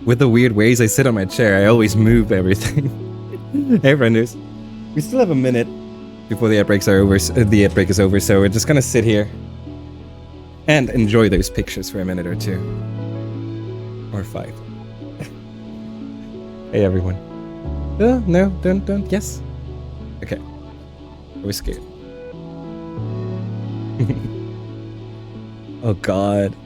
With the weird ways I sit on my chair, I always move everything. Hey, frienders. We still have a minute before the ad breaks are over. The ad break is over, so we're just gonna sit here and enjoy those pictures for a minute or two, or 5. Hey, everyone. No, don't. Yes. Okay. I was scared. Oh God.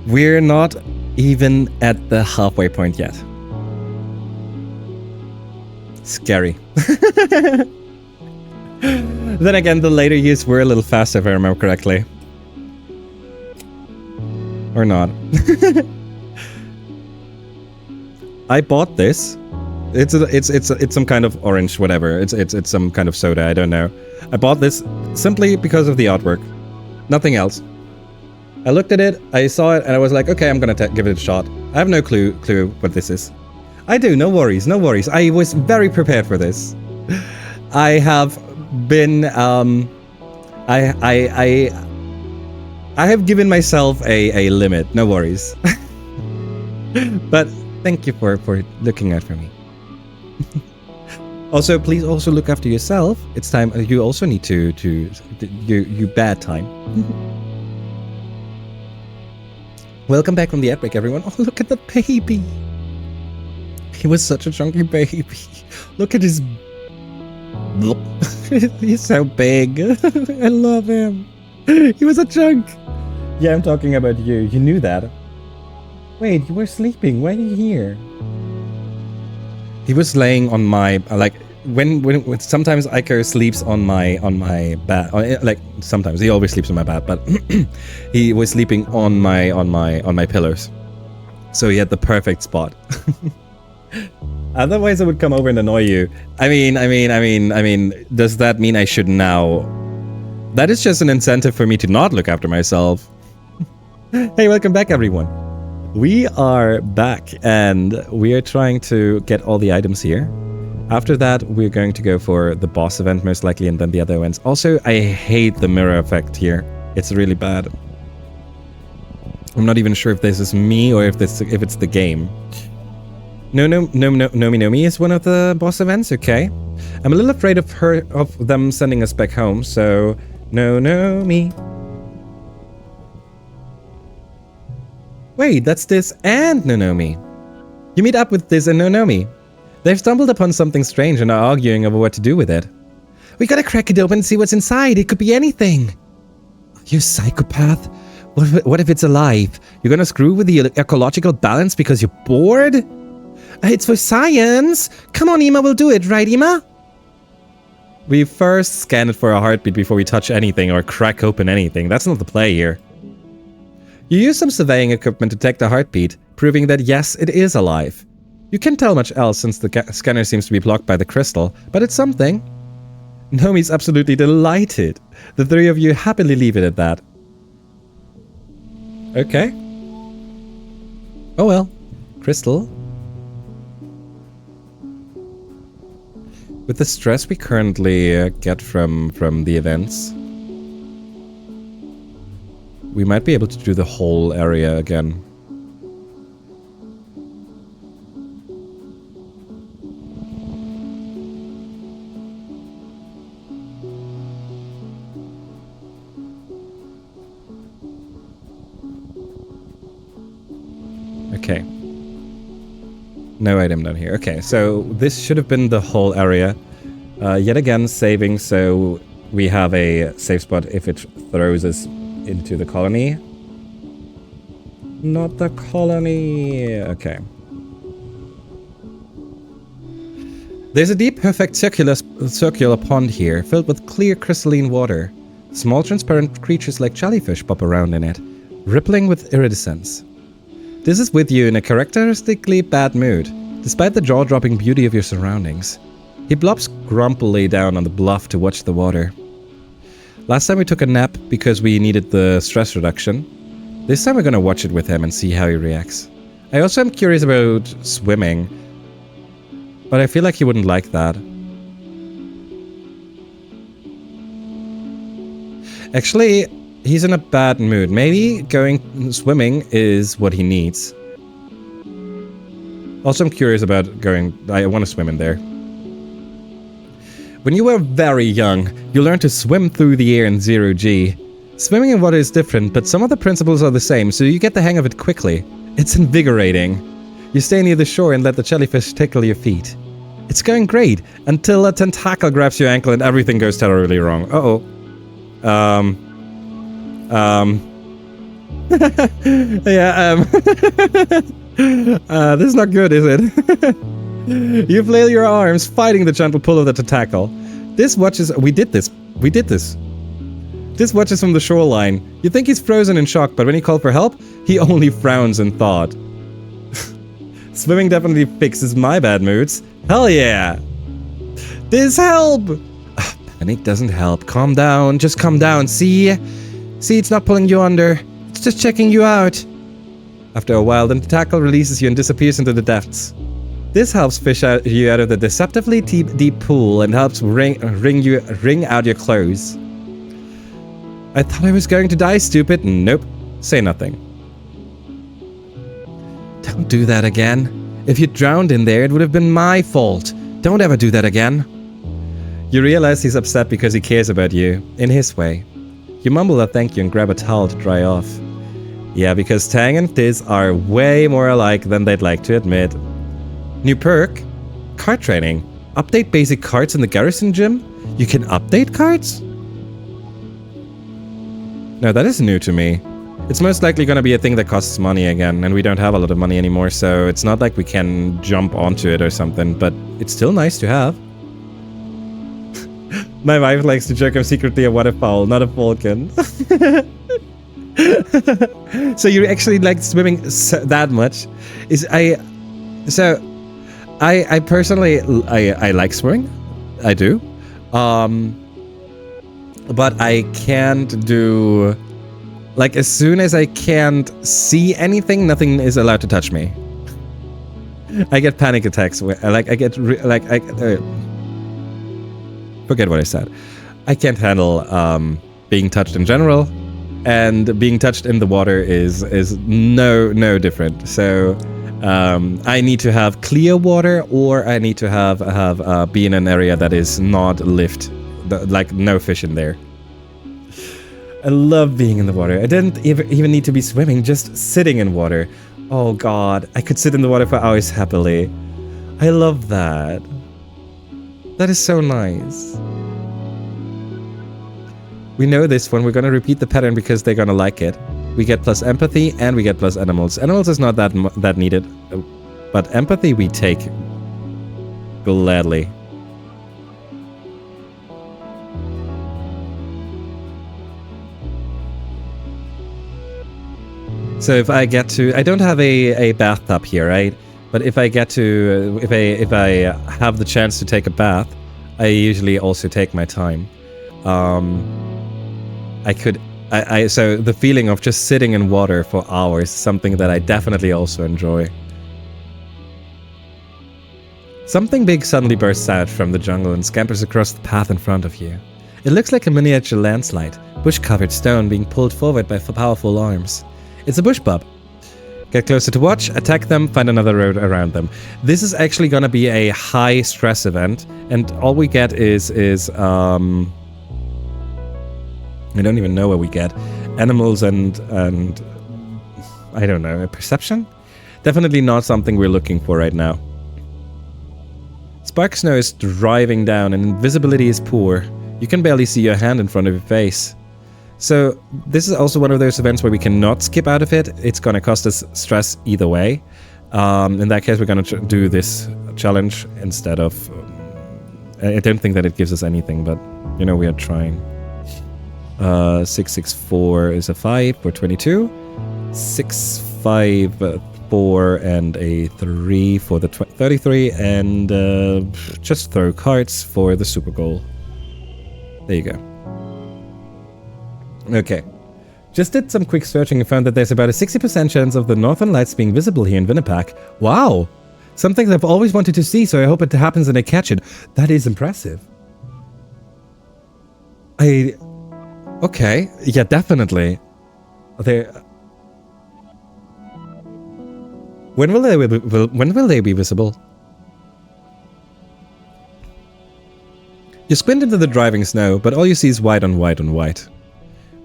We're not even at the halfway point yet. Then again, the later years were a little faster, if I remember correctly. Or not. I bought this. It's some kind of orange, whatever. It's some kind of soda. I don't know. I bought this simply because of the artwork. Nothing else. I looked at it, I saw it, and I was like, okay, I'm gonna give it a shot. I have no clue what this is. I do, no worries, no worries. I was very prepared for this. I have been, I have given myself a limit, no worries. But thank you for looking out for me. Also, please also look after yourself. It's time, you also need to you bad time. Welcome back from the outbreak, everyone. Oh, look at the baby. He was such a chunky baby. Look at his... He's so big. I love him. He was a chunk. Yeah, I'm talking about you. You knew that. Wait, you were sleeping. Why are you here? He was laying on my... Like, when sometimes Iker sleeps on my bed. Like, sometimes. He always sleeps on my bed, but... he was sleeping on my pillars. So he had the perfect spot. Otherwise, I would come over and annoy you. I mean, does that mean I should now? That is just an incentive for me to not look after myself. Hey, welcome back, everyone. We are back, and we are trying to get all the items here. After that, we're going to go for the boss event, most likely, and then the other events. Also, I hate the mirror effect here. It's really bad. I'm not even sure if this is me or if it's the game. Nomi is one of the boss events, okay. I'm a little afraid of them sending us back home, so Nomi. Wait, that's this and Nomi. You meet up with this and Nomi. They've stumbled upon something strange and are arguing over what to do with it. We gotta crack it open and see what's inside. It could be anything. You psychopath. What if it's alive? You're gonna screw with the ecological balance because you're bored? It's for science! Come on, Ima, we'll do it, right, Ima? We first scan it for a heartbeat before we touch anything or crack open anything. That's not the play here. You use some surveying equipment to detect the heartbeat, proving that yes, it is alive. You can't tell much else since the scanner seems to be blocked by the crystal, but it's something. Nomi's absolutely delighted. The three of you happily leave it at that. Okay. Oh well. Crystal. With the stress we currently get from the events, we might be able to do the whole area again. Okay. No item down here. Okay, so this should have been the whole area. Yet again, saving, so we have a safe spot if it throws us into the colony. Not the colony. Okay. There's a deep, perfect circular pond here, filled with clear crystalline water. Small transparent creatures like jellyfish pop around in it, rippling with iridescence. This is with you in a characteristically bad mood, despite the jaw-dropping beauty of your surroundings. He blops grumpily down on the bluff to watch the water. Last time we took a nap because we needed the stress reduction. This time we're gonna watch it with him and see how he reacts. I also am curious about swimming, but I feel like he wouldn't like that. Actually, he's in a bad mood. Maybe going swimming is what he needs. Also, I'm curious about going... I want to swim in there. When you were very young, you learned to swim through the air in 0G. Swimming in water is different, but some of the principles are the same, so you get the hang of it quickly. It's invigorating. You stay near the shore and let the jellyfish tickle your feet. It's going great, until a tentacle grabs your ankle and everything goes terribly wrong. Uh-oh. This is not good, is it? You flail your arms, fighting the gentle pull of the tentacle. We did this We did this. This watches from the shoreline. You think he's frozen in shock, but when you call for help, he only frowns in thought. Swimming definitely fixes my bad moods. Hell yeah! This help! Panic doesn't help. Calm down. Just calm down. See? See, it's not pulling you under. It's just checking you out. After a while, the tentacle releases you and disappears into the depths. This helps fish you out of the deceptively deep pool and helps wring out your clothes. I thought I was going to die, stupid. Nope. Say nothing. Don't do that again. If you drowned in there, it would have been my fault. Don't ever do that again. You realize he's upset because he cares about you, in his way. You mumble a thank you and grab a towel to dry off. Yeah, because Tang and Diz are way more alike than they'd like to admit. New perk? Card training. Update basic cards in the garrison gym? You can update cards? No, that is new to me. It's most likely going to be a thing that costs money again, and we don't have a lot of money anymore, so it's not like we can jump onto it or something, but it's still nice to have. My wife likes to joke I'm secretly a waterfowl, not a falcon. So you actually like swimming that much? I personally I like swimming. I do. But I can't do... Like, as soon as I can't see anything, nothing is allowed to touch me. I get panic attacks. Forget what I said. I can't handle being touched in general, and being touched in the water is no different. So I need to have clear water, or I need to have be in an area that is not lived, like no fish in there. I love being in the water. I didn't even need to be swimming, just sitting in water. Oh god, I could sit in the water for hours happily. I love that. That is so nice. We know this one. We're gonna repeat the pattern because they're gonna like it. We get plus empathy and we get plus animals. Animals is not that needed, but empathy we take gladly. So if I get to, I don't have a bathtub here, right? But if I get to, if I have the chance to take a bath, I usually also take my time. So the feeling of just sitting in water for hours is something that I definitely also enjoy. Something big suddenly bursts out from the jungle and scampers across the path in front of you. It looks like a miniature landslide, bush-covered stone being pulled forward by powerful arms. It's a bush bub. Get closer to watch, attack them, find another road around them. This is actually gonna be a high stress event, and all we get is I don't even know what we get. Animals and I don't know, a perception? Definitely not something we're looking for right now. Spark snow is driving down and visibility is poor. You can barely see your hand in front of your face. So this is also one of those events where we cannot skip out of it. It's going to cost us stress either way. In that case, we're going to do this challenge instead of... I don't think that it gives us anything, but, you know, we are trying. 664 is a 5 for 22. 654 and a 3 for the 33. And just throw cards for the super goal. There you go. Okay. Just did some quick searching and found that there's about a 60% chance of the Northern Lights being visible here in Winnipeg. Wow! Something I've always wanted to see, so I hope it happens and I catch it. That is impressive. Okay. Yeah, definitely. When will they be visible? You squint into the driving snow, but all you see is white on white on white.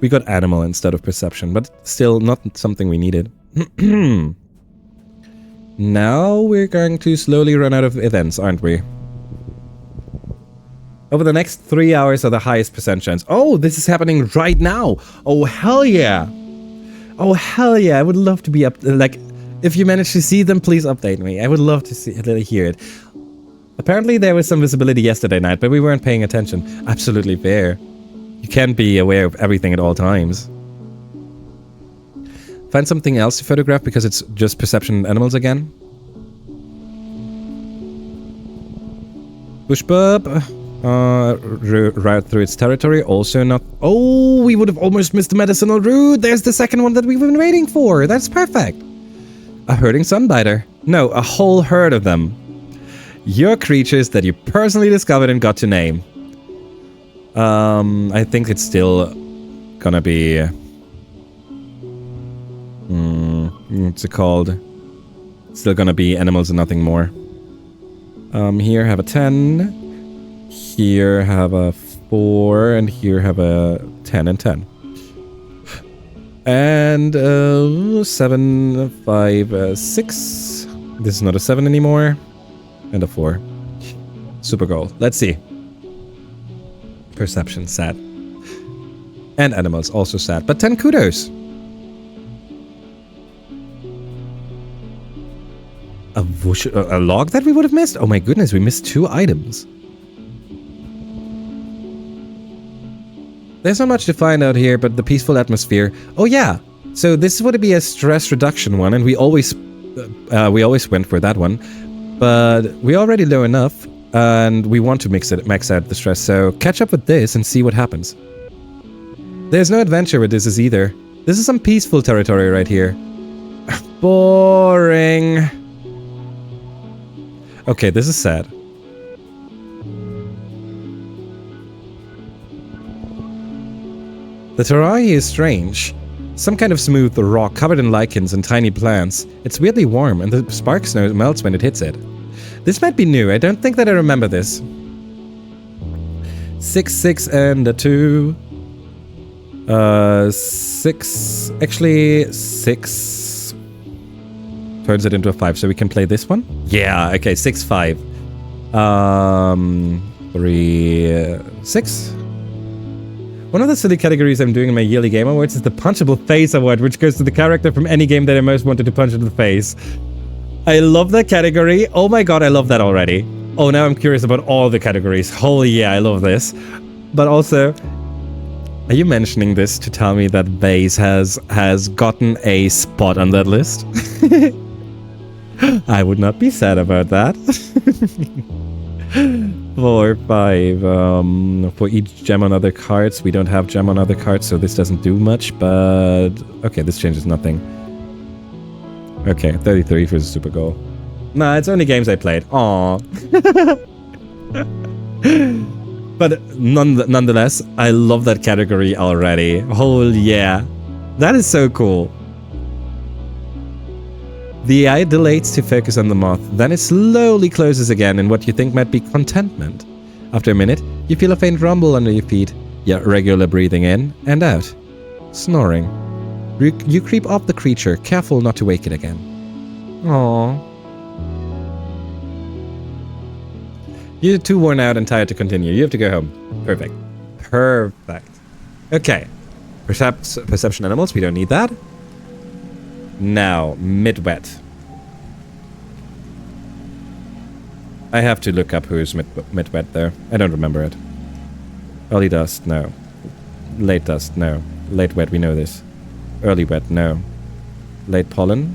We got animal instead of perception, but still not something we needed. Now we're going to slowly run out of events, aren't we? Over the next 3 hours are the highest percent chance. Oh, this is happening right now. Oh, hell yeah. Oh, hell yeah. I would love to be up... Like, if you manage to see them, please update me. I would love to hear it. Apparently there was some visibility yesterday night, but we weren't paying attention. Absolutely fair. You can't be aware of everything at all times. Find something else to photograph because it's just perception animals again. Bush bub. Route through its territory. Also not... Oh, we would have almost missed the medicinal route. There's the second one that we've been waiting for. That's perfect. A herding sunbiter. No, a whole herd of them. Your creatures that you personally discovered and got to name. I think it's still gonna be... what's it called? It's still gonna be animals and nothing more. Here have a 10. Here have a 4. And here have a 10 and 10. And 7, 5, 6. This is not a 7 anymore. And a 4. Super goal. Let's see. Perception, sad. And animals, also sad. But 10 kudos. A log that we would have missed? Oh my goodness, we missed 2 items. There's not much to find out here, but the peaceful atmosphere. Oh yeah, so this would be a stress reduction one, and we always went for that one. But we already know enough, and we want to max out the stress, so catch up with this and see what happens. There's no adventure with this either. This is some peaceful territory right here. Boring. Okay, this is sad. The terrain is strange. Some kind of smooth rock covered in lichens and tiny plants. It's weirdly warm and the spark snow melts when it hits it. This might be new. I don't think that I remember this. 6, 6, and a 2. 6. Actually, 6 turns it into a 5, so we can play this one? Yeah, okay, 6, 5. 3, 6. One of the silly categories I'm doing in my yearly game awards is the Punchable Face Award, which goes to the character from any game that I most wanted to punch in the face. I love that category. Oh my god, I love that already. Oh, now I'm curious about all the categories. Holy yeah, I love this. But also, are you mentioning this to tell me that Vase has gotten a spot on that list? I would not be sad about that. 4, 5. For each gem on other cards. We don't have gem on other cards, so this doesn't do much, but... Okay, this changes nothing. Okay, 33 for the super goal. Nah, it's only games I played. Aww. But nonetheless, I love that category already. Holy yeah. That is so cool. The eye dilates to focus on the moth, then it slowly closes again in what you think might be contentment. After a minute, you feel a faint rumble under your feet, yet regular breathing in and out. Snoring. You creep up the creature, careful not to wake it again. Aww. You're too worn out and tired to continue. You have to go home. Perfect. Perfect. Okay. Perception animals, we don't need that. Now, mid-wet. I have to look up who is mid-wet there. I don't remember it. Early dust, no. Late dust, no. Late wet, we know this. Early wet, no. Late pollen.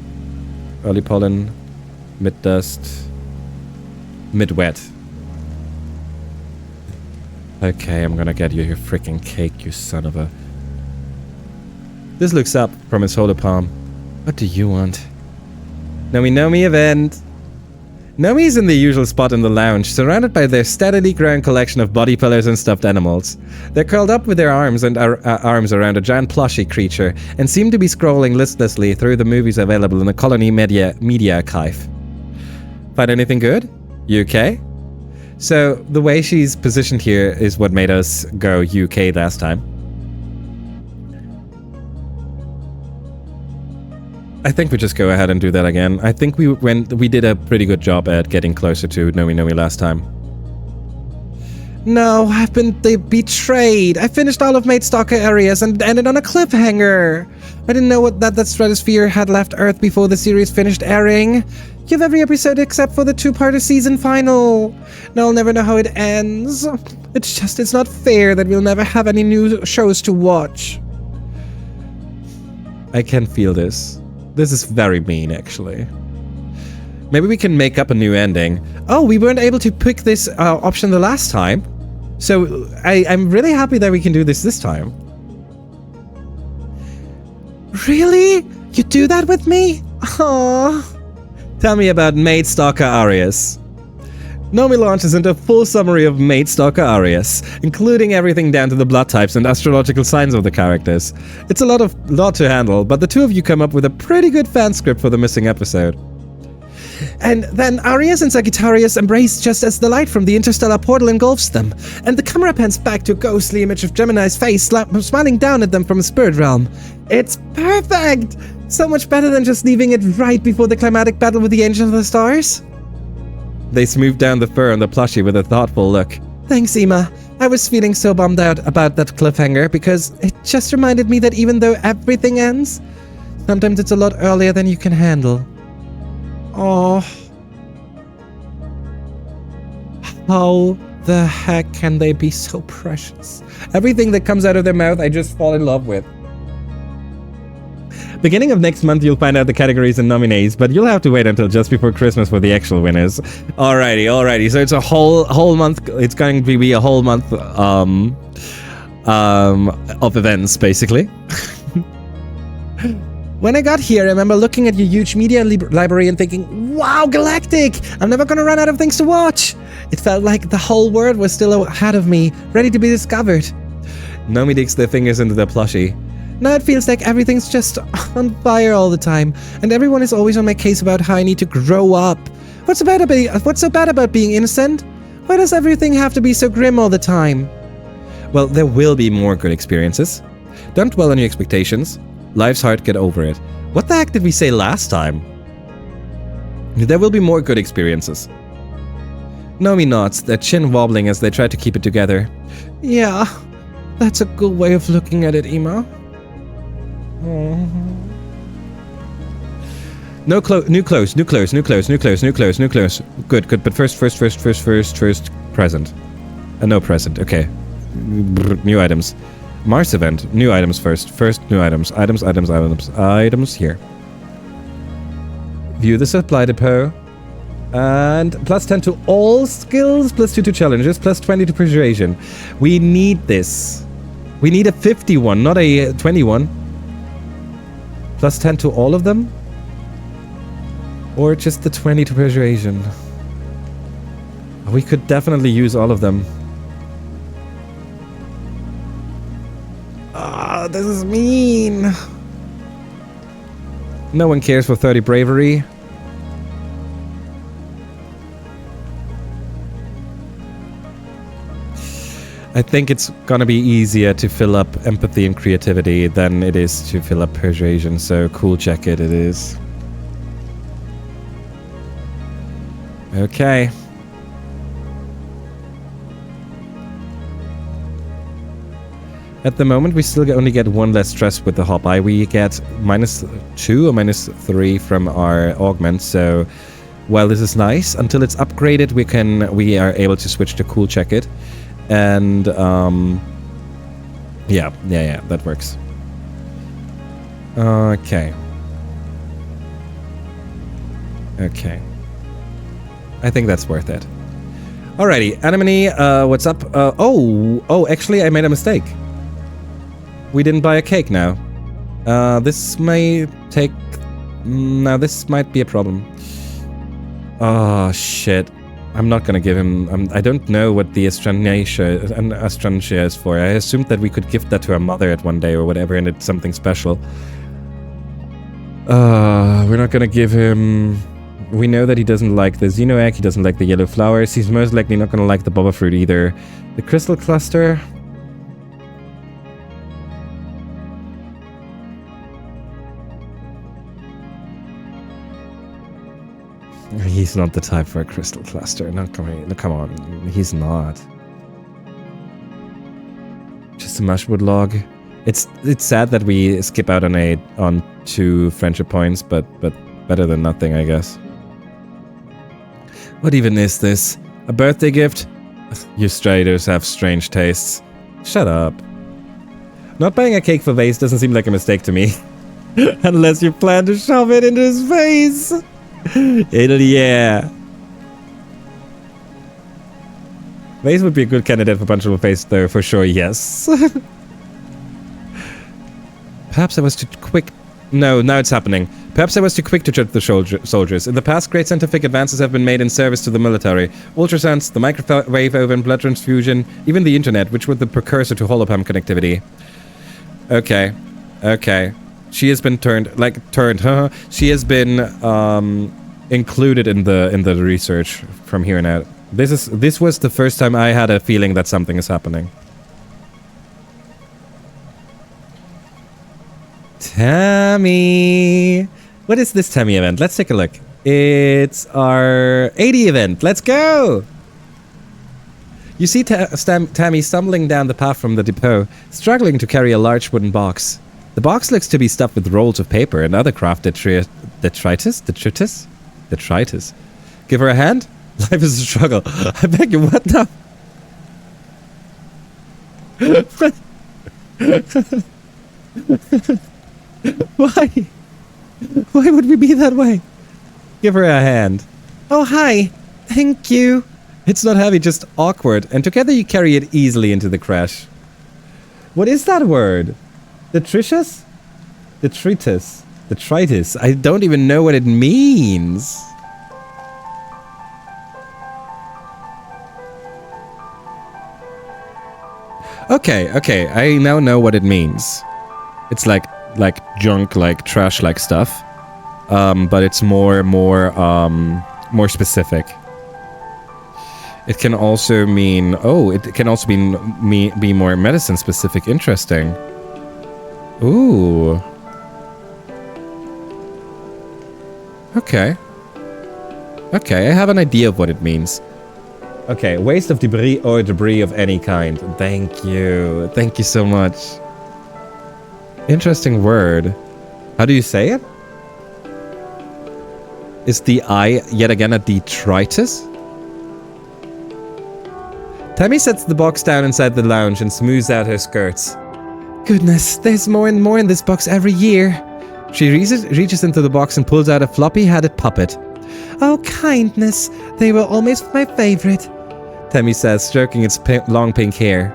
Early pollen. Mid-dust. Mid-wet. Okay, I'm gonna get you your freaking cake, you son of a... This looks up from his shoulder palm. What do you want? Nomi event. Nomi's in the usual spot in the lounge, surrounded by their steadily growing collection of body pillows and stuffed animals. They're curled up with their arms around a giant plushie creature, and seem to be scrolling listlessly through the movies available in the Colony Media Archive. Find anything good? You okay? So, the way she's positioned here is what made us go UK last time. I think we just go ahead and do that again. I think we did a pretty good job at getting closer to Nomi last time. No, I've been betrayed. I finished all of Mate Stalker areas and ended on a cliffhanger. I didn't know that stratosphere had left Earth before the series finished airing. You have every episode except for the two-parter season final. Now I'll never know how it ends. It's not fair that we'll never have any new shows to watch. I can feel this. This is very mean, actually. Maybe we can make up a new ending. Oh, we weren't able to pick this option the last time. So I'm really happy that we can do this time. Really? You do that with me? Aww. Tell me about Maid Stalker Arias. Nomi launches into a full summary of Maid Stalker Arias, including everything down to the blood types and astrological signs of the characters. It's a lot to handle, but the two of you come up with a pretty good fan script for the missing episode. And then Arias and Sagittarius embrace just as the light from the interstellar portal engulfs them, and the camera pans back to a ghostly image of Gemini's face smiling down at them from a spirit realm. It's perfect! So much better than just leaving it right before the climatic battle with the Angel of the Stars. They smooth down the fur on the plushie with a thoughtful look. Thanks, Emma. I was feeling so bummed out about that cliffhanger because it just reminded me that even though everything ends, sometimes it's a lot earlier than you can handle. Oh. How the heck can they be so precious? Everything that comes out of their mouth, I just fall in love with. Beginning of next month, you'll find out the categories and nominees, but you'll have to wait until just before Christmas for the actual winners. Alrighty. So it's a whole month. It's going to be a whole month of events, basically. When I got here, I remember looking at your huge media library and thinking, wow, Galactic! I'm never gonna run out of things to watch! It felt like the whole world was still ahead of me, ready to be discovered. Nomi digs their fingers into their plushie. Now it feels like everything's just on fire all the time, and everyone is always on my case about how I need to grow up. What's so bad about being innocent? Why does everything have to be so grim all the time? Well, there will be more good experiences. Don't dwell on your expectations. Life's hard, get over it. What the heck did we say last time? There will be more good experiences. Nomi nods, their chin wobbling as they try to keep it together. Yeah, that's a good way of looking at it, Emma. New clothes. Good, but first, present. No present, okay. New items. Mars event, new items first. First, new items. Items here. View the supply depot. And plus 10 to all skills, plus 2 to challenges, plus 20 to persuasion. We need this. We need a 51, not a 21. Plus 10 to all of them? Or just the 20 to persuasion? We could definitely use all of them. Ah, this is mean. No one cares for 30 bravery. I think it's gonna be easier to fill up empathy and creativity than it is to fill up persuasion, so cool jacket it is. Okay. At the moment, we still only get one less stress with the hop eye. We get -2 or -3 from our augment, so while this is nice, until it's upgraded, we are able to switch to cool jacket. And yeah, that works. Okay. I think that's worth it. Alrighty, Anemone, what's up? Oh, actually, I made a mistake. We didn't buy a cake now. This may take... Now, this might be a problem. Oh, shit. I'm not gonna give him... I don't know what the Astrantia is for. I assumed that we could gift that to our mother at one day or whatever, and it's something special. We're not gonna give him... We know that he doesn't like the Xeno egg, he doesn't like the yellow flowers, he's most likely not gonna like the Boba fruit either. The crystal cluster... He's not the type for a crystal cluster. No, come on. He's not. Just a mushwood log. It's sad that we skip out on 2 friendship points, but better than nothing, I guess. What even is this? A birthday gift? You straders have strange tastes. Shut up. Not buying a cake for Vase doesn't seem like a mistake to me. Unless you plan to shove it into his face. Hell yeah. Vase would be a good candidate for punchable face though, for sure, yes. Perhaps I was too quick. No, now it's happening. Perhaps I was too quick to judge the soldiers. In the past, great scientific advances have been made in service to the military. Ultrasounds, the microwave oven, blood transfusion, even the internet, which was the precursor to holopalm connectivity. Okay. Okay. She has been she has been included in the research from here on out. This was the first time I had a feeling that something is happening. Tammy! What is this Tammy event? Let's take a look. It's our 80 event. Let's go! You see Tammy stumbling down the path from the depot, struggling to carry a large wooden box. The box looks to be stuffed with rolls of paper and other craft detritus. Give her a hand? Life is a struggle. I beg you, what now? Why? Why would we be that way? Give her a hand. Oh, hi. Thank you. It's not heavy, just awkward. And together you carry it easily into the crash. What is that word? Detritus? Detritus. Detritus. I don't even know what it means. Okay, okay. I now know what it means. It's like junk, like trash, like stuff. But it's more specific. It can also mean it can also be more medicine specific. Interesting. Ooh. Okay. Okay, I have an idea of what it means. Okay, waste of debris or debris of any kind. Thank you. Thank you so much. Interesting word. How do you say it? Is the I yet again a detritus? Tammy sets the box down inside the lounge and smooths out her skirts. Goodness, there's more and more in this box every year. She reaches into the box and pulls out a floppy-headed puppet. Oh, kindness. They were almost my favorite, Tammy says, stroking its long pink hair.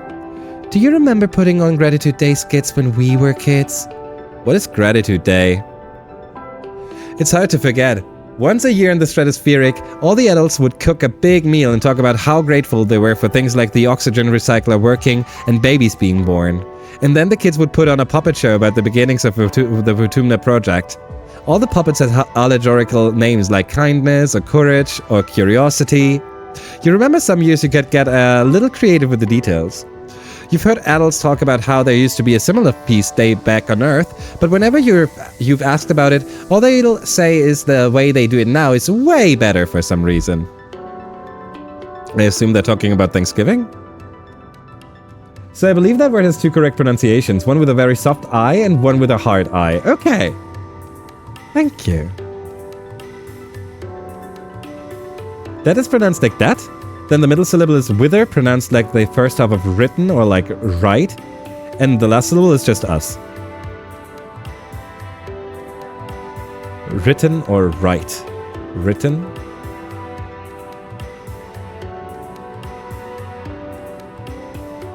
Do you remember putting on Gratitude Day skits when we were kids? What is Gratitude Day? It's hard to forget. Once a year in the stratospheric, all the adults would cook a big meal and talk about how grateful they were for things like the oxygen recycler working and babies being born. And then the kids would put on a puppet show about the beginnings of the Vertumna project. All the puppets had allegorical names like kindness or courage or curiosity. You remember some years you could get a little creative with the details. You've heard adults talk about how there used to be a similar feast day back on Earth, but whenever you've asked about it, all they'll say is the way they do it now is way better for some reason. I assume they're talking about Thanksgiving? So I believe that word has two correct pronunciations, one with a very soft I and one with a hard I. Okay. Thank you. That is pronounced like that. Then the middle syllable is wither, pronounced like the first half of written or like right. And the last syllable is just us. Written or right? Written.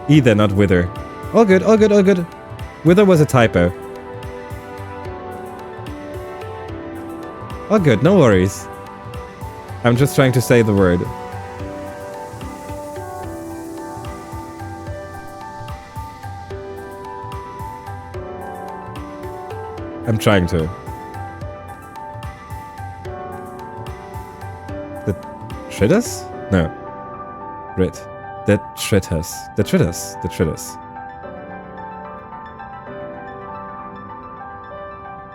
Either, not wither. All good, all good, all good. Wither was a typo. All good, no worries. I'm just trying to say the word. I'm trying to. Detritus? No. Rit. Detritus. Detritus. Detritus.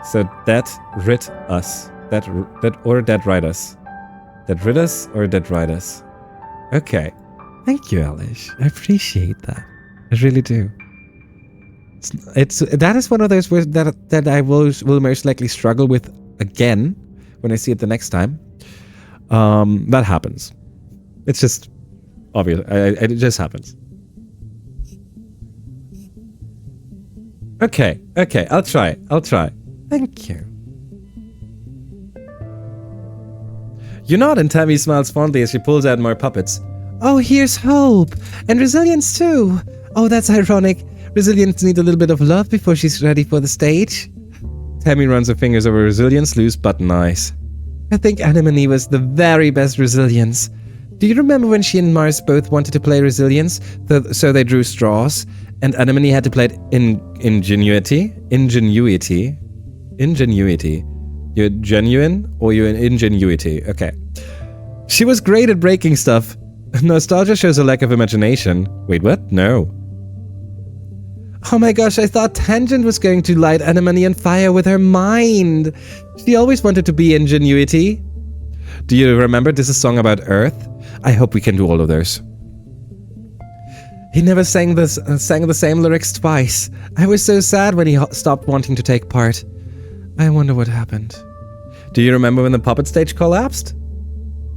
So that rid us. That or that ride us. That rid us or that ride us. Okay. Thank you, Alish. I appreciate that. I really do. That is one of those words that I will most likely struggle with again when I see it the next time. That happens. It's just obvious. It just happens. Okay, I'll try. Thank you. You nod and Tammy smiles fondly as she pulls out more puppets. Oh, here's hope. And resilience too. Oh, that's ironic. Resilience needs a little bit of love before she's ready for the stage. Tammy runs her fingers over Resilience's loose button eyes. I think Anemone was the very best Resilience. Do you remember when she and Mars both wanted to play Resilience, so they drew straws, and Anemone had to play it in Ingenuity? You're genuine or you're in ingenuity? Okay. She was great at breaking stuff. Nostalgia shows a lack of imagination. Wait, what? No. Oh my gosh, I thought Tangent was going to light Anemone on fire with her mind. She always wanted to be Ingenuity. Do you remember this is a song about Earth? I hope we can do all of those. He never sang the same lyrics twice. I was so sad when he stopped wanting to take part. I wonder what happened. Do you remember when the puppet stage collapsed?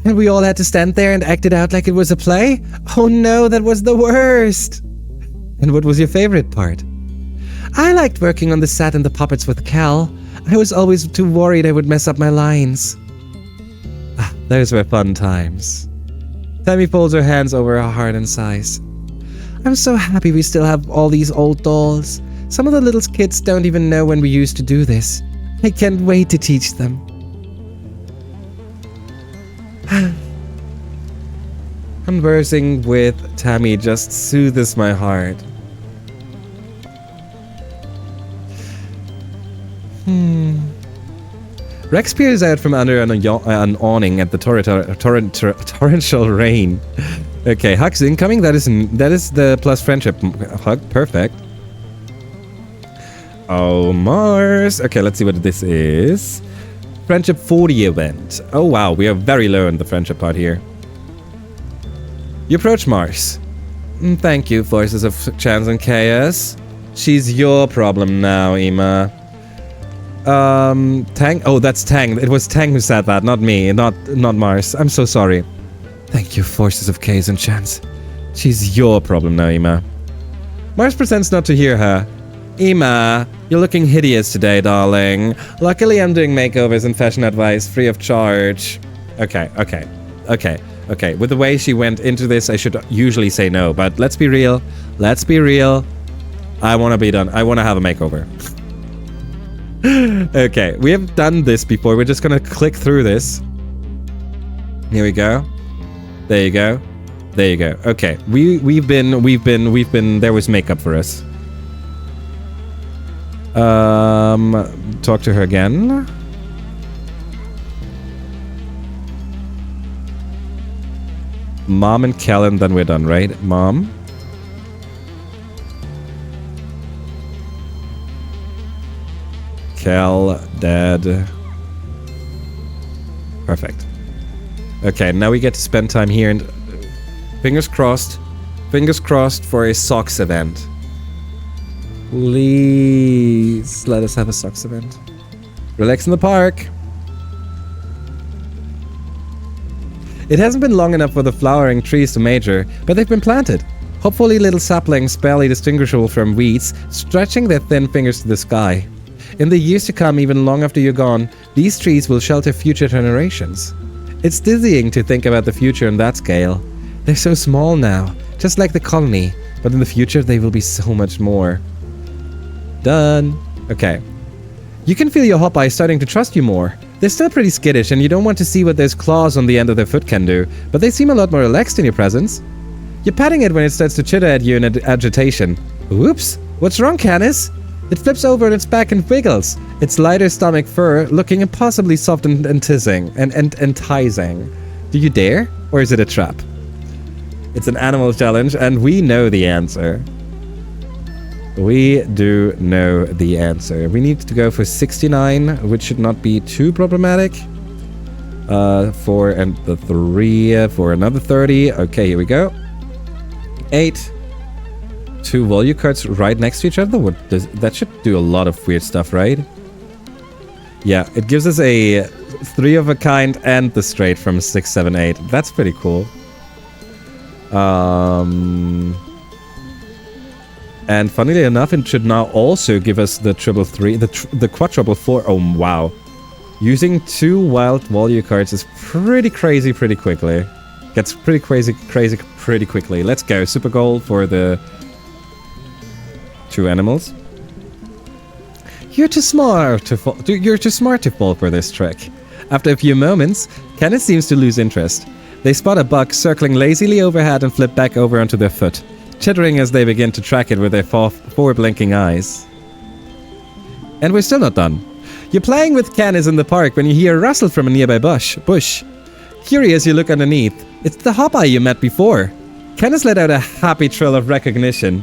And we all had to stand there and act it out like it was a play? Oh no, that was the worst! And what was your favorite part? I liked working on the set and the puppets with Cal. I was always too worried I would mess up my lines. Those were fun times. Tammy folds her hands over her heart and sighs. I'm so happy we still have all these old dolls. Some of the little kids don't even know when we used to do this. I can't wait to teach them. Conversing with Tammy just soothes my heart. Rex peers out from under an awning at the torrential rain. Okay, hugs incoming. That is the plus friendship hug. Perfect. Oh, Mars. Okay, let's see what this is. Friendship 40 event. Oh wow, we are very low in the friendship part here. You approach Mars. Thank you, Forces of Chance and Chaos. She's your problem now, Ima. Tang? Oh, that's Tang. It was Tang who said that, not me, not Mars. I'm so sorry. Thank you, Forces of Chaos and Chance. She's your problem now, Ima. Mars pretends not to hear her. Ima, you're looking hideous today, darling. Luckily, I'm doing makeovers and fashion advice free of charge. Okay. With the way she went into this, I should usually say no, but let's be real. I want to be done. I want to have a makeover. Okay, we have done this before. We're just gonna click through this. Here we go. There you go. Okay, we've been. There was makeup for us. Talk to her again. Mom and Cal, and then we're done, right? Mom. Cal, Dad. Perfect. Okay, now we get to spend time here, and fingers crossed for a socks event. Please let us have a socks event. Relax in the park. It hasn't been long enough for the flowering trees to mature, but they've been planted. Hopefully little saplings barely distinguishable from weeds, stretching their thin fingers to the sky. In the years to come, even long after you're gone, these trees will shelter future generations. It's dizzying to think about the future on that scale. They're so small now, just like the colony, but in the future they will be so much more. Done. Okay. You can feel your Hopeye starting to trust you more. They're still pretty skittish and you don't want to see what those claws on the end of their foot can do, but they seem a lot more relaxed in your presence. You're patting it when it starts to chitter at you in agitation. Whoops! What's wrong, Canis? It flips over on its back and wiggles, its lighter stomach fur looking impossibly soft and enticing. Do you dare? Or is it a trap? It's an animal challenge, and we know the answer. We do know the answer. We need to go for 69, which should not be too problematic. 4 and the 3 for another 30. Okay, here we go. 8. 2 value cards right next to each other. That should do a lot of weird stuff, right? Yeah, it gives us a 3 of a kind and the straight from 6, 7, 8. That's pretty cool. And funnily enough, it should now also give us the triple 3, the quadruple 4. Oh, wow. Using 2 wild value cards is pretty crazy pretty quickly. Gets pretty crazy pretty quickly. Let's go. Super goal for the 2 animals. You're too smart to fall. You're too smart to fall for this trick. After a few moments, Kenneth seems to lose interest. They spot a buck circling lazily overhead and flip back over onto their foot, chittering as they begin to track it with their 4 blinking eyes. And we're still not done. You're playing with Kenneth in the park when you hear a rustle from a nearby bush. Curious, you look underneath. It's the Popeye you met before. Kenneth let out a happy trill of recognition.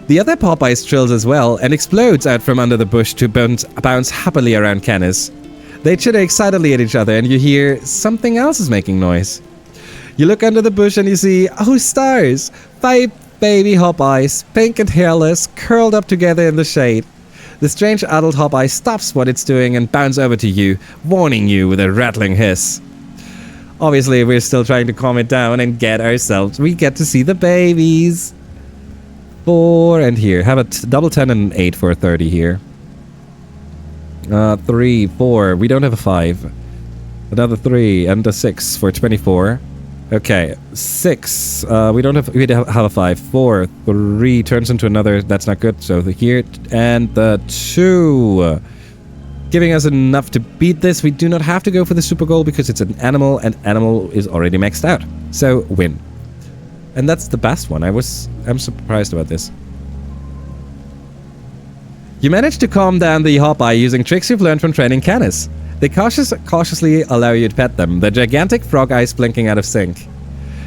The other Popeye trills as well and explodes out from under the bush to bounce happily around Kenneth. They chitter excitedly at each other and you hear something else is making noise. You look under the bush and you see, oh stars, 5 baby Popeyes, pink and hairless, curled up together in the shade. The strange adult Popeye stops what it's doing and bounds over to you, warning you with a rattling hiss. Obviously, we're still trying to calm it down and get ourselves. We get to see the babies. 4 and here. Have a double 10 and an 8 for a 30 here. 3, 4. We don't have a 5. Another 3 and a 6 for 24. Okay, 6. We don't have. We have a 5. 4, 3 turns into another. That's not good. So here and the 2, giving us enough to beat this. We do not have to go for the super goal because it's an animal, and animal is already maxed out. So win, and that's the best one. I'm surprised about this. You managed to calm down the Popeye using tricks you've learned from training Canis. They cautiously allow you to pet them, their gigantic frog eyes blinking out of sync.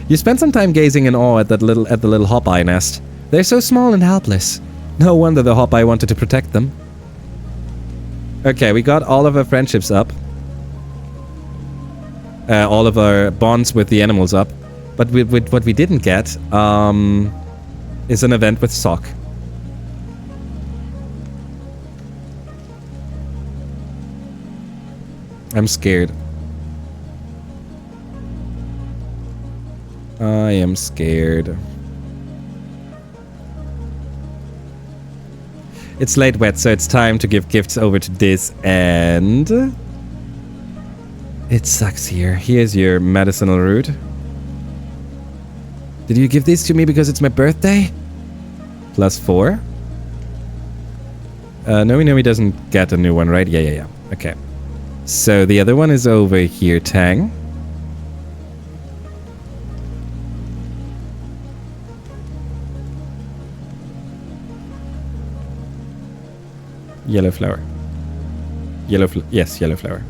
You spend some time gazing in awe at the little Popeye nest. They're so small and helpless. No wonder the Popeye wanted to protect them. Okay, we got all of our friendships up. All of our bonds with the animals up. But what we didn't get is an event with Sock. I'm scared. I am scared. It's late wet, so it's time to give gifts over to this and... It sucks here. Here's your medicinal root. Did you give this to me because it's my birthday? +4. No, he doesn't get a new one, right? Yeah. Okay. So the other one is over here, Tang. Yellow flower. Yes, yellow flower.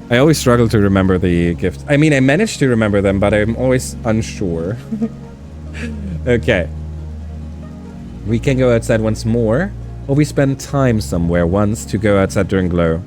I always struggle to remember the gifts. I mean, I managed to remember them, but I'm always unsure. Okay. We can go outside once more. Or we spend time somewhere once to go outside during glow.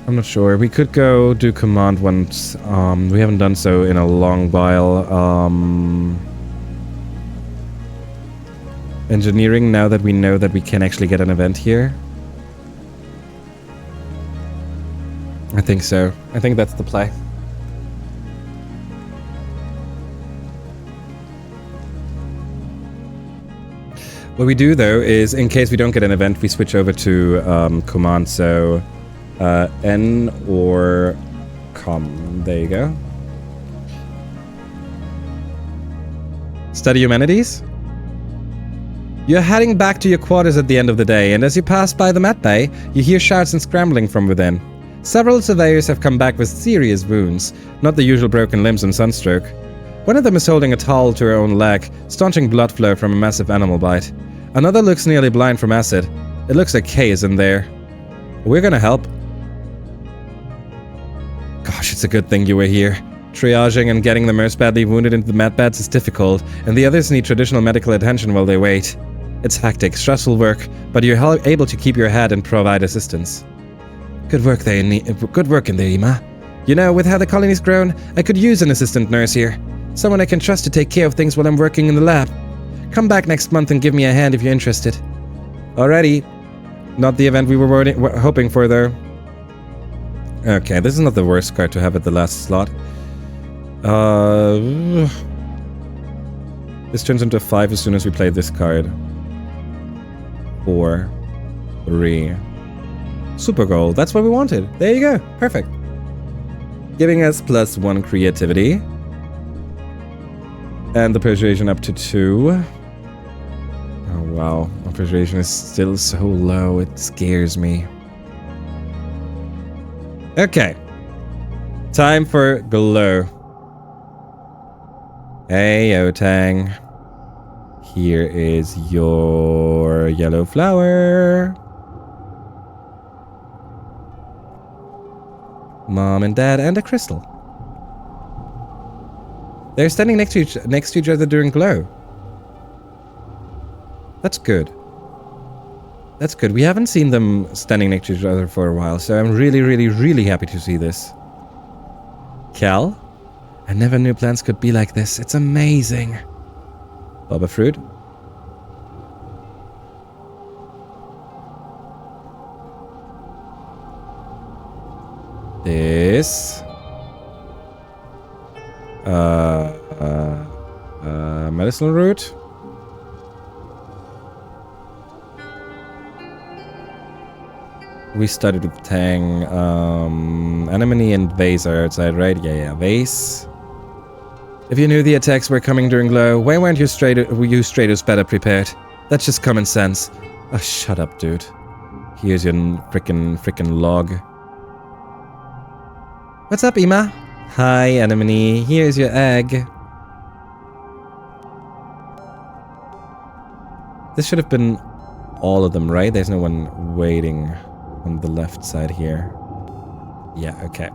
I'm not sure. We could go do command once. We haven't done so in a long while. Engineering, now that we know that we can actually get an event here. I think so. I think that's the play. What we do though is, in case we don't get an event, we switch over to command. So N or com. There you go. Study humanities. You're heading back to your quarters at the end of the day, and as you pass by the mat bay, you hear shouts and scrambling from within. Several surveyors have come back with serious wounds, not the usual broken limbs and sunstroke. One of them is holding a towel to her own leg, staunching blood flow from a massive animal bite. Another looks nearly blind from acid. It looks like Kay is in there. We're gonna help. Gosh, it's a good thing you were here. Triaging and getting the most badly wounded into the medbeds is difficult, and the others need traditional medical attention while they wait. It's hectic, stressful work, but you're able to keep your head and provide assistance. Good work there, good work in there, Ima. You know, with how the colony's grown, I could use an assistant nurse here. Someone I can trust to take care of things while I'm working in the lab. Come back next month and give me a hand if you're interested. Alrighty. Not the event we were hoping for, though. Okay, this is not the worst card to have at the last slot. This turns into a 5 as soon as we play this card. 4. 3. Super goal. That's what we wanted. There you go. Perfect. Giving us +1 creativity. And the persuasion up to 2. Oh wow. My persuasion is still so low. It scares me. Okay. Time for glow. Hey, Otang. Here is your yellow flower. Mom and Dad and a crystal. They're standing next to each other during glow. That's good. That's good. We haven't seen them standing next to each other for a while, so I'm really, really, really happy to see this. Cal? I never knew plants could be like this. It's amazing. Baba fruit. This. Medicinal root. We started with Tang. Anemone and Vase are outside, right? Yeah, Vase. If you knew the attacks were coming during glow, why weren't you Stratos better prepared? That's just common sense. Oh, shut up, dude. Here's your frickin' log. What's up, Ima? Hi, Anemone. Here's your egg. This should have been all of them, right? There's no one waiting on the left side here. Yeah, okay.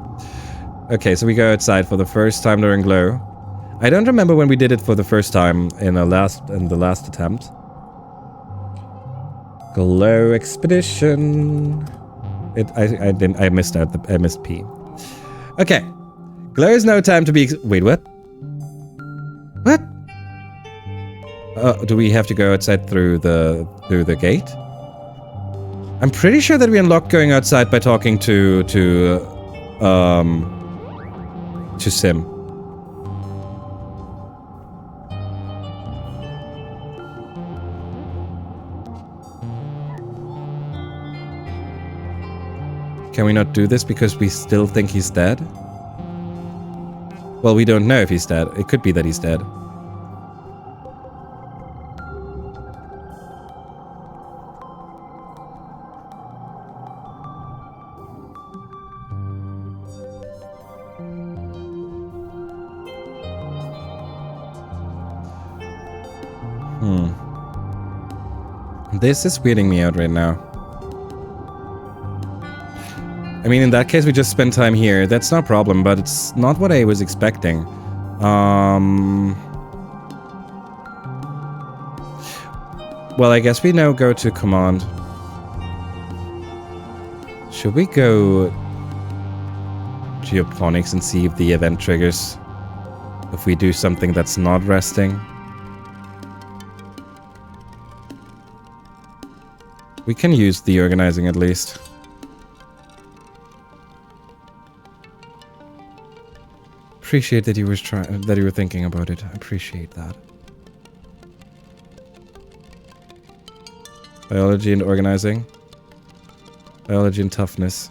Okay, so we go outside for the first time during glow. I don't remember when we did it for the first time in the last attempt. Glow expedition. I missed out. I missed P. Okay. Glow is no time to be. Wait, what? What? Do we have to go outside through the gate? I'm pretty sure that we unlocked going outside by talking to Sim. Can we not do this because we still think he's dead? Well, we don't know if he's dead. It could be that he's dead. This is weirding me out right now. I mean, in that case, we just spend time here. That's no problem, but it's not what I was expecting. Well, I guess we now go to command. Should we go geoponics and see if the event triggers? If we do something that's not resting? We can use the organizing at least. Appreciate that you were thinking about it. I appreciate that. Biology and organizing. Biology and toughness.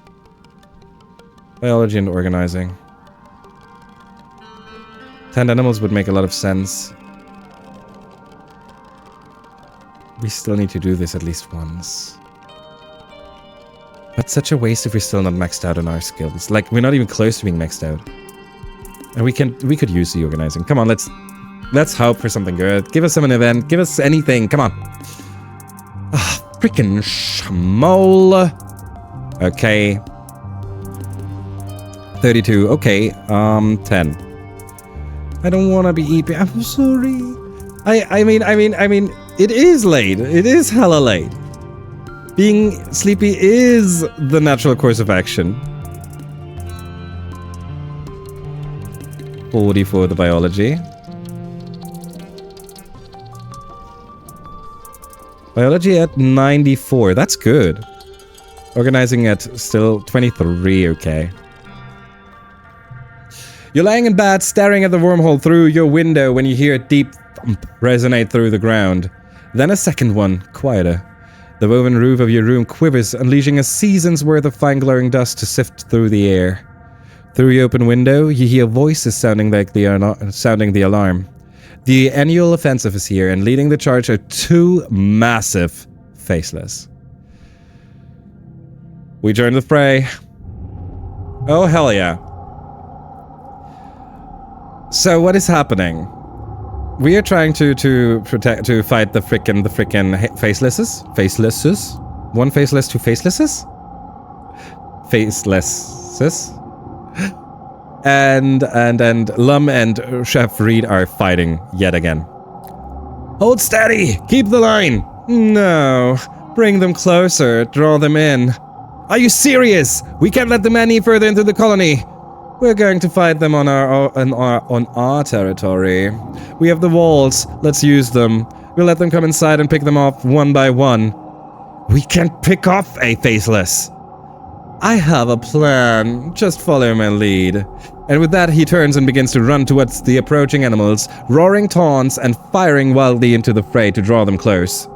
Biology and organizing. 10 animals would make a lot of sense. We still need to do this at least once. That's such a waste if we're still not maxed out on our skills. Like, we're not even close to being maxed out. And we could use the organizing. Come on, let's hope for something good. Give us an event. Give us anything. Come on. Ah, freaking schmole. Okay. 32. Okay. 10. I don't want to be eeping. I'm sorry. I mean, it is late. It is hella late. Being sleepy is the natural course of action. 40 for the biology. Biology at 94. That's good. Organizing at still 23. Okay. You're lying in bed, staring at the wormhole through your window when you hear a deep thump resonate through the ground. Then a second one, quieter. The woven roof of your room quivers, unleashing a season's worth of fine glowing dust to sift through the air. Through your open window, you hear voices sounding the alarm. The annual offensive is here, and leading the charge are two massive faceless. We join the fray. Oh, hell yeah. So what is happening? We are trying to fight the frickin' facelesses. Facelesses? One faceless, two facelesses? Facelesses. And Lum and Chef Reed are fighting yet again. Hold steady! Keep the line! No. Bring them closer. Draw them in. Are you serious? We can't let them any further into the colony. We're going to fight them on our territory. We have the walls. Let's use them. We'll let them come inside and pick them off one by one. We can't pick off a faceless. I have a plan. Just follow my lead. And with that, he turns and begins to run towards the approaching animals, roaring taunts and firing wildly into the fray to draw them close.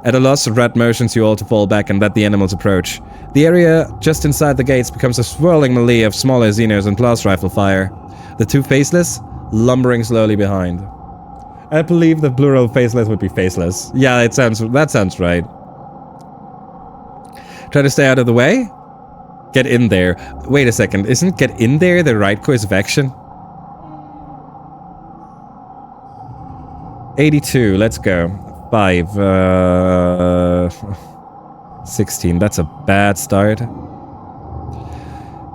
At a loss, Rat motions you all to fall back and let the animals approach. The area just inside the gates becomes a swirling melee of smaller Xenos and blast rifle fire. The two faceless, lumbering slowly behind. I believe the plural faceless would be faceless. Yeah, that sounds right. Try to stay out of the way? Get in there. Wait a second, isn't get in there the right course of action? 82, let's go. 5, 16, that's a bad start.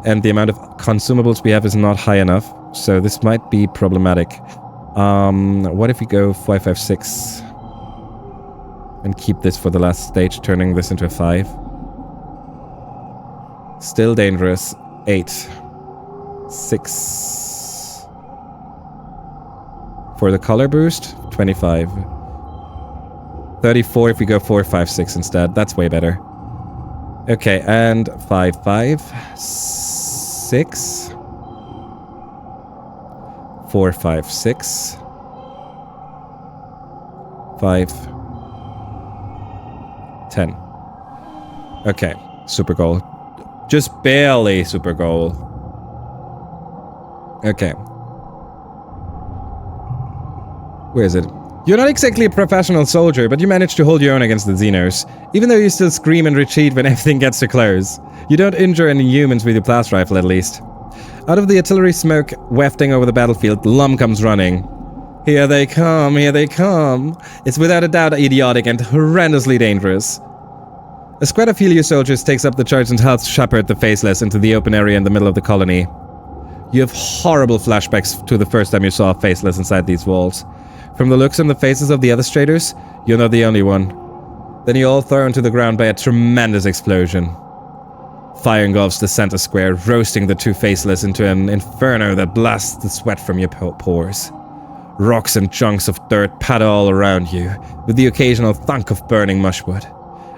And the amount of consumables we have is not high enough, so this might be problematic. What if we go 5, 5, 6? And keep this for the last stage, turning this into a 5. Still dangerous. 8. 6. For the color boost, 25. 34 if we go 4, 5, 6 instead. That's way better. Okay, and 5, 5, 6. 4, 5, 6. 5. 10. Okay, super goal. Just barely super goal. Okay. Where is it? You're not exactly a professional soldier, but you manage to hold your own against the Xenos, even though you still scream and retreat when everything gets too close. You don't injure any humans with your blast rifle, at least. Out of the artillery smoke wafting over the battlefield, Lum comes running. Here they come, here they come. It's without a doubt idiotic and horrendously dangerous. A squad of Helio soldiers takes up the charge and helps shepherd the faceless into the open area in the middle of the colony. You have horrible flashbacks to the first time you saw a faceless inside these walls. From the looks on the faces of the other straders, you're not the only one. Then you're all thrown to the ground by a tremendous explosion. Fire engulfs the center square, roasting the two faceless into an inferno that blasts the sweat from your pores. Rocks and chunks of dirt patter all around you, with the occasional thunk of burning mushwood.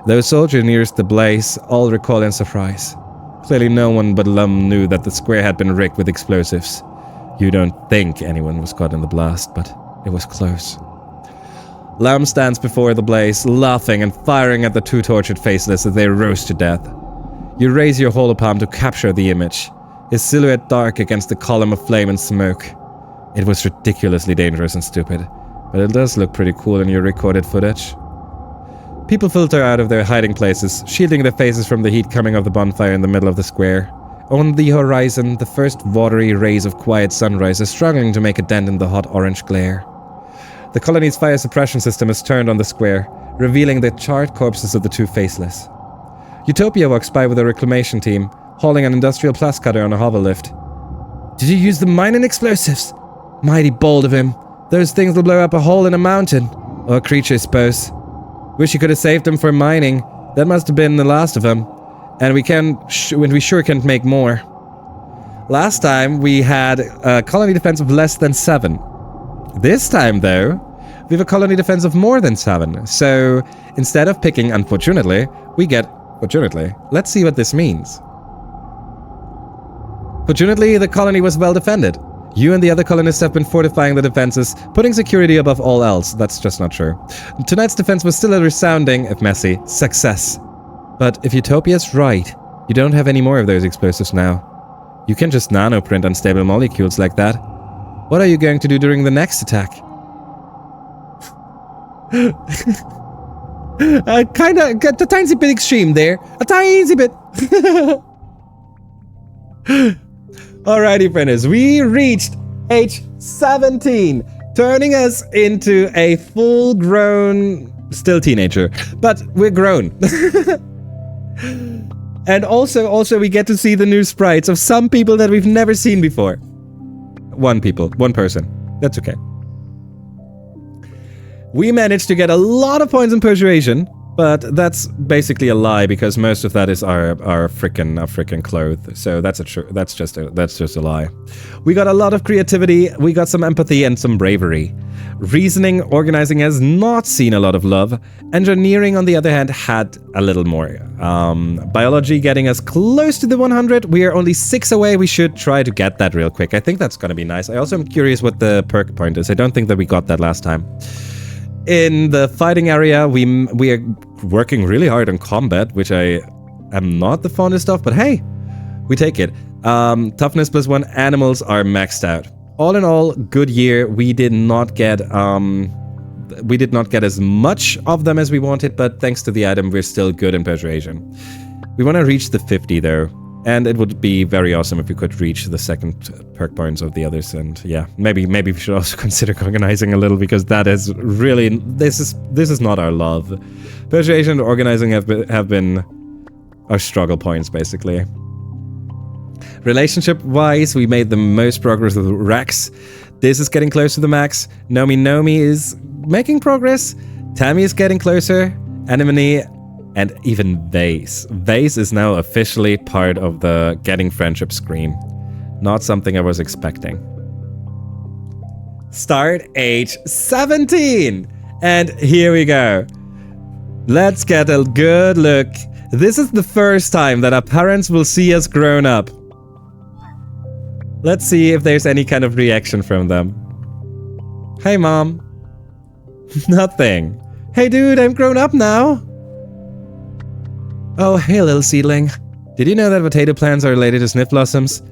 Those soldiers nearest the blaze all recoil in surprise. Clearly no one but Lum knew that the square had been rigged with explosives. You don't think anyone was caught in the blast, but it was close. Lum stands before the blaze, laughing and firing at the two tortured faceless as they roast to death. You raise your holopalm to capture the image, his silhouette dark against the column of flame and smoke. It was ridiculously dangerous and stupid, but it does look pretty cool in your recorded footage. People filter out of their hiding places, shielding their faces from the heat coming off the bonfire in the middle of the square. On the horizon, the first watery rays of quiet sunrise are struggling to make a dent in the hot orange glare. The colony's fire suppression system is turned on the square, revealing the charred corpses of the two faceless. Utopia walks by with a reclamation team, hauling an industrial blast cutter on a hover lift. Did you use the mining explosives? Mighty bold of him. Those things will blow up a hole in a mountain. Or a creature, I suppose. Wish he could have saved them for mining. That must have been the last of them. And we sure can't make more. Last time we had a colony defense of less than 7. This time, though, we have a colony defense of more than 7. So instead of picking, unfortunately, we get fortunately. Let's see what this means. Fortunately, the colony was well defended. You and the other colonists have been fortifying the defenses, putting security above all else. That's just not true. Tonight's defense was still a resounding, if messy, success. But if Utopia's right, you don't have any more of those explosives now. You can just nanoprint unstable molecules like that. What are you going to do during the next attack? Kinda got a tiny bit extreme there. A tiny bit. Alrighty, friends. We reached age 17, turning us into a full-grown, still teenager, but we're grown. And also we get to see the new sprites of some people that we've never seen before. One person. That's okay. We managed to get a lot of points in persuasion, but that's basically a lie because most of that is our frickin' clothes. So that's just a lie. We got a lot of creativity, we got some empathy and some bravery. Reasoning, organizing has not seen a lot of love. Engineering, on the other hand, had a little more. Biology getting us close to the 100. We are only 6 away. We should try to get that real quick. I think that's gonna be nice. I also am curious what the perk point is. I don't think that we got that last time. In the fighting area, we are working really hard on combat, which I am not the fondest of, but hey, we take it. Toughness +1 animals are maxed out. All in all, good year. We did not get as much of them as we wanted, but thanks to the item, we're still good in persuasion. We want to reach the 50 though. And it would be very awesome if we could reach the second perk points of the others. And yeah, maybe we should also consider organizing a little because that is really this is not our love. Persuasion and organizing have been our struggle points basically. Relationship-wise, we made the most progress with Rex. This is getting close to the max. Nomi is making progress. Tammy is getting closer. Anemone. And even Vase. Vase is now officially part of the getting friendship screen. Not something I was expecting. Start age 17! And here we go. Let's get a good look. This is the first time that our parents will see us grown up. Let's see if there's any kind of reaction from them. Hey, Mom. Nothing. Hey, dude, I'm grown up now. Oh, hey, little seedling. Did you know that potato plants are related to sniff blossoms?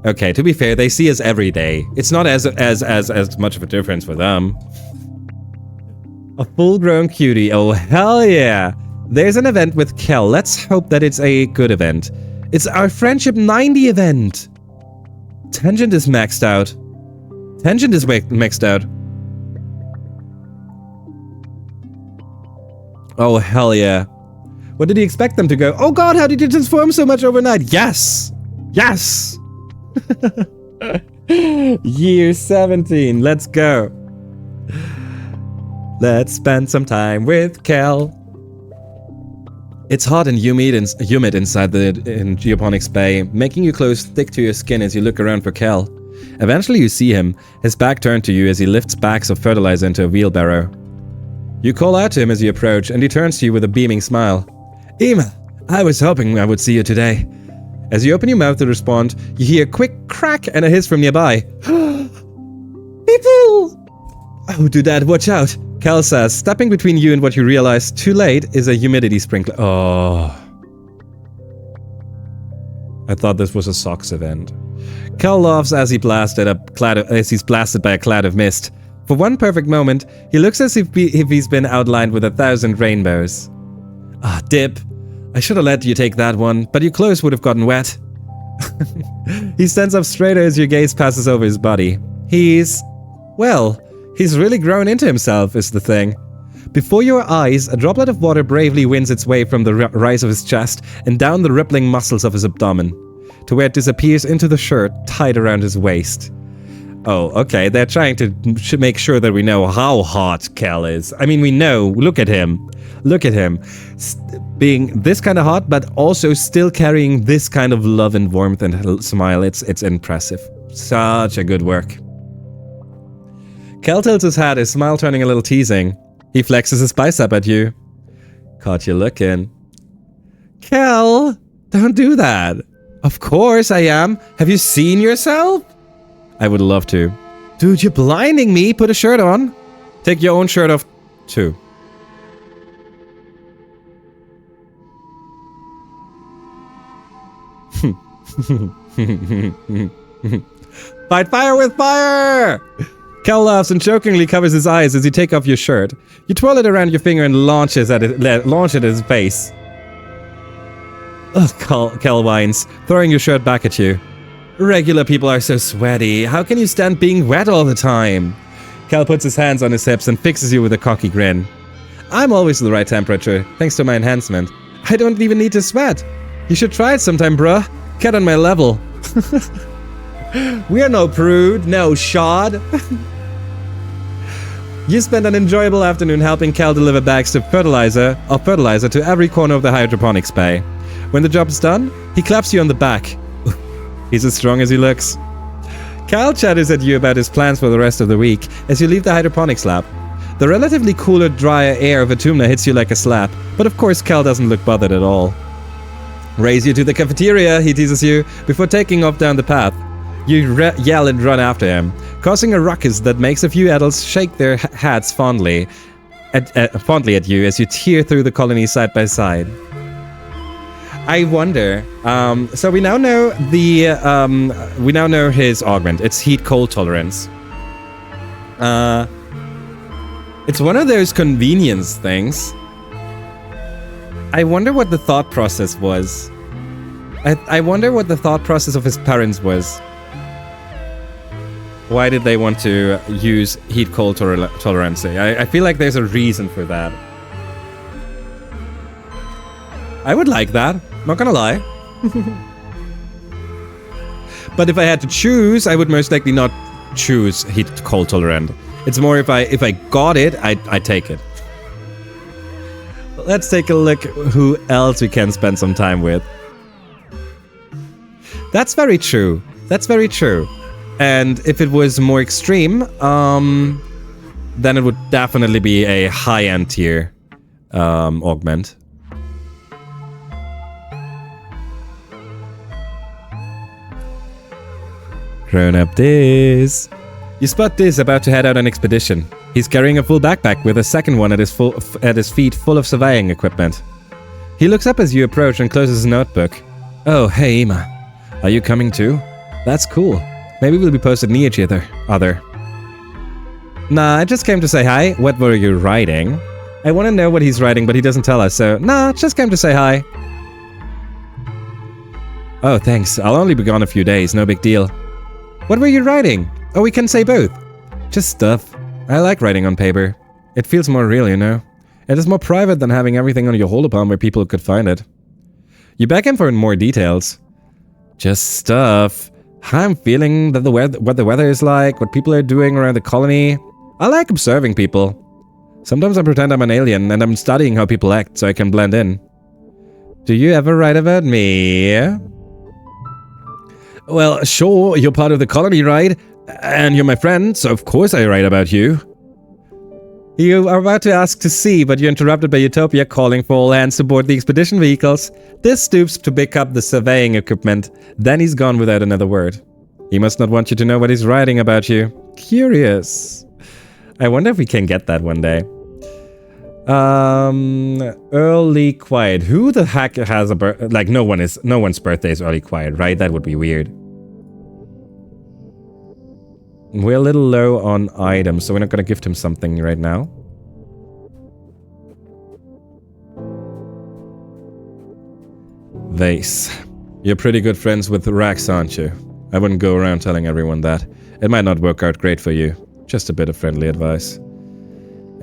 Okay, to be fair, they see us every day. It's not as much of a difference for them. A full-grown cutie. Oh, hell yeah. There's an event with Kel. Let's hope that it's a good event. It's our Friendship 90 event. Tangent is maxed out. Tangent is maxed out. Oh, hell yeah. What did he expect them to go? Oh god, how did you transform so much overnight? Yes! Yes! Year 17, let's go. Let's spend some time with Kel. It's hot and humid inside the Geoponics Bay, making you close thick to your skin as you look around for Kel. Eventually you see him, his back turned to you as he lifts bags of fertilizer into a wheelbarrow. You call out to him as you approach, and he turns to you with a beaming smile. Ema, I was hoping I would see you today. As you open your mouth to respond, you hear a quick crack and a hiss from nearby. People! Oh, do that, watch out, Kel says, stepping between you and what you realize too late is a humidity sprinkler. Oh. I thought this was a socks event. Kel laughs as he's blasted by a cloud of mist. For one perfect moment, he looks as if he's been outlined with 1,000 rainbows. Ah, Dip. I should have let you take that one, but your clothes would have gotten wet. He stands up straighter as your gaze passes over his body. He's really grown into himself, is the thing. Before your eyes, a droplet of water bravely wins its way from the rise of his chest and down the rippling muscles of his abdomen, to where it disappears into the shirt tied around his waist. Oh, okay. They're trying to make sure that we know how hot Kel is. I mean, we know. Look at him. Look at him. Being this kind of hot, but also still carrying this kind of love and warmth and smile. It's impressive. Such a good work. Kel tilts his head, his smile turning a little teasing. He flexes his bicep at you. Caught you looking. Kel, don't do that. Of course I am. Have you seen yourself? I would love to. Dude, you're blinding me. Put a shirt on. Take your own shirt off, too. Fight fire with fire! Kel laughs and chokingly covers his eyes as you take off your shirt. You twirl it around your finger and launch it at his face. Ugh, Kel whines, throwing your shirt back at you. Regular people are so sweaty. How can you stand being wet all the time? Kel puts his hands on his hips and fixes you with a cocky grin. I'm always the right temperature, thanks to my enhancement. I don't even need to sweat. You should try it sometime, bruh. Get on my level. We are no prude, no shod. You spend an enjoyable afternoon helping Kel deliver bags of fertilizer to every corner of the hydroponics bay. When the job is done, he claps you on the back. He's as strong as he looks. Kel chatters at you about his plans for the rest of the week as you leave the hydroponics lab. The relatively cooler, drier air of Vertumna hits you like a slap, but of course Kel doesn't look bothered at all. Race you to the cafeteria, he teases you, before taking off down the path. You yell and run after him, causing a ruckus that makes a few adults shake their heads fondly at you as you tear through the colony side by side. I wonder. So we now know his augment. It's heat-cold tolerance. It's one of those convenience things. I wonder what the thought process was. I wonder what the thought process of his parents was. Why did they want to use heat-cold tolerance? I feel like there's a reason for that. I would like that. Not gonna lie. But if I had to choose, I would most likely not choose heat-cold tolerant. It's more if I got it, I'd take it. Let's take a look who else we can spend some time with. That's very true. That's very true. And if it was more extreme, then it would definitely be a high-end tier augment. Grown-up Diz. You spot Diz about to head out on expedition. He's carrying a full backpack with a second one at his feet full of surveying equipment. He looks up as you approach and closes his notebook. Oh, hey Ima. Are you coming too? That's cool. Maybe we'll be posted near each other. Nah, I just came to say hi. What were you writing? I want to know what he's writing, but he doesn't tell us, so nah, just came to say hi. Oh, thanks. I'll only be gone a few days, no big deal. What were you writing? Oh, we can say both. Just stuff. I like writing on paper. It feels more real, you know? It is more private than having everything on your holopalm where people could find it. You beg him for more details. Just stuff. How I'm feeling, that what the weather is like, what people are doing around the colony. I like observing people. Sometimes I pretend I'm an alien and I'm studying how people act so I can blend in. Do you ever write about me? Well, sure, you're part of the colony, right? And you're my friend, so of course I write about you. You are about to ask to see, but you're interrupted by Utopia calling for all hands to board the expedition vehicles. This stoops to pick up the surveying equipment. Then he's gone without another word. He must not want you to know what he's writing about you. Curious. I wonder if we can get that one day. Early quiet. Who the heck has a like no one's birthday is early quiet, right? That would be weird. We're a little low on items, so we're not gonna gift him something right now. Vase. You're pretty good friends with Rax, aren't you? I wouldn't go around telling everyone that. It might not work out great for you. Just a bit of friendly advice.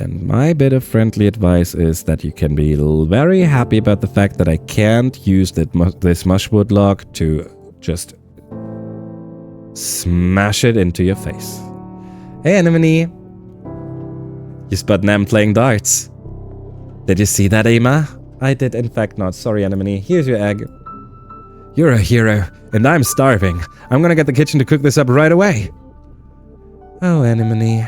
And my bit of friendly advice is that you can be very happy about the fact that I can't use this mushwood log to just smash it into your face. Hey, Anemone. You spot Nem playing darts. Did you see that, Emma? I did, in fact, not. Sorry, Anemone. Here's your egg. You're a hero, and I'm starving. I'm gonna get the kitchen to cook this up right away. Oh, Anemone.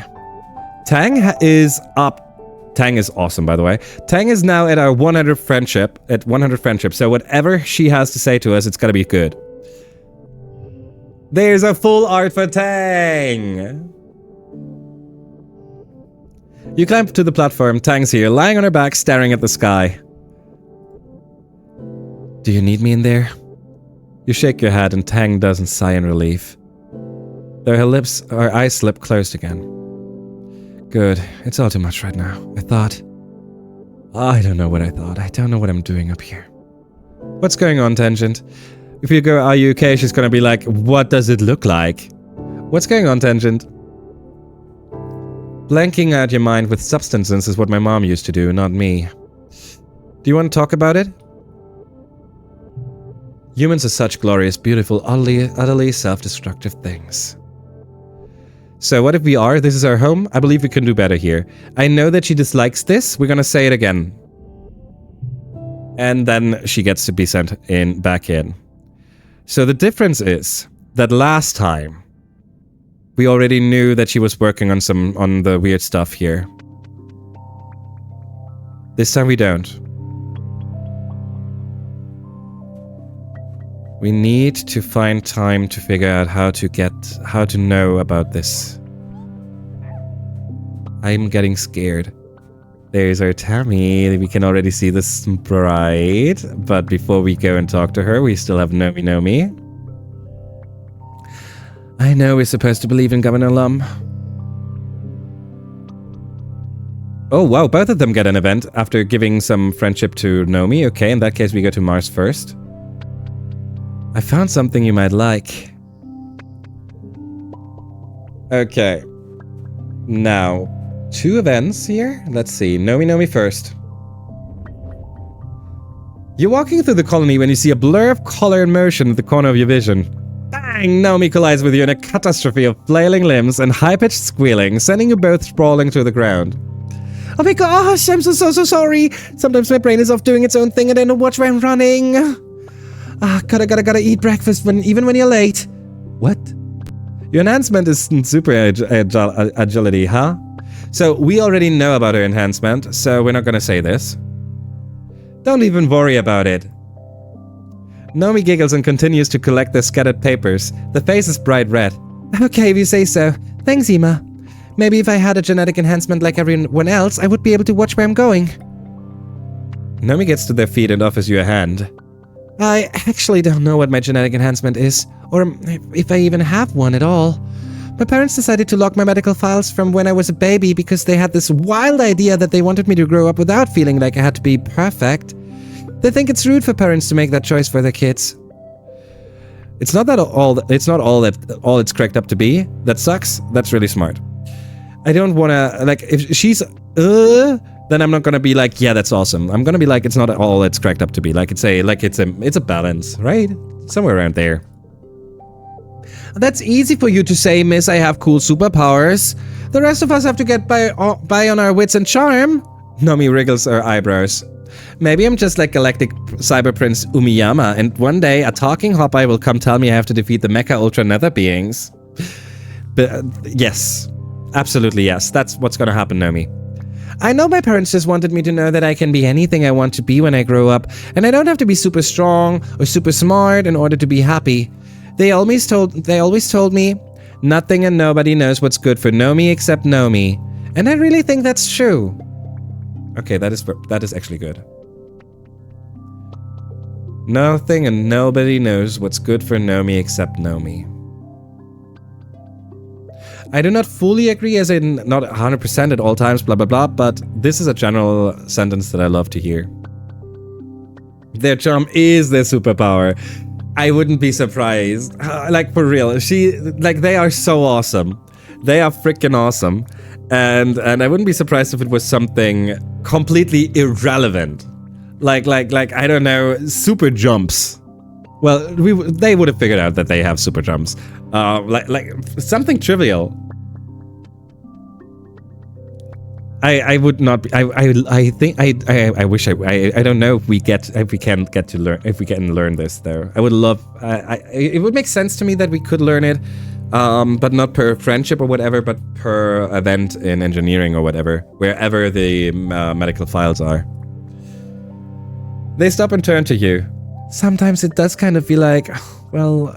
Tang is up. Tang is awesome, by the way. Tang is now at our 100 friendship. At 100 friendship. So whatever she has to say to us, it's gotta be good. There's a full art for Tang. You climb to the platform. Tang's here, lying on her back, staring at the sky. Do you need me in there? You shake your head and Tang doesn't sigh in relief. Though her eyes slip closed again. Good. It's all too much right now. I don't know what I thought. I don't know what I'm doing up here. What's going on, Tangent? If you go, are you okay? She's gonna be like, what does it look like? What's going on, Tangent? Blanking out your mind with substances is what my mom used to do, not me. Do you want to talk about it? Humans are such glorious, beautiful, utterly self-destructive things. So what if we are? This is our home? I believe we can do better here. I know that she dislikes this. We're gonna say it again. And then she gets to be sent back in. So the difference is that last time we already knew that she was working on the weird stuff here. This time we don't. We need to find time to figure out how to know about this. I'm getting scared. There's our Tammy. We can already see the sprite. But before we go and talk to her, we still have Nomi. I know we're supposed to believe in Governor Lum. Oh wow, both of them get an event after giving some friendship to Nomi. Okay, in that case we go to Mars first. I found something you might like. Okay. Now, 2 events here. Let's see. Nomi first. You're walking through the colony when you see a blur of color and motion at the corner of your vision. Bang! Nomi collides with you in a catastrophe of flailing limbs and high-pitched squealing, sending you both sprawling to the ground. Oh my gosh, I'm so sorry. Sometimes my brain is off doing its own thing and I don't watch where I'm running. Gotta eat breakfast even when you're late. What? Your enhancement is super agility, huh? So we already know about her enhancement, so we're not gonna say this. Don't even worry about it. Nomi giggles and continues to collect the scattered papers. The face is bright red. Okay, if you say so. Thanks, Emma. Maybe if I had a genetic enhancement like everyone else, I would be able to watch where I'm going. Nomi gets to their feet and offers you a hand. I actually don't know what my genetic enhancement is, or if I even have one at all. My parents decided to lock my medical files from when I was a baby because they had this wild idea that they wanted me to grow up without feeling like I had to be perfect. They think it's rude for parents to make that choice for their kids. It's not all it's cracked up to be. That sucks. That's really smart. I don't wanna, like, if she's then I'm not gonna be like, yeah, that's awesome. I'm gonna be like, it's not all it's cracked up to be. It's a balance, right? Somewhere around there. That's easy for you to say, miss. I have cool superpowers. The rest of us have to get by on our wits and charm. Nomi wriggles her eyebrows. Maybe I'm just like Galactic Cyber Prince Umiyama, and one day a talking Hopeye will come tell me I have to defeat the Mecha Ultra Nether beings. But yes, absolutely yes. That's what's gonna happen, Nomi. I know my parents just wanted me to know that I can be anything I want to be when I grow up, and I don't have to be super strong or super smart in order to be happy. They always told me, nothing and nobody knows what's good for Nomi except Nomi. And I really think that's true. Okay, that is actually good. Nothing and nobody knows what's good for Nomi except Nomi. I do not fully agree, as in not 100% at all times, blah blah blah, but this is a general sentence that I love to hear. Their charm is their superpower. I wouldn't be surprised. Like, for real, they are so awesome. They are freaking awesome. And I wouldn't be surprised if it was something completely irrelevant. Like, I don't know, super jumps. Well, they would have figured out that they have super jumps. Like something trivial. I would not be, I think I wish I don't know if we can learn this though. I would love it would make sense to me that we could learn it, but not per friendship or whatever, but per event in engineering or whatever, wherever the medical files are. They stop and turn to you. Sometimes it does kind of feel like, well,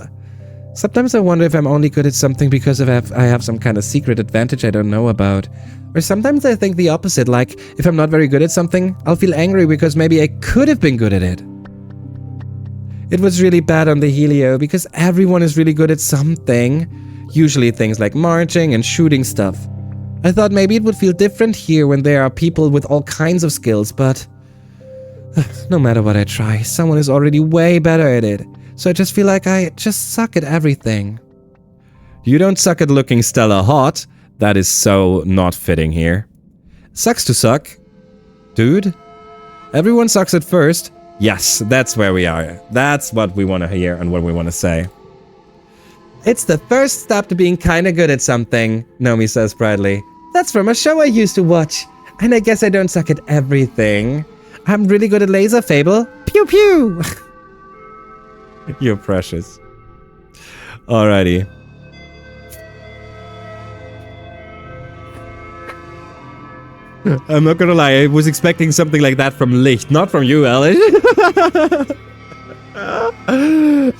sometimes I wonder if I'm only good at something because I have some kind of secret advantage I don't know about. Or sometimes I think the opposite, like, if I'm not very good at something, I'll feel angry because maybe I could have been good at it. It was really bad on the Helio because everyone is really good at something. Usually things like marching and shooting stuff. I thought maybe it would feel different here when there are people with all kinds of skills, but no matter what I try, someone is already way better at it. So I just feel like I just suck at everything. You don't suck at looking Stella hot. That is so not fitting here. Sucks to suck. Dude. Everyone sucks at first. Yes, that's where we are. That's what we want to hear and what we want to say. It's the first step to being kinda good at something, Nomi says proudly. That's from a show I used to watch. And I guess I don't suck at everything. I'm really good at laser, Fable. Pew pew! You're precious. Alrighty. I'm not gonna lie, I was expecting something like that from Licht, not from you, Alice.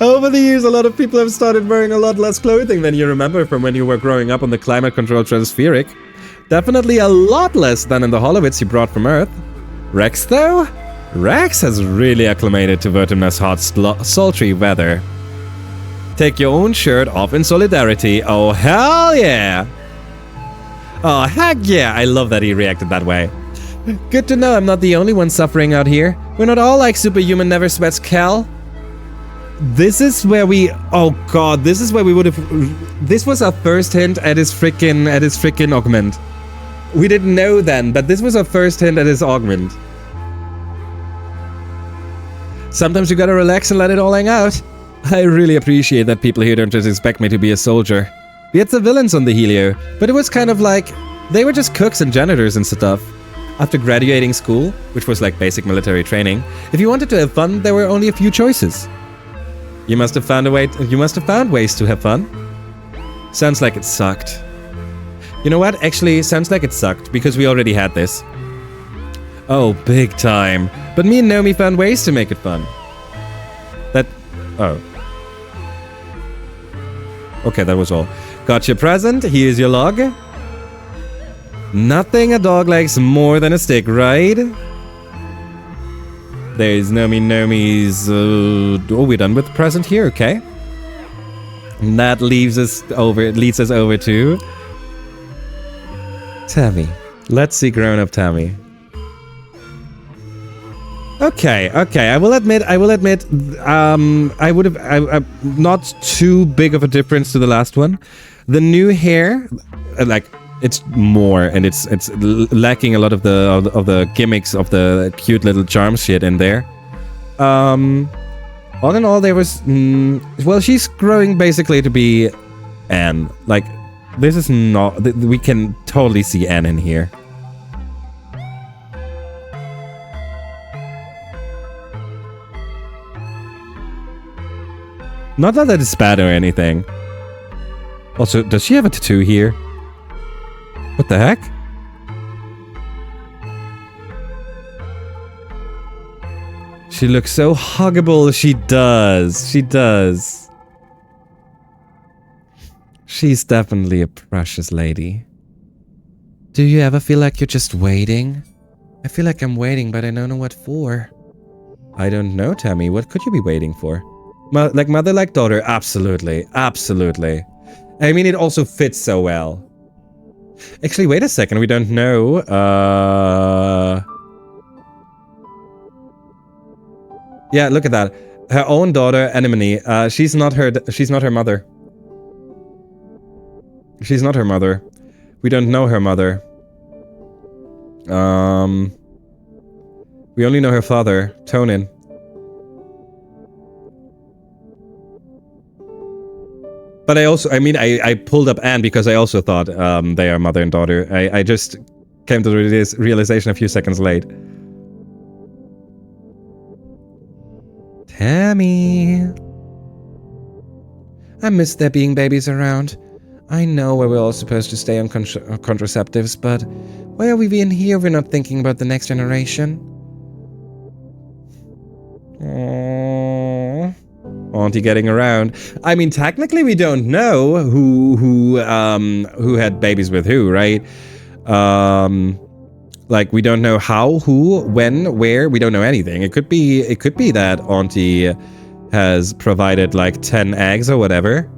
Over the years, a lot of people have started wearing a lot less clothing than you remember from when you were growing up on the climate-controlled Transpheric. Definitely a lot less than in the Holowitz you brought from Earth. Rex, though? Rex has really acclimated to Vertumna's hot, sultry weather. Take your own shirt off in solidarity. Oh, hell yeah! Oh, heck yeah! I love that he reacted that way. Good to know I'm not the only one suffering out here. We're not all like Superhuman Never Sweats Cal. This is where we... Oh god, this is where we would have... This was our first hint at his freaking augment. We didn't know then, but this was our first hint at his augment. Sometimes you gotta relax and let it all hang out. I really appreciate that people here don't just expect me to be a soldier. We had civilians on the Helio, but it was kind of like... They were just cooks and janitors and stuff. After graduating school, which was like basic military training, if you wanted to have fun, there were only a few choices. You must have found ways to have fun. Sounds like it sucked. You know what? Actually, sounds like it sucked, because we already had this. Oh, big time. But me and Nomi found ways to make it fun. Oh. Okay, that was all. Got your present, here's your log. Nothing a dog likes more than a stick, right? There's Nomi's... oh, we're done with the present here, okay. And that leads us over to... Tammy. Let's see grown-up Tammy. Okay. I will admit, I would have, not too big of a difference to the last one. The new hair, like, it's more, and it's lacking a lot of the gimmicks of the cute little charm shit in there. All in all, there was, well, she's growing basically to be Anne. Like, this is not, we can totally see Anne in here. Not that it's bad or anything. Also, does she have a tattoo here? What the heck? She looks so huggable. She does. She does. She's definitely a precious lady. Do you ever feel like you're just waiting? I feel like I'm waiting, but I don't know what for. I don't know, Tammy. What could you be waiting for? Like mother, like daughter? Absolutely. Absolutely. I mean, it also fits so well. Actually, wait a second. We don't know. Yeah, look at that. Her own daughter, Anemone. She's not her mother. She's not her mother. We don't know her mother. We only know her father, Tonin. But I pulled up Anne because I also thought they are mother and daughter. I just came to the realization a few seconds late. Tammy. I miss there being babies around. I know where we're all supposed to stay on contraceptives, but why are we being here if we're not thinking about the next generation? Aww. Auntie getting around. I mean, technically we don't know who had babies with who, right? Like we don't know how, who, when, where. We don't know anything. It could be that Auntie has provided like 10 eggs or whatever.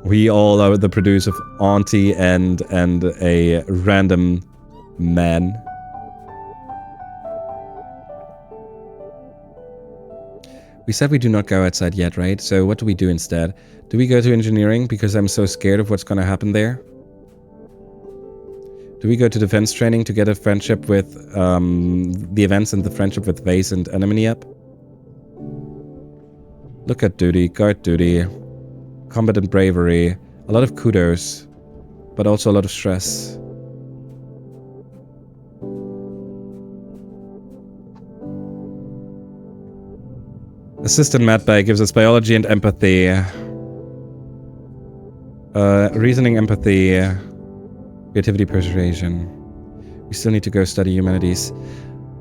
We all are the produce of Auntie and a random man. We said we do not go outside yet, right? So what do we do instead? Do we go to engineering because I'm so scared of what's going to happen there? Do we go to defense training to get a friendship with the events and the friendship with Vase and Anemone up? Look at duty, guard duty, combat and bravery, a lot of kudos, but also a lot of stress. Assistant Medbay gives us biology and empathy. Reasoning, empathy, creativity, persuasion. We still need to go study humanities.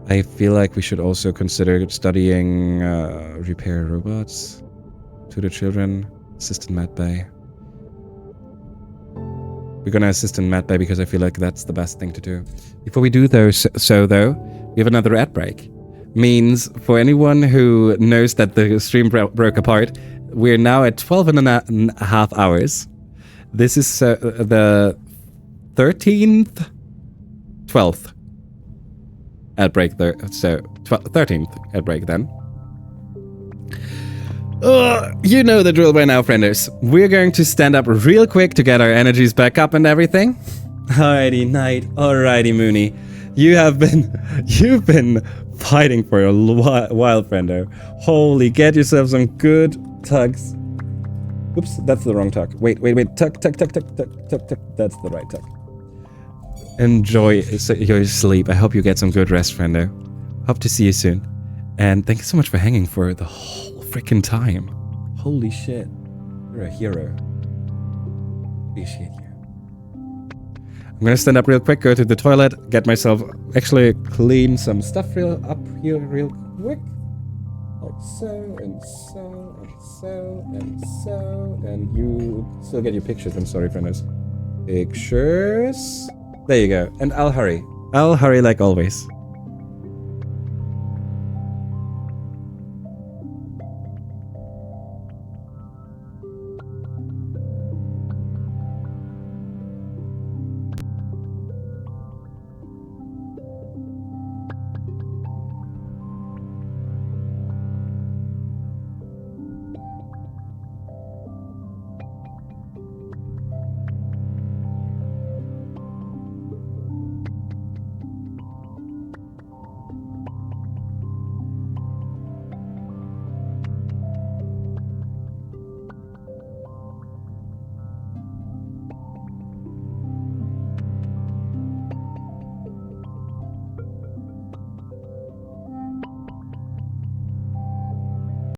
I feel like we should also consider studying repair robots, tutor children, assistant Medbay. We're gonna assistant Medbay because I feel like that's the best thing to do. Before we do so though, we have another ad break. Means for anyone who knows that the stream broke apart, we're now at 12 and a half hours. This is the 13th, 12th ad break there. So 13th ad break then. You know the drill by now, frienders. We're going to stand up real quick to get our energies back up and everything. Alrighty, Knight. Alrighty, Mooney. You've been fighting for a while, friendo. Holy, get yourself some good tugs. Oops, that's the wrong tuck. Wait. Tuck. That's the right tuck. Enjoy your sleep. I hope you get some good rest, friendo. Hope to see you soon. And thank you so much for hanging for the whole freaking time. Holy shit. You're a hero. Appreciate you. I'm gonna stand up real quick, go to the toilet, get myself actually clean some stuff real quick. Like so, and so, and so, and so, and you still get your pictures. I'm sorry, friends. Pictures. There you go. And I'll hurry. I'll hurry like always.